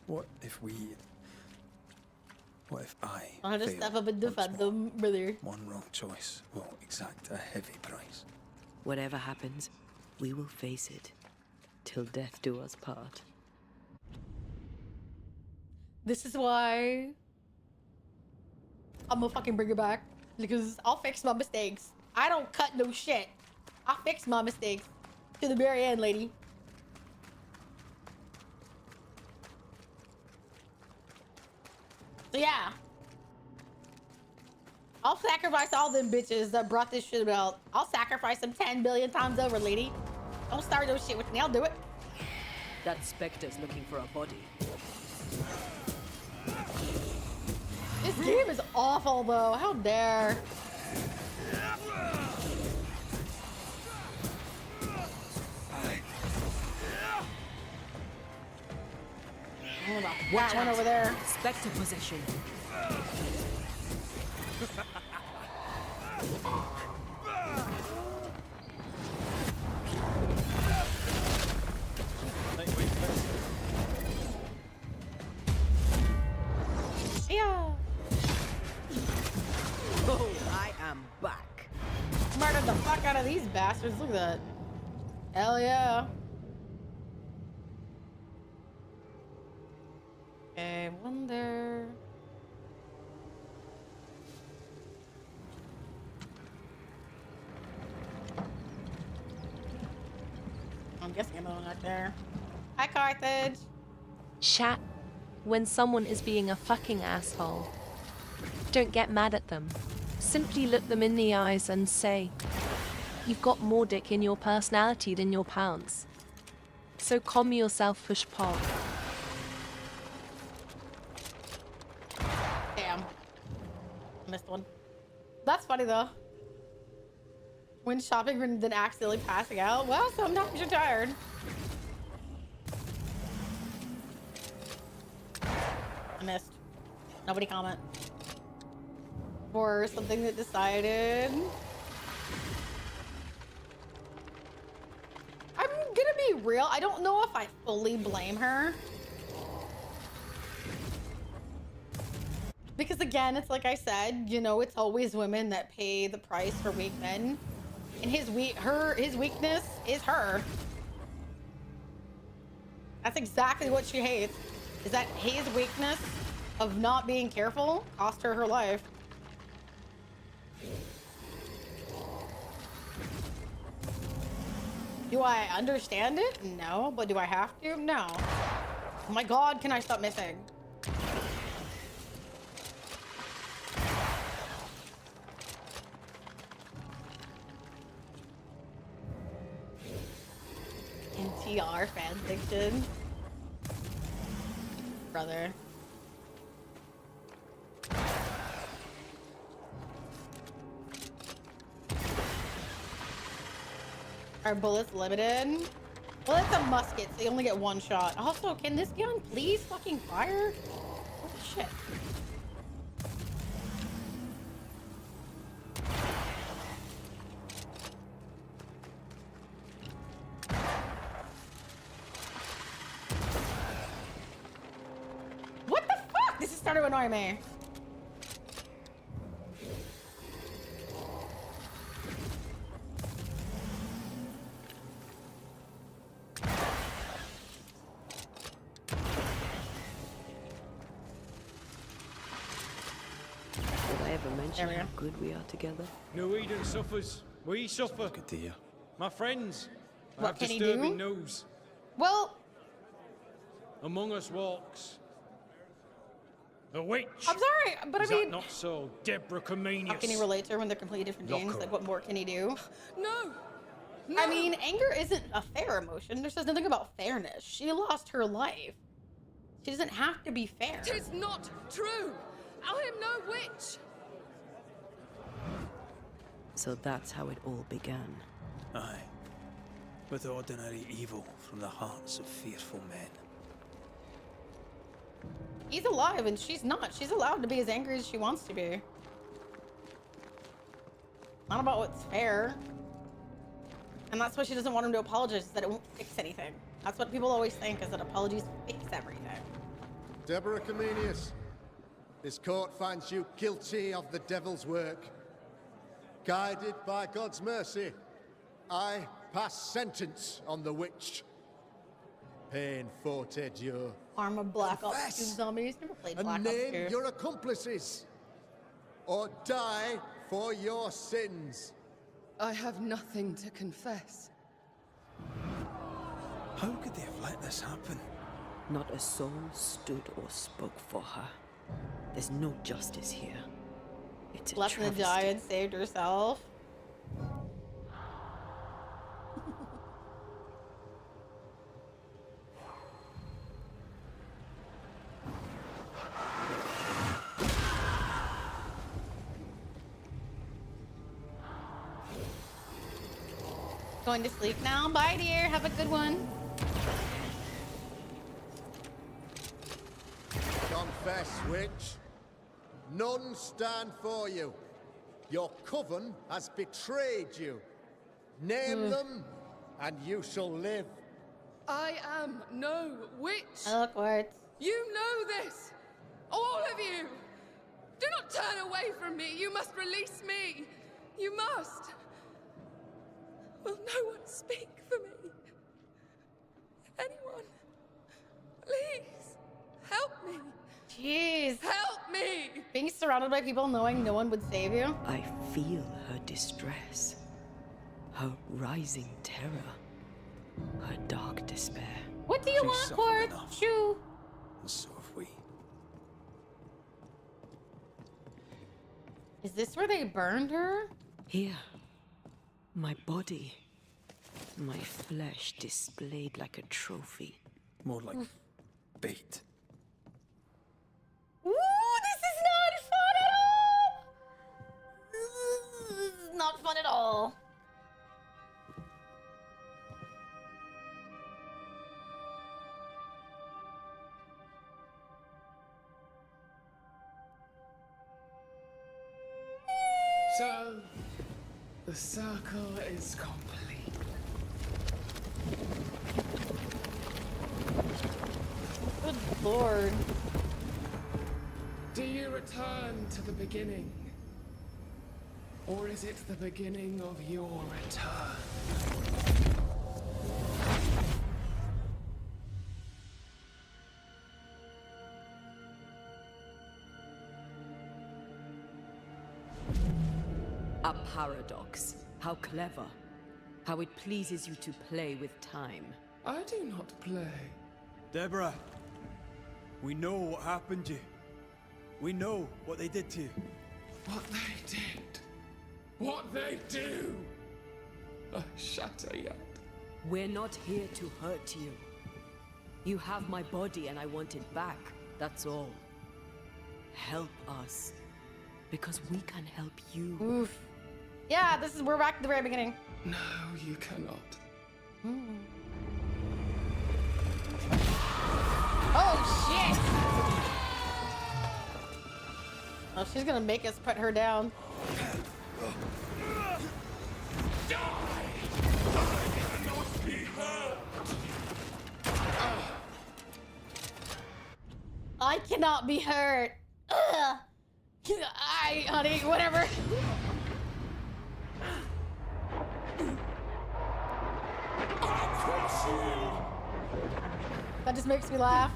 What if I I'll just fail step up and defend them, brother. One wrong choice will exact a heavy price. Whatever happens, we will face it. Till death do us part. This is why I'm gonna fucking bring her back. Because I'll fix my mistakes. I don't cut no shit. I fix my mistakes. To the very end, lady. So yeah. I'll sacrifice all them bitches that brought this shit about. I'll sacrifice them 10 billion times over, lady. Don't start no shit with me. I'll do it. That specter's looking for a body. This game is awful, though. How dare. Oh, that one over there. Specter possession. Yeah. Oh, I am back. Murdered the fuck out of these bastards. Look at that. Hell yeah. Okay, one there. I'm guessing another one right there. Hi, Carthage. Chat when someone is being a fucking asshole. Don't get mad at them. Simply look them in the eyes and say, you've got more dick in your personality than your pounds. So calm yourself, push pop. Damn. Missed one. That's funny though. When shopping and then accidentally passing out. Well, sometimes you're tired. I missed. Nobody comment. For something that decided. I'm gonna be real. I don't know if I fully blame her. Because again, it's like I said, you know, it's always women that pay the price for weak men. And his weakness is her. That's exactly what she hates. Is that his weakness of not being careful cost her her life. Do I understand it? No. But do I have to? No. Oh my god, can I stop missing? NTR fanfiction. Brother. Are bullets limited? Well, it's a musket, so you only get one shot. Also, can this gun please fucking fire? Holy shit. starting to annoy me. Did I ever mention how good we are together? No Eden suffers. We suffer. Good to hear. My friends, I What have can he disturbing do? news. Well, Among us walks a witch. I'm sorry, but Is I mean, that not so, Deborah Comenius? how can he relate to her when they're completely different Lock genes? her Like, what more can he do? No. I mean, anger isn't a fair emotion. There's nothing about fairness. She lost her life. She doesn't have to be fair. Tis not true. I am no witch. So that's how it all began. Aye. With ordinary evil from the hearts of fearful men. He's alive and she's not. She's allowed to be as angry as she wants to be. Not about what's fair. And that's why she doesn't want him to apologize, is that it won't fix anything. That's what people always think, is that apologies fix everything. Deborah Comenius, this court finds you guilty of the devil's work. Guided by God's mercy, I pass sentence on the witch. Pain forte dure. Arm of Black Ops 2 zombies. Never played Black And Ops name 2. your accomplices, or die for your sins. I have nothing to confess. How could they have let this happen? Not a soul stood or spoke for her. There's no justice here. It's a Left in the travesty. die and saved herself. Going to sleep now. Bye, dear. Have a good one. Confess, witch. None stand for you. Your coven has betrayed you. Name them, and you shall live. I am no witch. Awkward. You know this. All of you. Do not turn away from me. You must release me. You must. Will no one speak for me? Anyone? Please. Help me. Jeez. Help me. Being surrounded by people knowing no one would save you. I feel her distress, her rising terror, her dark despair. What do you want, Quartz? Shoo. And so have we. Is this where they burned her? Here, my body, my flesh displayed like a trophy. More like bait. Ooh, this is not fun at all! This is not fun at all. So, the circle is complete. Good lord. Do you return to the beginning? Or is it the beginning of your return? A paradox. How clever. How it pleases you to play with time. I do not play. Deborah, we know what happened to you. We know what they did to you. What they did. What they do. I shatter yet. We're not here to hurt you. You have my body and I want it back. That's all. Help us. Because we can help you. Oof. Yeah, we're back at the very beginning. No, you cannot. Oh, shit! Oh, she's gonna make us put her down. I cannot be hurt. Ugh. Honey, whatever. That just makes me laugh.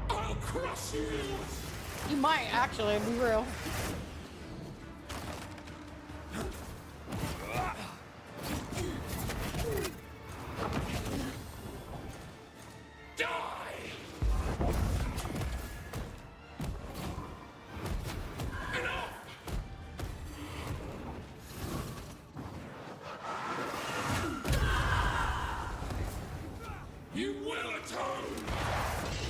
I'll crush you! You might actually, be real. You will atone!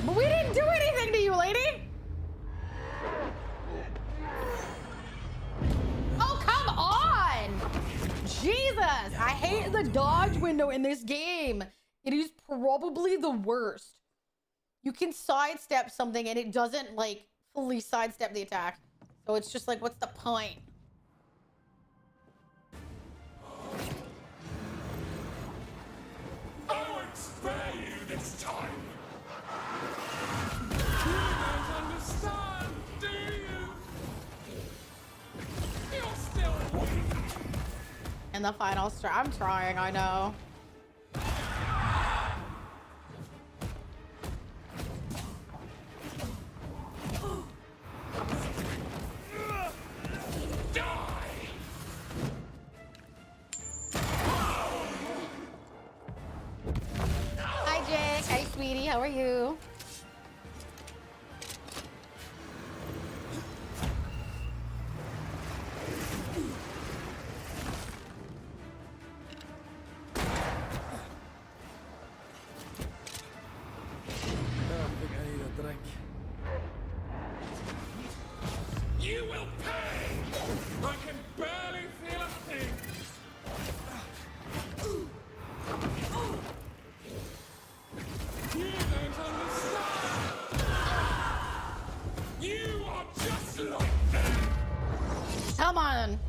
But we didn't do anything to you, lady! Oh, come on! Jesus! I hate the dodge window in this game. It is probably the worst. You can sidestep something and it doesn't, like, fully sidestep the attack. So it's just like, what's the point? I won't spare you this time! You don't understand, do you? You're still weak! And the final I'm trying, I know. Hi, Jake. Hi, sweetie. How are you? I think I need a drink. You will pay! I can barely feel a thing! You don't understand! You are just like them! Come on.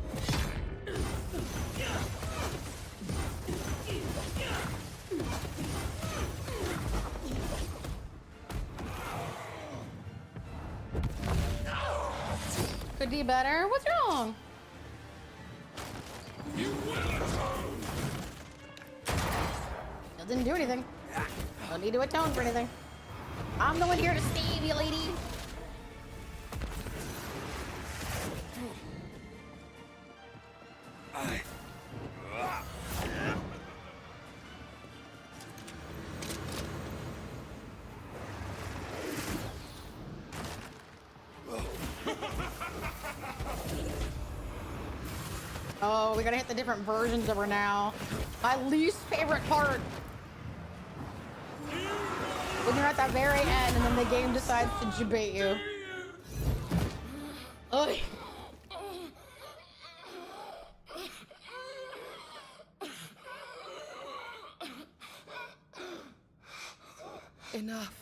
Could be better. What's wrong? You will atone! Still didn't do anything. Don't need to atone for anything. I'm the one here to save you, lady. Oh, we gotta hit the different versions of her now. My least favorite part. When you're at that very end and then the game decides to debate you. Ugh. Enough.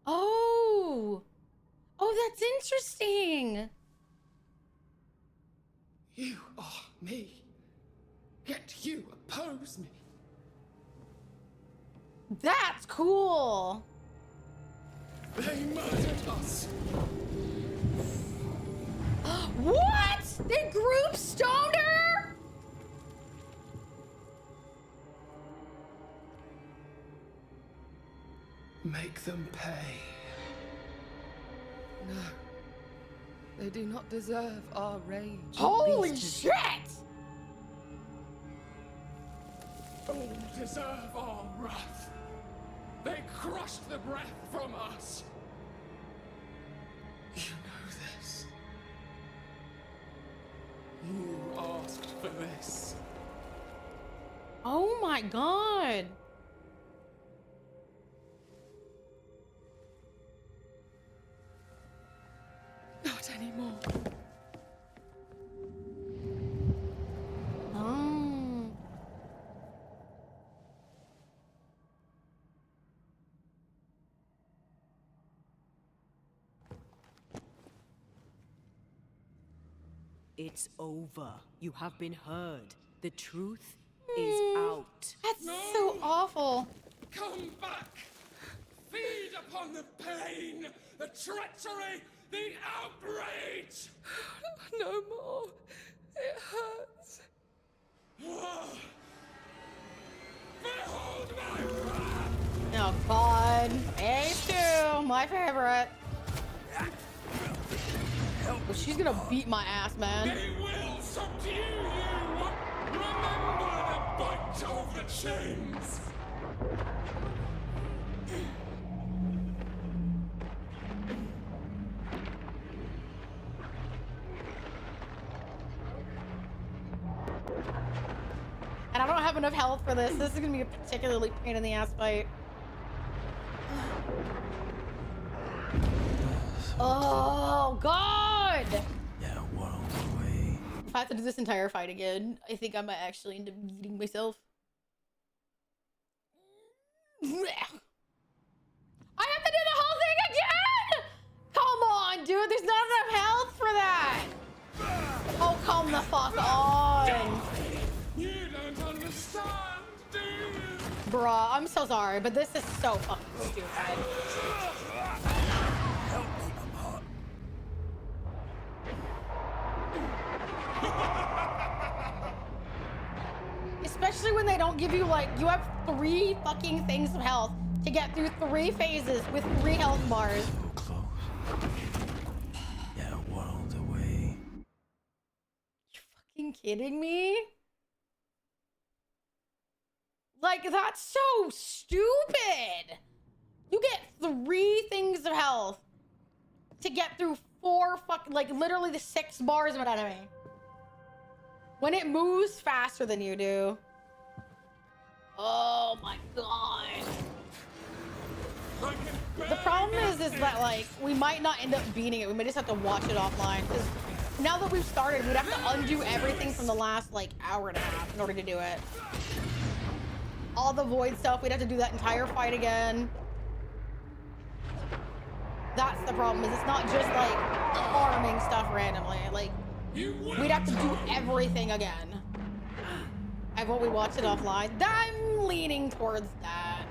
Oh. Oh, that's interesting. You are me. Yet you oppose me. That's cool. They murdered us. What? They group stoned her? Make them pay. No. They do not deserve our rage. Holy shit! All deserve our wrath. They crushed the breath from us. You know this. You asked for this. Oh my god. Not anymore. Oh. It's over. You have been heard. The truth is out. That's so awful. Come back! Feed upon the pain, the treachery, the outrage! No more. It hurts. Behold my wrath! Oh God. A2, my favorite. Oh, she's gonna beat my ass, man. They will subdue you! Remember the bite of the chains! And I don't have enough health for this. This is gonna be a particularly pain in the ass fight. Oh God! Yeah, world away. If I have to do this entire fight again, I think I might actually end up eating myself. I have to do the whole thing again! Come on, dude, there's not enough health for that! Oh, come the fuck on! You don't understand, do you? Bruh, I'm so sorry, but this is so fucking stupid. Help me, I'm hot. Especially when they don't give you, like, you have 3 fucking things of health to get through 3 phases with 3 health bars. So close. Yeah, world away. You fucking kidding me? Like, that's so stupid. You get 3 things of health to get through 4 fucking, like, literally the 6 bars of an enemy. When it moves faster than you do. Oh my God. The problem is that, like, we might not end up beating it. We might just have to watch it offline. Because now that we've started, we'd have to undo everything from the last, like, hour and a half in order to do it. All the void stuff, we'd have to do that entire fight again. That's the problem, is it's not just, like, farming stuff randomly. Like, we'd have to do everything again. And when we watch it offline, I'm leaning towards that.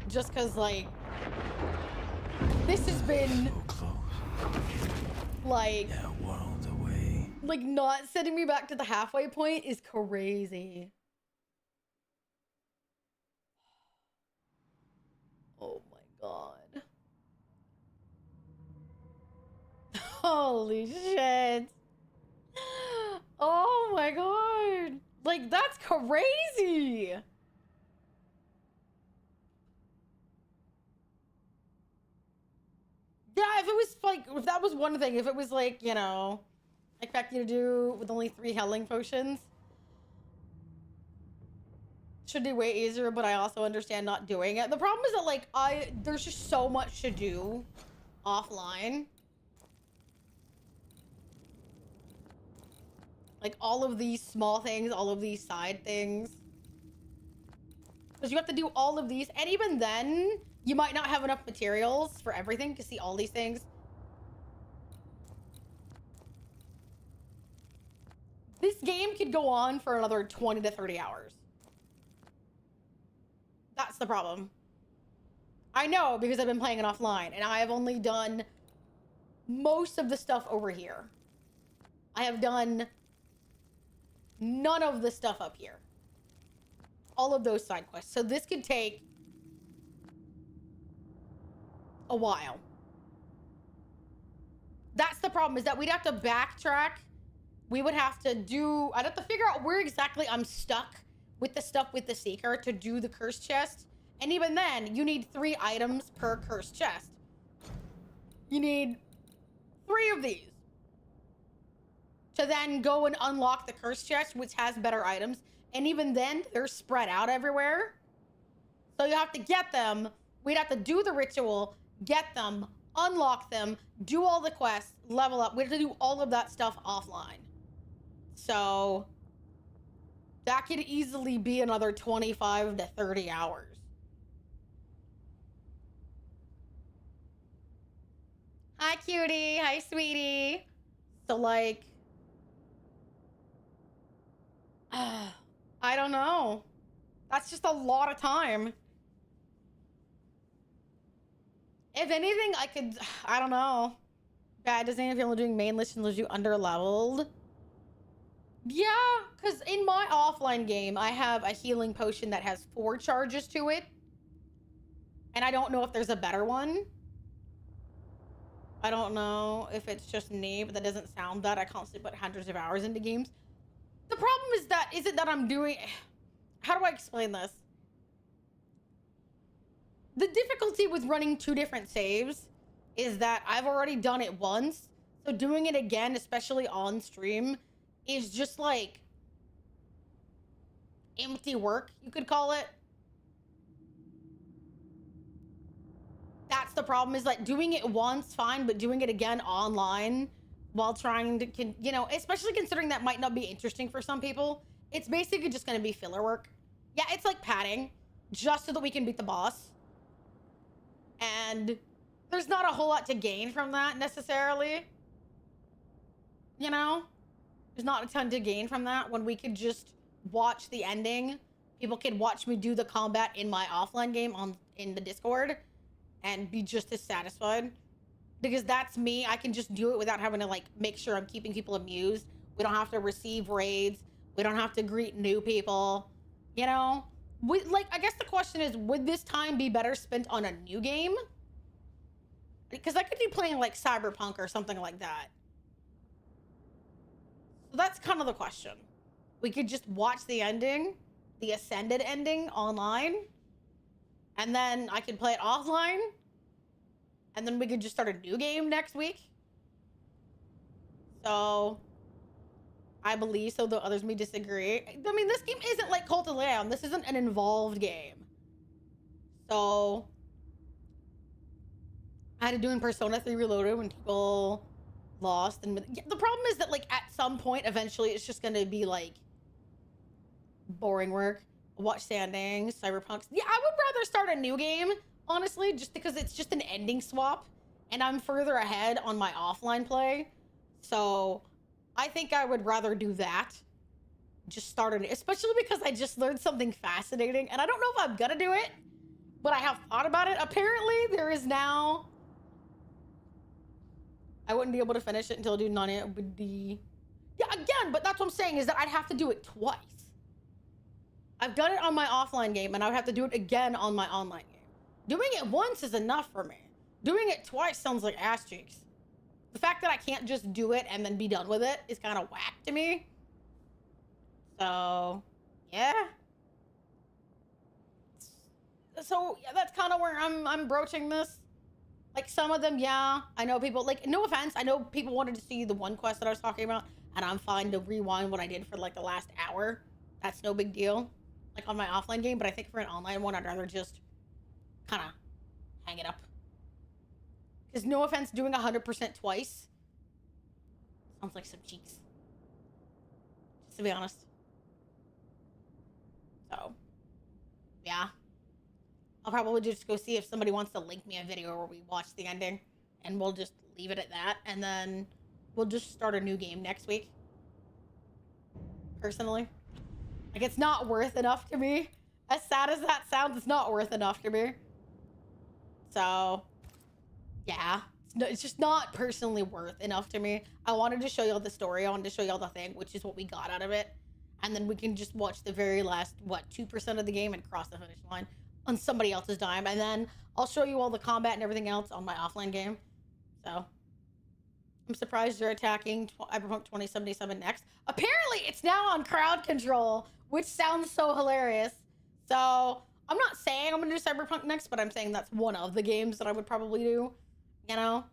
Just because, like, this has been, like, Yeah, world away. like, not sending me back to the halfway point is crazy. Oh my God. Holy shit. Oh my God. Like, that's crazy. Yeah, if it was like, if that was one thing, if it was like, you know, expect you to do with only 3 healing potions, should be way easier, but I also understand not doing it. The problem is that, like, there's just so much to do offline. Like, all of these small things, all of these side things. Because you have to do all of these, and even then, you might not have enough materials for everything to see all these things. This game could go on for another 20 to 30 hours. That's the problem. I know, because I've been playing it offline, and I have only done most of the stuff over here. I have done none of the stuff up here. All of those side quests. So this could take a while. That's the problem, is that we'd have to backtrack. We would have to do, I'd have to figure out where exactly I'm stuck with the stuff with the Seeker to do the cursed chest. And even then, you need 3 items per cursed chest. You need 3 of these to then go and unlock the cursed chest, which has better items. And even then, they're spread out everywhere. So you have to get them. We'd have to do the ritual, get them, unlock them, do all the quests, level up. We have to do all of that stuff offline. So that could easily be another 25 to 30 hours. Hi, cutie. Hi, sweetie. So, like, I don't know. That's just a lot of time. If anything, I don't know. Bad, does anyone feel doing main list and leaves you under leveled? Yeah, because in my offline game, I have a healing potion that has 4 charges to it. And I don't know if there's a better one. I don't know if it's just me, but that doesn't sound that. I constantly put hundreds of hours into games. The problem is that, isn't that I'm doing... How do I explain this? The difficulty with running 2 different saves is that I've already done it once. So doing it again, especially on stream, is just like empty work, you could call it. That's the problem, is like doing it once, fine, but doing it again online while trying to, you know, especially considering that might not be interesting for some people, it's basically just going to be filler work. Yeah, it's like padding, just so that we can beat the boss. And there's not a whole lot to gain from that necessarily. You know? There's not a ton to gain from that when we could just watch the ending. People could watch me do the combat in my offline game in the Discord and be just as satisfied. Because that's me. I can just do it without having to, like, make sure I'm keeping people amused. We don't have to receive raids. We don't have to greet new people. You know? I guess the question is, would this time be better spent on a new game? Because I could be playing, like, Cyberpunk or something like that. So that's kind of the question. We could just watch the ending, the Ascended ending online, and then I could play it offline, and then we could just start a new game next week. So, I believe so, though others may disagree. I mean, this game isn't like Cult of Lamb. This isn't an involved game. So, I had to do in Persona 3 Reloaded when people lost. And the problem is that, like, at some point, eventually, it's just going to be, like, boring work. Watch standings, Cyberpunk. Yeah, I would rather start a new game, honestly, just because it's just an ending swap. And I'm further ahead on my offline play. So, I think I would rather do that. Just start it, especially because I just learned something fascinating. And I don't know if I'm going to do it, but I have thought about it. Apparently, there is now... I wouldn't be able to finish it until I do none. It would be... Yeah, again, but that's what I'm saying, is that I'd have to do it twice. I've done it on my offline game, and I would have to do it again on my online game. Doing it once is enough for me. Doing it twice sounds like ass cheeks. The fact that I can't just do it and then be done with it is kind of whack to me. So, yeah. So, yeah, that's kind of where I'm broaching this. Like, some of them, yeah, I know people, like, no offense, I know people wanted to see the one quest that I was talking about, and I'm fine to rewind what I did for, like, the last hour. That's no big deal, like, on my offline game, but I think for an online one, I'd rather just kind of hang it up. Because, no offense, doing 100% twice sounds like some cheeks. Just to be honest. So, yeah. I'll probably just go see if somebody wants to link me a video where we watch the ending, and we'll just leave it at that, and then we'll just start a new game next week. Personally. Like, it's not worth enough to me. As sad as that sounds, it's not worth enough to me. So, yeah. It's just not personally worth enough to me. I wanted to show y'all the story. I wanted to show y'all the thing, which is what we got out of it. And then we can just watch the very last, 2% of the game and cross the finish line on somebody else's dime, and then I'll show you all the combat and everything else on my offline game. So, I'm surprised you're attacking Cyberpunk 2077 next. Apparently, it's now on crowd control, which sounds so hilarious. So, I'm not saying I'm gonna do Cyberpunk next, but I'm saying that's one of the games that I would probably do, you know?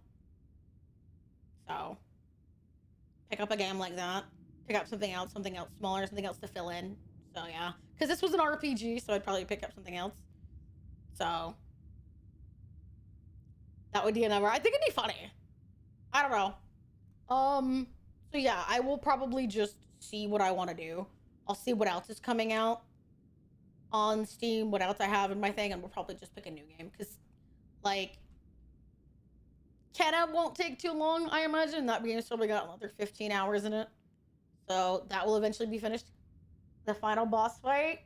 So, pick up a game like that. Pick up something else smaller, something else to fill in. So, yeah. Because this was an RPG, so I'd probably pick up something else. So, that would be another. I think it'd be funny. I don't know. So yeah, I will probably just see what I want to do. I'll see what else is coming out on Steam, what else I have in my thing, and we'll probably just pick a new game. Because, like, Kenna won't take too long, I imagine. That being still, we got another 15 hours in it. So that will eventually be finished. The final boss fight.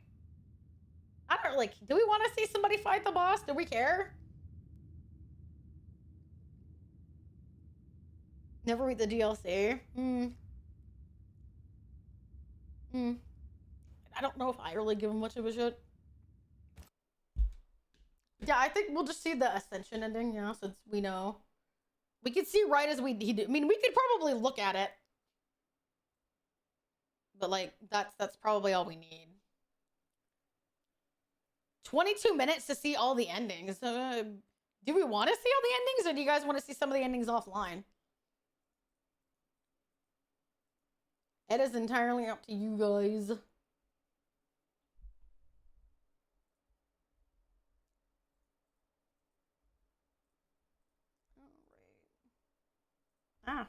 I don't like, do we want to see somebody fight the boss? Do we care? Never read the DLC. I don't know if I really give him much of a shit. Yeah, I think we'll just see the Ascension ending, yeah, since we know. We could see right as we need. I mean, we could probably look at it. But like, that's probably all we need. 22 minutes to see all the endings. Do we want to see all the endings, or do you guys want to see some of the endings offline? It is entirely up to you guys. Ah.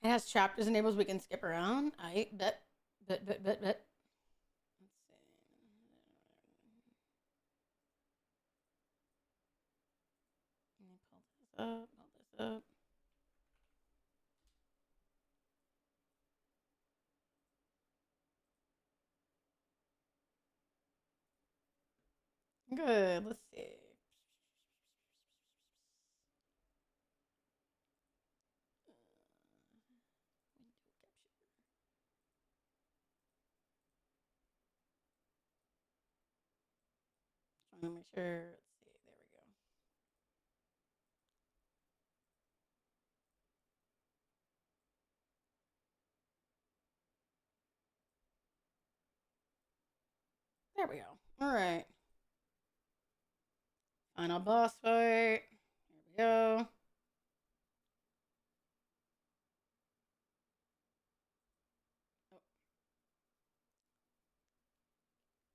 It has chapters enables we can skip around. I bet. Let's see. Let me pull this up, pull this up. Good, let's see. Trying to make sure. Let's see. There we go. There we go. All right. Final boss fight. Here we go.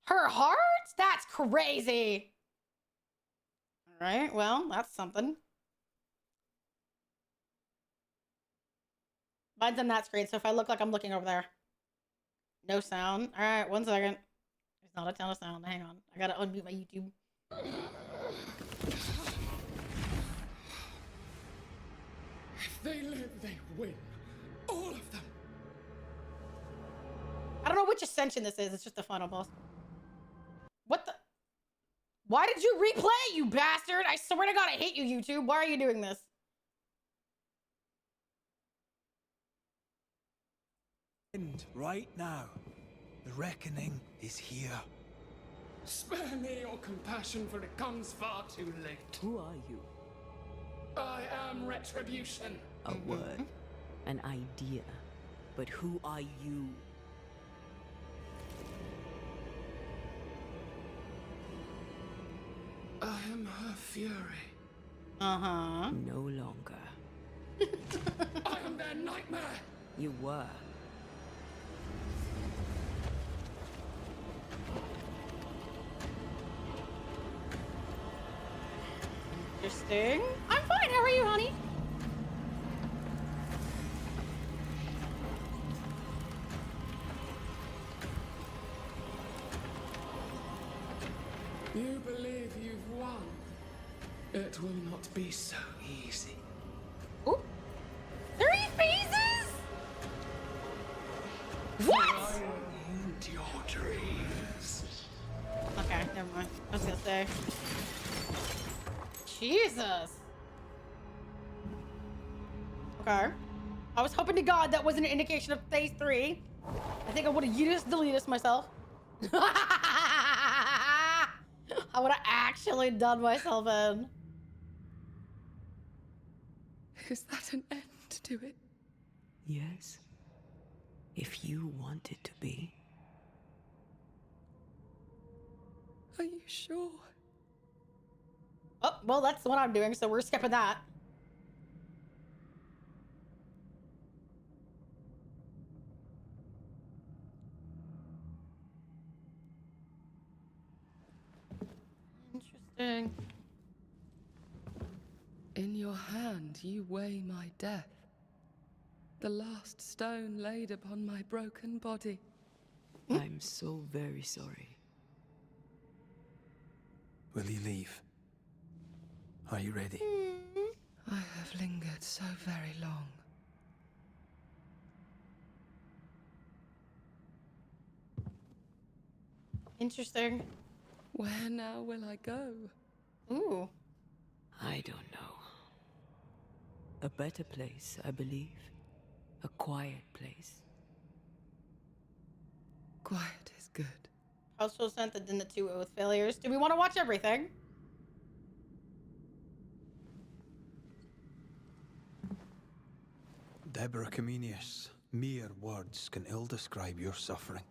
Her heart? That's crazy. All right. Well, that's something. Mine's on that screen, so if I look like I'm looking over there. No sound. All right, 1 second. There's not a ton of sound. Hang on. I gotta unmute my YouTube. If they live, they win. All of them. I don't know which Ascension this is. It's just the final boss. What the? Why did you replay, you bastard? I swear to God, I hate you, YouTube. Why are you doing this? End right now. The reckoning is here. Spare me your compassion, for it comes far too late. Who are you? I am Retribution. A word, an idea. But who are you? I am her fury. Uh-huh. No longer. I am their nightmare. You were. Interesting. I'm fine. How are you, honey? You believe you've won. It will not be so easy. Ooh. 3 phases? What? Into your dreams. Okay, never mind. I was gonna say. Jesus. Okay. I was hoping to God that wasn't an indication of phase 3. I think I would have deleted this myself. I would have actually done myself in. Is that an end to it? Yes. If you want it to be. Are you sure? Oh, well, that's what I'm doing, so we're skipping that. Interesting. In your hand you weigh my death. The last stone laid upon my broken body. I'm so very sorry. Will you leave? Are you ready? I have lingered so very long. Interesting. Where now will I go? Ooh. I don't know. A better place, I believe. A quiet place. Quiet is good. Household sent in the 2 oath failures. Do we want to watch everything? Deborah Comenius, mere words can ill describe your suffering.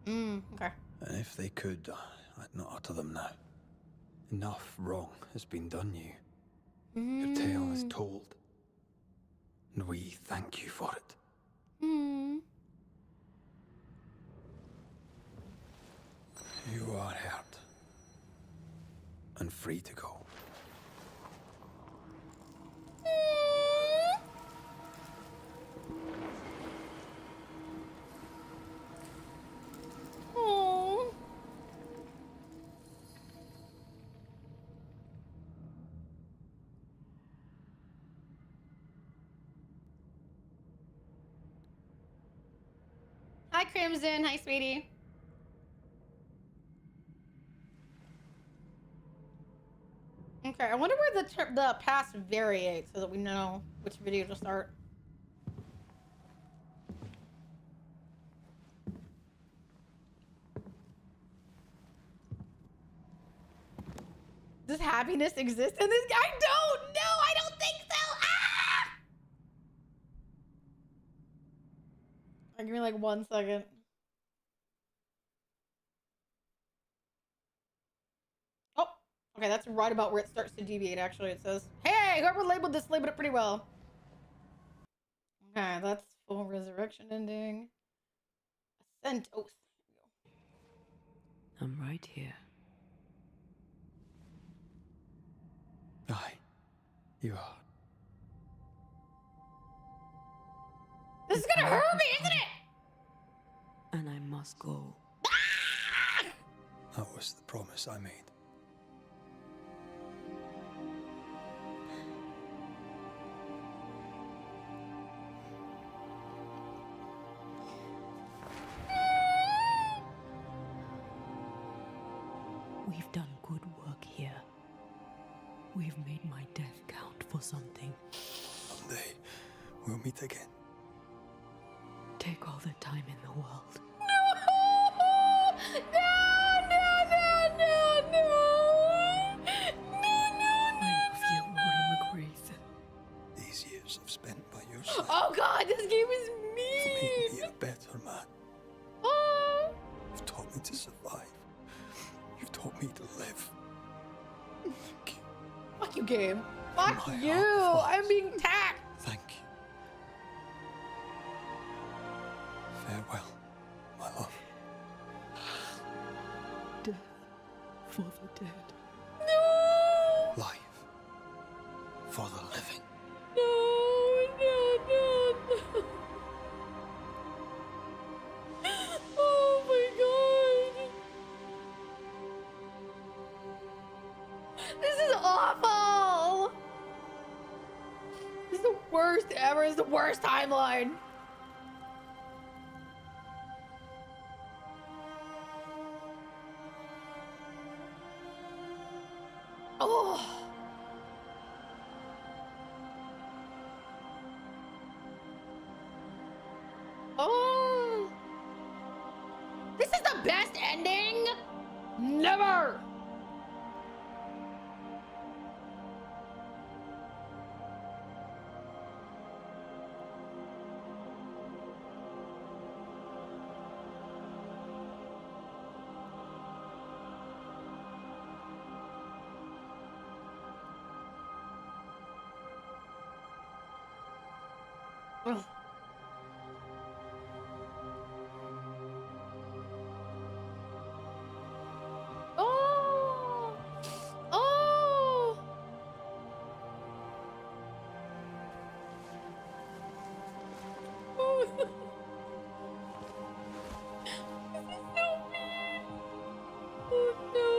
Okay. And if they could, I'd not utter them now. Enough wrong has been done you. Your tale is told. And we thank you for it. You are hurt. And free to go. Hi, Crimson. Hi, sweetie. Okay, I wonder where the pass variates so that we know which video to start. Does happiness exist in this? I don't know. I don't think so. Ah! Give me like 1 second. Oh, okay, that's right about where it starts to deviate. Actually, it says, "Hey, whoever labeled this labeled it pretty well." Okay, that's full resurrection ending. Ascent oath. I'm right here. Aye, you are. This is gonna hurt me, isn't it? And I must go. That was the promise I made. We've done good work here. We've made my death count for something. Someday, we'll meet again. Take all the time in the world. No! I love you, Rory McGrath. These years I've spent by your side Oh God, this game is made me mean. a better man. Oh. You've taught me to survive. You've taught me to live. Fuck you, game. Fuck My you. heart I'm being tacked. Thank you. Farewell, my love. Death for the dead. No. Life for the living. No. Oh my God. This is awful. This is the worst ever. It's the worst timeline. Oh. Oh. This is the best ending? Never. Ugh. Oh! Oh! Oh. This is so mean. Oh no.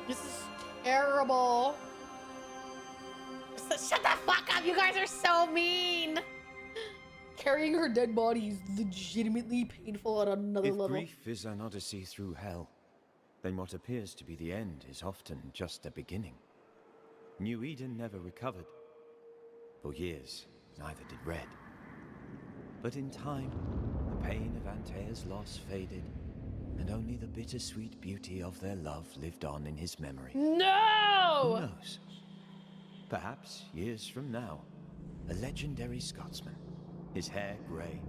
This is terrible. Shut the fuck up! You guys are so mean. Carrying her dead body is legitimately painful at another If level. grief is an odyssey through hell, then what appears to be the end is often just a beginning. New Eden never recovered. For years, neither did Red. But in time, the pain of Antea's loss faded, and only the bittersweet beauty of their love lived on in his memory. No! Who knows? Perhaps, years from now, a legendary Scotsman, his hair grey,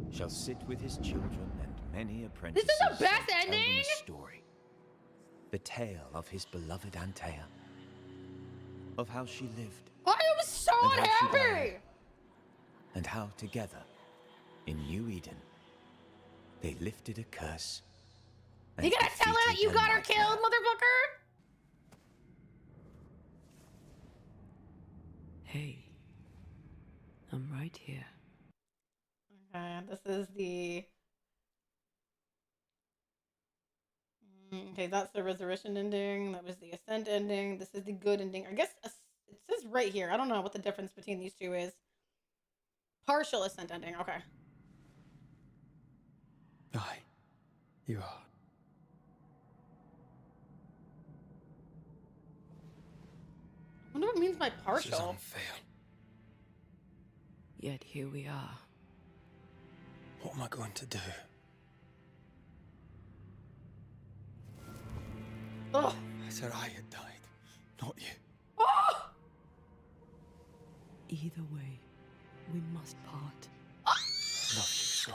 shall sit with his children and many apprentices. This is the best and ending? tell them a story. The tale of his beloved Antea. Of how she lived. I am so and how she unhappy! died, and how together, in New Eden, they lifted a curse. You gotta tell her that you got her killed, motherfucker! Hey, I'm right here. Okay, this is the... Okay, that's the resurrection ending. That was the ascent ending. This is the good ending. I guess it says right here. I don't know what the difference between these two is. Partial ascent ending. Okay. Aye, you are. I wonder what it means by This is partial. unfair. Yet here we are. What am I going to do? Ugh. I said I had died, not you. Oh! Either way, we must part. I love you so.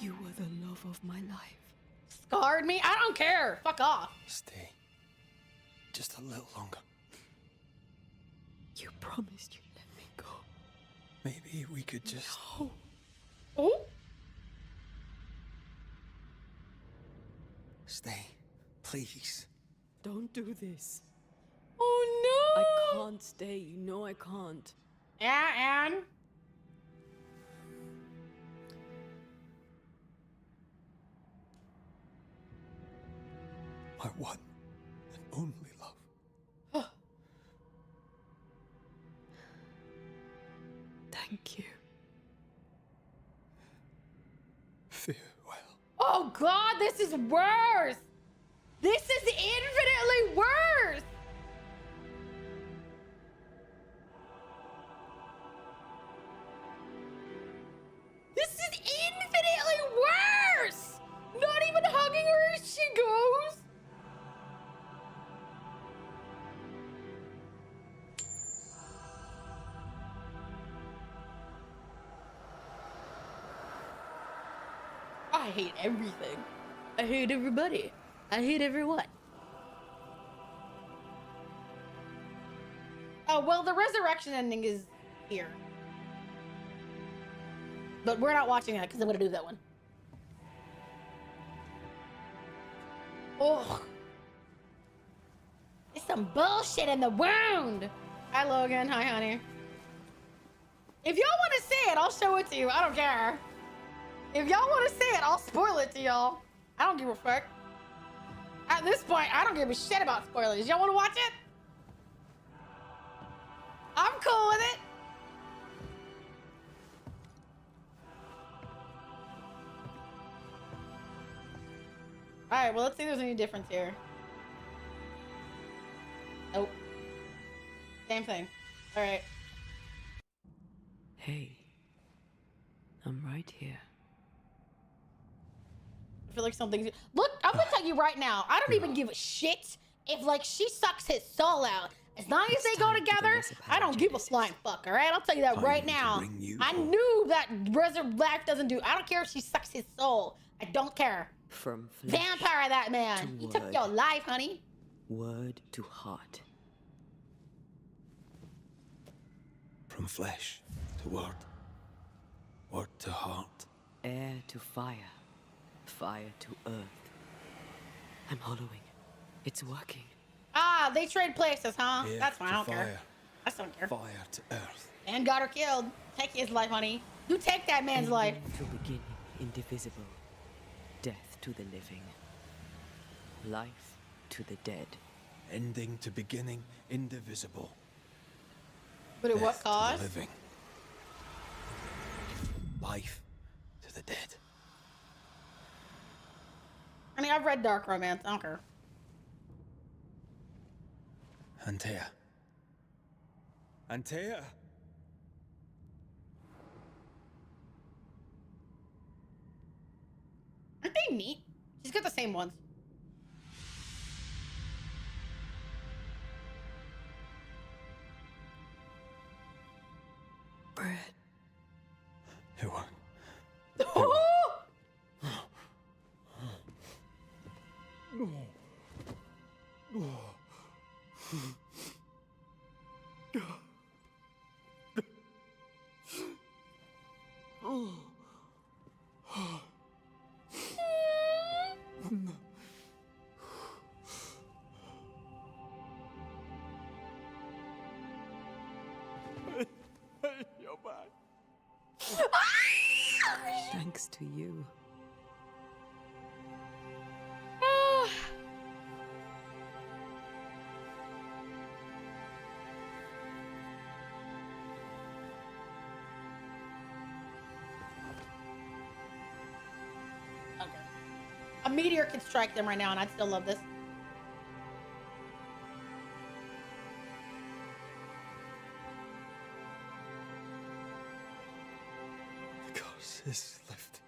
You were the love of my life. Scarred me? I don't care. Fuck off. Stay. Just a little longer. You promised you'd let me go. Maybe we could just... No. Oh? Stay. Please. Don't do this. Oh no! I can't stay. You know I can't. Yeah, and? My one and only love. Thank you. Farewell. Oh god, this is worse! This is infinitely worse! This is infinitely worse! Not even hugging her as she goes! I hate everything. I hate everybody. I hate everyone. Oh, well, the resurrection ending is here. But we're not watching that because I'm going to do that one. Oh. There's some bullshit in the wound. Hi, Logan. Hi, honey. If y'all want to see it, I'll show it to you. I don't care. If y'all want to see it, I'll spoil it to y'all. I don't give a fuck. At this point, I don't give a shit about spoilers. Y'all want to watch it? I'm cool with it. All right, well, let's see if there's any difference here. Nope. Same thing. All right. Hey, I'm right here. I feel like something's... Look, I'm gonna tell you right now, I don't even give a shit if, like, she sucks his soul out. As long as they go together, I don't give a flying fuck, all right? I'll tell you that right now. I knew that life doesn't do... I don't care if she sucks his soul. I don't care. From flesh Vampire that man. He took word. your life, honey. Word to heart. From flesh to word. Word to heart. Air to fire. Fire to earth. I'm hollowing. It's working. Ah, they trade places, huh? Air That's fine, I to don't care. fire. I still don't care. Fire to earth. And got her killed. Take his life, honey. You take that man's life. To beginning, indivisible. Death to the living. Life to the dead. Ending to beginning, indivisible. But at what Death cost? to the living. Life to the dead. I mean, I've read dark romance. I don't care. Antea. Antea! Aren't they neat? She's got the same ones. Bread. Who are? You're back. Thanks to you. Okay. A meteor could strike them right now, and I'd still love this. The curse is lifted.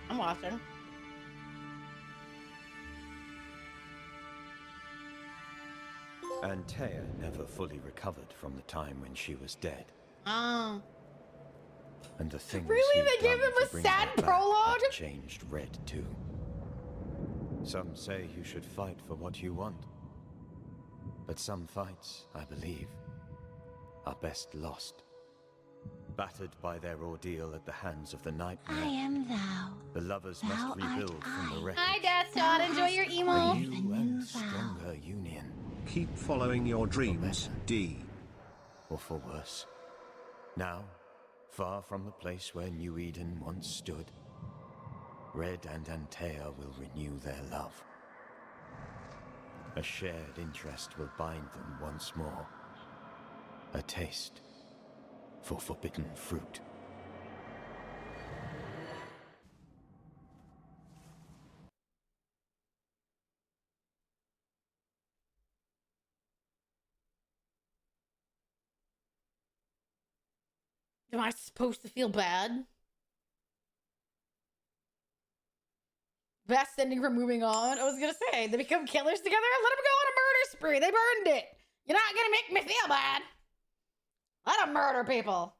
I'm watching. Antea never fully recovered from the time when she was dead. Oh. And the things Really? he'd They gave done him to a bring sad her back prologue? had changed Red too. Some say you should fight for what you want. But some fights, I believe, are best lost. Battered by their ordeal at the hands of the nightmare, I am thou. the lovers Thou must rebuild art from the I. wreckage. Hi, Death Todd. Enjoy your emo. A new and stronger union. Keep following your dreams, D. Or for worse. Now, far from the place where New Eden once stood, Red and Antea will renew their love. A shared interest will bind them once more. A taste for forbidden fruit. Am I supposed to feel bad? Best ending for moving on. I was gonna say, they become killers together. Let them go on a murder spree. They burned it. You're not gonna make me feel bad. Let them murder people.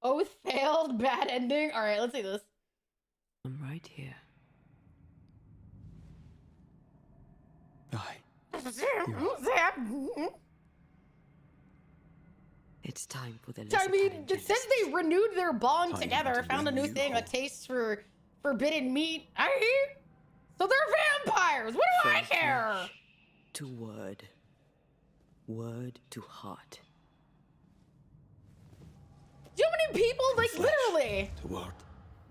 Oath failed. Bad ending. All right, let's see this. I'm right here. It's time for the I mean, it says they renewed their bond together, found a new thing, a taste for forbidden meat. So they're vampires. What do I care? To word. Word to heart. So many people, like, literally, To word.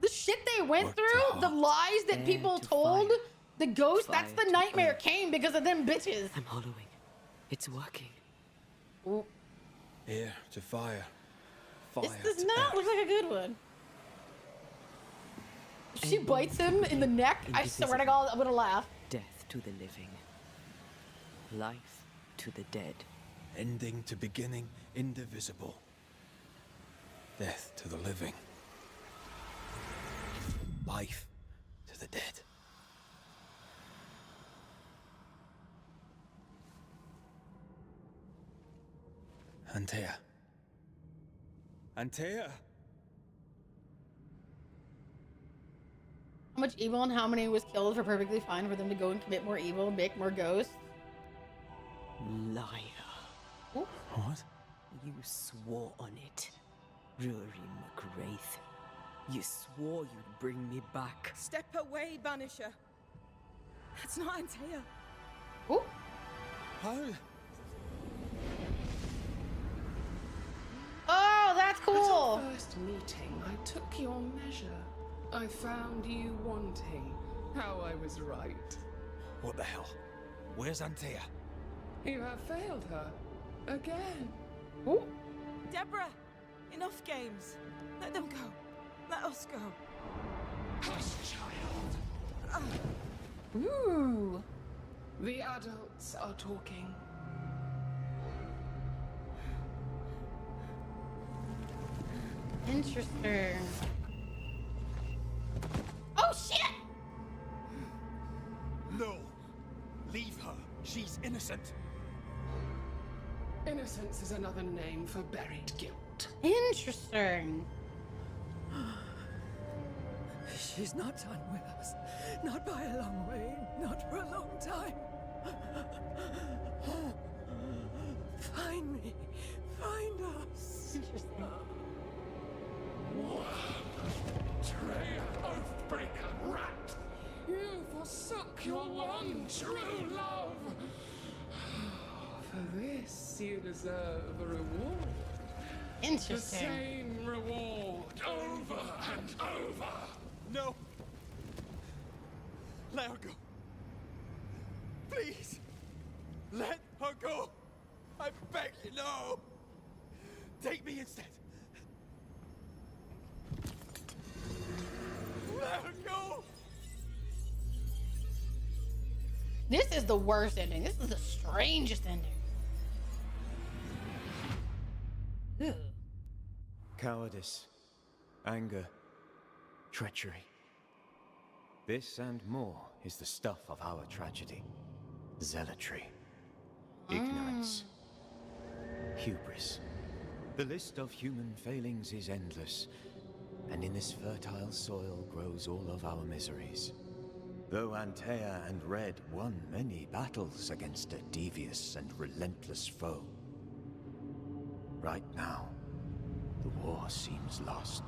the shit they went through, the lies that people told, the ghost, that's the nightmare came because of them bitches. I'm hollowing. It's working. Ooh. Air to fire. Fire This does to not earth. look like a good one. If she bites him in the neck, I swear to God, I'm gonna laugh. Death to the living. Life to the dead. Ending to beginning, indivisible. Death to the living. life to the dead. Antea. Antea! How much evil and how many was killed are perfectly fine for them to go and commit more evil and make more ghosts. Liar. Ooh. What? You swore on it. Rory McGrath. You swore you'd bring me back. Step away, Banisher. That's not Antea. Ooh. How? Oh, that's cool. At our first meeting, I took your measure. I found you wanting. How I was right. What the hell? Where's Antea? You have failed her. Again. Ooh. Deborah, enough games. Let them go. Let us go. Hush, child. Ooh. The adults are talking. Interesting. Oh shit! No! Leave her. She's innocent. Innocence is another name for buried guilt. Interesting. She's not done with us. Not by a long way. Not for a long time. Find me. Find us. Interesting. Traitor, oath-breaker, rat! You forsook your one true love! For this, you deserve a reward. Interesting. The same reward, over and over! No! Let her go. Please! Let her go! I beg you, no! Take me instead! Let her go! This is the worst ending. This is the strangest ending. Ew. Cowardice, anger, treachery. This and more is the stuff of our tragedy. Zealotry, ignorance, hubris. The list of human failings is endless, and in this fertile soil grows all of our miseries. Though Antea and Red won many battles against a devious and relentless foe, right now, the war seems lost.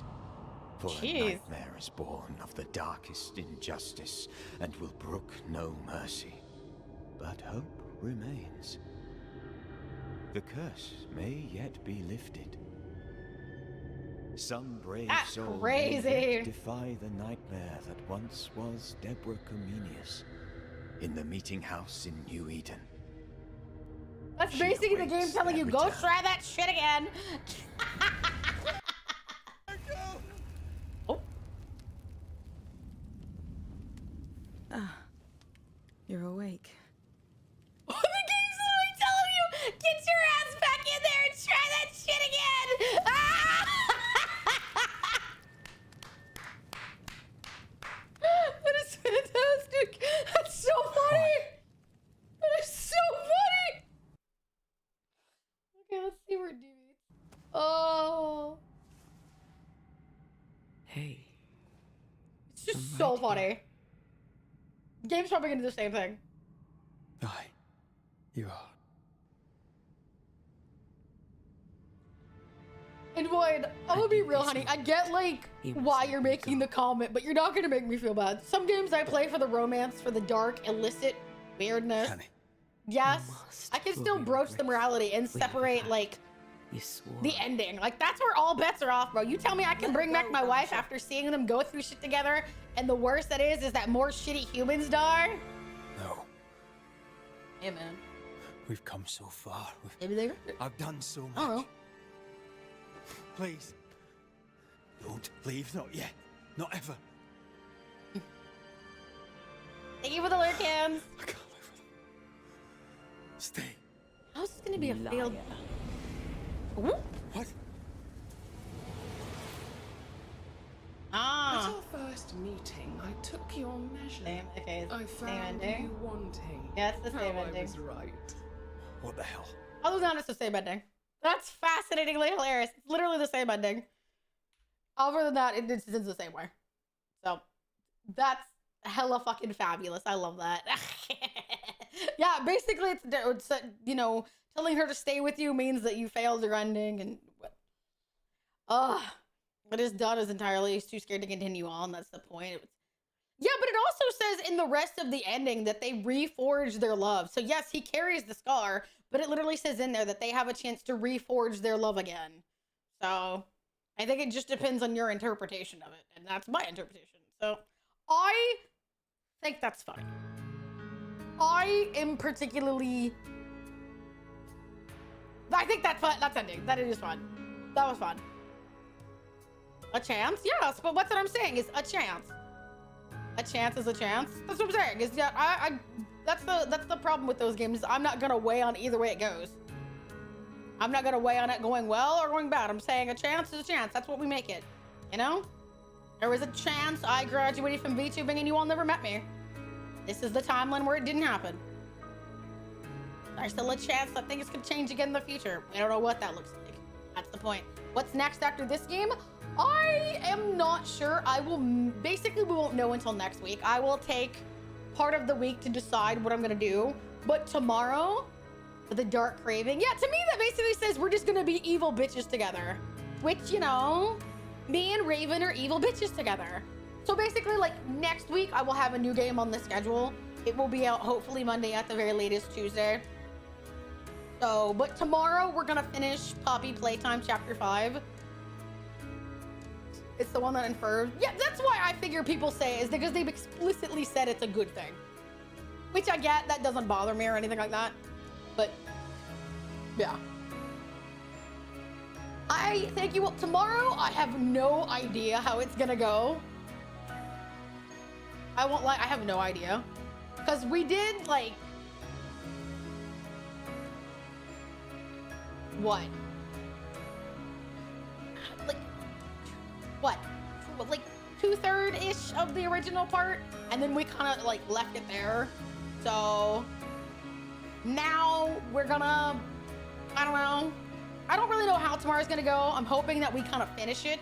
For a nightmare is born of the darkest injustice and will brook no mercy. But hope remains. The curse may yet be lifted. Some brave soul may yet defy the nightmare that once was Deborah Comenius in the meeting house in New Eden. That's basically the game telling you, go try that shit again. Oh. Ah, you're awake. The game's literally telling you, get your ass back in there and try that shit again. Ah! That is fantastic. That's so funny. That is so funny. Okay, let's see where it deviates. Oh. Hey. It's just so funny. Game's probably gonna do the same thing. Aye, you are. And Void, I'm gonna be real, honey. I get, like, why you're making the comment, but you're not gonna make me feel bad. Some games I play for the romance, for the dark, illicit weirdness. Honey. Yes, I can still broach the morality and separate, like, You swore. the ending. Like, that's where all bets are off, bro. You tell me I can bring back my wife after seeing them go through shit together, and the worst that is that more shitty humans die? No. Yeah, man. We've come so far. Maybe they I've done so much. I don't know. Please. Don't leave, not yet. Not ever. Thank you for the lurk cams. I can't live with them. Stay. How's this gonna be a failed? Ooh. What? Ah. At our first last meeting, I took your measure. Same, okay, I same found ending. you wanting. Yeah, it's the same How ending. I was right. What the hell? Other than that, it's the same ending. That's fascinatingly hilarious. It's literally the same ending. Other than that, it's the same way. So, that's hella fucking fabulous. I love that. Yeah, basically, it's you know, telling her to stay with you means that you failed your ending, and what is done is entirely too scared to continue on. That's the point. Yeah, but it also says in the rest of the ending that they reforge their love. So yes, he carries the scar, but it literally says in there that they have a chance to reforge their love again. So I think it just depends on your interpretation of it, and that's my interpretation. So I think that's fine. I am particularly... I think that's fun. That's ending. That is fun. That was fun. A chance? Yes, but what's what I'm saying is a chance. A chance is a chance. That's what I'm saying. Is yeah, that's the problem with those games. I'm not gonna weigh on either way it goes. I'm not gonna weigh on it going well or going bad. I'm saying a chance is a chance. That's what we make it. You know? There was a chance I graduated from VTubing and you all never met me. This is the timeline where it didn't happen. There's still a chance that things could change again in the future. We don't know what that looks like. That's the point. What's next after this game? I am not sure. Basically, we won't know until next week. I will take part of the week to decide what I'm gonna do. But tomorrow, for the Dark Craving, yeah, to me that basically says we're just gonna be evil bitches together. Which, you know, me and Raven are evil bitches together. So basically, like, next week, I will have a new game on the schedule. It will be out hopefully Monday, at the very latest Tuesday. So, but tomorrow, we're gonna finish Poppy Playtime Chapter 5. It's the one that inferred. Yeah, that's why I figure people say it, is because they've explicitly said it's a good thing. Which I get, that doesn't bother me or anything like that. But, yeah. I thank you all. Tomorrow, I have no idea how it's gonna go. I won't lie, I have no idea. Because we did, like... What? Like... What? Like, 2/3-ish of the original part? And then we kind of, like, left it there. So... Now, we're gonna... I don't know. I don't really know how tomorrow's gonna go. I'm hoping that we kind of finish it.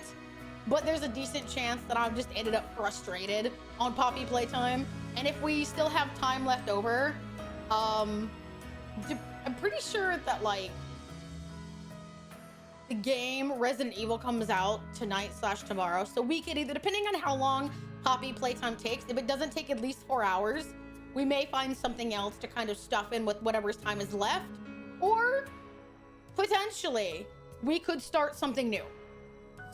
But there's a decent chance that I've just ended up frustrated on Poppy Playtime. And if we still have time left over, I'm pretty sure that, like, the game Resident Evil comes out tonight/tomorrow. So we could either, depending on how long Poppy Playtime takes, if it doesn't take at least 4 hours, we may find something else to kind of stuff in with whatever's time is left. Or, potentially, we could start something new.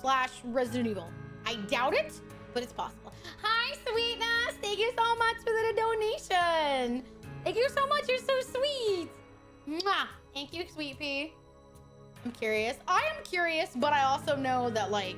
/Resident Evil. I doubt it, but it's possible. Hi, sweetness. Thank you so much for the donation. Thank you so much. You're so sweet. Mwah. Thank you, sweet pea. I'm curious. I am curious, but I also know that, like,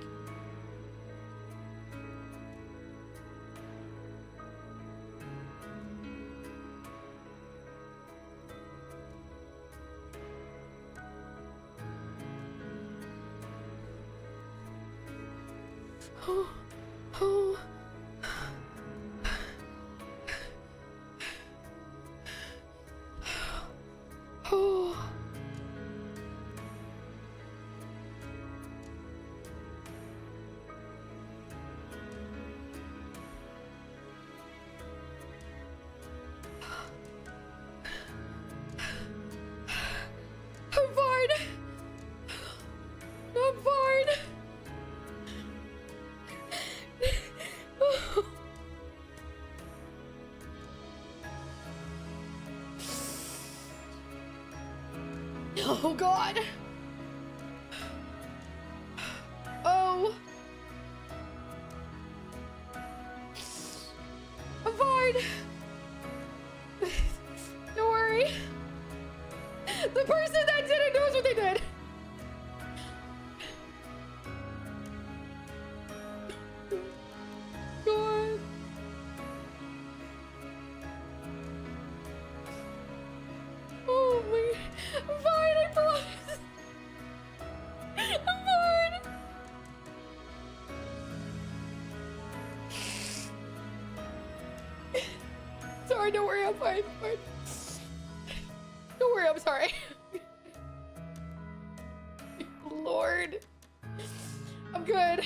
I'm fine. I'm fine. Oh God. Oh. I'm fine. Don't worry. The person that did it knows what they did. God. Oh my, I'm fine, I promise. I'm fine. fine, don't worry, I'm fine, fine. Don't worry, I'm sorry. Lord. I'm good.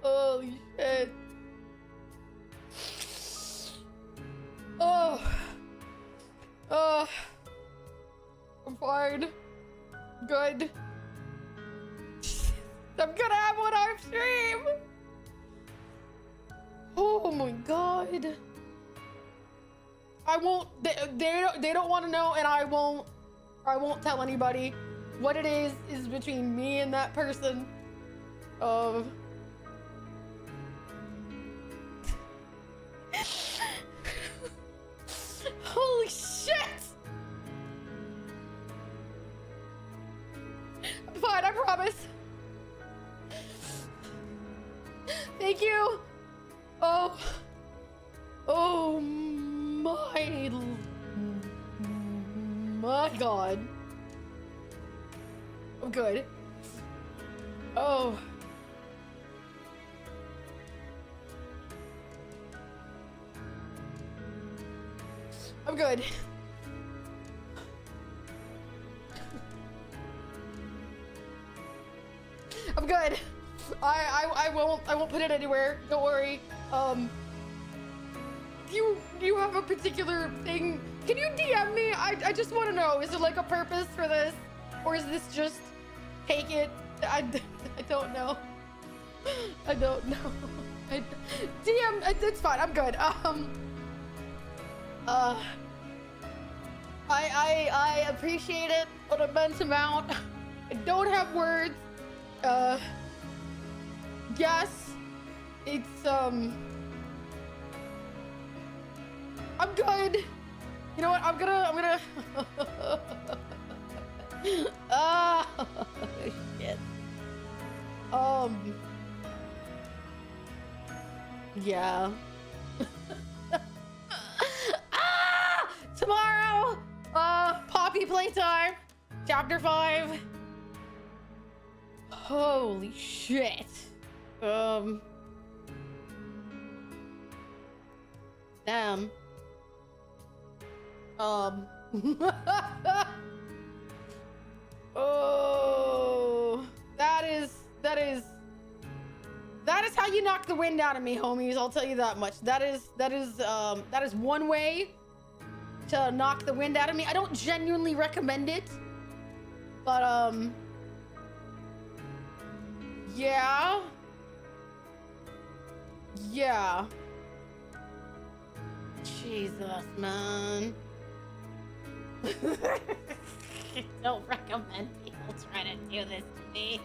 Holy shit. Oh. I'm fine. Good. I'm gonna have one on stream. Oh my god. I won't. They don't want to know, and I won't tell anybody. What it is between me and that person. Holy shit! I'm fine, I promise. Thank you. Oh my god. I'm good. Oh. I'm good. I'm good. I won't put it anywhere. Don't worry. Do you have a particular thing? Can you DM me? I just want to know. Is there like a purpose for this, or is this just take it? I don't know. I don't know. DM. It's fine. I'm good. I appreciate it an immense amount. I don't have words. Yes, it's I'm good. You know what? I'm gonna ah shit. Yeah. Tomorrow, Poppy playtime, chapter 5. Holy shit. Damn. Oh, that is how you knock the wind out of me, homies. I'll tell you that much. That is one way to knock the wind out of me. I don't genuinely recommend it, but yeah. Jesus, man. Don't recommend people try to do this to me.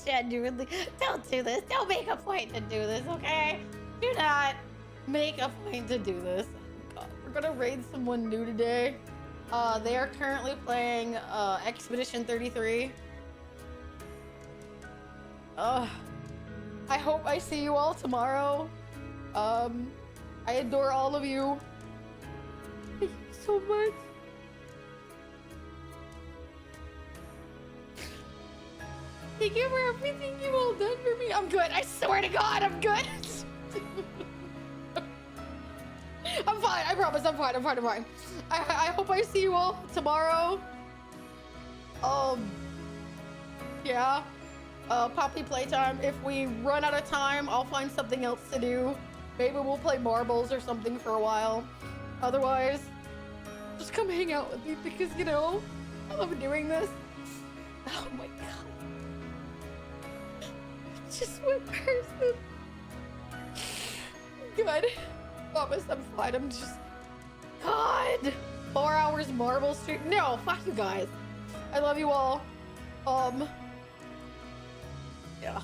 Genuinely, don't do this. Don't make a point to do this, okay? Do not make a point to do this. God, we're gonna raid someone new today. They are currently playing Expedition 33. I hope I see you all tomorrow. I adore all of you. Thank you so much. Thank you for everything you all done for me. I'm good. I swear to God, I'm good. I'm fine. I promise. I'm fine. I hope I see you all tomorrow. Yeah. Poppy playtime. If we run out of time, I'll find something else to do. Maybe we'll play marbles or something for a while. Otherwise, just come hang out with me because, you know, I love doing this. Oh my God. Just one person. Good. Promise I'm fine. I'm just... God. 4 hours marble stream. No, fuck you guys. I love you all. Yeah.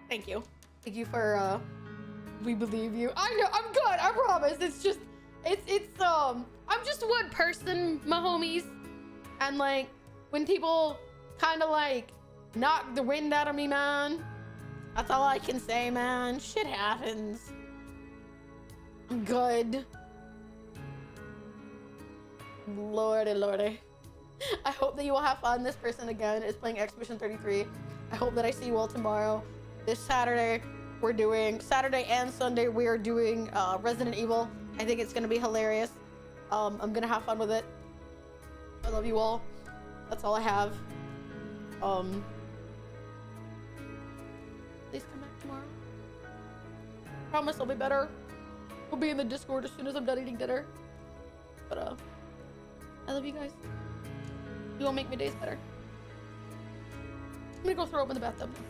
Thank you. Thank you for, we believe you. I know, I'm good, I promise. It's just, I'm just one person, my homies. And like, when people kind of like knock the wind out of me, man, that's all I can say, man. Shit happens. I'm good. Lordy, lordy. I hope that you will have fun. This person again is playing Expedition 33. I hope that I see you all tomorrow. This Saturday, we're doing Saturday and Sunday. We are doing Resident Evil. I think it's gonna be hilarious. I'm gonna have fun with it. I love you all. That's all I have. Please come back tomorrow. Promise I'll be better. We'll be in the Discord as soon as I'm done eating dinner. But I love you guys. You all make my days better. I'm gonna go throw up in the bathtub now.